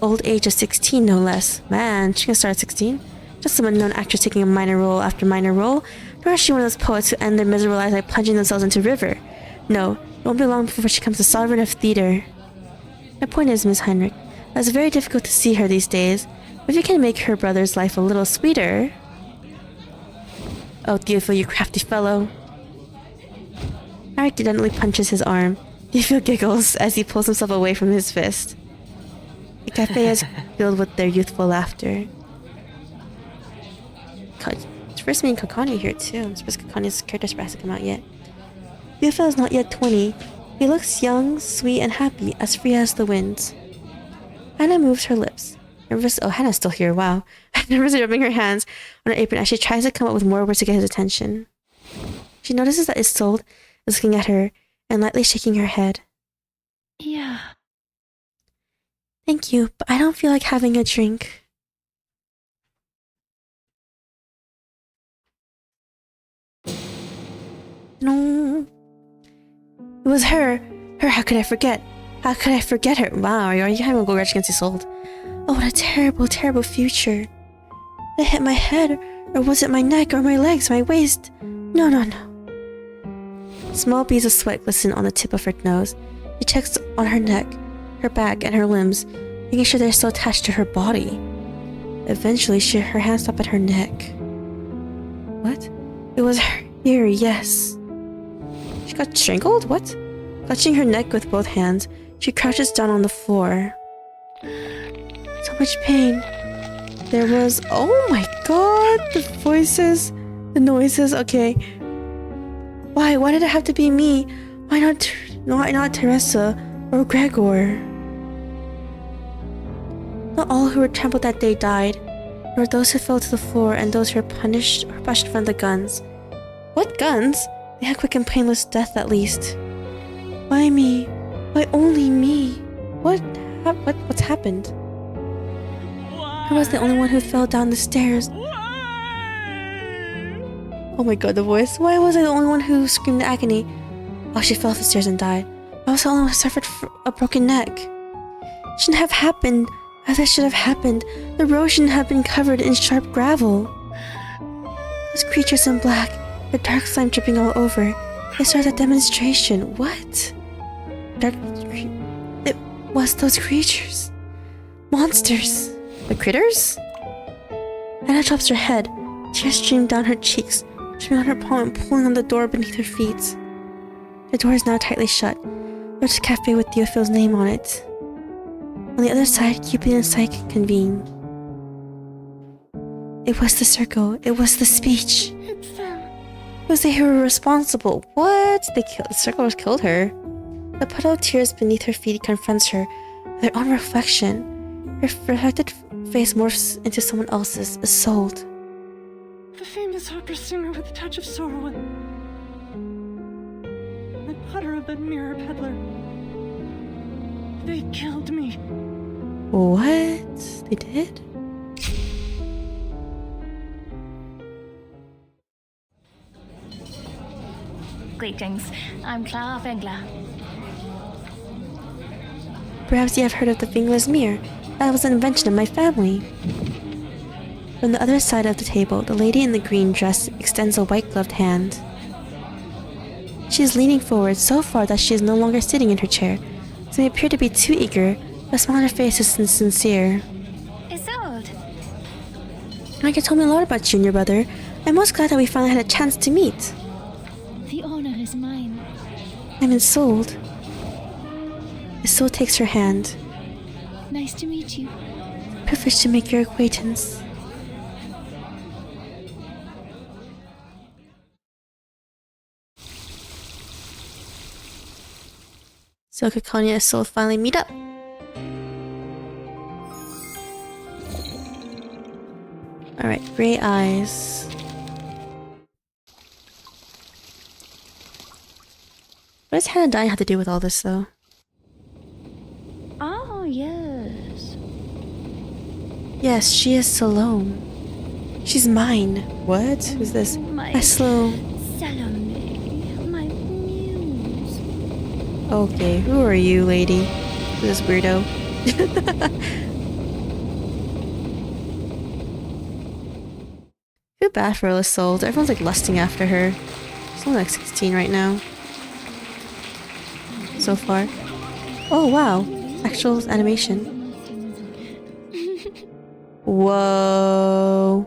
old age of 16, no less. Man, she can start at 16? Just some unknown actress taking a minor role after minor role, nor is she one of those poets who end their miserable lives by plunging themselves into a river. No, it won't be long before she becomes the sovereign of theater. My point is, Miss Heinrich, that it's very difficult to see her these days, but if you can make her brother's life a little sweeter... Oh, Theophil, you crafty fellow. Heinrich gently punches his arm. Theophil giggles as he pulls himself away from his fist. The cafe is filled with their youthful laughter. It's first meeting Kokani here too. I'm surprised Kokani's character hasn't come out yet. Theophil is not yet 20. He looks young, sweet, and happy, as free as the winds. Hannah moves her lips. Hannah's still here, wow. Nervously rubbing her hands on her apron as she tries to come up with more words to get his attention. She notices that Isolde is looking at her and lightly shaking her head. Yeah. Thank you, but I don't feel like having a drink. No. It was her. How could I forget? How could I forget her? Wow, are you having a grudge against Isolde? Oh, what a terrible, terrible future. Did it hit my head? Or was it my neck, or my legs, my waist? No. Small beads of sweat glisten on the tip of her nose. She checks on her neck, her back, and her limbs, making sure they're still attached to her body. Eventually, her hands stop at her neck. What? It was her ear, yes. She got strangled? What? Clutching her neck with both hands, she crouches down on the floor. So much pain. There was... Oh my god! The voices, the noises, okay. Why did it have to be me? Why not Teresa or Gregor? Not all who were trampled that day died, nor those who fell to the floor and those who were punished or pushed in front of the guns. What guns? They had quick and painless death at least. Why me? Why only me? What's happened? I was the only one who fell down the stairs. Oh my god, the voice. Why was I the only one who screamed in agony? Oh, she fell off the stairs and died. I was the only one who suffered a broken neck. It shouldn't have happened as it should have happened. The road shouldn't have been covered in sharp gravel. Those creatures in black, the dark slime dripping all over. They started a demonstration. What? It was those creatures. Monsters. The critters? Anna drops her head. Tears stream down her cheeks, streaming on her palm and pulling on the door beneath her feet. The door is now tightly shut. There's a cafe with Theophil's name on it. On the other side, Cupid and Psyche convene. It was the circle. It was the speech. It's them. It was they who were responsible. What? The circle killed her. The puddle of tears beneath her feet confronts her with her own reflection. Her reflected face morphs into someone else's, Isolde. The famous opera singer with a touch of sorrow and the putter of that mirror peddler. They killed me. What? They did? Greetings. I'm Clara Wengler. Perhaps you have heard of the Wengler's mirror. That was an invention of my family. From the other side of the table, the lady in the green dress extends a white-gloved hand. She is leaning forward so far that she is no longer sitting in her chair, so may appear to be too eager, but the smile on her face is sincere. Isolde! Micah told me a lot about you and your brother. I'm most glad that we finally had a chance to meet. The honor is mine. I'm Isolde. Isolde takes her hand. Nice to meet you. Privileged to make your acquaintance. So could Kanye and Isolde finally meet up? Alright, gray eyes. What does Hannah dying have to do with all this, though? Oh, yes. Yes, she is Salome. She's mine. What? Who's this? My Salome. Salome, my muse. Okay, who are you, lady? This weirdo. Feel bad for Isolde. Everyone's like lusting after her. She's only like 16 right now. So far. Oh wow. Actual animation. Whoa.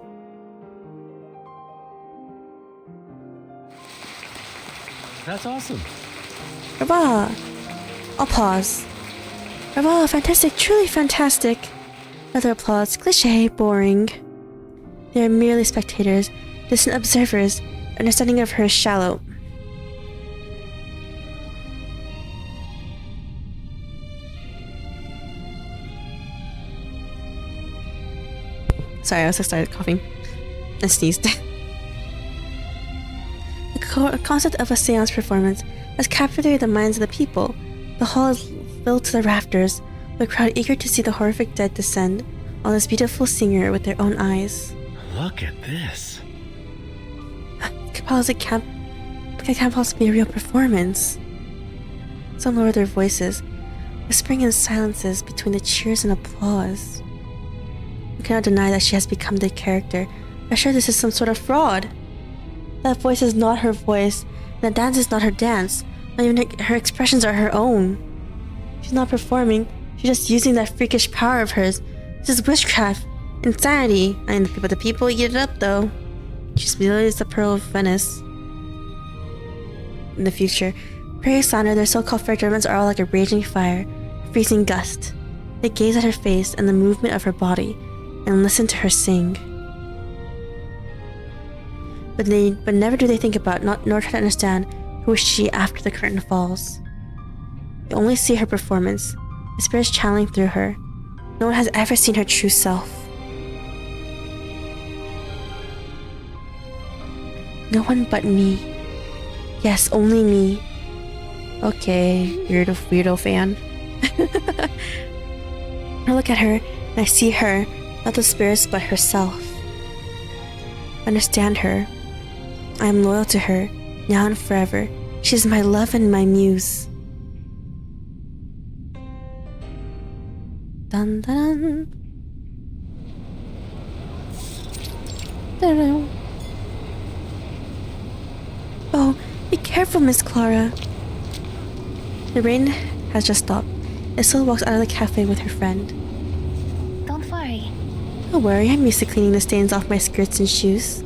That's awesome. Brava! I'll pause. Brava, fantastic, truly fantastic. Another applause. Cliché, boring. They are merely spectators, distant observers. Understanding of her is shallow. Sorry, I started coughing. I sneezed. The concept of a seance performance has captivated the minds of the people. The hall is filled to the rafters, with a crowd eager to see the horrific dead descend on this beautiful singer with their own eyes. Look at this. It can't possibly be a real performance. Some lower their voices, whispering in silences between the cheers and applause. We cannot deny that she has become the character. I'm sure this is some sort of fraud. That voice is not her voice, and that dance is not her dance. Not even her expressions are her own. She's not performing, she's just using that freakish power of hers. This is witchcraft, insanity. But the people eat it up though. She's literally the Pearl of Venice. In the future, Prairie Slander, their so-called fair Germans are all like a raging fire, a freezing gust. They gaze at her face and the movement of her body, and listen to her sing. But never do they think about, nor try to understand, who is she after the curtain falls. They only see her performance, the spirits channeling through her. No one has ever seen her true self. No one but me. Yes, only me. Okay, weirdo fan. I look at her, and I see her, not the spirits, but herself. Understand her. I am loyal to her, now and forever. She is my love and my muse. Dun dun dun. Dun. Oh, be careful, Miss Clara. The rain has just stopped. Isolde walks out of the cafe with her friend. Don't worry. Don't worry, I'm used to cleaning the stains off my skirts and shoes.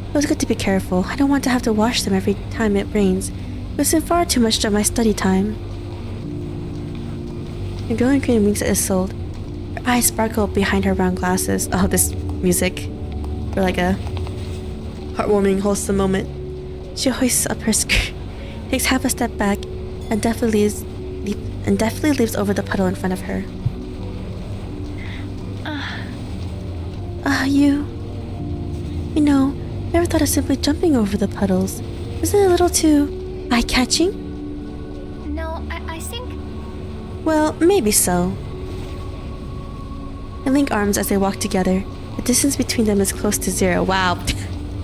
It was good to be careful. I don't want to have to wash them every time it rains. It was far too much of my study time. The girl in green winks at Isolde. Her eyes sparkle behind her round glasses. Oh, this music. For like a heartwarming, wholesome moment. She hoists up her skirt, takes half a step back, and deftly leaps over the puddle in front of her. You know, never thought of simply jumping over the puddles. Isn't it a little too eye-catching? No, I think... Well, maybe so. They link arms as they walk together. The distance between them is close to zero. Wow.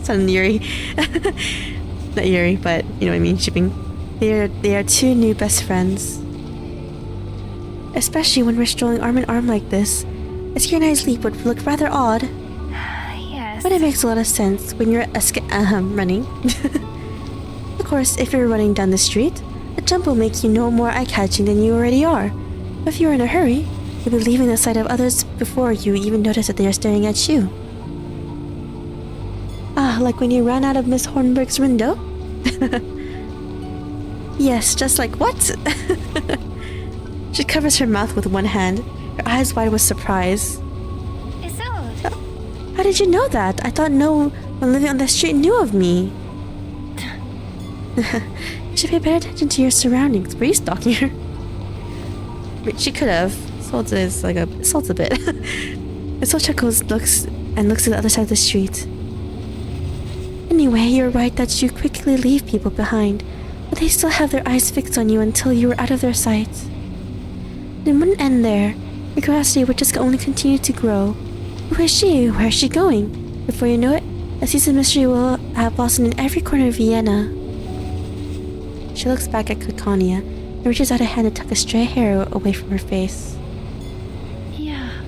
Sounded eerie. Not eerie, but you know what I mean, shipping. They are two new best friends. Especially when we're strolling arm in arm like this. A synchronized leap would look rather odd. Yes. But it makes a lot of sense when you're running. Of course, if you're running down the street, a jump will make you no more eye-catching than you already are. But if you're in a hurry, you'll be leaving the sight of others before you even notice that they are staring at you. Like when you ran out of Miss Hornberg's window? Yes, just like what? She covers her mouth with one hand, her eyes wide with surprise. Isolde! How did you know that? I thought no one living on the street knew of me. You should pay better attention to your surroundings. Were you stalking her? I mean, she could have. Isolde is like Isolde's a bit. Isolde chuckles, looks at the other side of the street. Anyway, you're right that you quickly leave people behind, but they still have their eyes fixed on you until you were out of their sight. It wouldn't end there. Your curiosity would just only continue to grow. Who is she? Where is she going? Before you know it, a sense of mystery will have blossomed in every corner of Vienna. She looks back at Caconia and reaches out a hand to tuck a stray hair away from her face. Yeah.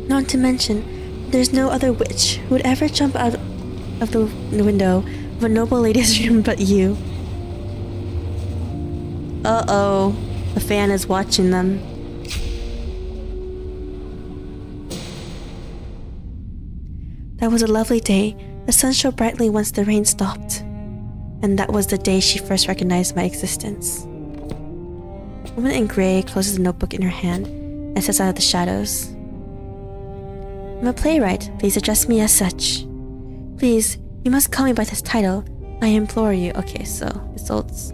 Not to mention, there's no other witch who would ever jump out of the window of a noble lady's room but you. Uh-oh. The fan is watching them. That was a lovely day. The sun shone brightly once the rain stopped. And that was the day she first recognized my existence. The woman in gray closes the notebook in her hand and steps out of the shadows. I'm a playwright. Please address me as such. Please, you must call me by this title. I implore you. Okay, so Isolde's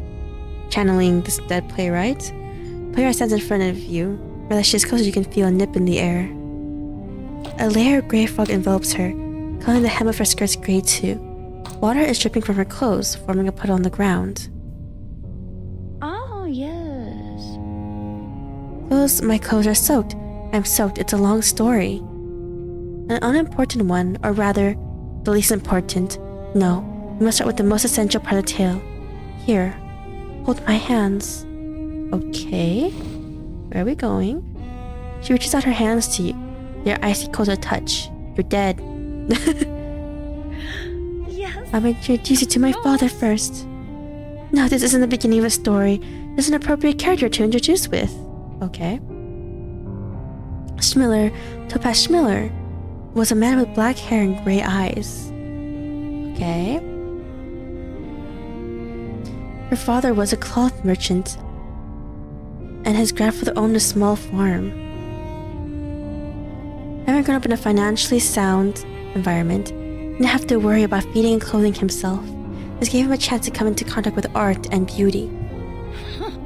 channeling this dead playwright. The playwright stands in front of you. Rather, she is close as you can feel a nip in the air. A layer of gray fog envelops her, coloring the hem of her skirts gray too. Water is dripping from her clothes, forming a puddle on the ground. Oh, yes. My clothes are soaked. I'm soaked. It's a long story. An unimportant one, or rather, the least important. No, we must start with the most essential part of the tale. Here, hold my hands. Okay. Where are we going? She reaches out her hands to you. They're icy cold to touch. You're dead. Yes. I'm going to introduce you to my father first. No, this isn't the beginning of a story. There's an appropriate character to introduce with. Okay. Schmiller, Topaz Schmiller, was a man with black hair and gray eyes. Okay. Her father was a cloth merchant, and his grandfather owned a small farm. Having grown up in a financially sound environment, he didn't have to worry about feeding and clothing himself. This gave him a chance to come into contact with art and beauty.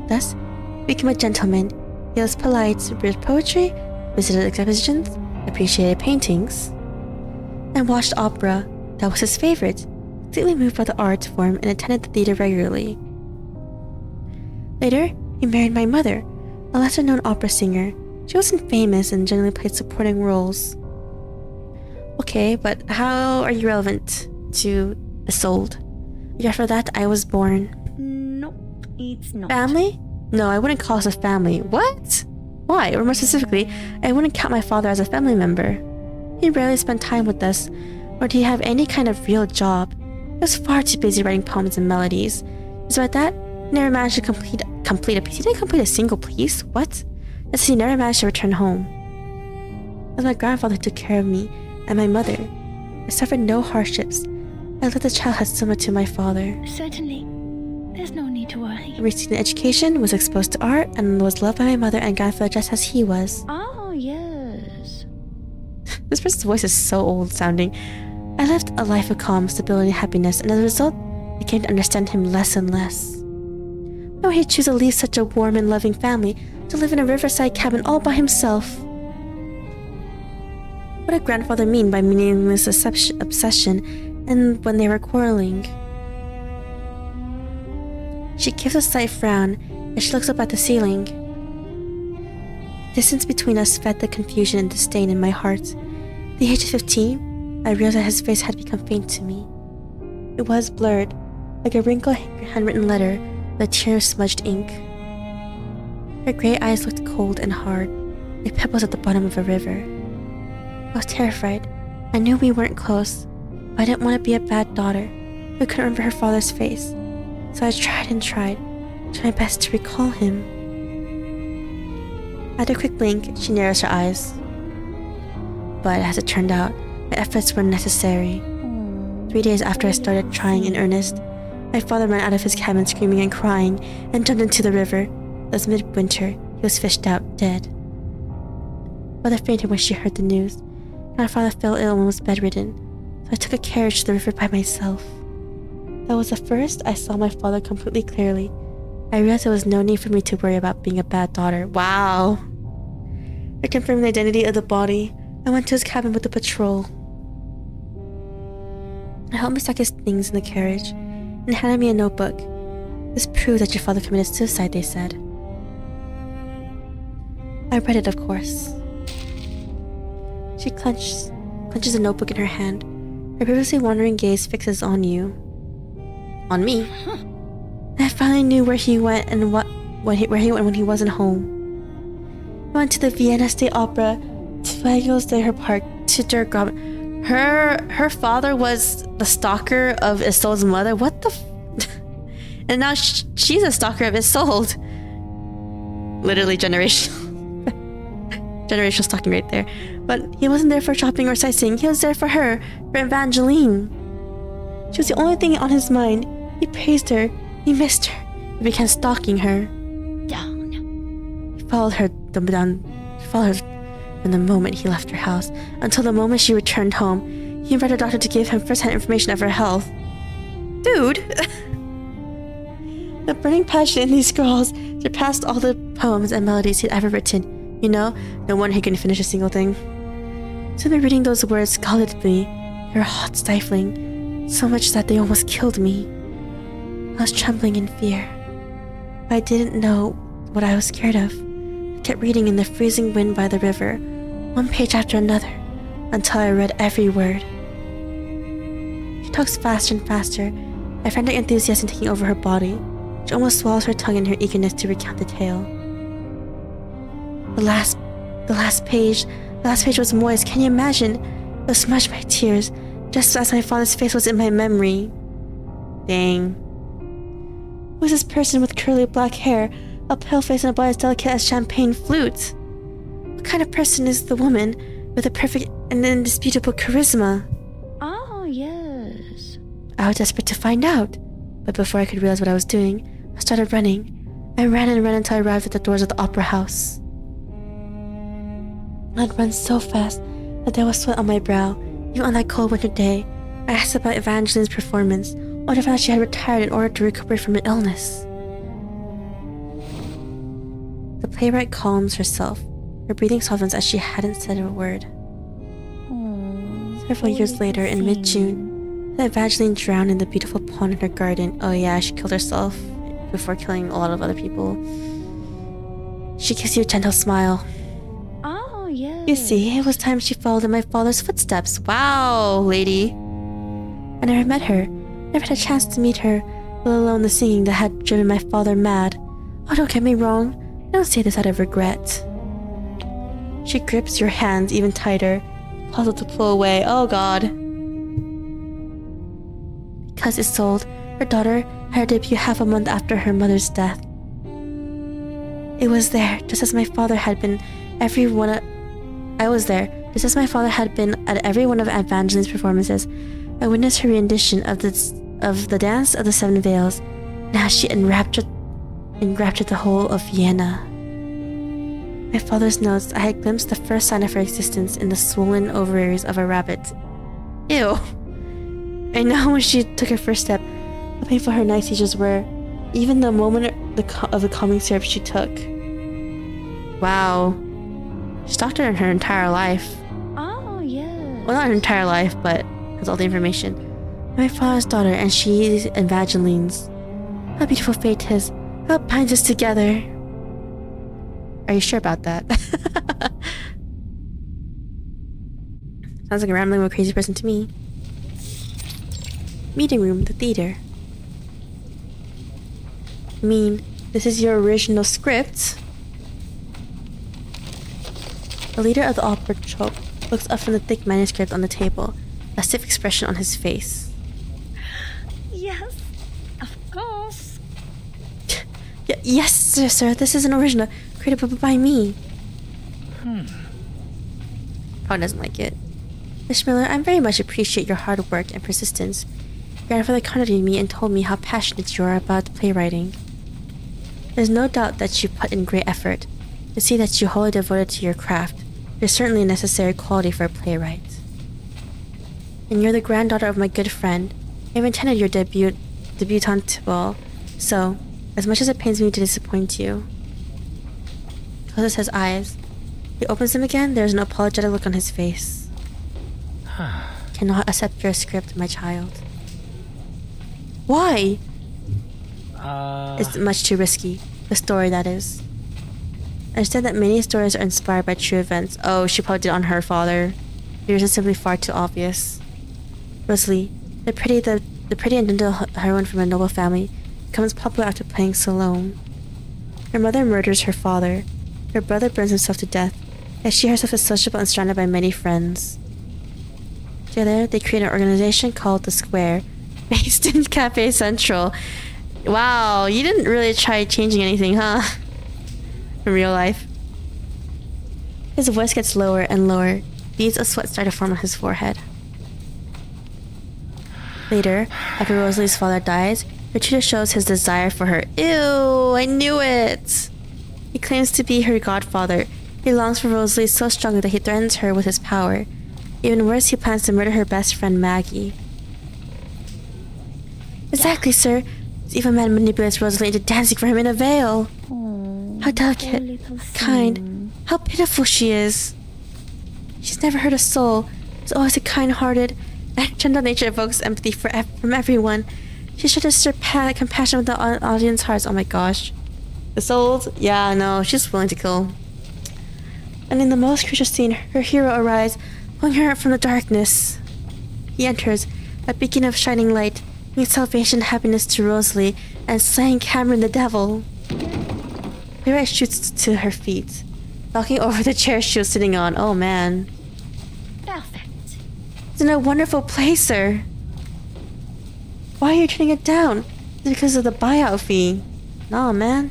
Thus, he became a gentleman. He was polite, read poetry, visited exhibitions, appreciated paintings, and watched opera. That was his favorite. Completely moved by the art form and attended the theater regularly. Later, he married my mother, a lesser-known opera singer. She wasn't famous and generally played supporting roles. Okay, but how are you relevant to Isolde? Yeah, for that, I was born. Nope, it's not. Family? No, I wouldn't call us a family. What? Why? Or more specifically, I wouldn't count my father as a family member. He rarely spent time with us, or did he have any kind of real job. He was far too busy writing poems and melodies. Despite that, he never managed to complete a piece. He didn't complete a single piece? What? As he never managed to return home. It was my grandfather who took care of me, and my mother. I suffered no hardships. I lived a childhood similar to my father. Certainly. There's no need to worry. I received an education, was exposed to art, and was loved by my mother and grandfather just as he was. Oh, yes. This person's voice is so old sounding. I lived a life of calm, stability, and happiness, and as a result, I came to understand him less and less. Why would he choose to leave such a warm and loving family to live in a riverside cabin all by himself? What did grandfather mean by meaningless obsession and when they were quarreling? She gives a slight frown as she looks up at the ceiling. The distance between us fed the confusion and disdain in my heart. At the age of 15, I realized that his face had become faint to me. It was blurred, like a wrinkled handwritten letter with a tear of smudged ink. Her gray eyes looked cold and hard, like pebbles at the bottom of a river. I was terrified. I knew we weren't close, but I didn't want to be a bad daughter who couldn't remember her father's face. So I tried and tried my best to recall him. At a quick blink, she narrows her eyes. But as it turned out, my efforts were necessary. 3 days after I started trying in earnest, My father ran out of his cabin screaming and crying and jumped into the river. It was midwinter. He was fished out, dead. Mother fainted when she heard the news. My father fell ill and was bedridden, so I took a carriage to the river by myself. That was the first I saw my father completely clearly. I realized there was no need for me to worry about being a bad daughter. Wow. I confirmed the identity of the body. I went to his cabin with the patrol. I helped me stack his things in the carriage and handed me a notebook. This proved that your father committed suicide, they said. I read it, of course. She clenches the notebook in her hand. Her previously wandering gaze fixes on you. On me. I finally knew where he went and where he went when he wasn't home. I went to the Vienna State Opera, to Isolde Park, to Der Graben. Her father was the stalker of Isolde's mother. What the and now she's a stalker of Isolde. Literally generational stalking right there. But he wasn't there for shopping or sightseeing. He was there for her, for Evangeline. She was the only thing on his mind. He praised her. He missed her. He began stalking her. He followed her from the moment he left her house until the moment she returned home. He invited a doctor to give him first-hand information of her health. Dude! The burning passion in these scrawls surpassed all the poems and melodies he'd ever written. You know, no wonder he couldn't finish a single thing. So me reading those words scalded me. They were hot, stifling, so much that they almost killed me. I was trembling in fear, but I didn't know what I was scared of. I kept reading in the freezing wind by the river, one page after another, until I read every word. She talks faster and faster, a frantic enthusiasm taking over her body. She almost swallows her tongue in her eagerness to recount the tale. The last page was moist. Can you imagine? It was smudged by tears, just as my father's face was in my memory. Dang. Who is this person with curly black hair, a pale face, and a body as delicate as champagne flutes? What kind of person is the woman with a perfect and indisputable charisma? Oh, yes. I was desperate to find out, but before I could realize what I was doing, I started running. I ran and ran until I arrived at the doors of the opera house. I'd run so fast that there was sweat on my brow, even on that cold winter day. I asked about Evangeline's performance, or to find out she had retired in order to recuperate from an illness. The playwright calms herself. Her breathing softens as she hadn't said a word. Several years later, in mid-June, Evangeline drowned in the beautiful pond in her garden. Oh yeah, she killed herself before killing a lot of other people. She gives you a gentle smile. Oh, yes. You see, it was time she followed in my father's footsteps. Wow, lady. I never met her. Never had a chance to meet her, let alone the singing that had driven my father mad. Oh, don't get me wrong. I don't say this out of regret. She grips your hands even tighter, puzzled to pull away. Oh God. Because Isolde, her daughter, had her debut half a month after her mother's death. It was there, just as my father had been I was there, just as my father had been at every one of Evangeline's performances. I witnessed her rendition of the Dance of the Seven Veils. Now she enraptured the whole of Vienna. My father's notes, I had glimpsed the first sign of her existence in the swollen ovaries of a rabbit. Ew. I know when she took her first step, how painful her night seizures were, even the moment of the calming syrup she took. Wow. She stalked her in her entire life. Oh, yeah. Well, not her entire life, but has all the information. My father's daughter, and she's Evangeline's. How beautiful fate is. How it binds us together. Are you sure about that? Sounds like a rambling little crazy person to me. Meeting room, the theater. I mean, this is your original script. The leader of the opera troupe looks up from the thick manuscript on the table, a stiff expression on his face. Yes, of course. Yes, sir. This is an original, created by me. Probably doesn't like it. Miss Miller, I very much appreciate your hard work and persistence. Grandfather contacted me and told me how passionate you are about playwriting. There's no doubt that you put in great effort. To see that you wholly devoted to your craft is certainly a necessary quality for a playwright. And you're the granddaughter of my good friend. I have attended your debutante ball, so, as much as it pains me to disappoint you. He closes his eyes. He opens them again. There's an apologetic look on his face. Cannot accept your script, my child. Why? It's much too risky. The story, that is. I understand that many stories are inspired by true events. Oh, she probably did on her father. Yours is simply far too obvious. Rosalie, the pretty and gentle heroine from a noble family, becomes popular after playing Salome. Her mother murders her father. Her brother burns himself to death, yet she herself is sociable and surrounded by many friends. Together, they create an organization called The Square, based in Cafe Central. Wow, you didn't really try changing anything, huh? In real life. His voice gets lower and lower. Beads of sweat start to form on his forehead. Later, after Rosalie's father dies, Richard shows his desire for her. Ew, I knew it! He claims to be her godfather. He longs for Rosalie so strongly that he threatens her with his power. Even worse, he plans to murder her best friend Maggie. Exactly, sir. This evil man manipulates Rosalie into dancing for him in a veil. How delicate, kind, how pitiful she is. She's never hurt a soul. She's always a kind-hearted, and gentle nature evokes empathy from everyone. She's sure to stir compassion with the audience hearts. Oh my gosh. Isolde? Yeah, no, she's willing to kill. And in the most crucial scene, her hero arrives, pulling her up from the darkness. He enters, a beacon of shining light, bringing salvation and happiness to Rosalie, and slaying Cameron the devil. Playwright shoots to her feet, knocking over the chair she was sitting on. Oh man. Perfect. It's in a wonderful place, sir. Why are you turning it down? Is it because of the buyout fee? Nah, man.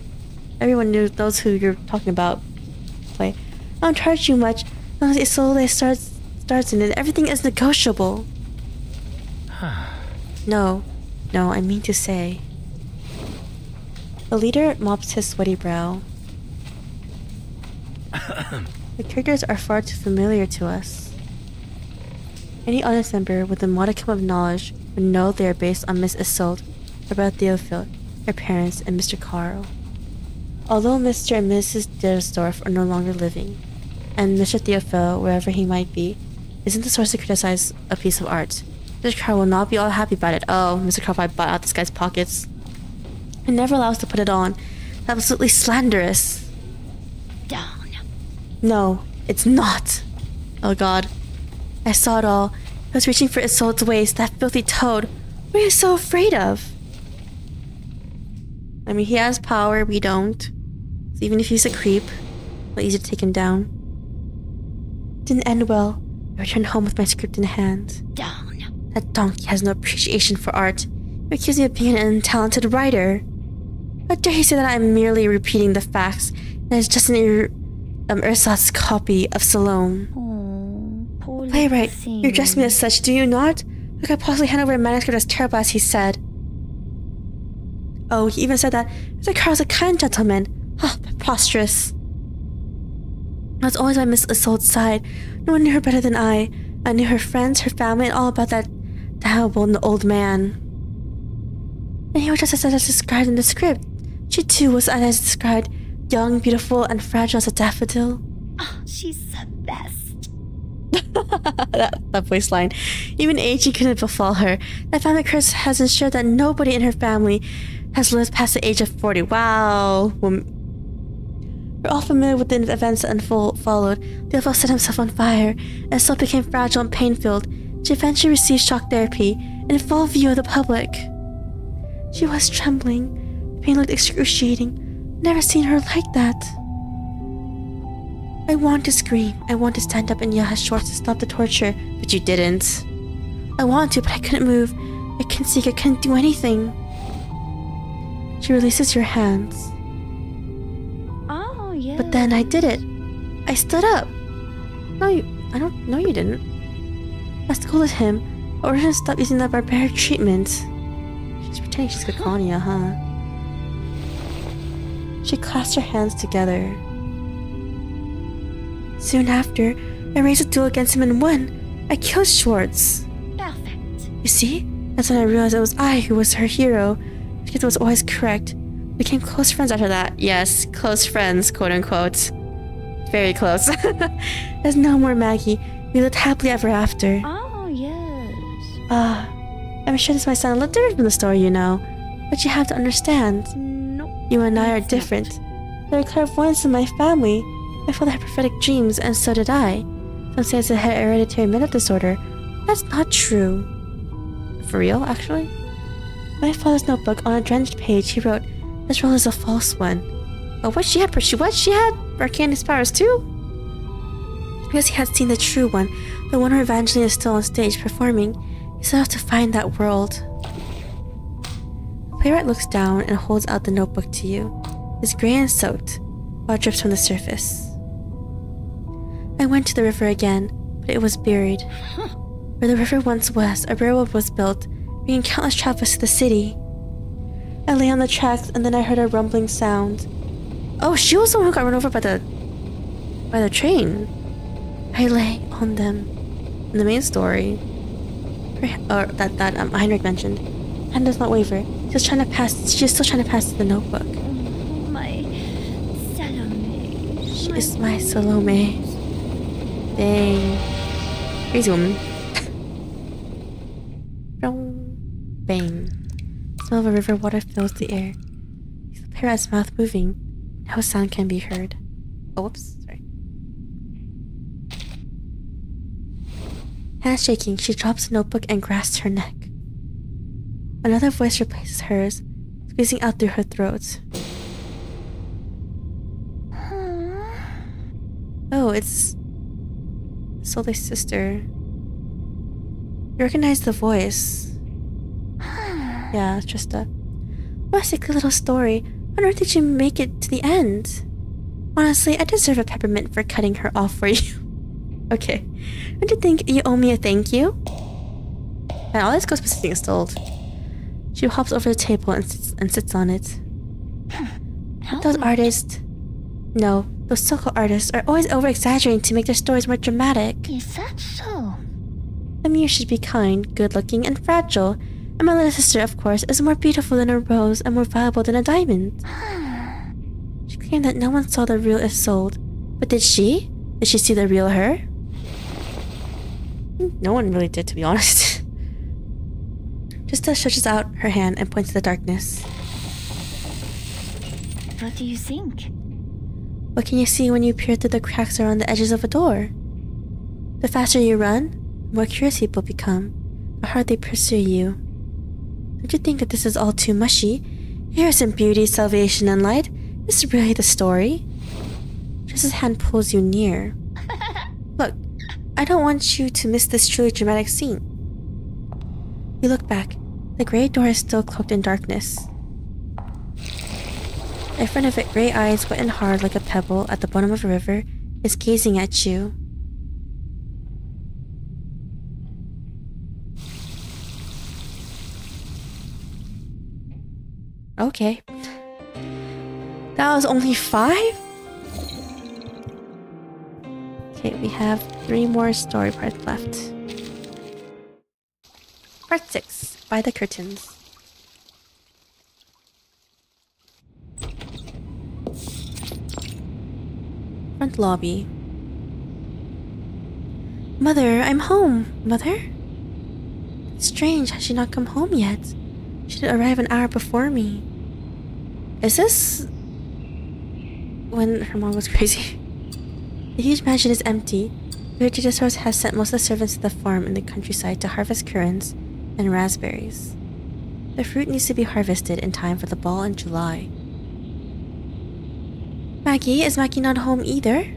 Everyone knows who you're talking about. Play. I don't charge you much. As long as Isolde starts in it, everything is negotiable. No, I mean to say. The leader mops his sweaty brow. The characters are far too familiar to us. Any honest member with a modicum of knowledge would know they are based on Miss Isolde, Rebecca Theophil, her parents, and Mr. Carl. Although Mr. and Mrs. Dersdorf are no longer living, and Mr. Theophil, wherever he might be, isn't the source to criticize a piece of art, Mr. Carl will not be all happy about it. Oh, Mr. Carl probably bought out this guy's pockets. He never allows us to put it on. It's absolutely slanderous. Down. No, it's not. Oh god. I saw it all. He was reaching for Isolde's waist, that filthy toad. What are you so afraid of? I mean, he has power, we don't. So even if he's a creep, it's easy to take him down. Didn't end well. I returned home with my script in hand. Down. That donkey has no appreciation for art. You accuse me of being an untalented writer. How dare you say that I'm merely repeating the facts, and it's just an ersatz copy of Salome. Playwright, you address me as such, do you not? How could I possibly hand over a manuscript as terrible as he said? Oh, he even said that Mr. Carl's a kind gentleman. Ah, preposterous. I was always by Miss Isolde's side. No one knew her better than I. I knew her friends, her family, and all about that damnable old man. And he was just as described in the script. She too was as described, young, beautiful, and fragile as a daffodil. Oh, she's the best. that voice line. Even aging couldn't befall her. That family curse has ensured that nobody in her family has lived past the age of 40. Wow. We're all familiar with the events that followed. Theophil set himself on fire, and so became fragile and pain-filled. She eventually received shock therapy, and in full view of the public. She was trembling. The pain looked excruciating. Never seen her like that. I want to scream. I want to stand up and yell at Schwartz to stop the torture, but you didn't. I wanted to, but I couldn't move. I couldn't speak. I couldn't do anything. She releases your hands. Oh, yeah. But then I did it. I stood up. No, you didn't. I scolded him. Or just stop using that barbaric treatment. She's pretending she's Caconia, huh? She clasped her hands together. Soon after, I raised a duel against him and won. I killed Schwartz. Perfect. You see? That's when I realized it was I who was her hero, because it was always correct. We became close friends after that. Yes, close friends, quote unquote. Very close. There's no more Maggie. We lived happily ever after. Oh, yes. I'm sure this might sound a little different from the story, you know. But you have to understand. No. You and I are different. There are clairvoyants in my family. My father had prophetic dreams, and so did I. Some say it's a hereditary mental disorder. That's not true. For real, actually? In my father's notebook, on a drenched page, he wrote, "This role is a false one." Oh, what? She had Arcanist powers too? Because he had seen the true one, the one where Evangeline is still on stage performing, he set out to find that world. The playwright looks down and holds out the notebook to you. It's gray and soaked, while it drips from the surface. I went to the river again, but it was buried. Where the river once was, a railroad was built, bringing countless travelers to the city. I lay on the tracks, and then I heard a rumbling sound. Oh, she was the one who got run over by the train. I lay on them. In the main story, that Heinrich mentioned, hand does not waver. She's still trying to pass the notebook. My Salome. She is my Salome. Dang. Crazy woman. Bang. The smell of a river water fills the air. The parrot's mouth moving. No sound can be heard. Oh, whoops. Sorry. Hands shaking, she drops the notebook and grasps her neck. Another voice replaces hers, squeezing out through her throat. Oh, it's Isolde's sister. You recognize the voice. Yeah, it's just a sickly little story. On earth did you make it to the end? Honestly, I deserve a peppermint for cutting her off for you. Okay. Don't you think you owe me a thank you? And all this goes to being Isolde. She hops over the table and sits on it. Those so-called artists are always over-exaggerating to make their stories more dramatic. Is that so? A muse should be kind, good-looking, and fragile. And my little sister, of course, is more beautiful than a rose and more valuable than a diamond. She claimed that no one saw the real Isolde. But did she? Did she see the real her? No one really did, to be honest. Justa stretches out her hand and points to the darkness. What do you think? What can you see when you peer through the cracks around the edges of a door? The faster you run, the more curious people become. The harder they pursue you. Don't you think that this is all too mushy? Here is some beauty, salvation, and light. This is really the story. Justa's hand pulls you near. Look, I don't want you to miss this truly dramatic scene. You look back. The gray door is still cloaked in darkness. In front of it, gray eyes, wet and hard like a pebble at the bottom of a river, is gazing at you. Okay. That was only 5? Okay, we have 3 more story parts left. Part 6. By the Curtains. Front lobby. Mother, I'm home. Mother? Strange, has she not come home yet? She did arrive an hour before me. Is this when her mom was crazy? The huge mansion is empty. The Regisaurus has sent most of the servants to the farm in the countryside to harvest currants and raspberries. The fruit needs to be harvested in time for the ball in July. Maggie, is Maggie not home either?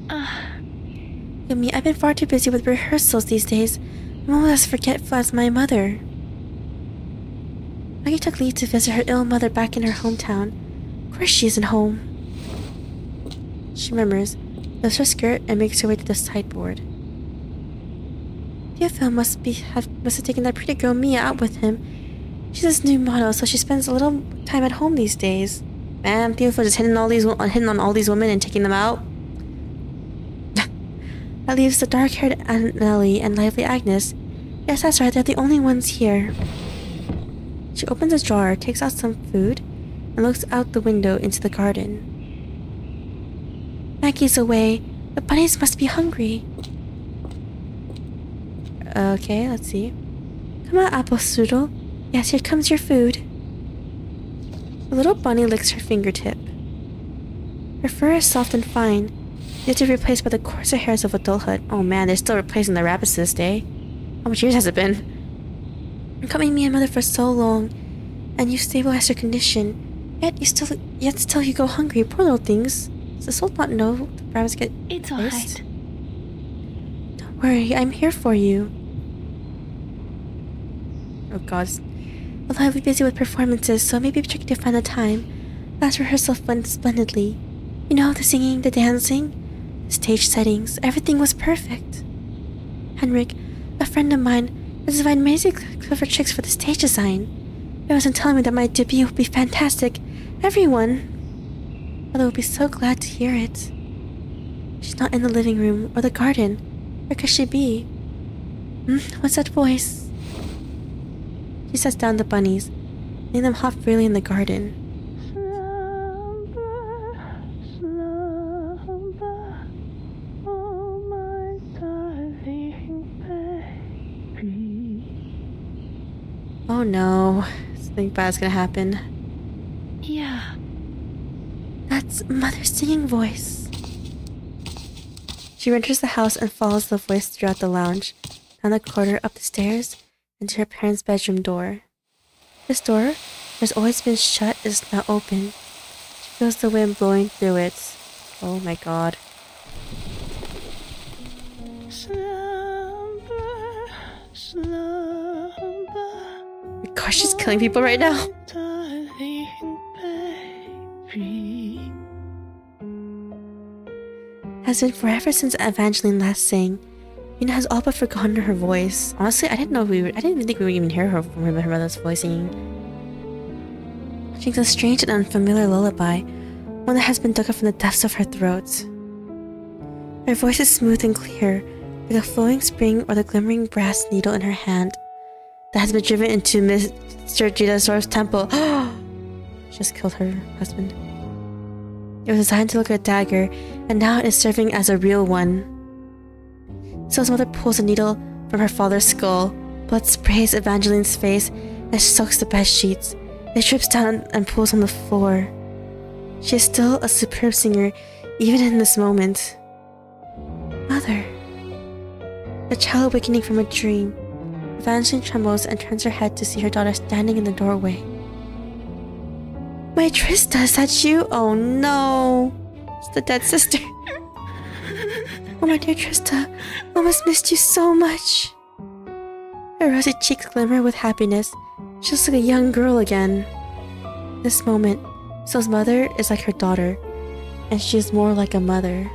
Look at me, I've been far too busy with rehearsals these days. I'm almost as forgetful as my mother. Maggie took leave to visit her ill mother back in her hometown. Of course she isn't home. She murmurs, lifts her skirt, and makes her way to the sideboard. Theophil must have taken that pretty girl Mia out with him. She's his new model, so she spends a little time at home these days. Man, Theophil just hitting on all these women and taking them out. That leaves the dark-haired Anneli and lively Agnes. Yes, that's right, they're the only ones here. She opens a drawer, takes out some food, and looks out the window into the garden. Maggie's away. The bunnies must be hungry. Okay, let's see. Come on, Apple Strudel. Yes, here comes your food. The little bunny licks her fingertip. Her fur is soft and fine, yet to be replaced by the coarser hairs of adulthood. Oh man, they're still replacing the rabbits to this day. How much years has it been? I'm coming me and mother for so long, and you stabilized her condition. Yet still you go hungry. Poor little things. Does the soul not know the rabbits get It's placed? alright. Don't worry, I'm here for you. Oh god. Well, I'll be busy with performances, so it may be tricky to find the time. Last rehearsal went splendidly. You know, the singing, the dancing, the stage settings, everything was perfect. Henrik, a friend of mine, has designed amazing clever tricks for the stage design. He wasn't telling me that my debut would be fantastic. Everyone! Mother would be so glad to hear it. She's not in the living room or the garden. Where could she be? What's that voice? She sets down the bunnies, letting them hop freely in the garden. Oh no, something bad's gonna happen. Yeah. That's Mother's singing voice. She enters the house and follows the voice throughout the lounge, down the corridor, up the stairs, and to her parents' bedroom door. This door, which has always been shut, is now open. She feels the wind blowing through it. Oh my god. Gosh, she's killing people right now. Has been forever since Evangeline last sang. Mina has all but forgotten her voice. Honestly, I didn't think we would even hear her mother's voice singing. She sings a strange and unfamiliar lullaby, one that has been dug up from the depths of her throat. Her voice is smooth and clear, like a flowing spring or the glimmering brass needle in her hand that has been driven into Mr. Jidasor's temple. She just killed her husband. It was designed to look like a dagger, and now it is serving as a real one. Syl's mother pulls a needle from her father's skull. Blood sprays Evangeline's face and soaks the bed sheets. It drips down and pools on the floor. She is still a superb singer, even in this moment. Mother. The child awakening from a dream. Evangeline trembles and turns her head to see her daughter standing in the doorway. My Trista, is that you? Oh no. It's the dead sister. Oh my dear Trista, Mama's missed you so much. Her rosy cheeks glimmer with happiness. She looks like a young girl again. This moment, Syl's mother is like her daughter, and she is more like a mother.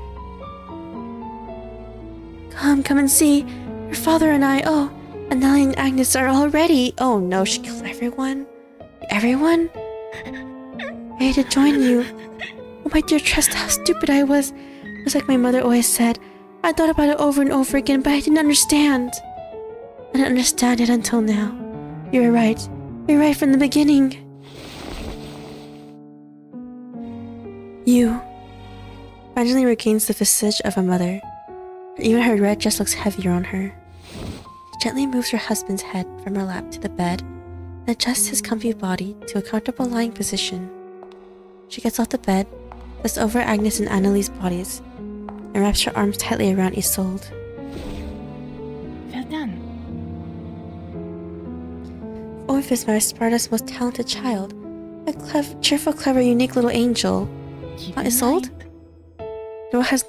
Come and see. Your father and I, Anneli and Agnes are all ready. Oh no, she killed everyone? Everyone? Ready to join you. Oh my dear Trista, how stupid I was. It was like my mother always said. I thought about it over and over again, but I didn't understand. I didn't understand it until now. You were right. You were right from the beginning. You. Evangeline regains the visage of a mother. Even her red dress looks heavier on her. She gently moves her husband's head from her lap to the bed and adjusts his comfy body to a comfortable lying position. She gets off the bed, lifts over Agnes and Anneli's bodies, and wraps her arms tightly around Isolde. Well done. Orph is my Sparta's most talented child. A cheerful, clever, unique little angel. Not Isolde? Nor has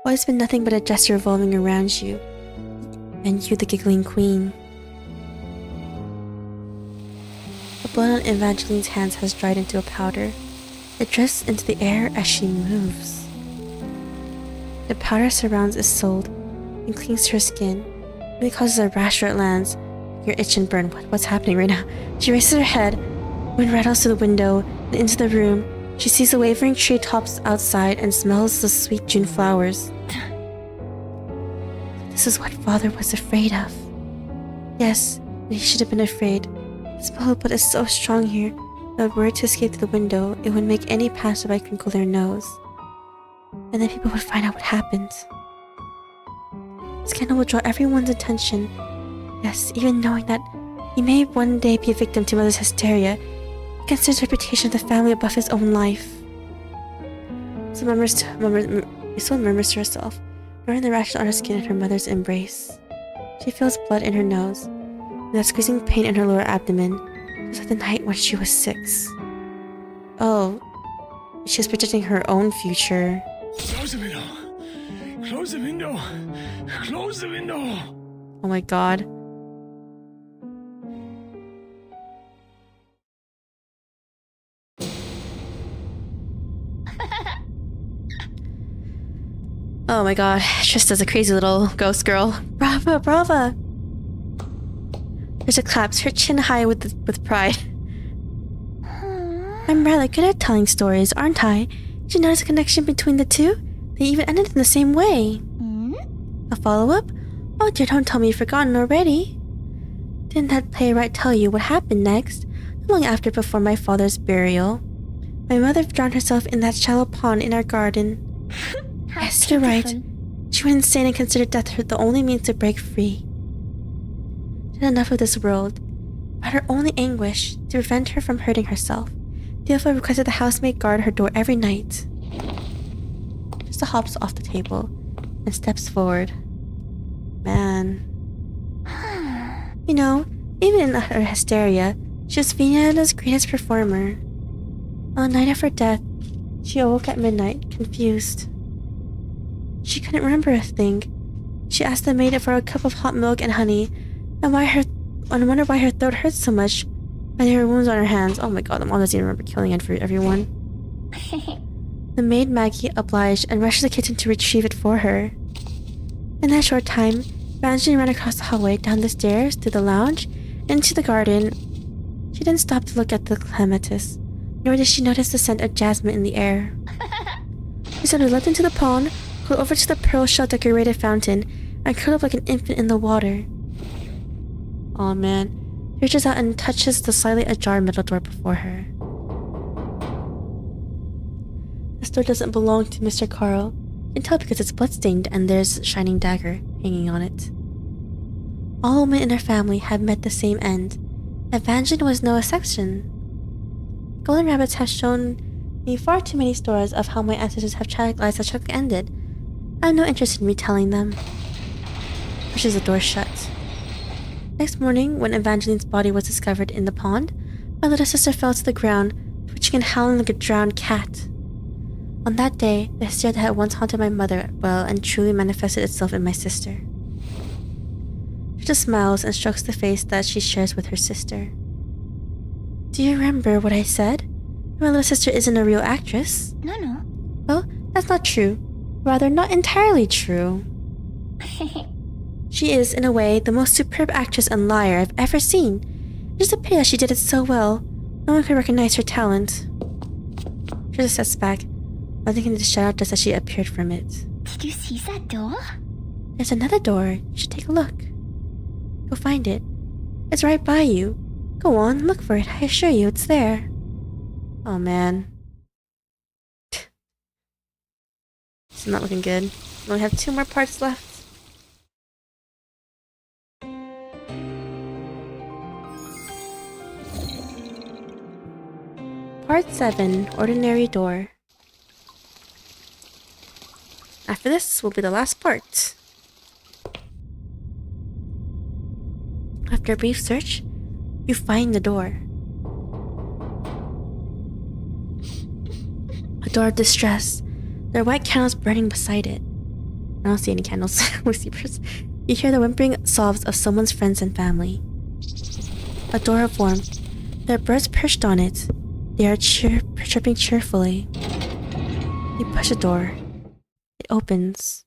always been nothing but a jester revolving around you. And you, the giggling queen. The blood on Evangeline's hands has dried into a powder. It drifts into the air as she moves. The powder surrounds Isolde and clings to her skin. It causes a rash where it lands. Your itch and burn. What's happening right now? She raises her head. Wind rattles through the window and into the room. She sees the wavering treetops outside and smells the sweet June flowers. This is what Father was afraid of. Yes, he should have been afraid. The smell of blood is so strong here that were it to escape through the window, it would make any passerby crinkle their nose. And then people would find out what happened. Scandal will draw everyone's attention. Yes, even knowing that he may one day be a victim to Mother's hysteria, he considers the reputation of the family above his own life. So murmurs to herself, ignoring the rash on her skin and her mother's embrace. She feels blood in her nose, and that squeezing pain in her lower abdomen, just like the night when she was 6. Oh, she was predicting her own future. Close the window! Close the window! Close the window! Oh my god. Oh my god, Trista's a crazy little ghost girl. Brava, brava! Trisha claps, her chin high with pride. I'm rather good at telling stories, aren't I? Did you notice a connection between the two? They even ended in the same way. A follow-up? Oh dear, don't tell me you've forgotten already. Didn't that playwright tell you what happened next? Not long after, before my father's burial. My mother drowned herself in that shallow pond in our garden. Yes, you're right. She went insane and considered death the only means to break free. She had enough of this world. But her only anguish, to prevent her from hurting herself, Theophil requested the housemaid guard her door every night. Trista hops off the table and steps forward. Man. You know, even in her hysteria, she was Vienna's greatest performer. On the night of her death, she awoke at midnight, confused. She couldn't remember a thing. She asked the maid for a cup of hot milk and honey, and wondered why her throat hurt so much, and there were wounds on her hands. Oh my god, the mom doesn't even remember killing it for everyone. The maid Maggie obliged and rushed to the kitchen to retrieve it for her. In that short time, Evangeline ran across the hallway, down the stairs, through the lounge, into the garden. She didn't stop to look at the clematis, nor did she notice the scent of jasmine in the air. She suddenly leapt into the pond, crawled over to the pearl shell-decorated fountain, and curled up like an infant in the water. Aw man. She reaches out and touches the slightly ajar metal door before her. This door doesn't belong to Mr. Carl. You can tell because it's bloodstained and there's a shining dagger hanging on it. All women in her family have met the same end. Evangeline was no exception. Golden rabbits have shown me far too many stories of how my ancestors have tragic lives that tragically ended. I have no interest in retelling them. Pushes the door shut. Next morning, when Evangeline's body was discovered in the pond, my little sister fell to the ground, twitching and howling like a drowned cat. On that day, the hysteria that had once haunted my mother well and truly manifested itself in my sister. She just smiles and strokes the face that she shares with her sister. Do you remember what I said? My little sister isn't a real actress. No. Well, that's not true. Rather, not entirely true. She is, in a way, the most superb actress and liar I've ever seen. It's just a pity that she did it so well. No one could recognize her talent. She just steps back, nothing in the shadow just as she appeared from it. Did you see that door? There's another door. You should take a look. Go find it. It's right by you. Go on, look for it. I assure you, it's there. Oh man. It's not looking good. We only have 2 more parts left. Part 7, Ordinary Door. After this will be the last part. After a brief search, you find the door. A door of distress. There are white candles burning beside it. I don't see any candles. You hear the whimpering sobs of someone's friends and family. A door of warmth. There are birds perched on it. They are chirping cheerfully. You push a door. It opens.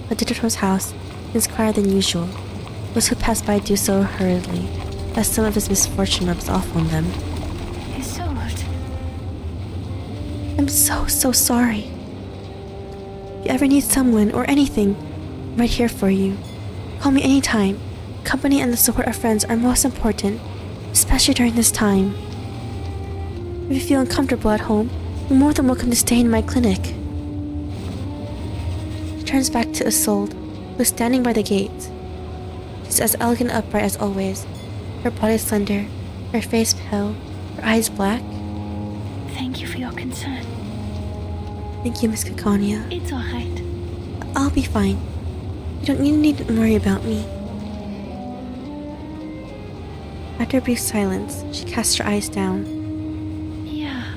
the Dictator's house is quieter than usual. Those who pass by do so hurriedly, as some of his misfortune rubs off on them. Isolde. I'm so sorry. If you ever need someone or anything, I'm right here for you. Call me anytime. Company and the support of friends are most important, especially during this time. If you feel uncomfortable at home, you're more than welcome to stay in my clinic. She turns back to Isolde, who is standing by the gate. She's as elegant and upright as always, her body slender, her face pale, her eyes black. Thank you for your concern. Thank you, Miss Caconia. It's alright. I'll be fine. You don't need to worry about me. After a brief silence, she casts her eyes down. Yeah.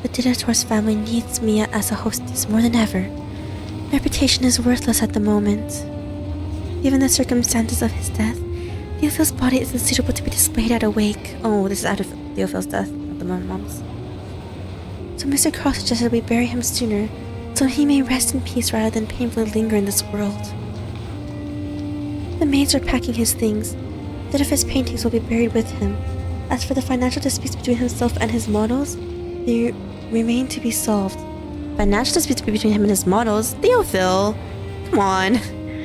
The Dictator's family needs me as a hostess more than ever. My reputation is worthless at the moment. Given the circumstances of his death, Theophil's body isn't suitable to be displayed at a wake. Oh, this is after Theophil's death, not the mom's. So Mr. Cross suggested we bury him sooner, so he may rest in peace rather than painfully linger in this world. The maids are packing his things. That of his paintings will be buried with him. As for the financial disputes between himself and his models, they remain to be solved. Financial disputes between him and his models? Theophil! Come on.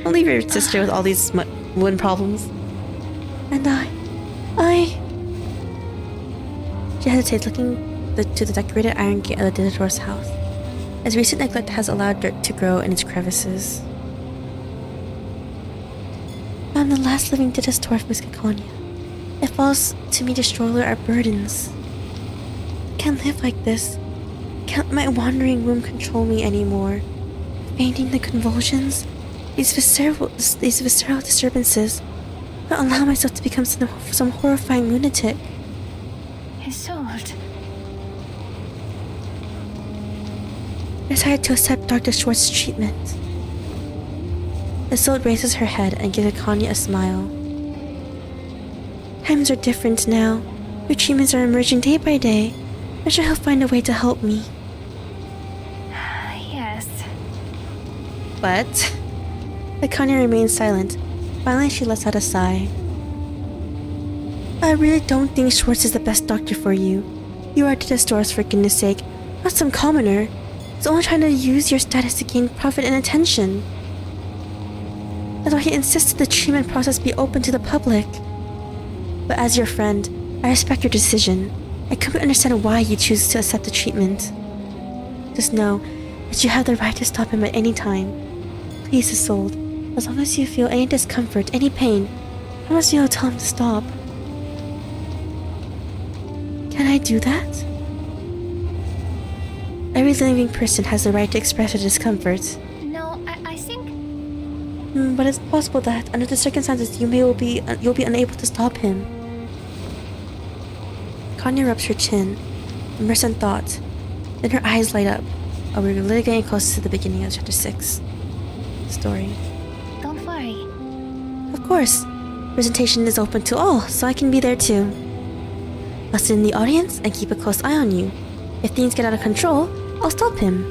Don't leave your sister with all these wooden problems. And I... She hesitates, looking to the decorated iron gate of the Dictator's house, as recent neglect has allowed dirt to grow in its crevices. I'm the last living Dictator, Miss Caconia. It falls to me to shoulder our burdens. I can't live like this. Can't let my wandering womb control me anymore. Fainting, the convulsions, these visceral disturbances. Not allow myself to become some horrifying lunatic. Isolde. I decided to accept Dr. Schwartz's treatment. Isolde raises her head and gives Caconia a smile. Times are different now. Your treatments are emerging day by day. I'm sure he'll find a way to help me. Yes. But... Caconia remains silent. Finally, she lets out a sigh. I really don't think Schwartz is the best doctor for you. You are Dictator, for goodness sake, not some commoner. He's only trying to use your status to gain profit and attention. That's why he insisted the treatment process be open to the public. But as your friend, I respect your decision. I couldn't understand why you choose to accept the treatment. Just know that you have the right to stop him at any time. Please, Isolde, as long as you feel any discomfort, any pain, promise me you'll tell him to stop. Can I do that? Every living person has the right to express their discomfort. No, I think... But it's possible that, under the circumstances, you'll be unable to stop him. Kanya rubs her chin, immersed in thought. Then her eyes light up. Oh, we're literally getting close to the beginning of chapter 6 story. Don't worry. Of course. Presentation is open to all, so I can be there too. I'll sit in the audience and keep a close eye on you. If things get out of control, I'll stop him.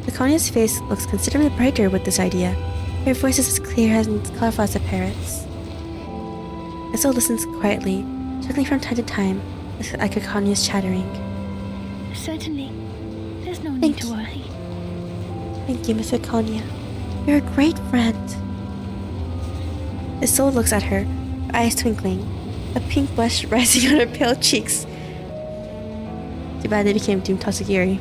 Laconia's face looks considerably brighter with this idea. Her voice is as clear and colorful as a parrot's. Isolde listens quietly, chuckling from time to time as Laconia's chattering. Certainly. There's no need to worry. Thank you, Miss Laconia. You're a great friend. Isolde looks at her, her eyes twinkling, a pink blush rising on her pale cheeks. Too bad they became doomed Totsugiri.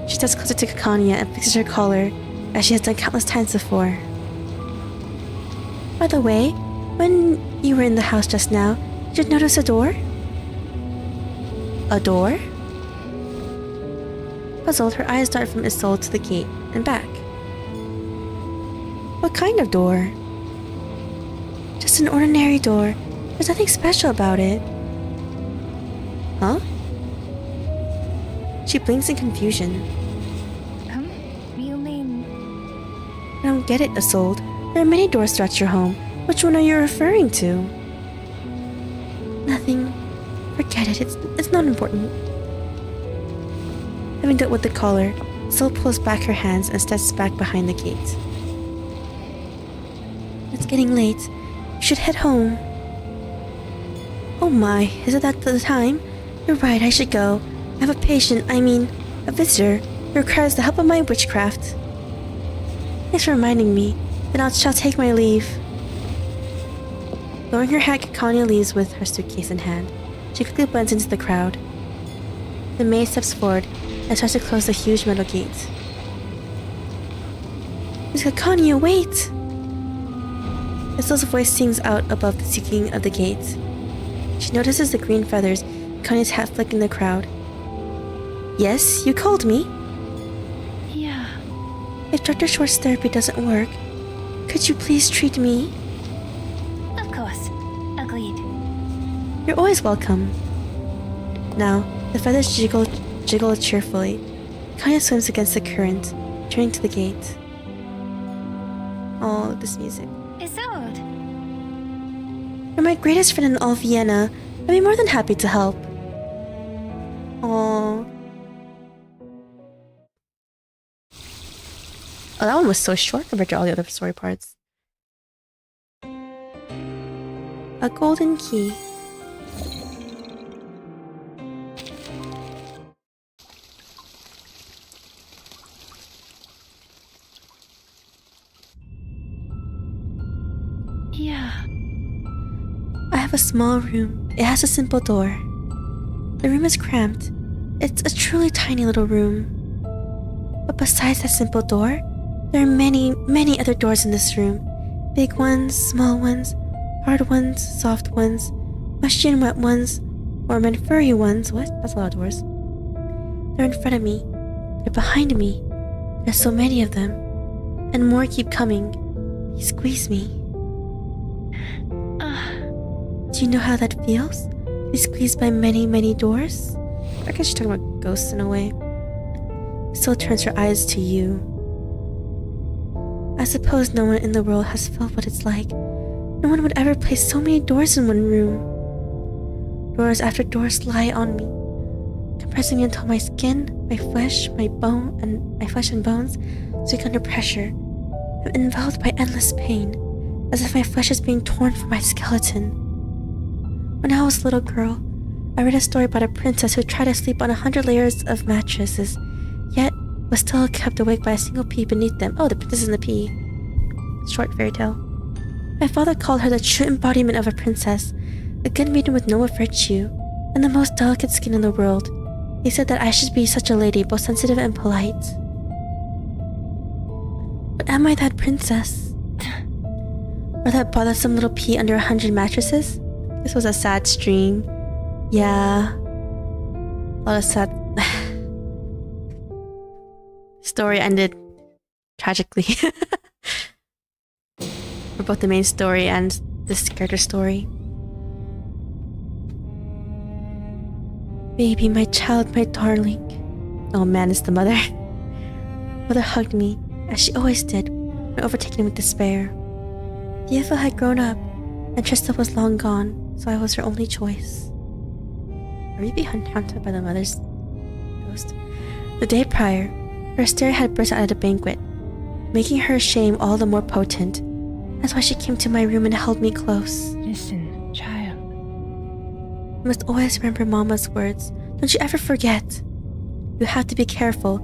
She steps closer to Caconia and fixes her collar, as she has done countless times before. By the way, when you were in the house just now, did you notice a door? A door? Puzzled, her eyes dart from Isolde to the gate and back. What kind of door? Just an ordinary door. There's nothing special about it. Huh? She blinks in confusion. You mean... I don't get it, Isolde. There are many doors throughout your home. Which one are you referring to? Nothing. Forget it. It's not important. Having dealt with the collar, Isolde pulls back her hands and steps back behind the gate. It's getting late. You should head home. Oh my, is it that the time? You're right, I should go. I have a a visitor who requires the help of my witchcraft. Thanks for reminding me. Then I shall take my leave. Lowering her hat, Kanya leaves with her suitcase in hand. She quickly blends into the crowd. The maid steps forward and tries to close the huge metal gate. Miss Kanya, wait! Isolde's voice sings out above the squeaking of the gate. She notices the green feathers in Kanya's hat flicking the crowd. Yes, you called me? Yeah. If Dr. Schwartz's therapy doesn't work, could you please treat me? Of course. Agreed. You're always welcome. Now, the feathers jiggle cheerfully. Kanya swims against the current, turning to the gate. Oh, this music. Isolde. You're my greatest friend in all Vienna. I'd be more than happy to help. Aww. Oh, that one was so short compared to all the other story parts. A golden key. Yeah. I have a small room. It has a simple door. The room is cramped. It's a truly tiny little room. But besides that simple door, there are many, many other doors in this room. Big ones, small ones, hard ones, soft ones, mushy and wet ones, warm and furry ones. What? That's a lot of doors. They're in front of me. They're behind me. There's so many of them. And more keep coming. They squeeze me. Do you know how that feels? To be squeezed by many, many doors? I guess she's talking about ghosts in a way. Still turns her eyes to you. I suppose no one in the world has felt what it's like. No one would ever place so many doors in one room. Doors after doors lie on me, compressing me until my skin, my flesh and bones sink under pressure. I'm enveloped by endless pain, as if my flesh is being torn from my skeleton. When I was a little girl, I read a story about a princess who tried to sleep on 100 layers of mattresses, yet was still kept awake by a single pea beneath them. Oh, the princess and the pea. Short fairy tale. My father called her the true embodiment of a princess, a good maiden with no virtue, and the most delicate skin in the world. He said that I should be such a lady, both sensitive and polite. But am I that princess? Or that bothersome little pea under 100 mattresses? This was a sad stream. Yeah. A lot of sad... Story ended tragically. For both the main story and this character story. Baby, my child, my darling. Oh man, it's the mother. Mother hugged me, as she always did, when overtaken with despair. Dieva had grown up, and Trista was long gone, so I was her only choice. Are we being haunted by the mother's ghost? The day prior, her hysteria had burst out at a banquet, making her shame all the more potent. That's why she came to my room and held me close. Listen, child. You must always remember Mama's words. Don't you ever forget. You have to be careful.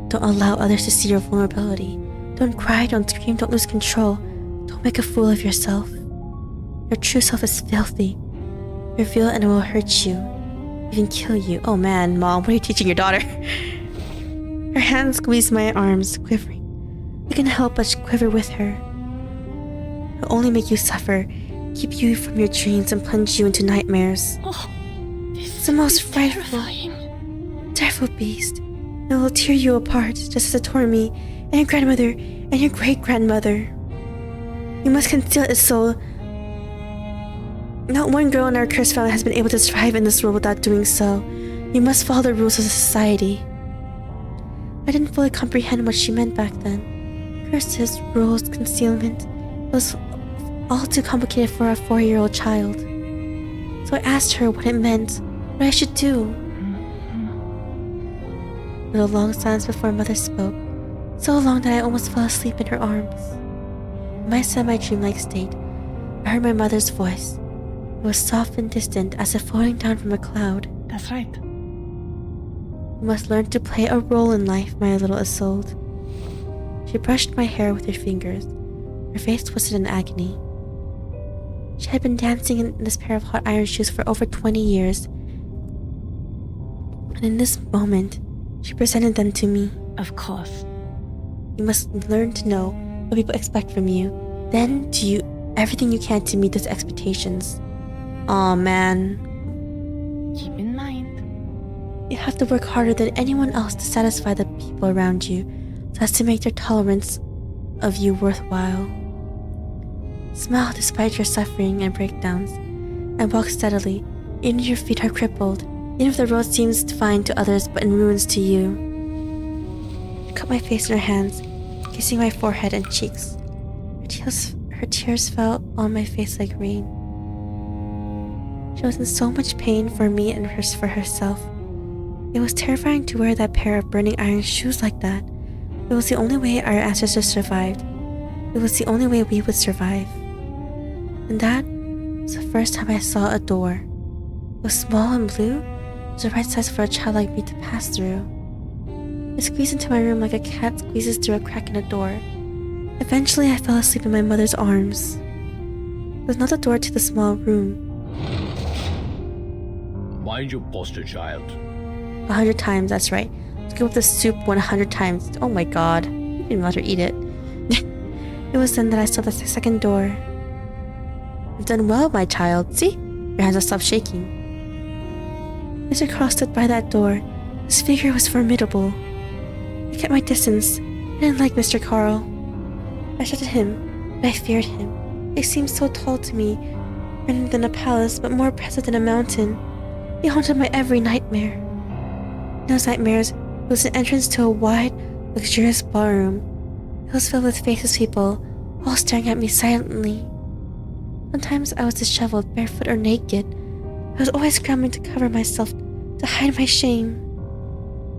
Don't allow others to see your vulnerability. Don't cry, don't scream, don't lose control. Don't make a fool of yourself. Your true self is filthy. Reveal and it will hurt you. Even kill you. Oh man, Mom, what are you teaching your daughter? Her hand squeezed my arms, quivering. I couldn't help but quiver with her. It'll only make you suffer, keep you from your dreams and plunge you into nightmares. Oh, it's the most frightful, terrible beast. It will tear you apart, just as it tore me, and your grandmother, and your great-grandmother. You must conceal its soul. Not one girl in our cursed family has been able to thrive in this world without doing so. You must follow the rules of society. I didn't fully comprehend what she meant back then. Curses, rules, concealment. It was all too complicated for a 4-year-old child. So I asked her what it meant, what I should do. There was a long silence before Mother spoke, so long that I almost fell asleep in her arms. In my semi-dreamlike state, I heard my mother's voice. It was soft and distant, as if floating down from a cloud. That's right. You must learn to play a role in life, my little Isolde. She brushed my hair with her fingers, her face twisted in agony. She had been dancing in this pair of hot iron shoes for over 20 years, and in this moment, she presented them to me. Of course. You must learn to know what people expect from you, then do everything you can to meet those expectations. Aw, man. Keep in mind. You have to work harder than anyone else to satisfy the people around you, so as to make their tolerance of you worthwhile. Smile despite your suffering and breakdowns, and walk steadily, even if your feet are crippled, even if the road seems fine to others but in ruins to you. She cut my face in her hands, kissing my forehead and cheeks. Her tears fell on my face like rain. She was in so much pain for me and for herself. It was terrifying to wear that pair of burning iron shoes like that. It was the only way our ancestors survived. It was the only way we would survive. And that was the first time I saw a door. It was small and blue. It was the right size for a child like me to pass through. I squeezed into my room like a cat squeezes through a crack in a door. Eventually, I fell asleep in my mother's arms. It was not the door to the small room. Mind your posture, child. 100 times, that's right. Scoop up the soup 100 times. Oh my god. You didn't let her eat it. It was then that I saw the second door. You've done well, my child. See? Your hands have stopped shaking. Mr. Carl stood by that door. His figure was formidable. I kept my distance. I didn't like Mr. Carl. I shuddered him, but I feared him. He seemed so tall to me, grander than a palace, but more oppressive than a mountain. He haunted my every nightmare. In those nightmares, it was an entrance to a wide, luxurious ballroom. It was filled with faceless people, all staring at me silently. Sometimes I was disheveled, barefoot or naked. I was always scrambling to cover myself, to hide my shame.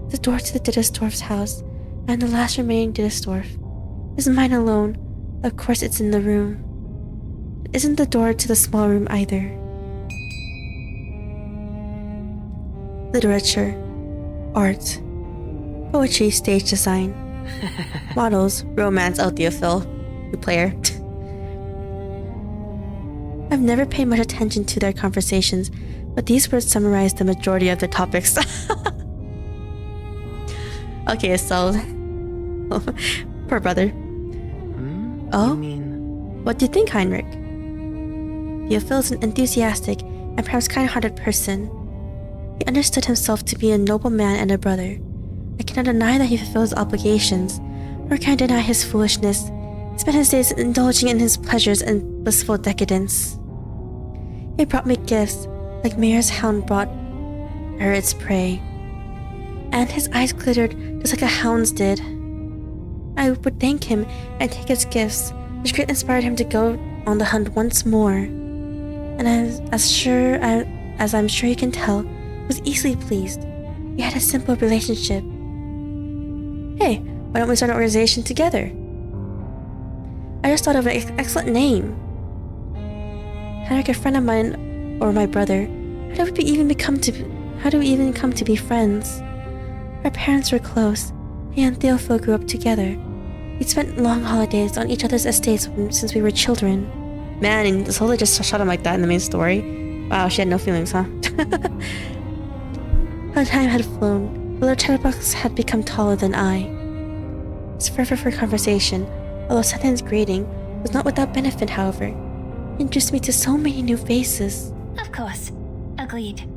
The door to the Dittersdorf's house, and the last remaining Dittersdorf, is mine alone. Of course it's in the room. It isn't the door to the small room either. Literature, art, poetry, stage design, models, romance, Theophil, new player. I've never paid much attention to their conversations, but these words summarize the majority of the topics. Okay, so poor brother. Oh? What do you think, Heinrich? Theophil is an enthusiastic and perhaps kind-hearted person. He understood himself to be a noble man and a brother. I cannot deny that he fulfills obligations, nor can I deny his foolishness. He spent his days indulging in his pleasures and blissful decadence. He brought me gifts, like Maya's hound brought her its prey. And his eyes glittered just like a hound's did. I would thank him and take his gifts, which greatly inspired him to go on the hunt once more. And as I'm sure you can tell, he was easily pleased. We had a simple relationship. Hey, why don't we start an organization together? I just thought of an excellent name. Henrik, a friend of mine, or my brother, how do we even come to be friends? Our parents were close. He and Theophil grew up together. We spent long holidays on each other's estates since we were children. Man, and Isolde just shot him like that in the main story. Wow, she had no feelings, huh? How time had flown. The little chatterbox had become taller than I. His fervor for conversation, although sometimes grating, was not without benefit, however. He introduced me to so many new faces. Of course. Agreed.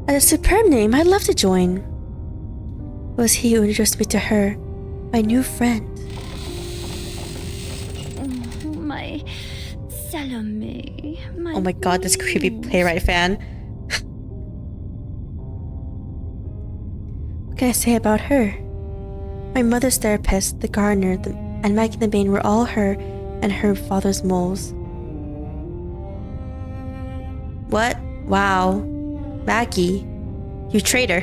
A superb name. I'd love to join. It was he who introduced me to her, my new friend. My Salome. Oh my god, this creepy playwright fan. What can I say about her? My mother's therapist, the gardener, and Maggie the maid were all her and her father's moles. What? Wow. Maggie. You traitor.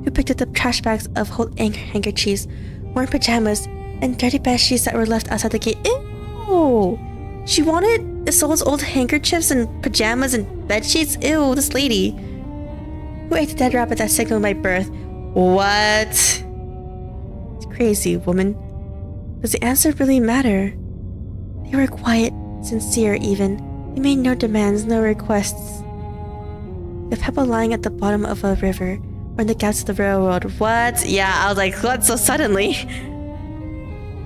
who picked up the trash bags of old handkerchiefs, worn pajamas, and dirty bed sheets that were left outside the gate. Ew! She wanted Isolde's old handkerchiefs and pajamas and bed sheets? Ew, this lady. Who ate the dead rabbit that signaled my birth? What? It's crazy, woman. Does the answer really matter? They were quiet, sincere even. They made no demands, no requests. The pebble lying at the bottom of a river, or in the gaps of the railroad. What? Yeah, I was like, what? So suddenly?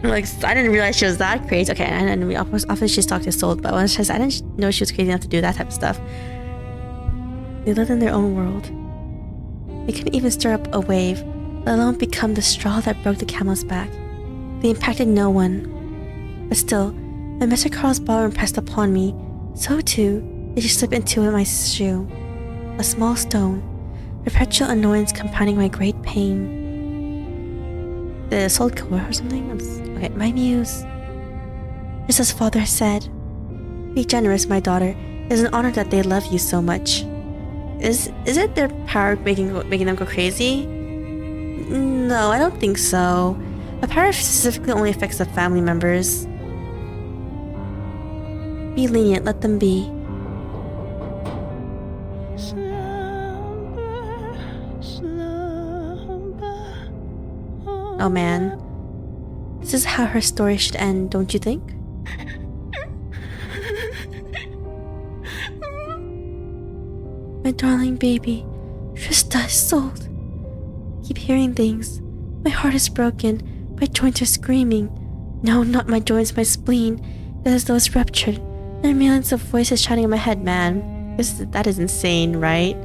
Like, I didn't realize she was that crazy. Okay, and we often she's talked to Isolde, but when I didn't know she was crazy enough to do that type of stuff. They lived in their own world. They couldn't even stir up a wave, let alone become the straw that broke the camel's back. They impacted no one. But still, when Mr. Carl's ball impressed upon me, so too did she slip into my shoe. A small stone, perpetual annoyance compounding my great pain. The Isolde killer or something? Okay, my muse. Just as father said, be generous, my daughter. It is an honor that they love you so much. Is it their power making them go crazy? No, I don't think so. The power specifically only affects the family members. Be lenient, let them be. Oh man. This is how her story should end, don't you think? My darling baby, Trista is sold. I keep hearing things. My heart is broken. My joints are screaming. No, not my joints, my spleen. It is as though it's ruptured. There are millions of voices shouting in my head, man. That is insane, right?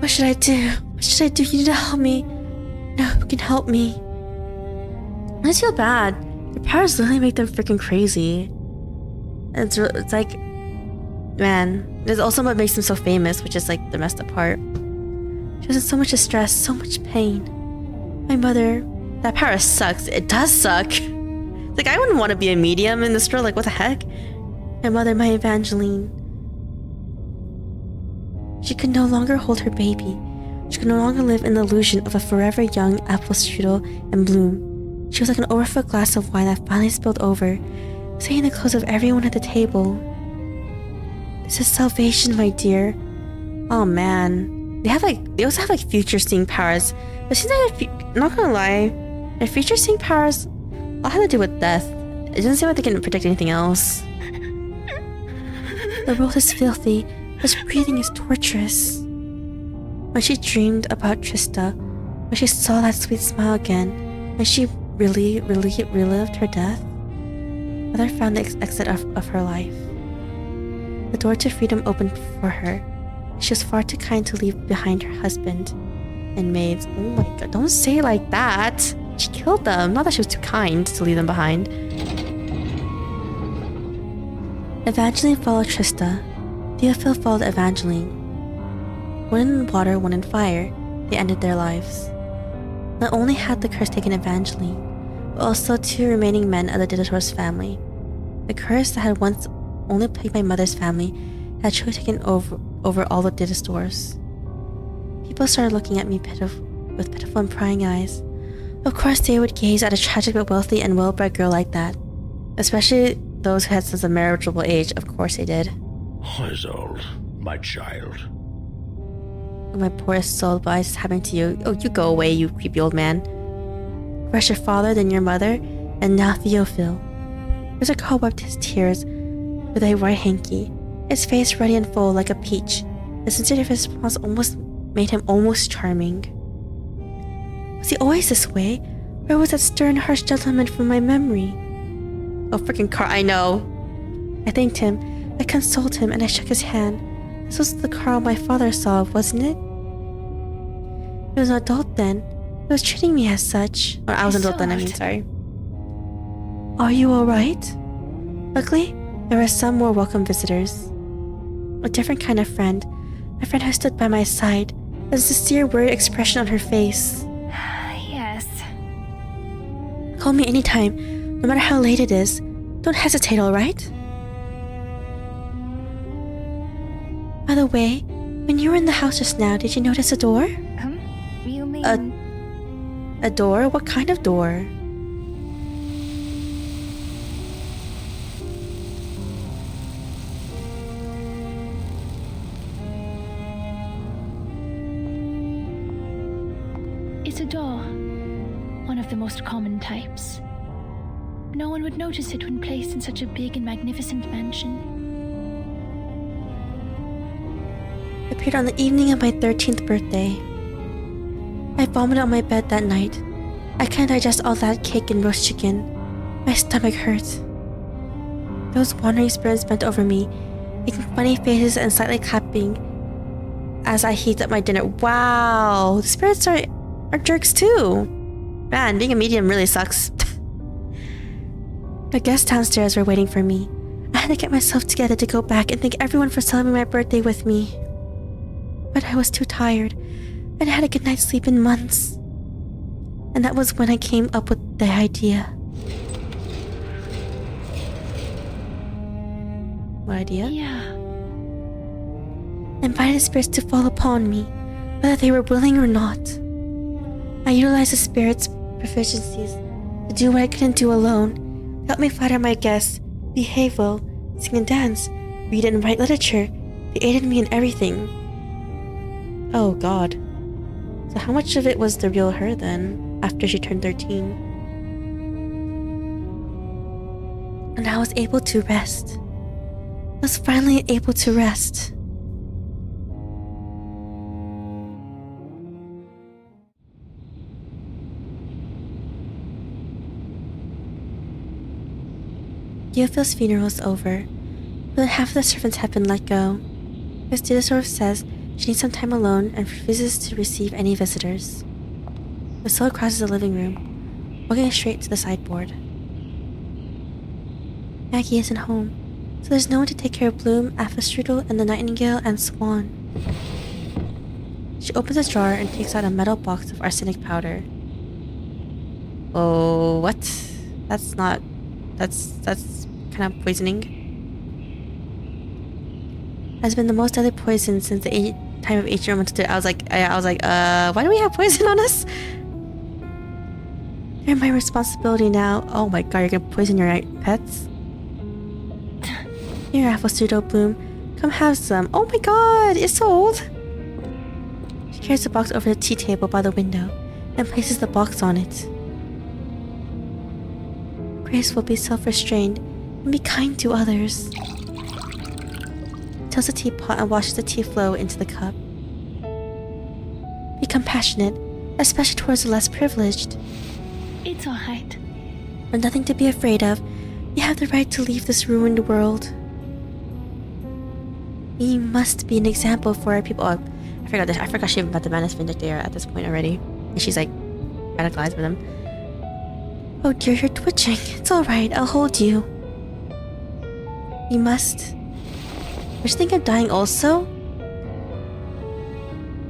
What should I do? What should I do? You need to help me. No, who can help me? I just feel bad. Their powers literally make them freaking crazy. It's like, man, there's also what makes them so famous, which is like the messed up part. She was in so much distress, so much pain. My mother, that power sucks. It does suck. Like, I wouldn't want to be a medium in this world. Like, what the heck? My mother, my Evangeline. She could no longer hold her baby. She could no longer live in the illusion of a forever young apple strudel and bloom. She was like an overfilled glass of wine that finally spilled over, saying the close of everyone at the table. This is salvation, my dear. Oh man. They also have like future seeing powers. But it seems like, I'm not gonna lie, their future seeing powers all have to do with death. It doesn't seem like they can predict anything else. The world is filthy. This breathing is torturous. When she dreamed about Trista, when she saw that sweet smile again, when she really relived her death, Mother found the exit of her life. The door to freedom opened for her. She was far too kind to leave behind her husband and maids. Oh my god, don't say it like that. She killed them. Not that she was too kind to leave them behind. Evangeline followed Trista. Theophil followed Evangeline. One in water, one in fire, they ended their lives. Not only had the curse taken Evangeline, but also two remaining men of the Ditator's family. The curse that had once only plagued my mother's family had truly taken over all the Ditators. People started looking at me with pitiful and prying eyes. Of course, they would gaze at a tragic but wealthy and well-bred girl like that. Especially those who had sense of marriageable age, of course they did. Isolde, my child. My poor Isolde, what is happening to you? Oh, you go away, you creepy old man. First your father, then your mother, and now Theophil. Mr. Carl wiped his tears with a white hanky, his face ruddy and full like a peach. The sincerity of his response almost made him almost charming. Was he always this way? Where was that stern, harsh gentleman from my memory? Oh, freaking Carl, I know. I thanked him, I consoled him, and I shook his hand. This was the Carl my father saw, wasn't it? He was an adult then. He was treating me as such. Or I was an adult then, I mean, sorry. Are you alright? Luckily, there were some more welcome visitors. A different kind of friend. A friend who stood by my side. A sincere, worried expression on her face. Yes. Call me anytime, no matter how late it is. Don't hesitate, alright? By the way, When you were in the house just now, did you notice a door? You mean... A door? What kind of door? It's a door. One of the most common types. No one would notice it when placed in such a big and magnificent mansion. It appeared on the evening of my 13th birthday. I vomited on my bed that night. I couldn't digest all that cake and roast chicken. My stomach hurt. Those wandering spirits bent over me, making funny faces and slightly clapping as I heaped up my dinner. Wow, the spirits are jerks too. Man, being a medium really sucks. The guests downstairs were waiting for me. I had to get myself together to go back and thank everyone for celebrating my birthday with me. But I was too tired, and I had a good night's sleep in months. And that was when I came up with the idea. What idea? Yeah. I invited the spirits to fall upon me, whether they were willing or not. I utilized the spirits' proficiencies to do what I couldn't do alone. Help me flatter my guests, behave well, sing and dance, read and write literature. They aided me in everything. Oh god. So how much of it was the real her then, after she turned 13? And I was able to rest. I was finally able to rest. Theophil's funeral was over. More than half of the servants had been let go. Hysteria says she needs some time alone and refuses to receive any visitors. Isolde crosses the living room, walking straight to the sideboard. Maggie isn't home, so there's no one to take care of Bloom, Apfelstrudel, and the Nightingale and Swan. She opens a drawer and takes out a metal box of arsenic powder. Oh, what? That's kind of poisoning. Has been the most deadly poison since the time of ancient Romans. I was like, why do we have poison on us? They're my responsibility now. Oh my god, you're gonna poison your pets? Here, Apfelstrudel, Bloom. Come have some. Oh my god, Isolde! She carries the box over the tea table by the window and places the box on it. Grace will be self-restrained and be kind to others. Tilts the teapot and washes the tea flow into the cup. Be compassionate, especially towards the less privileged. It's alright. With nothing to be afraid of, you have the right to leave this ruined world. We must be an example for our people. Oh, I forgot this. I forgot she met the Manus Vindictator at this point already. And she's like radicalized with him. Oh dear, you're twitching. It's alright, I'll hold you. You must. Would you think of dying also?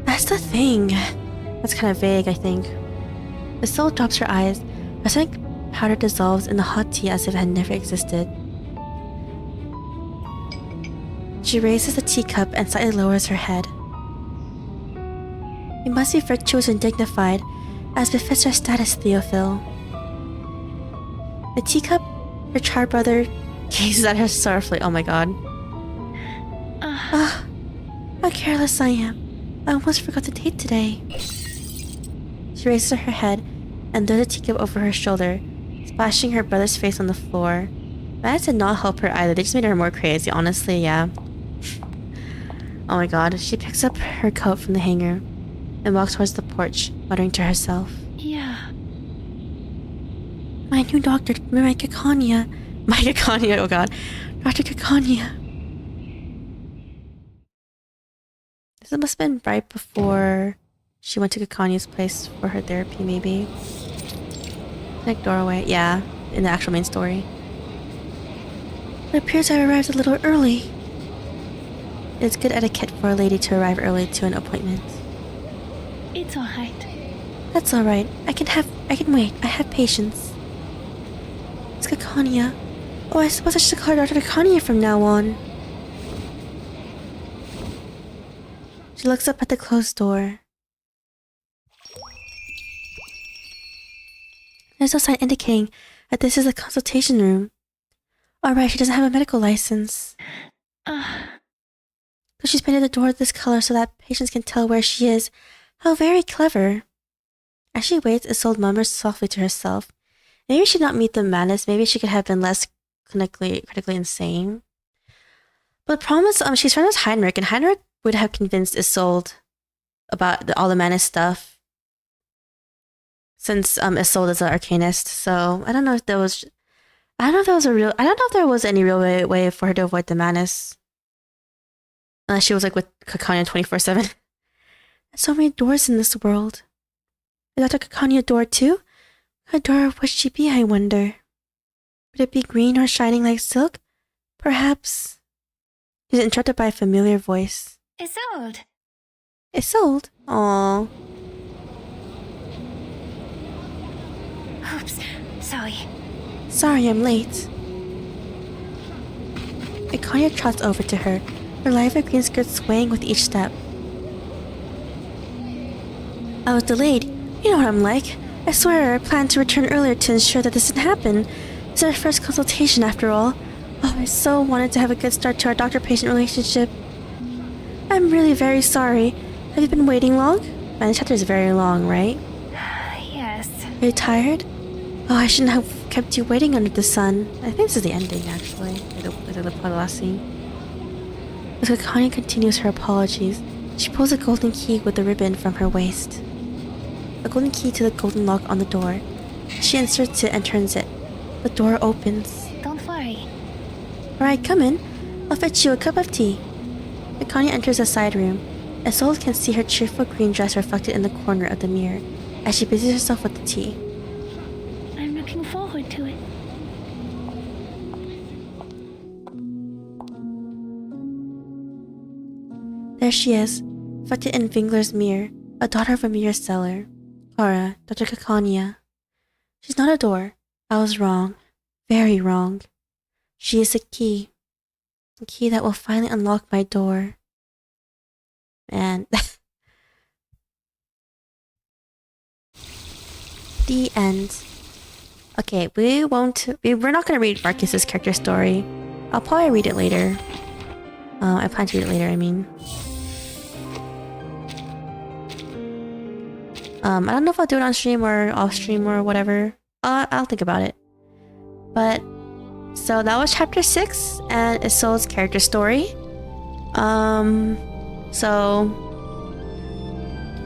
That's the thing. That's kind of vague, I think. The soul drops her eyes. Arsenic powder dissolves in the hot tea as if it had never existed. She raises the teacup and slightly lowers her head. You must be virtuous and dignified, as befits our status, Theophil. The teacup, her charred brother, gazes at her sorrowfully. Oh my god. Ah, how careless I am. I almost forgot the date today. She raises her head and throws the teacup over her shoulder, splashing her brother's face on the floor. That did not help her either. They just made her more crazy, honestly, yeah. Oh my god. She picks up her coat from the hanger and walks towards the porch, muttering to herself. Yeah. My new doctor, my Caconia. My Caconia, oh god. Dr. Caconia. This must have been right before she went to Caconia's place for her therapy, maybe. Like doorway, yeah, in the actual main story. It appears I arrived a little early. It's good etiquette for a lady to arrive early to an appointment. It's alright. That's alright. I can wait. I have patience. It's Caconia. Oh, I suppose I should call her Dr. Caconia from now on. She looks up at the closed door. There's no sign indicating that this is a consultation room. Alright, she doesn't have a medical license. So she's painted the door this color so that patients can tell where she is. How very clever. As she waits, Isolde murmurs softly to herself. Maybe she did not meet the madness. Maybe she could have been less critically insane. But the problem is, she's friends with Heinrich, and Heinrich would have convinced Isolde about all the madness stuff. Since Isolde is an arcanist, so I don't know if there was any real way for her to avoid the madness. Unless she was like with Kakanya 24/7. There's so many doors in this world. Is Dr. Kakanya a door too? What door would she be, I wonder? Would it be green or shining like silk? Perhaps. He's interrupted by a familiar voice. Isolde. Isolde? Aww. Oops. Sorry. Sorry, I'm late. Kakanya trots over to her, her lively green skirt swaying with each step. I was delayed. You know what I'm like. I swear I planned to return earlier to ensure that this didn't happen. It's our first consultation after all. Oh, I so wanted to have a good start to our doctor-patient relationship. I'm really very sorry. Have you been waiting long? My chapter is very long, right? Yes. Are you tired? Oh, I shouldn't have kept you waiting under the sun. I think this is the ending, actually. The last scene. As Kakanya continues her apologies, she pulls a golden key with a ribbon from her waist. A golden key to the golden lock on the door. She inserts it and turns it. The door opens. Don't worry. Alright, come in. I'll fetch you a cup of tea. Kakanya enters a side room. Isolde can see her cheerful green dress reflected in the corner of the mirror as she busies herself with the tea. I'm looking forward to it. There she is, reflected in Vingler's mirror, a daughter of a mirror seller. Clara, Dr. Kakanya. She's not a door. I was wrong. Very wrong. She is a key. A key that will finally unlock my door. Man. The end. Okay, we're not gonna read Marcus's character story. I'll probably read it later. I plan to read it later, I mean. I don't know if I'll do it on stream or off stream or whatever. I'll think about it. But so that was chapter 6 and Isolde's character story. So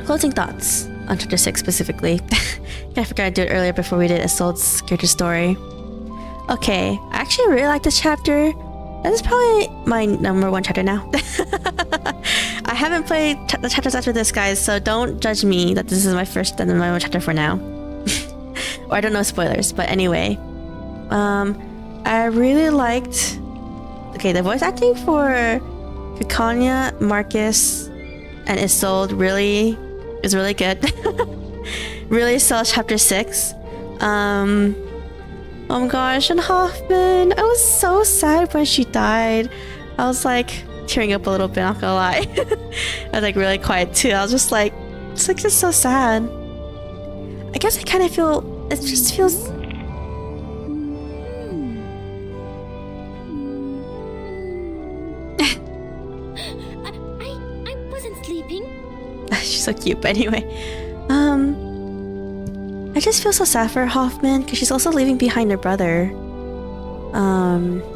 closing thoughts on chapter 6 specifically. I forgot to do it earlier before we did Isolde's character story. Okay, I actually really like this chapter. This is probably my number 1 chapter now. I haven't played the chapters after this, guys, so don't judge me that this is my first and my 1 chapter for now. Or I don't know spoilers, but anyway. I really liked... Okay, the voice acting for Kakanya, Marcus, and Isolde is really good. Really sells chapter 6. Oh my gosh, and Hoffman. I was so sad when she died. I was like tearing up a little bit, not gonna lie. I was like really quiet too. I was just like, it's like just so sad. I guess I kind of feel, it just feels... I wasn't sleeping. She's so cute, but anyway. I just feel so sad for Hoffman because she's also leaving behind her brother,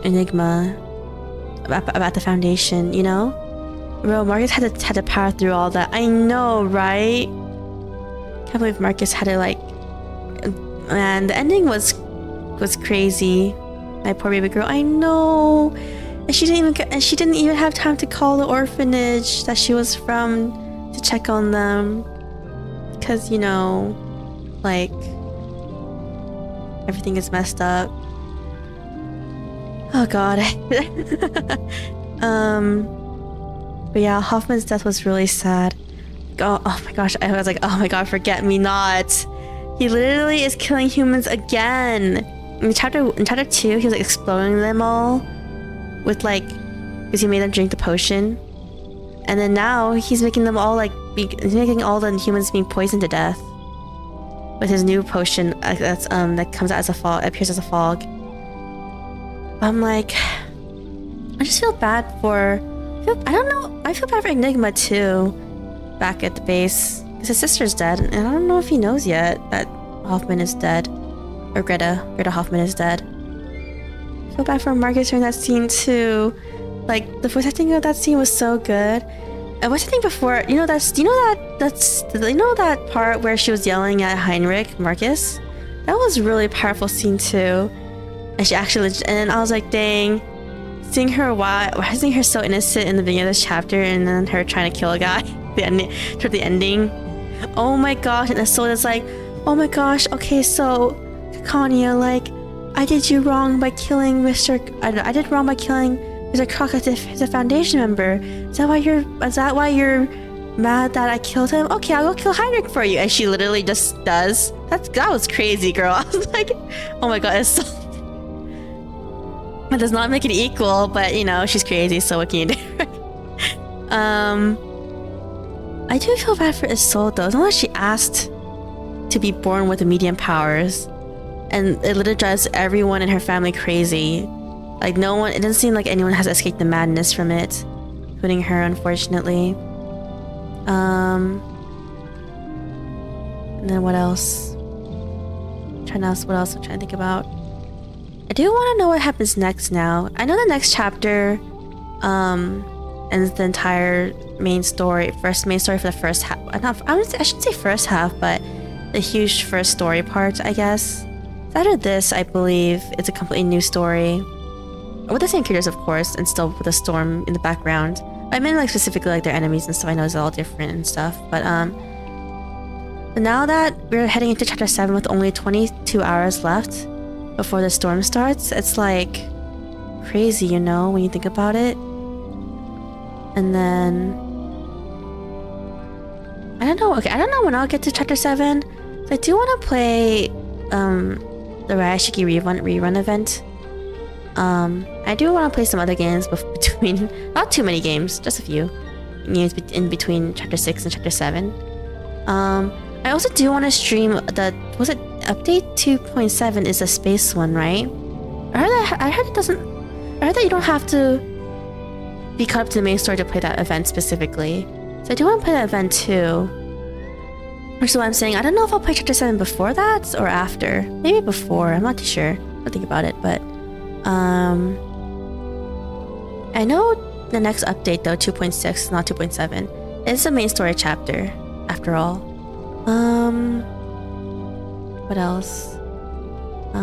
Enigma, about the Foundation, you know? Bro, Marcus had to power through all that. I know, right? Can't believe Marcus had to like... Man, the ending was crazy. My poor baby girl. I know. And she didn't even have time to call the orphanage that she was from to check on them, because you know, like everything is messed up. Oh god. But yeah, Hoffman's death was really sad. Oh my gosh, I was like, oh my god, forget me not. He literally is killing humans again. In chapter 2, he was like exploding them all with like, because he made them drink the potion. And then now he's making them all like he's making all the humans being poisoned to death with his new potion that comes out as a fog, appears as a fog. I'm like, I just feel bad for. I don't know. I feel bad for Enigma too, back at the base, because his sister's dead, and I don't know if he knows yet that Hoffman is dead, or Greta Hoffman is dead. I feel bad for Marcus during that scene too. Like the voice acting of that scene was so good. And what's the thing before? You know that part where she was yelling at Heinrich Marcus? That was a really powerful scene too. And she actually, and I was like, dang, seeing her so innocent in the beginning of this chapter, and then her trying to kill a guy toward the ending. Oh my gosh! And Isolde is like, oh my gosh, okay, so Kanya, like, I did you wrong by killing I did wrong by killing Mr. Croc as if he's a Foundation member. Is that why you're mad that I killed him? Okay, I'll go kill Heinrich for you. And she literally just does. That was crazy, girl. I was like, oh my god, it's so. It does not make it equal, but you know, she's crazy, so what can you do? I do feel bad for Isolde though. It's not like she asked to be born with immediate powers, and it literally drives everyone in her family crazy. Like no one, it doesn't seem like anyone has escaped the madness from it, including her, unfortunately. And then what else? What else I'm trying to think about. I do want to know what happens next now. I know the next chapter ends the entire main story for the first half. I shouldn't say first half, but the huge first story part, I guess. After this, I believe it's a completely new story. With the same characters, of course, and still with a storm in the background. I mean, like, specifically, like, their enemies and stuff. I know it's all different and stuff, but now that we're heading into chapter 7 with only 22 hours left before the storm starts, it's like crazy, you know, when you think about it. And then I don't know when I'll get to chapter 7. So I do want to play the Rashiki rerun event. I do want to play some other games between, not too many games, just a few games in between chapter 6 and chapter 7. I also do want to stream update 2.7 is a space one, right? I heard that you don't have to be caught up to the main story to play that event specifically. So I do want to play that event too. Which is why I'm saying I don't know if I'll play chapter 7 before that or after. Maybe before, I'm not too sure. I'll think about it, but I know the next update though, 2.6, not 2.7, is the main story chapter after all. What else? I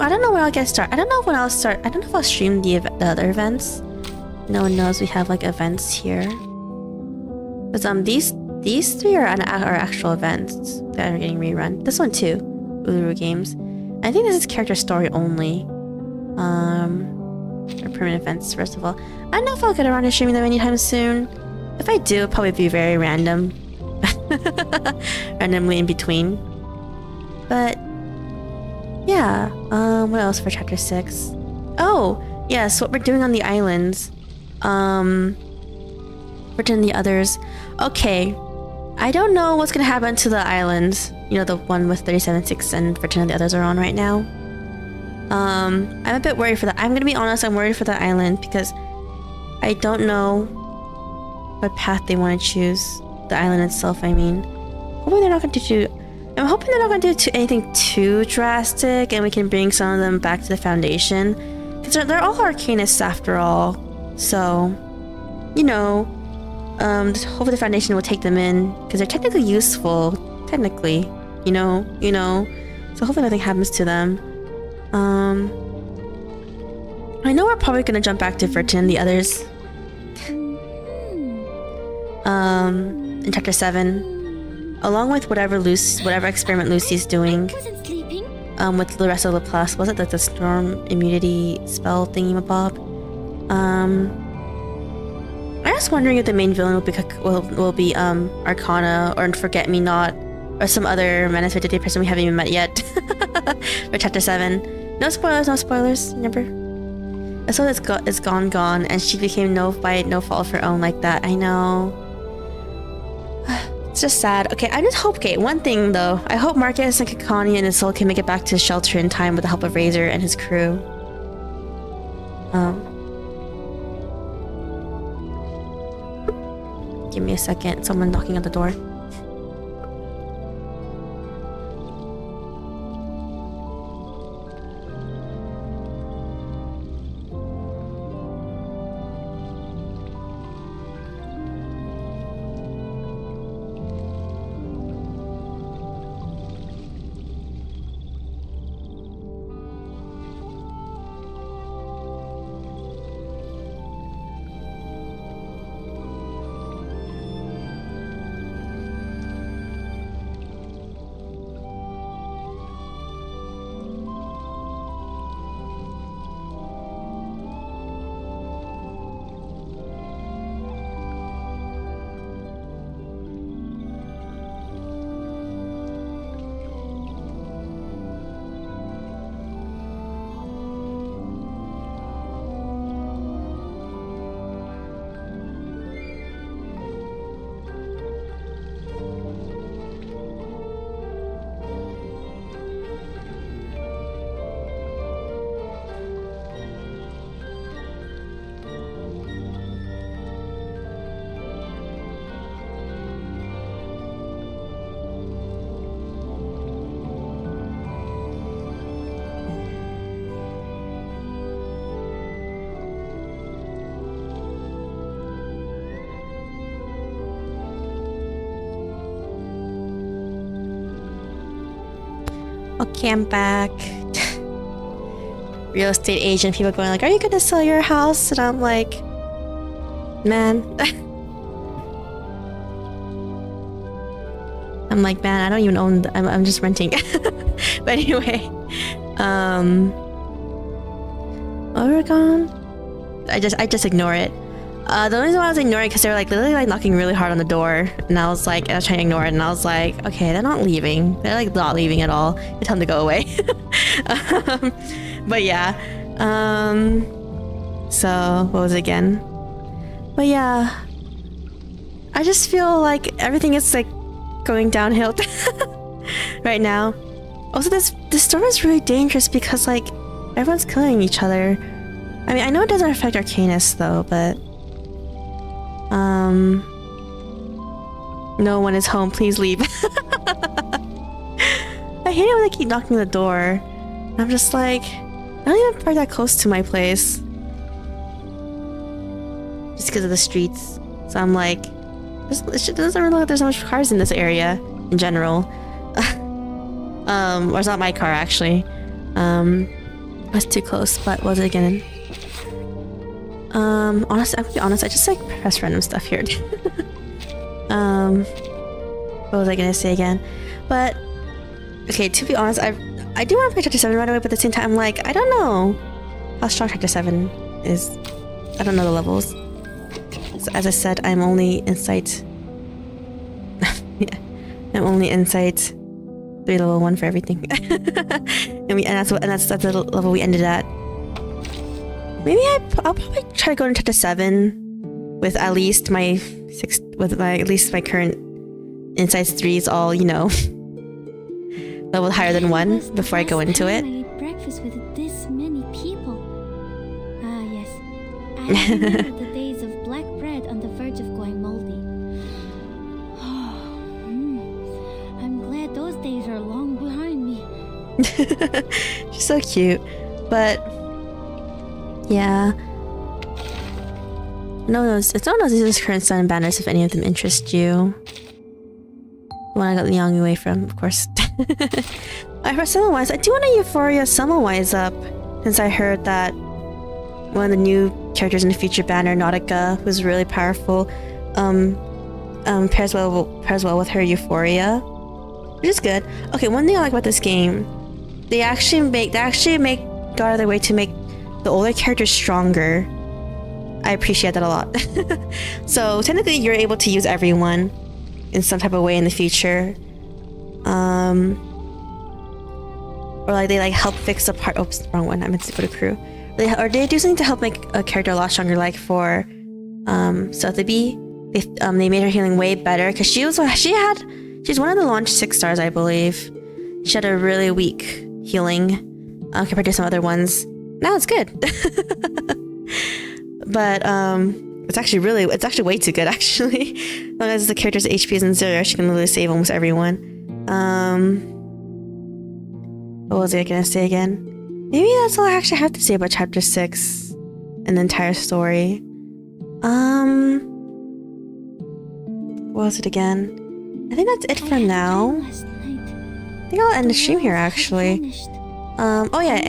don't know when I'll get started. I don't know if I'll stream the other events. No one knows we have like events here. But these three are actual events that are getting rerun. This one too, Uluru Games. I think this is character story only. Or permanent events, first of all. I don't know if I'll get around to streaming them anytime soon. If I do, it'll probably be very random. Randomly in between. But yeah, what else for chapter 6? Oh, yes, what we're doing on the islands. Written the others. Okay, I don't know what's gonna happen to the islands. You know, the one with 37.6 and Virgin and the others are on right now. I'm a bit worried for that. I'm gonna be honest, I'm worried for the island because I don't know what path they want to choose. The island itself, I mean. I'm hoping they're not going to do anything too drastic and we can bring some of them back to the Foundation. Because they're all arcanists after all. So, you know, hopefully the Foundation will take them in because they're technically useful. Technically, you know. So hopefully nothing happens to them. I know we're probably going to jump back to Virgin and the others. In chapter 7, along with whatever experiment Lucy's doing, with the rest of Laplace. Was it like the storm immunity spell thingy-mabob? I'm just wondering if the main villain will be Arcana or Forget-Me-Not or some other manifested person we haven't even met yet for chapter 7. No spoilers, remember? Isolde is gone, and she became by no fault of her own like that. I know. It's just sad. Okay, I just hope. Okay, one thing though, I hope Marcus and Kakani and Isolde can make it back to the shelter in time with the help of Razor and his crew. Give me a second. Someone knocking at the door. Okay, I'm back. Real estate agent people going like, are you gonna sell your house? And I'm like, man. I'm like, man, I don't even own I'm just renting. But anyway, Oregon? I just ignore it. The only reason why I was ignoring it because they were like literally like knocking really hard on the door, and I was like, I was trying to ignore it, and I was like, okay, they're not leaving. They're like not leaving at all. I tell them to go away. But yeah. So what was it again? But yeah, I just feel like everything is like going downhill right now. Also, this storm is really dangerous because like everyone's killing each other. I mean, I know it doesn't affect Arcanus though, but no one is home. Please leave. I hate it when they keep knocking on the door. I'm just like, I don't even park that close to my place, just because of the streets. So I'm like, it doesn't really look like there's so much cars in this area in general. Or it's not my car actually. That's too close. But what was it again? Honestly, I'm gonna be honest, I just like press random stuff here. What was I gonna say again? But okay, to be honest, I do want to play Chapter 7 right away, but at the same time, I'm like, I don't know how strong Chapter 7 is. I don't know the levels. So as I said, I'm only insight. Yeah, I'm only insight 3 level 1 for everything. and that's the level we ended at. Maybe I'll probably try to go into Chapter 7 with at least my current insights 3s all, you know, level higher than 1 before I go into it. I ate breakfast with this many people. Ah, yes. I remember the days of black bread on the verge of going moldy. I'm glad those days are long behind me. She's so cute, but yeah. No one knows these current sun and banners if any of them interest you. The one I got Liang away from, of course. I heard Semmelweis. I do want a Euphoria Semmelweis up, since I heard that one of the new characters in the future banner, Nautica, who's really powerful, pairs well with her Euphoria, which is good. Okay, one thing I like about this game, they actually go out of their way to make the older characters stronger. I appreciate that a lot. So technically you're able to use everyone in some type of way in the future. Or like they like help fix a part. Oops, wrong one. I meant to go to crew. Or they do something to help make a character a lot stronger, like for Sotheby. They made her healing way better because she's one of the launch 6 stars, I believe. She had a really weak healing compared to some other ones. Now it's good. But it's actually way too good, actually. As long as the character's HP isn't 0, she can literally save almost everyone. What was I gonna say again? Maybe that's all I actually have to say about chapter 6 and the entire story. What was it again? I think that's it for now. I think I'll end the stream here, actually. Oh yeah,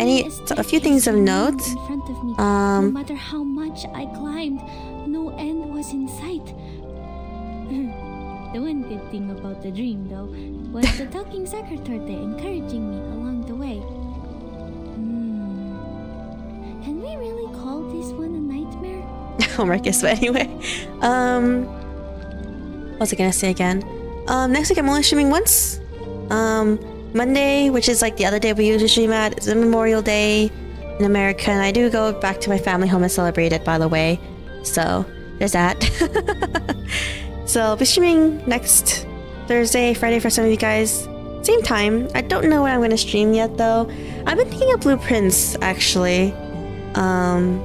a few things of note. No matter how much I climbed, no end was in sight. The one good thing about the dream, though, was the talking secretary encouraging me along the way. Can we really call this one a nightmare? Oh, Marcus, but anyway. What was I gonna say again? Next week I'm only streaming once. Monday, which is like the other day we usually stream at, is a Memorial Day in America, and I do go back to my family home and celebrate it, by the way. So, there's that. So, I'll be streaming next Thursday, Friday for some of you guys. Same time. I don't know what I'm going to stream yet, though. I've been thinking of blueprints, actually.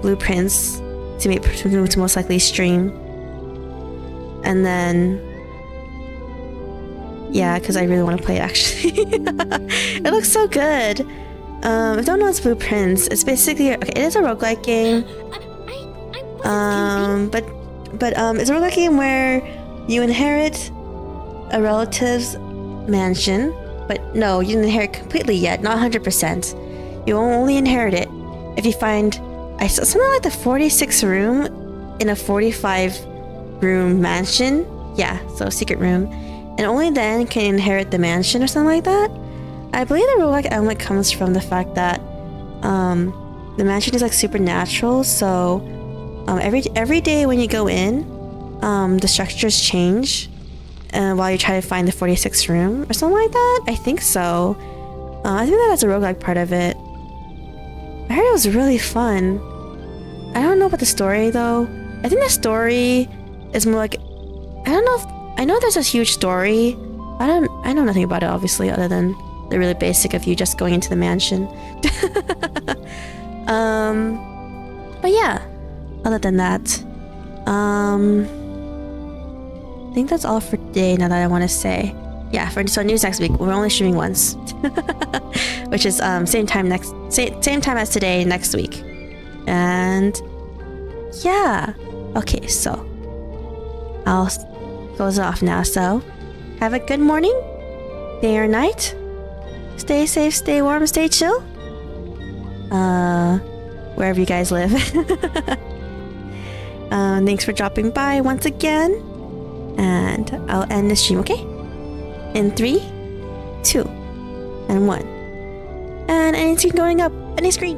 Blueprints to most likely stream. And then... yeah, because I really want to play it, actually. It looks so good. If you don't know it's Blueprints, it's basically... okay, it is a roguelike game. But it's a roguelike game where you inherit a relative's mansion. But no, you didn't inherit completely yet, not 100%. You only inherit it if you find something like the 46th room in a 45-room mansion. Yeah, so secret room. And only then can you inherit the mansion or something like that. I believe the roguelike element comes from the fact that the mansion is like supernatural, so every day when you go in, the structures change while you try to find the 46th room or something like that. I think so. I think that's a roguelike part of it. I heard it was really fun. I don't know about the story though. I think the story is more like, I don't know if, I know there's a huge story. I know nothing about it, obviously, other than the really basic of you just going into the mansion. But yeah, other than that, I think that's all for today. Now that I want to say, yeah, so news next week. We're only streaming once, which is same time as today next week, and yeah, okay, so I'll close off now. So have a good morning, day or night. Stay safe, stay warm, stay chill. Wherever you guys live. Thanks for dropping by once again. And I'll end the stream, okay? In 3, 2, and 1. And any screen going up, any screen.